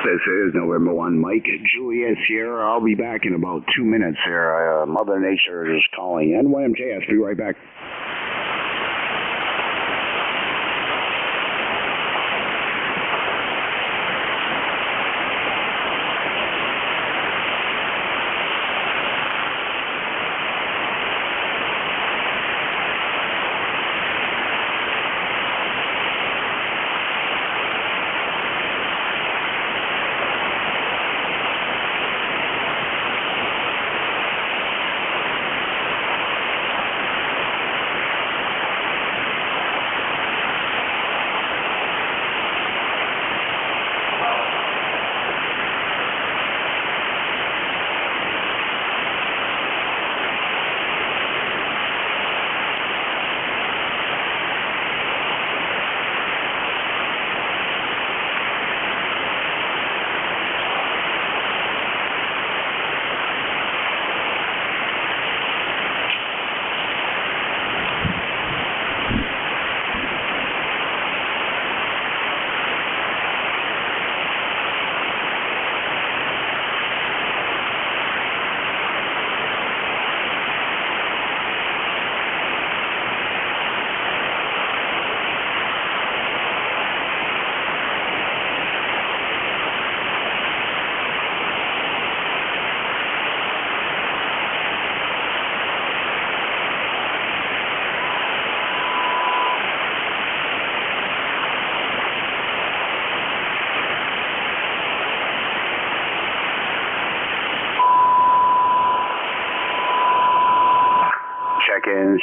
This is November 1, Mike, Juliet, Sierra. I'll be back in about 2 minutes here. Mother Nature is calling. NYMJS, be right back.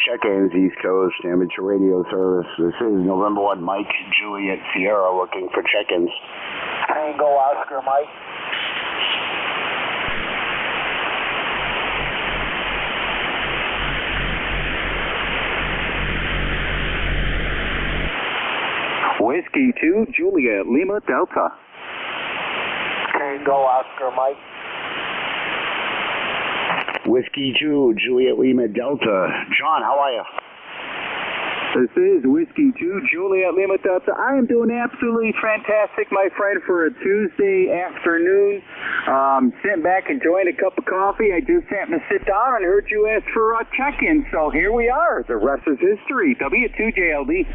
check-ins, East Coast, amateur radio service. This is November 1, Mike, Juliet, Sierra, looking for check-ins. Tango Oscar, Mike. Whiskey 2, Juliet, Lima, Delta. Tango Oscar, Mike. Whiskey 2, Juliet, Lima, Delta. John, how are you? This is Whiskey 2, Juliet, Lima, Delta. I am doing absolutely fantastic, my friend, for a Tuesday afternoon. Sitting back enjoying a cup of coffee. I just happened to sit down and heard you ask for a check-in, so here we are. The rest is history. W2JLD.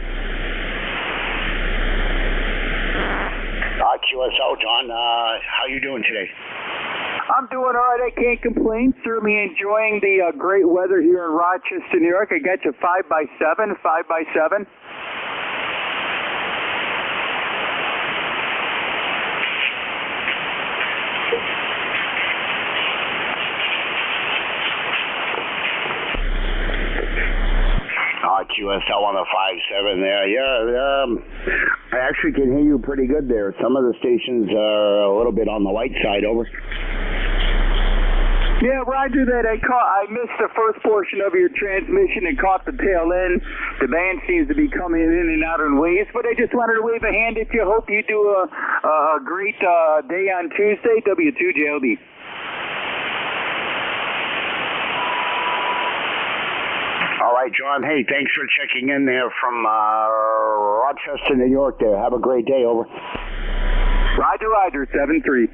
QSO, John, how you doing today? I'm doing all right. I can't complain. Certainly enjoying the great weather here in Rochester, New York. I got you 5x7, 5x7. QSL on the 5.7 there. Yeah, I actually can hear you pretty good there. Some of the stations are a little bit on the light side. Over. Yeah, roger that. I missed the first portion of your transmission and caught the tail end. The band seems to be coming in and out in waves, but I just wanted to wave a hand at you. Hope you do a great day on Tuesday. W2JLD. All right, John. Hey, thanks for checking in there from Rochester, New York there. Have a great day. Over. Roger, 7-3.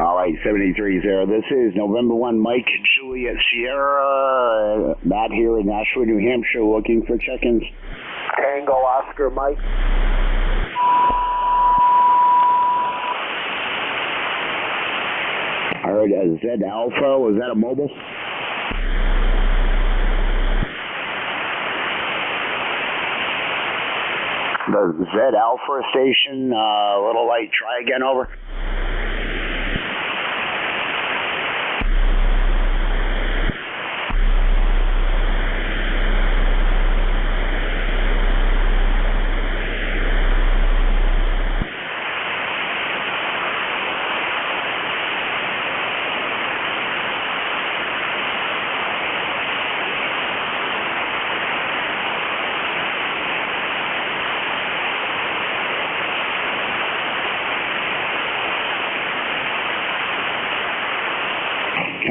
All right, 73-0. This is November 1, Mike, Juliet, Sierra, Matt here in Nashua, New Hampshire, looking for check-ins. Tango Oscar, Mike. I heard Z Alpha. Was that a mobile? The Z Alpha station, little light, try again, over.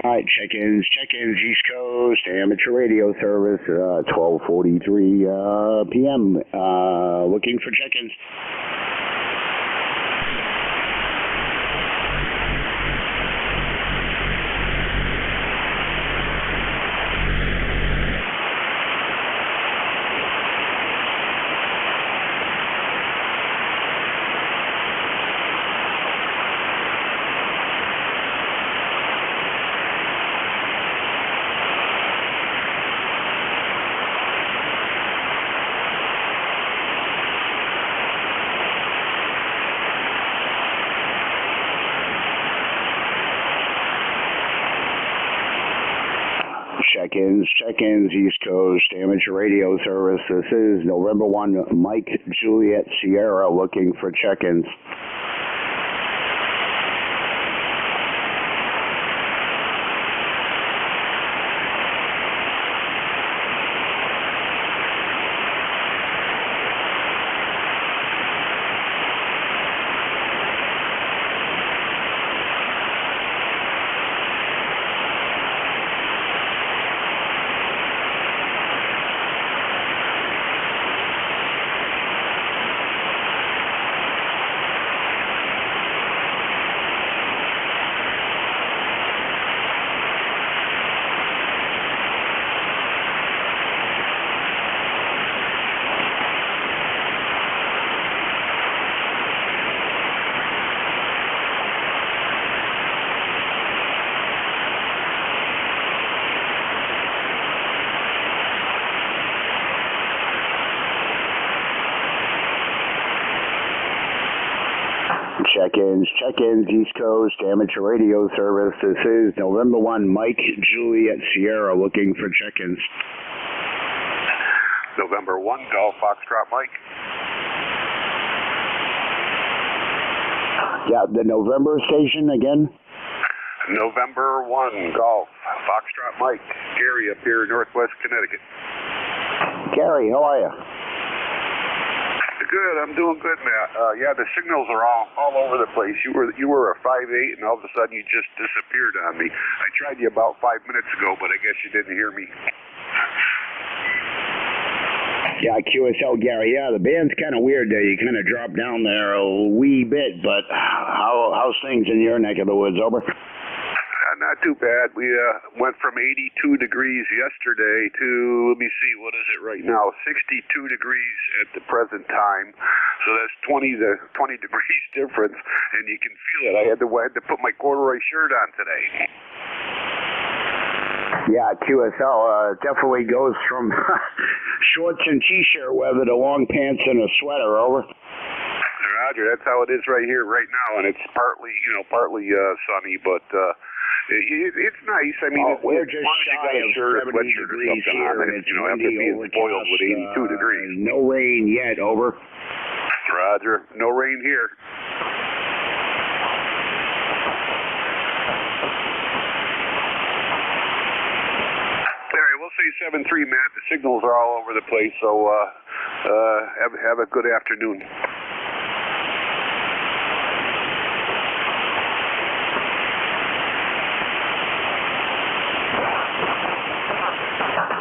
All right, check-ins, East Coast, amateur radio service, 12:43 p.m. Looking for check-ins. Check-ins, East Coast, amateur radio service. This is November 1, Mike, Juliet, Sierra, looking for check-ins. Check-ins, East Coast, amateur radio service. This is November 1, Mike, Juliet, Sierra, looking for check-ins. November 1, Golf Foxtrot Mike. Yeah, the November station again? November 1, Golf Foxtrot Mike. Gary up here in Northwest Connecticut. Gary, how are you? Good, I'm doing good, Matt. Yeah, the signals are all over the place. You were a 5.8, and all of a sudden you just disappeared on me. I tried you about 5 minutes ago, but I guess you didn't hear me. Yeah, QSL Gary. Yeah, the band's kind of weird there. You kind of dropped down there a wee bit, but how's things in your neck of the woods? Over. Not too bad. We went from 82 degrees yesterday to, let me see, what is it right now? 62 degrees at the present time. So that's 20 degrees difference, and you can feel it. I had to put my corduroy shirt on today. Yeah, QSL definitely goes from shorts and t-shirt weather to long pants and a sweater. Over. Roger, that's how it is right here, right now, and it's partly sunny, but it's nice. I mean, we're just shy of 70 degrees here, and it's after being spoiled with 82 degrees. No rain yet. Over. Roger, no rain here. We'll say 7-3, Matt. The signals are all over the place, so have a good afternoon.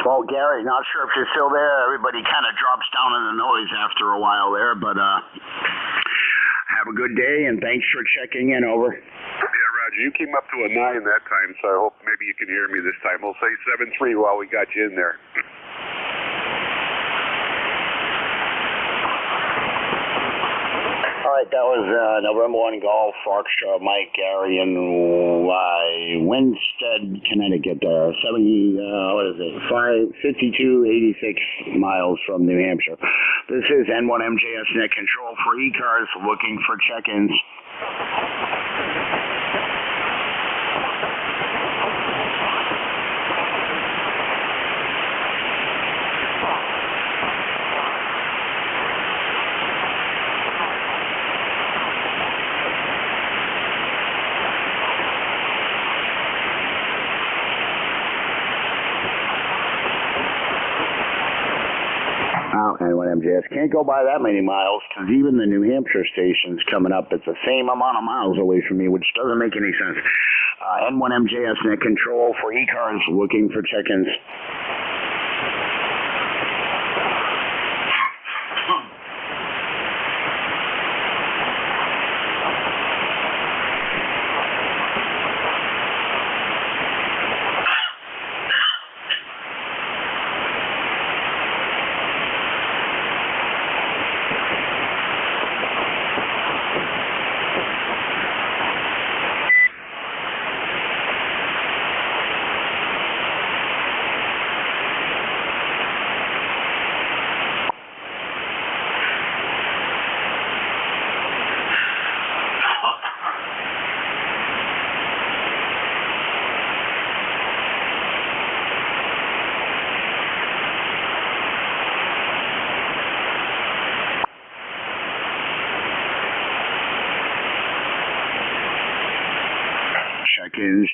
Well, Gary, not sure if you're still there. Everybody kind of drops down in the noise after a while there, but have a good day, and thanks for checking in. Over. Yeah, Roger, you came up to a 9 that time, so I hope maybe you can hear me this time. We'll say 7-3 while we got you in there. All right, that was November 1 Golf Foxtrot Mike, Gary, in Winsted, Connecticut. 5286 miles from New Hampshire. This is N1MJS Net Control for ECARS, looking for check-ins. N1MJS can't go by that many miles because even the New Hampshire station's coming up. It's the same amount of miles away from me, which doesn't make any sense. N1MJS Net Control for ECARS, looking for check-ins.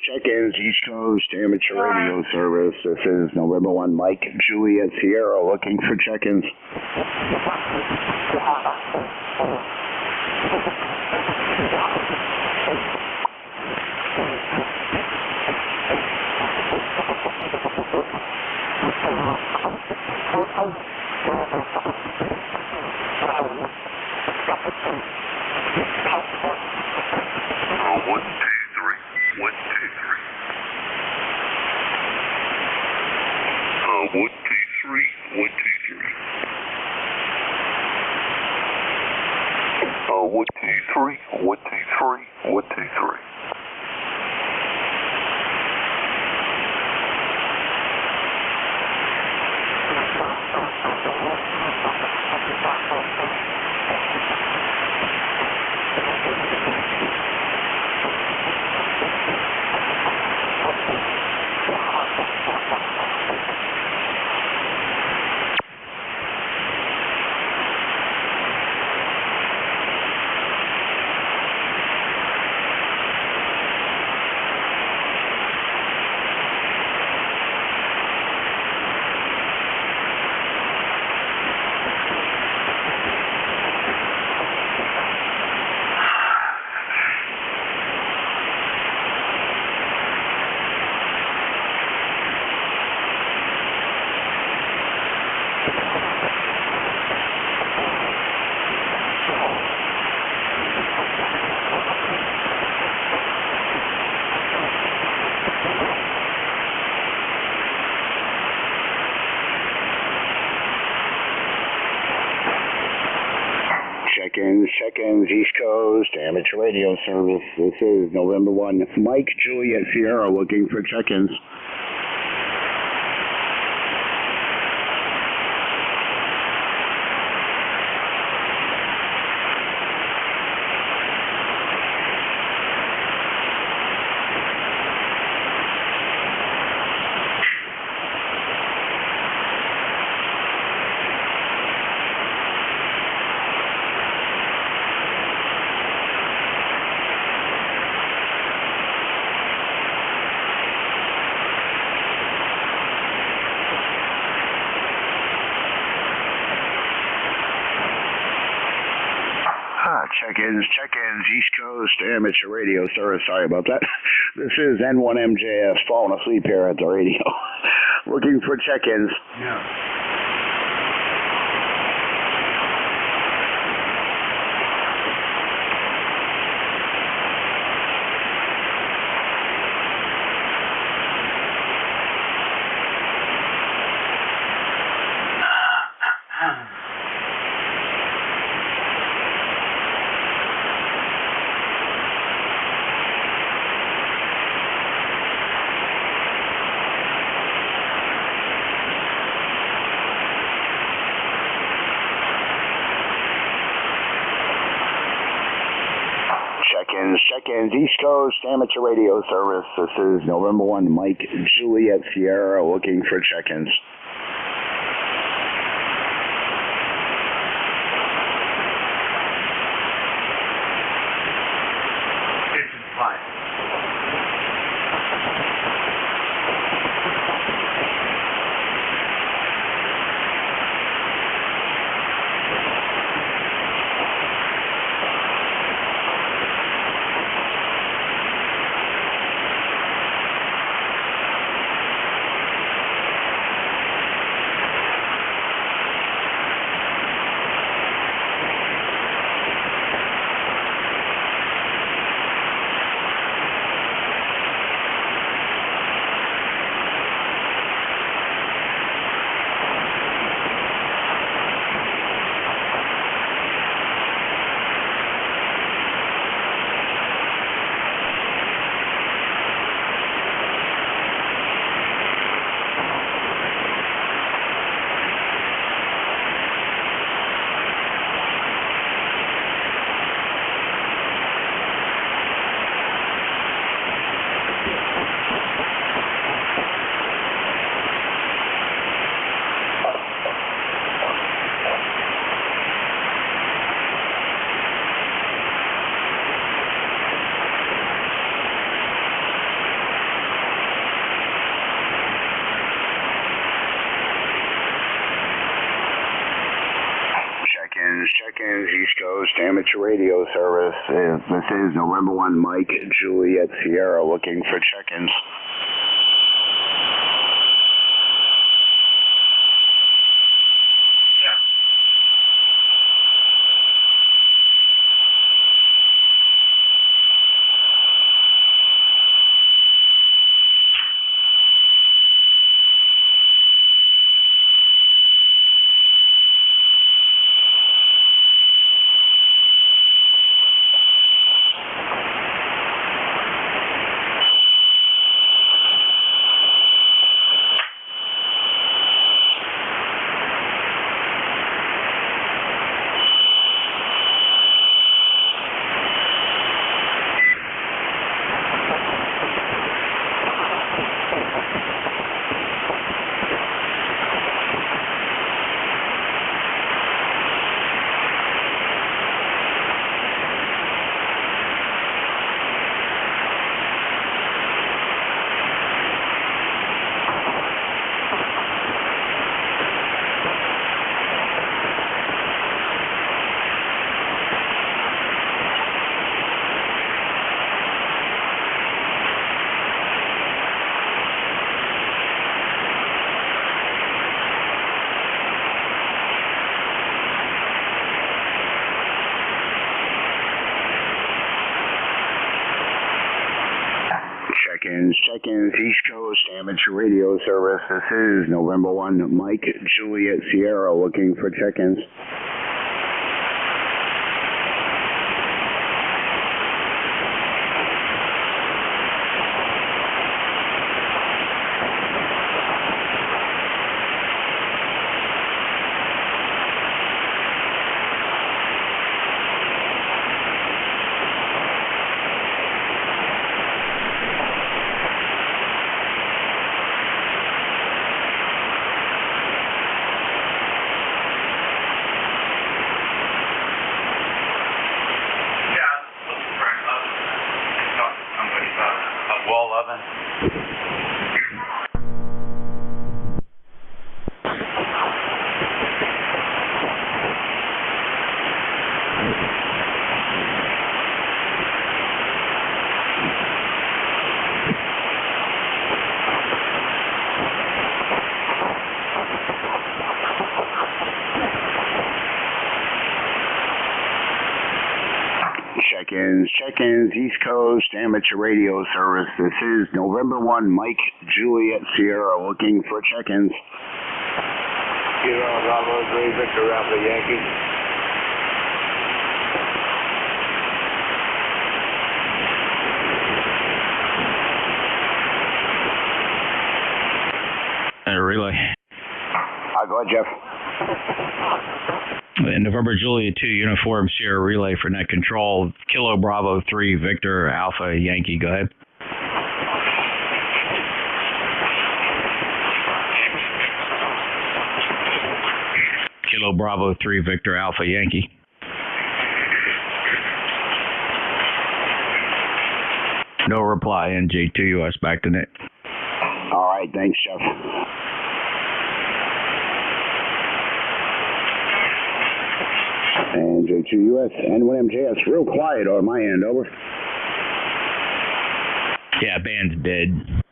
Check-ins, East Coast Amateur Radio Service. This is November 1 Mike, Juliet Sierra, looking for check-ins. Amateur Radio Service. This is November 1, Mike, Juliet, Sierra, looking for check-ins. Check-ins, East Coast Amateur Radio Service. Sorry about that. This is N1MJS, falling asleep here at the radio. Looking for check-ins. Yeah. Check-ins, East Coast Amateur Radio Service. This is November 1, Mike, Juliet, Sierra, looking for check-ins. Check-ins, East Coast Amateur Radio Service. This is November 1, Mike, Juliet, Sierra, looking for check-ins. Check-ins, East Coast Amateur Radio Service. This is November 1, Mike, Juliet, Sierra, looking for check-ins. check-ins, East Coast Amateur Radio Service. This is November 1, Mike Juliet Sierra looking for check-ins. Kilo Bravo 3 Victor Alpha Yankee. Relay. Go ahead, Jeff. November Juliet 2 Uniform Sierra Relay for net control. Kilo Bravo 3 Victor Alpha Yankee. Go ahead. Kilo Bravo 3 Victor Alpha Yankee. No reply. NJ2US back to net. All right, thanks, Jeff. NJ2US, N1MJS, real quiet on my end, over. Yeah, band's dead.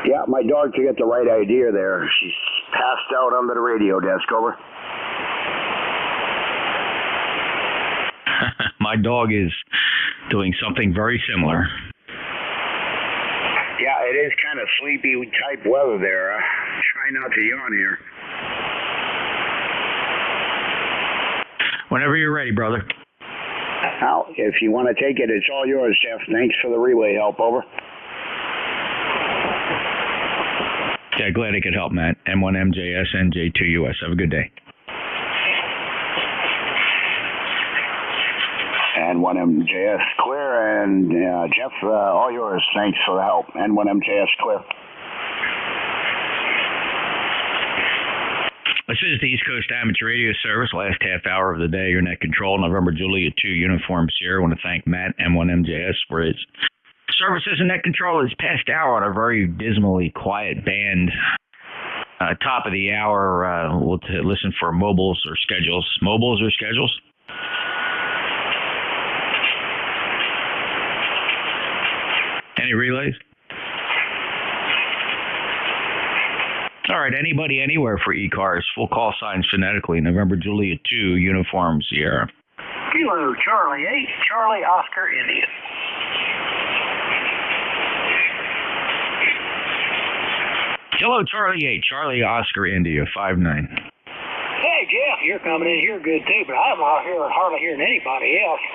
Yeah, my dog to get the right idea there. She's passed out under the radio desk, over. My dog is doing something very similar. Yeah, it is kind of sleepy type weather there. Try not to yawn here. Whenever you're ready, brother. Now, if you want to take it, it's all yours, Jeff. Thanks for the relay help, over. Yeah, glad I could help, Matt. M1MJS, NJ2US. Have a good day. N1MJS clear, and Jeff, all yours. Thanks for the help. N1MJS clear. This is the East Coast Amateur Radio Service, last half hour of the day. Your net control, November Juliet 2 Uniform Sierra. I want to thank Matt, M1MJS, for his services and net control this past hour on a very dismally quiet band. Top of the hour, we'll listen for mobiles or schedules. Mobiles or schedules? Any relays? All right, anybody, anywhere for ECARS. Full call signs phonetically. November Juliet 2, Uniform Sierra. Kilo Charlie 8, Charlie Oscar India. Kilo Charlie 8, Charlie Oscar India, 5-9. Hey, Jeff, you're coming in here good too, but I'm not hardly hearing anybody else.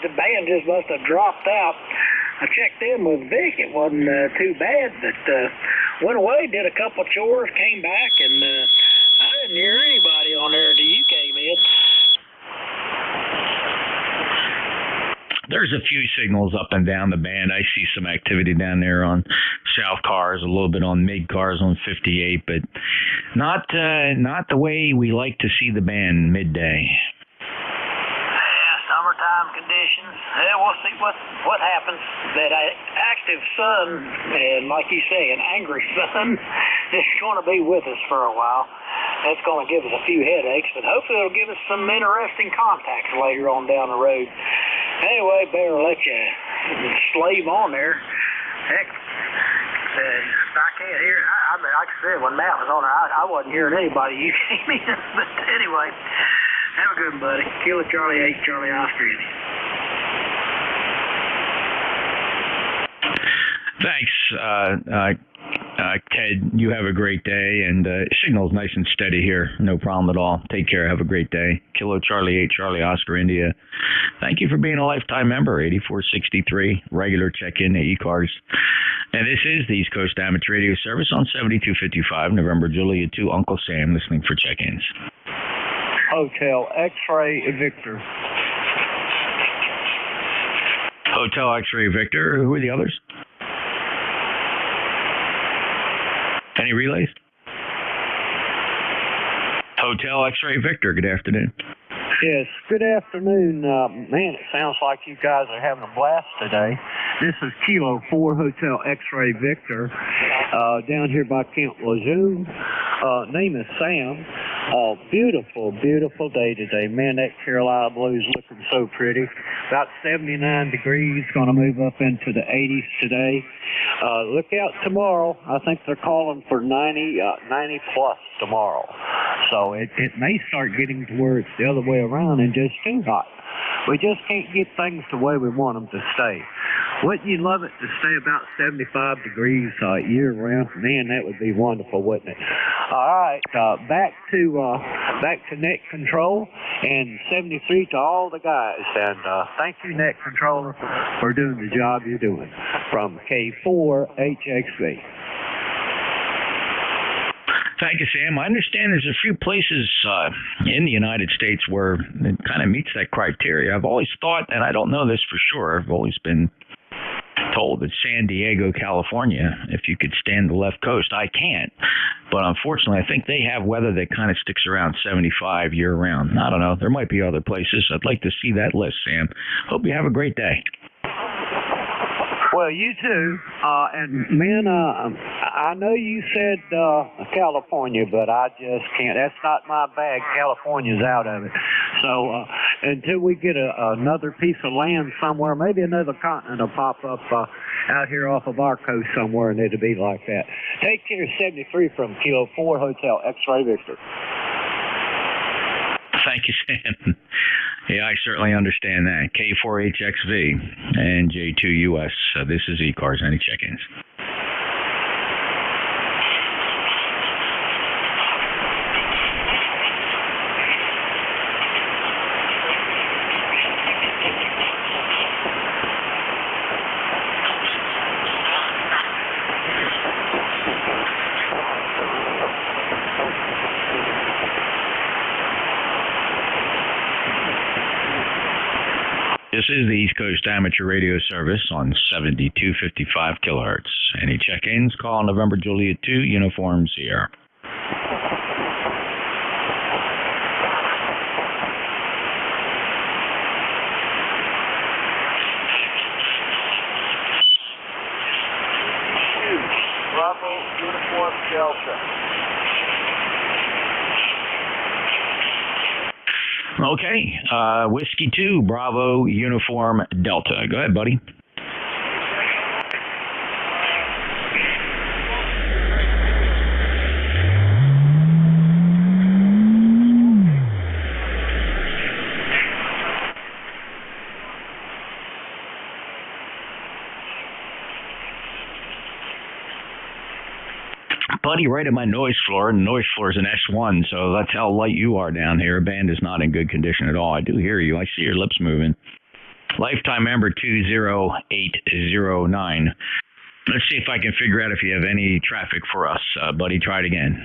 The band just must have dropped out. I checked in with Vic. It wasn't too bad, but went away, did a couple chores, came back, and I didn't hear anybody on there until you came in. There's a few signals up and down the band. I see some activity down there on South Cars, a little bit on Mid Cars on 58, but not the way we like to see the band midday. Summertime conditions. We'll see what happens. That active sun, and like you say, an angry sun, is going to be with us for a while. That's going to give us a few headaches, but hopefully it'll give us some interesting contacts later on down the road. Anyway, better let you slave on there. Heck, I can't hear. I mean, like I said, when Matt was on there, I wasn't hearing anybody. You came in, but anyway. Have a good one, buddy. Kilo Charlie 8, Charlie Oscar. Thanks, Ted. You have a great day, and signal's nice and steady here. No problem at all. Take care. Have a great day. Kilo Charlie 8, Charlie Oscar India. Thank you for being a lifetime member. 8463, regular check-in at ECARS. And this is the East Coast Amateur Radio Service on 7255, November Juliet 2. Uncle Sam listening for check-ins. Hotel X-Ray Victor. Hotel X-Ray Victor. Who are the others? Any relays? Hotel X-Ray Victor. Good afternoon. Yes, good afternoon. Man, it sounds like you guys are having a blast today. This is Kilo 4 Hotel X-Ray Victor down here by Camp Lejeune. Name is Sam. Beautiful, beautiful day today. Man, that Carolina blue is looking so pretty. About 79 degrees, going to move up into the 80s today. Look out tomorrow. I think they're calling for 90 plus tomorrow. So it may start getting to where it's the other way around and just too hot. We just can't get things the way we want them to stay. Wouldn't you love it to stay about 75 degrees year round? Man, that would be wonderful, wouldn't it? All right, back to net control, and 73 to all the guys. And thank you, net controller, for doing the job you're doing. From K4HXV. Thank you, Sam. I understand there's a few places in the United States where it kind of meets that criteria. I've always thought, and I don't know this for sure, I've always been told that San Diego, California, if you could stand the left coast, I can't. But unfortunately, I think they have weather that kind of sticks around 75 year round. I don't know. There might be other places. I'd like to see that list, Sam. Hope you have a great day. Well, you too. And man, I know you said California, but I just can't. That's not my bag. California's out of it. So until we get another piece of land somewhere, maybe another continent will pop up out here off of our coast somewhere, and it'll be like that. Take care, 73 from Kilo 4 Hotel X-Ray Victor. Thank you, Sam. Yeah, I certainly understand that. K4HXV and NJ2US. This is ECARS. Any check-ins? This is the East Coast Amateur Radio Service on 7255 kilohertz. Any check-ins? Call November Juliet 2, Uniform Sierra. Bravo, Uniform Delta. Okay, Whiskey 2, Bravo, Uniform, Delta. Go ahead, buddy. Buddy, right at my noise floor, and the noise floor is an S1, so that's how light you are down here. Band is not in good condition at all. I do hear you. I see your lips moving. Lifetime member 20809. Let's see if I can figure out if you have any traffic for us. Buddy, try it again.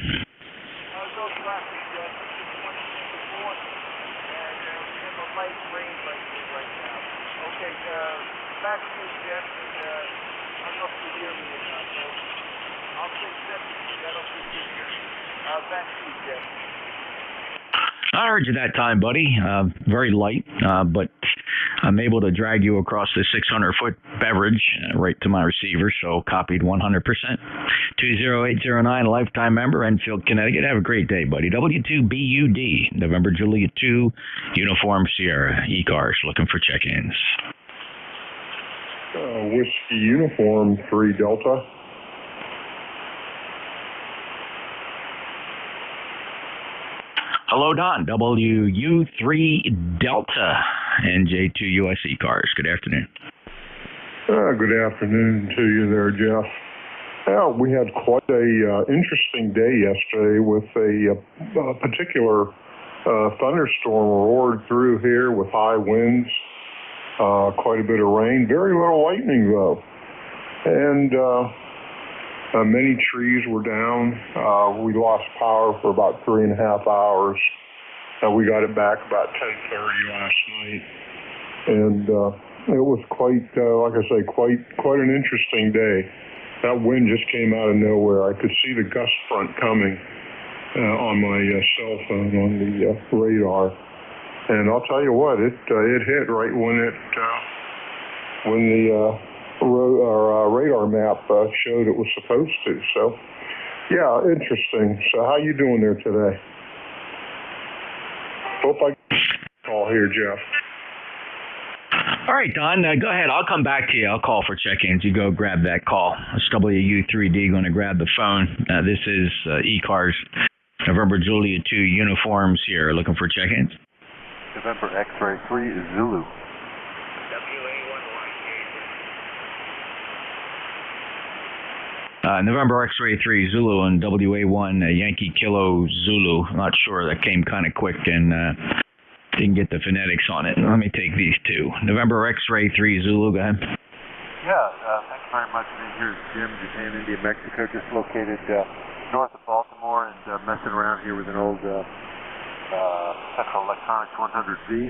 Back to you, Jeff, and I don't know if you hear me or not. I'll say 70. I don't think you hear me. Back to you, Jeff. I heard you that time, buddy. Very light, but I'm able to drag you across the 600-foot beverage right to my receiver, so copied 100%. 20809, lifetime member, Enfield, Connecticut. Have a great day, buddy. W2BUD, November Juliet 2, Uniform Sierra, ECARS, looking for check-ins. Whiskey Uniform 3 Delta. Hello, Don. WU3 Delta, NJ2US ECARS. Good afternoon. Good afternoon to you there, Jeff. Yeah, we had quite a interesting day yesterday with a particular thunderstorm roared through here with high winds, quite a bit of rain, very little lightning though, and many trees were down. We lost power for about 3.5 hours. We got it back about 10:30 last night, and it was quite, like I say, quite an interesting day. That wind just came out of nowhere. I could see the gust front coming on my cell phone on the radar, and I'll tell you what, it hit right when the radar map showed it was supposed to. So, yeah, interesting. So, how you doing there today? Hope I call here, Jeff. All right, Don, go ahead. I'll come back to you. I'll call for check-ins. You go grab that call. It's WU3D going to grab the phone. This is ECARS, November Juliet 2 Uniforms here. Looking for check-ins? November X-ray 3 Zulu. November X-ray 3 Zulu and WA1 Yankee Kilo Zulu. I'm not sure. That came kind of quick and didn't get the phonetics on it. Let me take these two. November X-ray 3 Zulu, go ahead. Yeah, thanks very much. And here's Jim, Japan, India, Mexico, just located north of Baltimore and messing around here with an old Central Electronics 100V.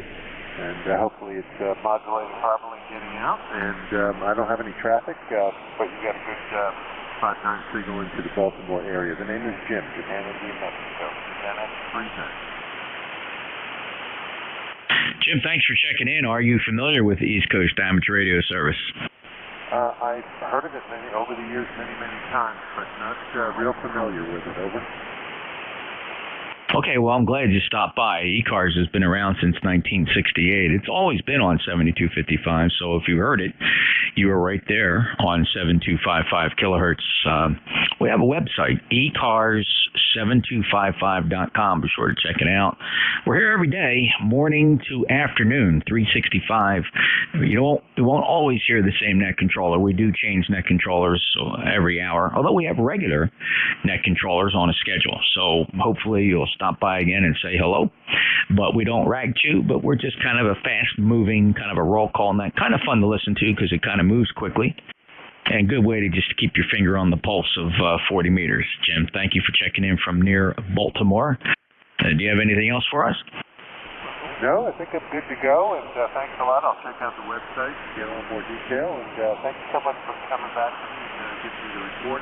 And hopefully it's modulating properly and getting out. And I don't have any traffic, but you got a good 5-9 signal into the Baltimore area. The name is Jim, Japan, India, Mexico. Japan X-ray. Jim, thanks for checking in. Are you familiar with the East Coast Amateur Radio Service? I've heard of it over the years many times, but not real familiar with it. Over. Okay, well, I'm glad you stopped by. ECARS has been around since 1968. It's always been on 7255, so if you heard it, you were right there on 7255 kilohertz. We have a website, ECARS7255.com. Be sure to check it out. We're here every day, morning to afternoon, 365. You won't always hear the same net controller. We do change net controllers every hour, although we have regular net controllers on a schedule. So hopefully you'll stop by again and say hello. But we don't rag chew, but we're just kind of a fast-moving, kind of a roll call, and that kind of fun to listen to because it kind of moves quickly. And good way to just keep your finger on the pulse of 40 meters. Jim, thank you for checking in from near Baltimore. Do you have anything else for us? No, I think I'm good to go, and thanks a lot. I'll check out the website to get a little more detail, and thank you so much for coming back to me and giving me the report,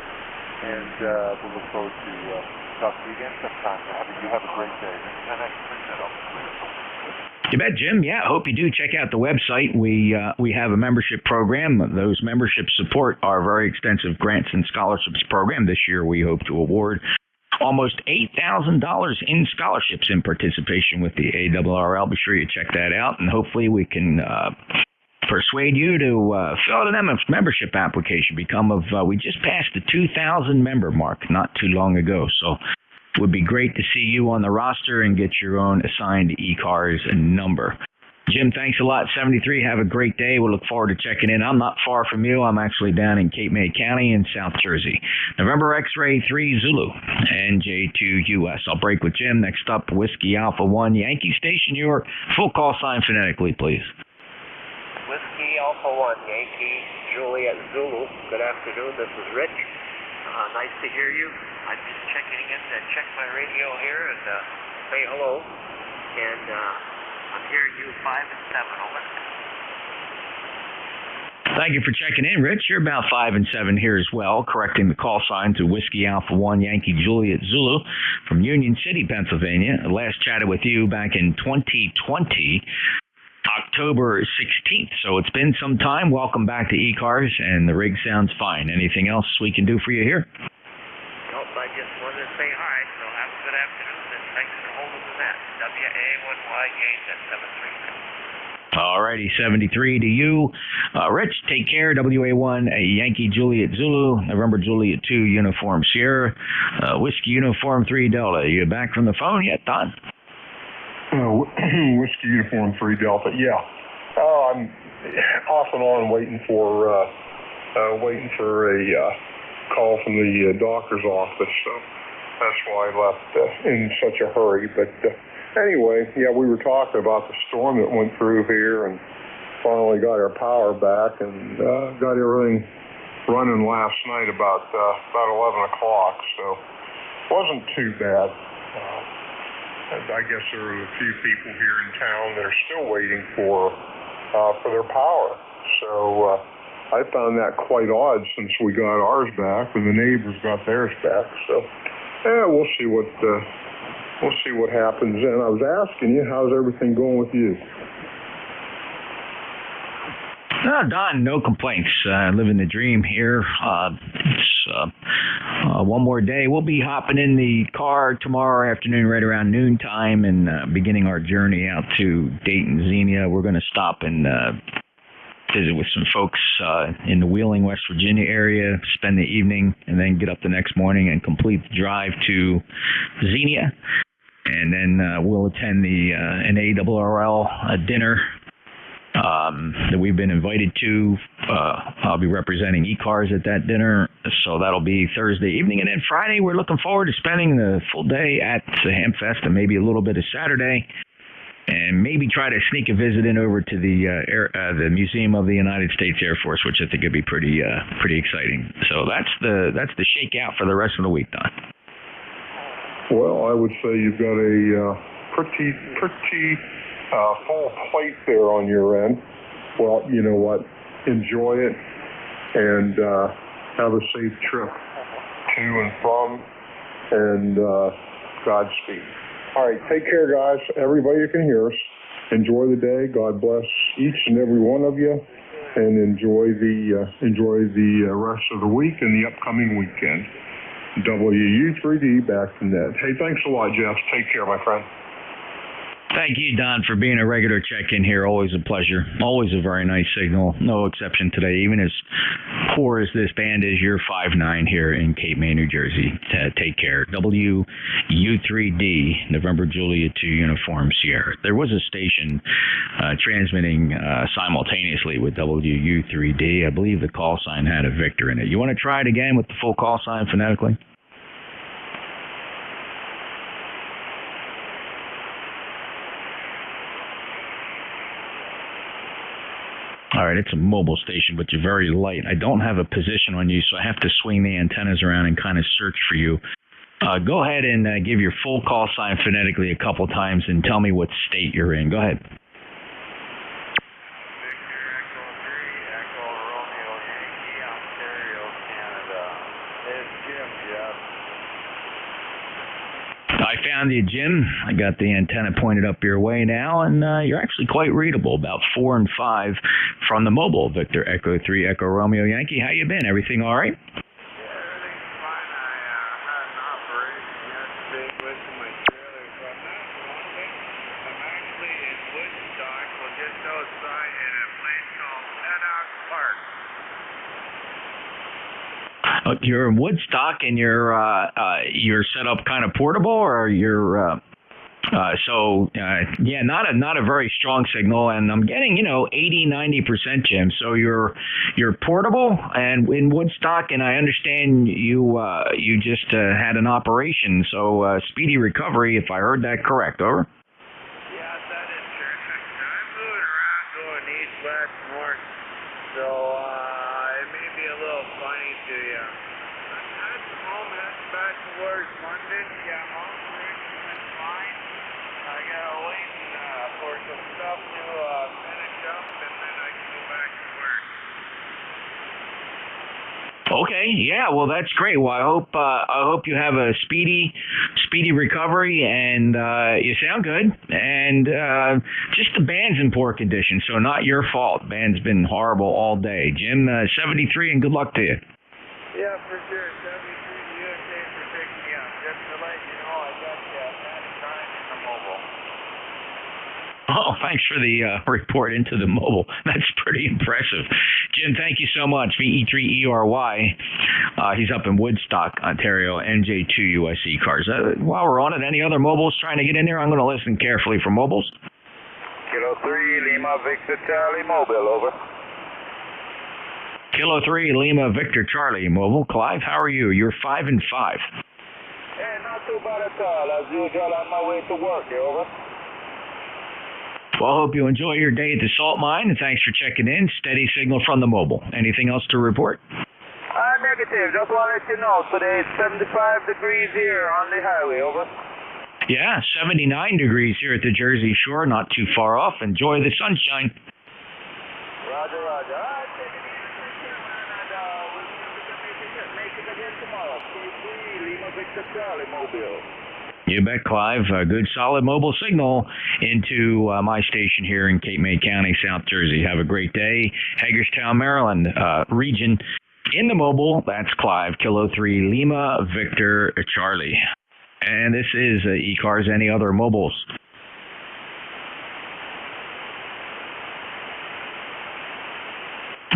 and we'll look forward to talking to you again sometime. You have a great day. You bet, Jim. Yeah, I hope you do check out the website. We have a membership program. Those memberships support our very extensive grants and scholarships program. This year we hope to award almost $8,000 in scholarships in participation with the ARRL. Be sure you check that out, and hopefully we can persuade you to fill out an membership application. We just passed the 2,000 member mark not too long ago, so it would be great to see you on the roster and get your own assigned ECARS number. Jim, thanks a lot. 73, have a great day. We'll look forward to checking in. I'm not far from you. I'm actually down in Cape May County in South Jersey. November X-ray 3 Zulu, NJ2US. I'll break with Jim. Next up, Whiskey Alpha 1 Yankee Station. Your full call sign phonetically, please. Whiskey Alpha 1 Yankee Juliet Zulu. Good afternoon. This is Rich. Nice to hear you. I'm just checking in to check my radio here and say hello. And I'm hearing you 5 and 7. Over. Thank you for checking in, Rich. You're about 5 and 7 here as well, correcting the call sign to Whiskey Alpha 1 Yankee Juliet Zulu from Union City, Pennsylvania. I last chatted with you back in 2020, October 16th. So it's been some time. Welcome back to ECARS, and the rig sounds fine. Anything else we can do for you here? Nope, I just wanted to say hi, so have a good afternoon, and thanks for holding the net. WA1Y Yates at 73. Alrighty, 73 to you. Rich, take care. WA1 Yankee Juliet Zulu, November Juliet 2 Uniform Sierra, Whiskey Uniform 3 Delta. You back from the phone yet, Don? Whiskey Uniform 3 Delta, yeah. I'm off and on waiting for a call from the doctor's office, so that's why I left in such a hurry. But anyway, yeah, we were talking about the storm that went through here and finally got our power back and got everything running last night about 11 o'clock, so it wasn't too bad. I guess there are a few people here in town that are still waiting for their power. So I found that quite odd since we got ours back and the neighbors got theirs back. So yeah, we'll see what happens. And I was asking you, how's everything going with you? Don, no complaints. Living the dream here. One more day. We'll be hopping in the car tomorrow afternoon right around noontime and beginning our journey out to Dayton, Xenia. We're going to stop and visit with some folks in the Wheeling, West Virginia area, spend the evening, and then get up the next morning and complete the drive to Xenia. and then we'll attend an ARRL dinner that we've been invited to. I'll be representing ECARS at that dinner, so that'll be Thursday evening. And then Friday, we're looking forward to spending the full day at the Hamfest and maybe a little bit of Saturday, and maybe try to sneak a visit in over to the Museum of the United States Air Force, which I think would be pretty exciting. So that's the shakeout for the rest of the week, Don. Well, I would say you've got a pretty full plate there on your end. Well, you know what? Enjoy it and have a safe trip to and from, and Godspeed. All right, take care, guys. Everybody who can hear us, enjoy the day. God bless each and every one of you, and enjoy the rest of the week and the upcoming weekend. WU3D back from net. Hey, thanks a lot, Jeff. Take care, my friend. Thank you, Don, for being a regular check-in here. Always a pleasure. Always a very nice signal. No exception today. Even as poor as this band is, you're 5'9" here in Cape May, New Jersey. Take care. WU3D, November Juliet 2 Uniform Sierra. There was a station transmitting simultaneously with WU3D. I believe the call sign had a Victor in it. You want to try it again with the full call sign phonetically? All right, it's a mobile station, but you're very light. I don't have a position on you, so I have to swing the antennas around and kind of search for you. Go ahead and give your full call sign phonetically a couple times and tell me what state you're in. Go ahead. I found you, Jim. I got the antenna pointed up your way now, and you're actually quite readable, about 4 and 5 from the mobile. Victor Echo 3 Echo Romeo Yankee. How you been? Everything all right? You're in Woodstock, and you're set up kind of portable, or you're not a very strong signal, and I'm getting 80-90%, Jim. So you're portable and in Woodstock, and I understand you just had an operation, so speedy recovery, if I heard that correct. Over. Yeah, that is correct. I'm moving around, going east, west, north, so it may be a little funny to you. At the moment, back towards London, yeah, operation is fine. I gotta wait for some stuff to finish up, and then I can go back to work. Okay, yeah, well, that's great. Well, I hope you have a speedy recovery, and you sound good. And just the band's in poor condition, so not your fault. Band's been horrible all day. Jim, 73, and good luck to you. Yeah, for sure. 73 to USA for picking me up. Just to let you know, I got panic time in the mobile. Oh, thanks for the report into the mobile. That's pretty impressive. Jim, thank you so much. VE3ERY. He's up in Woodstock, Ontario, NJ2US ECARS. While we're on it, any other mobiles trying to get in there? I'm going to listen carefully for mobiles. Kilo 3, Lima, Victor, Charlie, mobile, over. Kilo 3, Lima, Victor, Charlie, mobile. Clive, how are you? You're 5 and 5. Hey, not too bad at all. As usual, on my way to work, over. Well, I hope you enjoy your day at the salt mine, and thanks for checking in. Steady signal from the mobile. Anything else to report? Negative. Just want to let you know, today it's 75 degrees here on the highway, over. Yeah, 79 degrees here at the Jersey Shore, not too far off. Enjoy the sunshine. Roger, roger. All right, take it easy, and we'll make it again tomorrow. Q3, Lima, Victor, Charlie, mobile. You bet, Clive. A good, solid mobile signal into my station here in Cape May County, South Jersey. Have a great day. Hagerstown, Maryland region. In the mobile, that's Clive, Kilo 3, Lima, Victor, Charlie. And this is ECARS, any other mobiles.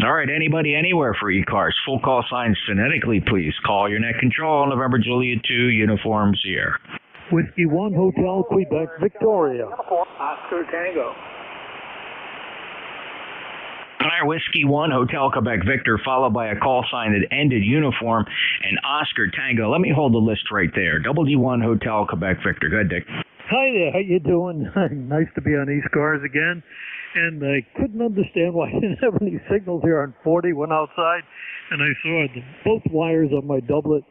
All right, anybody, anywhere for ECARS. Full call signs phonetically, please. Call your net control, November Juliet 2, Uniform Sierra. Whiskey 1 Hotel, Quebec, Victoria. Oscar Tango. All right, Whiskey 1 Hotel, Quebec, Victor, followed by a call sign that ended uniform and Oscar Tango. Let me hold the list right there. WD1 Hotel, Quebec, Victor. Go ahead, Dick. Hi there, how you doing? Nice to be on ECARS again. And I couldn't understand why I didn't have any signals here on 40. Went outside and I saw both wires on my doublet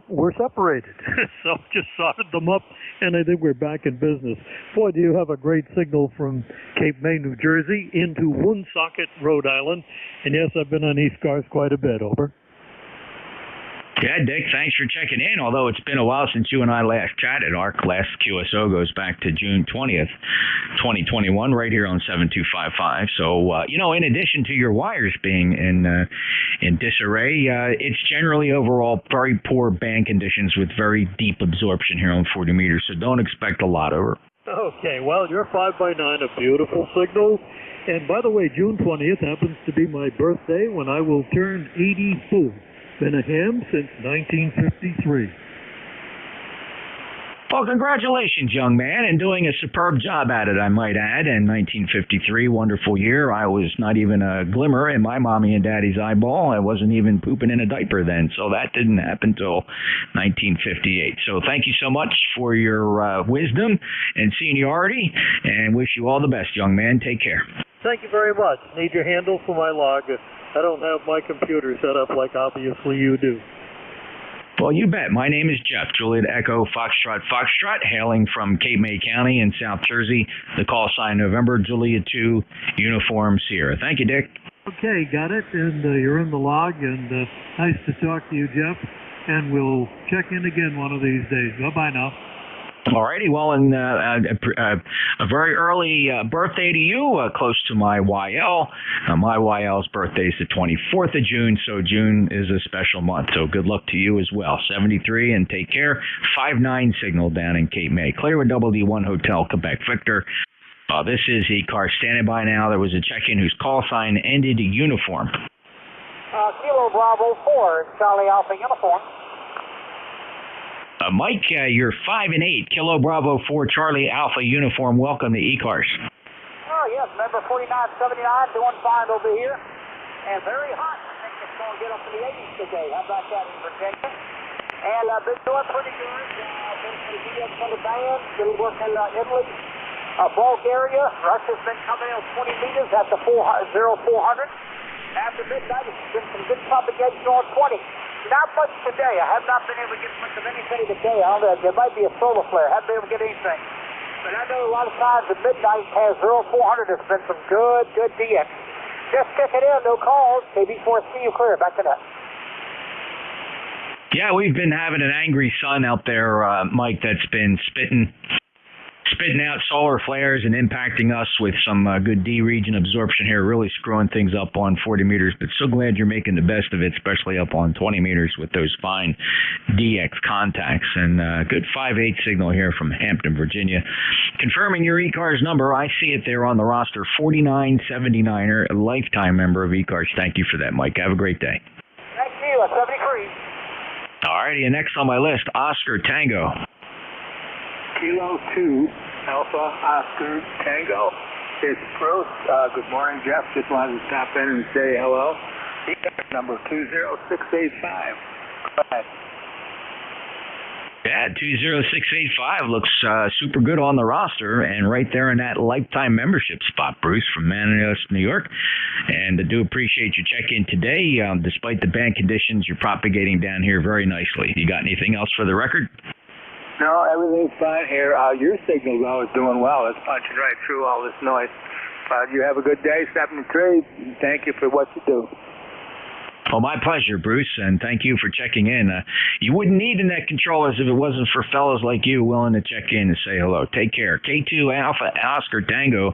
were separated. So just soldered them up and I think we're back in business. Boy, do you have a great signal from Cape May, New Jersey into Woonsocket, Rhode Island. And yes, I've been on ECARS quite a bit. Over. Yeah, Dick, thanks for checking in. Although it's been a while since you and I last chatted. Our last QSO goes back to June 20th, 2021, right here on 7255. So, in addition to your wires being in disarray, it's generally overall very poor band conditions with very deep absorption here on 40 meters. So don't expect a lot over. Okay, well, your 5x9, a beautiful signal. And by the way, June 20th happens to be my birthday when I will turn 84. Been a ham since 1953. Well, congratulations, young man, and doing a superb job at it, I might add. In 1953, wonderful year. I was not even a glimmer in my mommy and daddy's eyeball. I wasn't even pooping in a diaper then, so that didn't happen till 1958. So thank you so much for your wisdom and seniority, and wish you all the best, young man. Take care. Thank you very much. Need your handle for my log. I don't have my computer set up like obviously you do. Well, you bet. My name is Jeff, Juliet Echo Foxtrot Foxtrot, hailing from Cape May County in South Jersey. The call sign November, Juliet 2, Uniform Sierra. Thank you, Dick. Okay, got it. And you're in the log. And nice to talk to you, Jeff. And we'll check in again one of these days. Bye-bye now. All righty. Well, and a very early birthday to you, close to my YL. My YL's birthday is the 24th of June, so June is a special month. So good luck to you as well. 73 and take care. 5-9 signal down in Cape May. Clear with WD1 Hotel, Quebec, Victor. This is ECARS standing by now. There was a check-in whose call sign ended uniform. Kilo Bravo 4, Charlie Alpha Uniform. Mike, you're 5 and 8, Kilo Bravo 4, Charlie Alpha Uniform. Welcome to ECARS. Oh, yes, number 4979, doing fine over here. And very hot. I think it's going to get up to the 80s today. How about that in Virginia? And I've been doing pretty good. Been to the DX on the band, been working in Italy, Bulgaria. Russia's been coming in 20 meters at the 0400. After midnight, it's been some good propagation on 20. Not much today. I have not been able to get much of anything today. I don't know. There might be a solar flare. I haven't been able to get anything. But I know a lot of times at midnight has 0400. There's been some good DX. Just checking in. No calls. KB4C, you clear. Back to that. Yeah, we've been having an angry sun out there, Mike, that's been spitting out solar flares and impacting us with some good D region absorption here, really screwing things up on 40 meters. But so glad you're making the best of it, especially up on 20 meters with those fine DX contacts. And good 5-8 signal here from Hampton, Virginia. Confirming your ECARS number, I see it there on the roster, 4979er, a lifetime member of ECARS. Thank you for that, Mike. Have a great day. Thank you. At 73. All righty, and next on my list, Oscar Tango. Kilo 2, Alpha Oscar Tango. It's Bruce. Good morning, Jeff. Just wanted to stop in and say hello. Number 20685. Go ahead. Yeah, 20685 looks super good on the roster and right there in that lifetime membership spot, Bruce, from Manlius, New York. And I do appreciate your check-in today. Despite the band conditions, you're propagating down here very nicely. You got anything else for the record? No, everything's fine here. Your signal's always doing well. It's punching right through all this noise. You have a good day, 73. Thank you for what you do. Oh, my pleasure, Bruce, and thank you for checking in. You wouldn't need the net controllers if it wasn't for fellows like you willing to check in and say hello. Take care. K2 Alpha Oscar Tango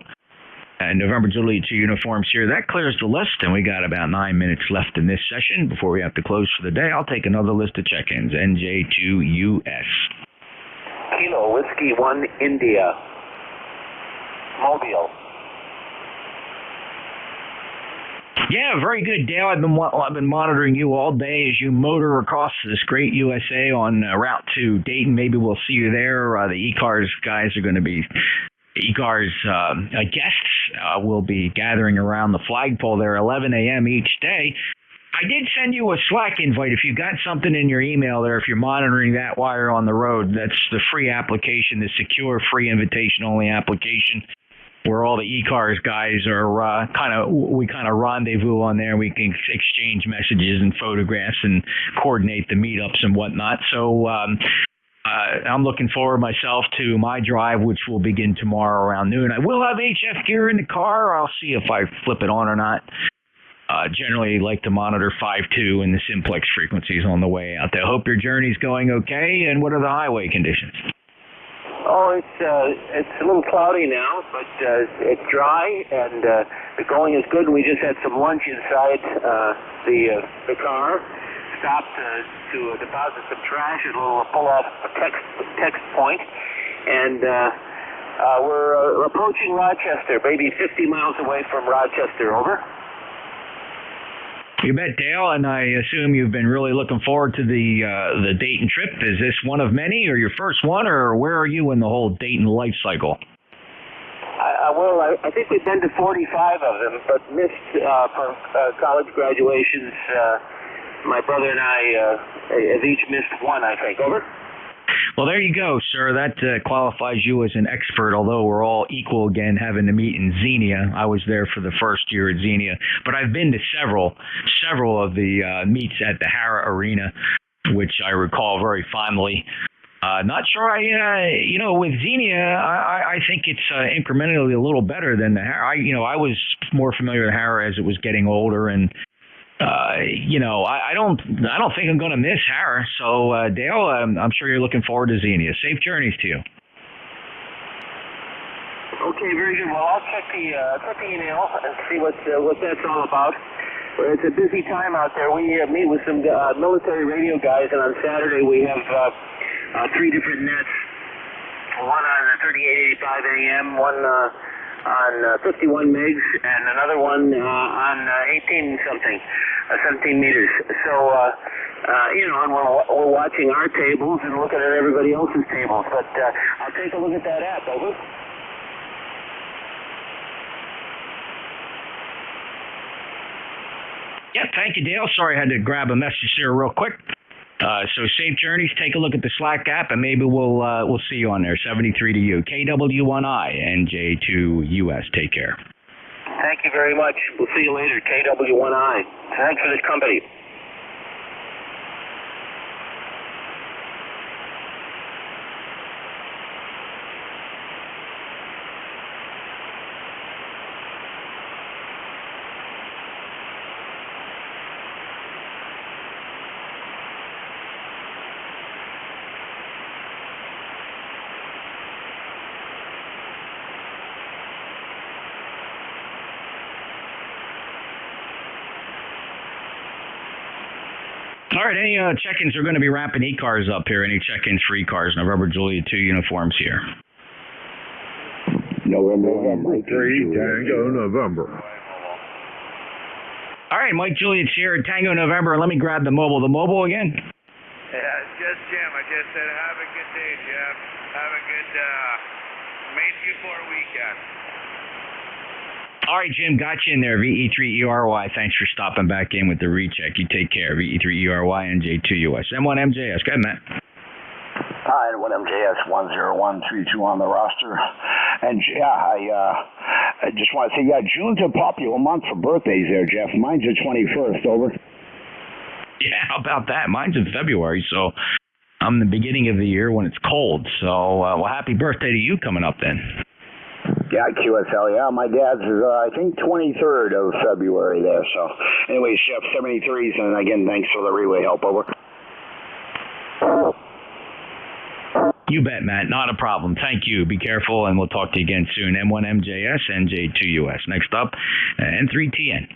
and November Juliet 2 uniforms here. That clears the list, and we got about 9 minutes left in this session before we have to close for the day. I'll take another list of check-ins. NJ2US. Kilo Whiskey 1 India. Mobile. Yeah, very good, Dale. I've been monitoring you all day as you motor across this great USA on route to Dayton. Maybe we'll see you there. The ECARS guys are going to be ECARS guests will be gathering around the flagpole there 11 a.m. each day. I did send you a Slack invite. If you got something in your email there, if you're monitoring that while you're on the road, that's the free application, the secure, free invitation-only application, where all the ECARS guys are we rendezvous on there. We can exchange messages and photographs and coordinate the meetups and whatnot. So I'm looking forward myself to my drive, which will begin tomorrow around noon. I will have HF gear in the car. I'll see if I flip it on or not. Generally like to monitor 5.2 and the simplex frequencies on the way out there. Hope your journey's going okay. And what are the highway conditions? Oh, it's a little cloudy now, but it's dry and the going is good. We just had some lunch inside the car. Stopped to deposit some trash at a little pull-off text point, and we're approaching Rochester, maybe 50 miles away from Rochester. Over. You bet, Dale, and I assume you've been really looking forward to the Dayton trip. Is this one of many, or your first one, or where are you in the whole Dayton life cycle? I think we've been to 45 of them, but missed for college graduations. My brother and I have each missed one, I think. Over. Well, there you go, sir. That qualifies you as an expert, although we're all equal again having to meet in Xenia. I was there for the first year at Xenia, but I've been to several of the meets at the Hara Arena, which I recall very fondly. Not sure with Xenia, I think it's incrementally a little better than the Hara. I was more familiar with Hara as it was getting older, and I don't think I'm going to miss Hara. So, Dale, I'm sure you're looking forward to Xenia. Safe journeys to you. Okay, very good. Well, I'll check the email and see what that's all about. It's a busy time out there. We meet with some military radio guys, and on Saturday we have 3 different nets. One on 3885 AM, one on 51 megs, and another one on 17 meters. So, and we're watching our tables and looking at everybody else's tables. But I'll take a look at that app. Over. Yeah, thank you, Dale. Sorry, I had to grab a message here real quick. So safe journeys. Take a look at the Slack app, and maybe we'll see you on there. 73 to you. KW1I, NJ2US. Take care. Thank you very much. We'll see you later. KW1I. Thanks for this company. All right, any check-ins are going to be wrapping ECARS up here. Any check-ins for ECARS? November Juliet 2 uniforms here. November 3, Tango, November. All right, Mike Juliet's here at Tango November. Let me grab the mobile. The mobile again? Yeah, it's just Jim. I just said have a good day, Jeff. Have a good May 24 weekend. All right, Jim, got you in there. VE3ERY. Thanks for stopping back in with the recheck. You take care. VE3ERY, NJ2US. M1MJS. Go ahead, Matt. Hi, M1MJS 10132 on the roster. And I just want to say, June's a popular month for birthdays there, Jeff. Mine's the 21st, over. Yeah, how about that? Mine's in February, so I'm the beginning of the year when it's cold. So, well, happy birthday to you coming up then. Yeah, QSL, yeah. My dad's is, I think, 23rd of February there. So, anyway, Chef, 73s, and again, thanks for the relay help, over. You bet, Matt. Not a problem. Thank you. Be careful, and we'll talk to you again soon. M1MJS, NJ2US. Next up, N3TN.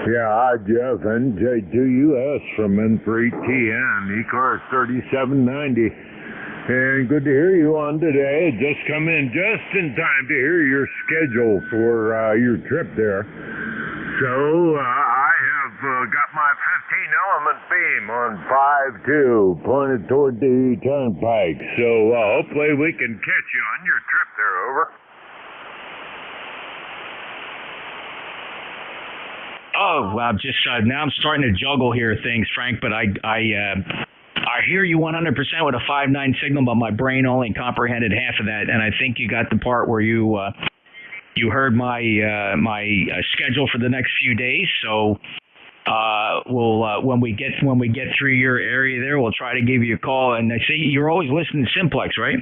Yeah, hi, Jeff. NJ2US from N3TN, ECARS 3790. And good to hear you on today. Just come in just in time to hear your schedule for your trip there. So I have got my 15-element beam on 5-2 pointed toward the turnpike. So hopefully we can catch you on your trip there, over. Oh, well, just now I'm starting to juggle here things, Frank, but I hear you 100% with a 5-9 signal, but my brain only comprehended half of that, and I think you got the part where you heard my schedule for the next few days. So we'll when we get through your area there, we'll try to give you a call. And I see you're always listening to Simplex, right?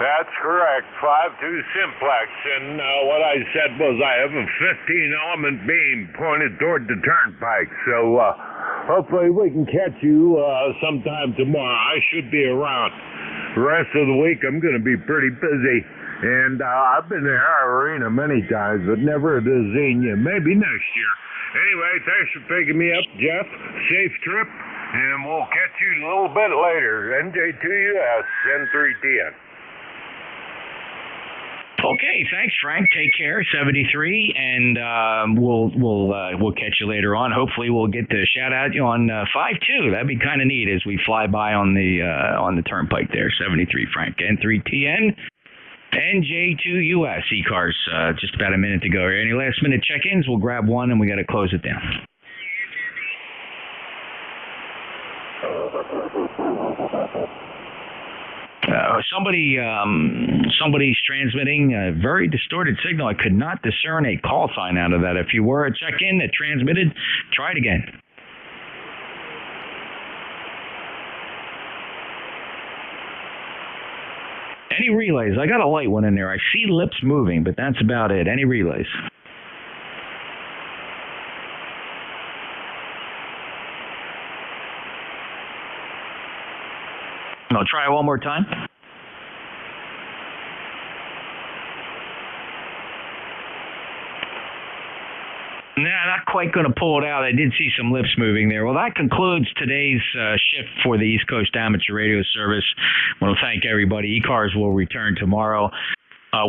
That's correct, 5-2 Simplex. And what I said was I have a 15-element beam pointed toward the turnpike. So hopefully we can catch you sometime tomorrow. I should be around. The rest of the week I'm going to be pretty busy. And I've been to our arena many times, but never to Xenia. Maybe next year. Anyway, thanks for picking me up, Jeff. Safe trip, and we'll catch you a little bit later. NJ2US, N3TN. Okay, thanks, Frank. Take care, 73, and we'll catch you later on. Hopefully, we'll get to shout out you on 5-2. That'd be kind of neat as we fly by on the turnpike there. 73, Frank. N3TN. NJ2US ECARS, just about a minute to go here. Any last minute check-ins? We'll grab one and we got to close it down. Somebody's transmitting a very distorted signal. I could not discern a call sign out of that. If you were a check-in that transmitted, try it again. Any relays? I got a light one in there. I see lips moving, but that's about it. Any relays? I'll try it one more time. Nah, not quite going to pull it out. I did see some lips moving there. Well, that concludes today's shift for the East Coast Amateur Radio Service. I want to thank everybody. ECARS will return tomorrow.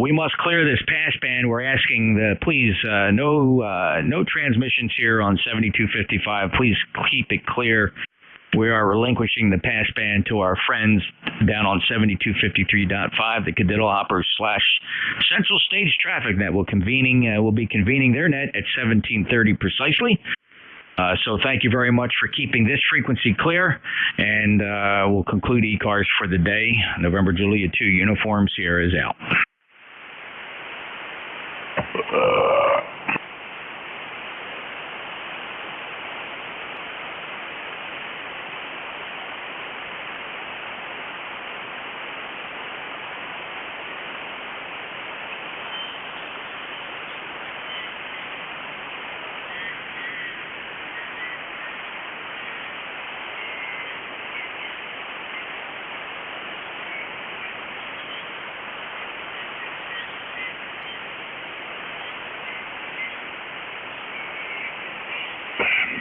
We must clear this passband. We're asking, please, no transmissions here on 7255. Please keep it clear. We are relinquishing the passband to our friends down on 7253.5, the Cadiddle Hoppers / Central Stage Traffic Net. Will be convening their net at 1730 precisely. So thank you very much for keeping this frequency clear, and we'll conclude ECARS for the day. November Julia 2 uniform, Sierra is out.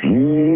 Mm-hmm.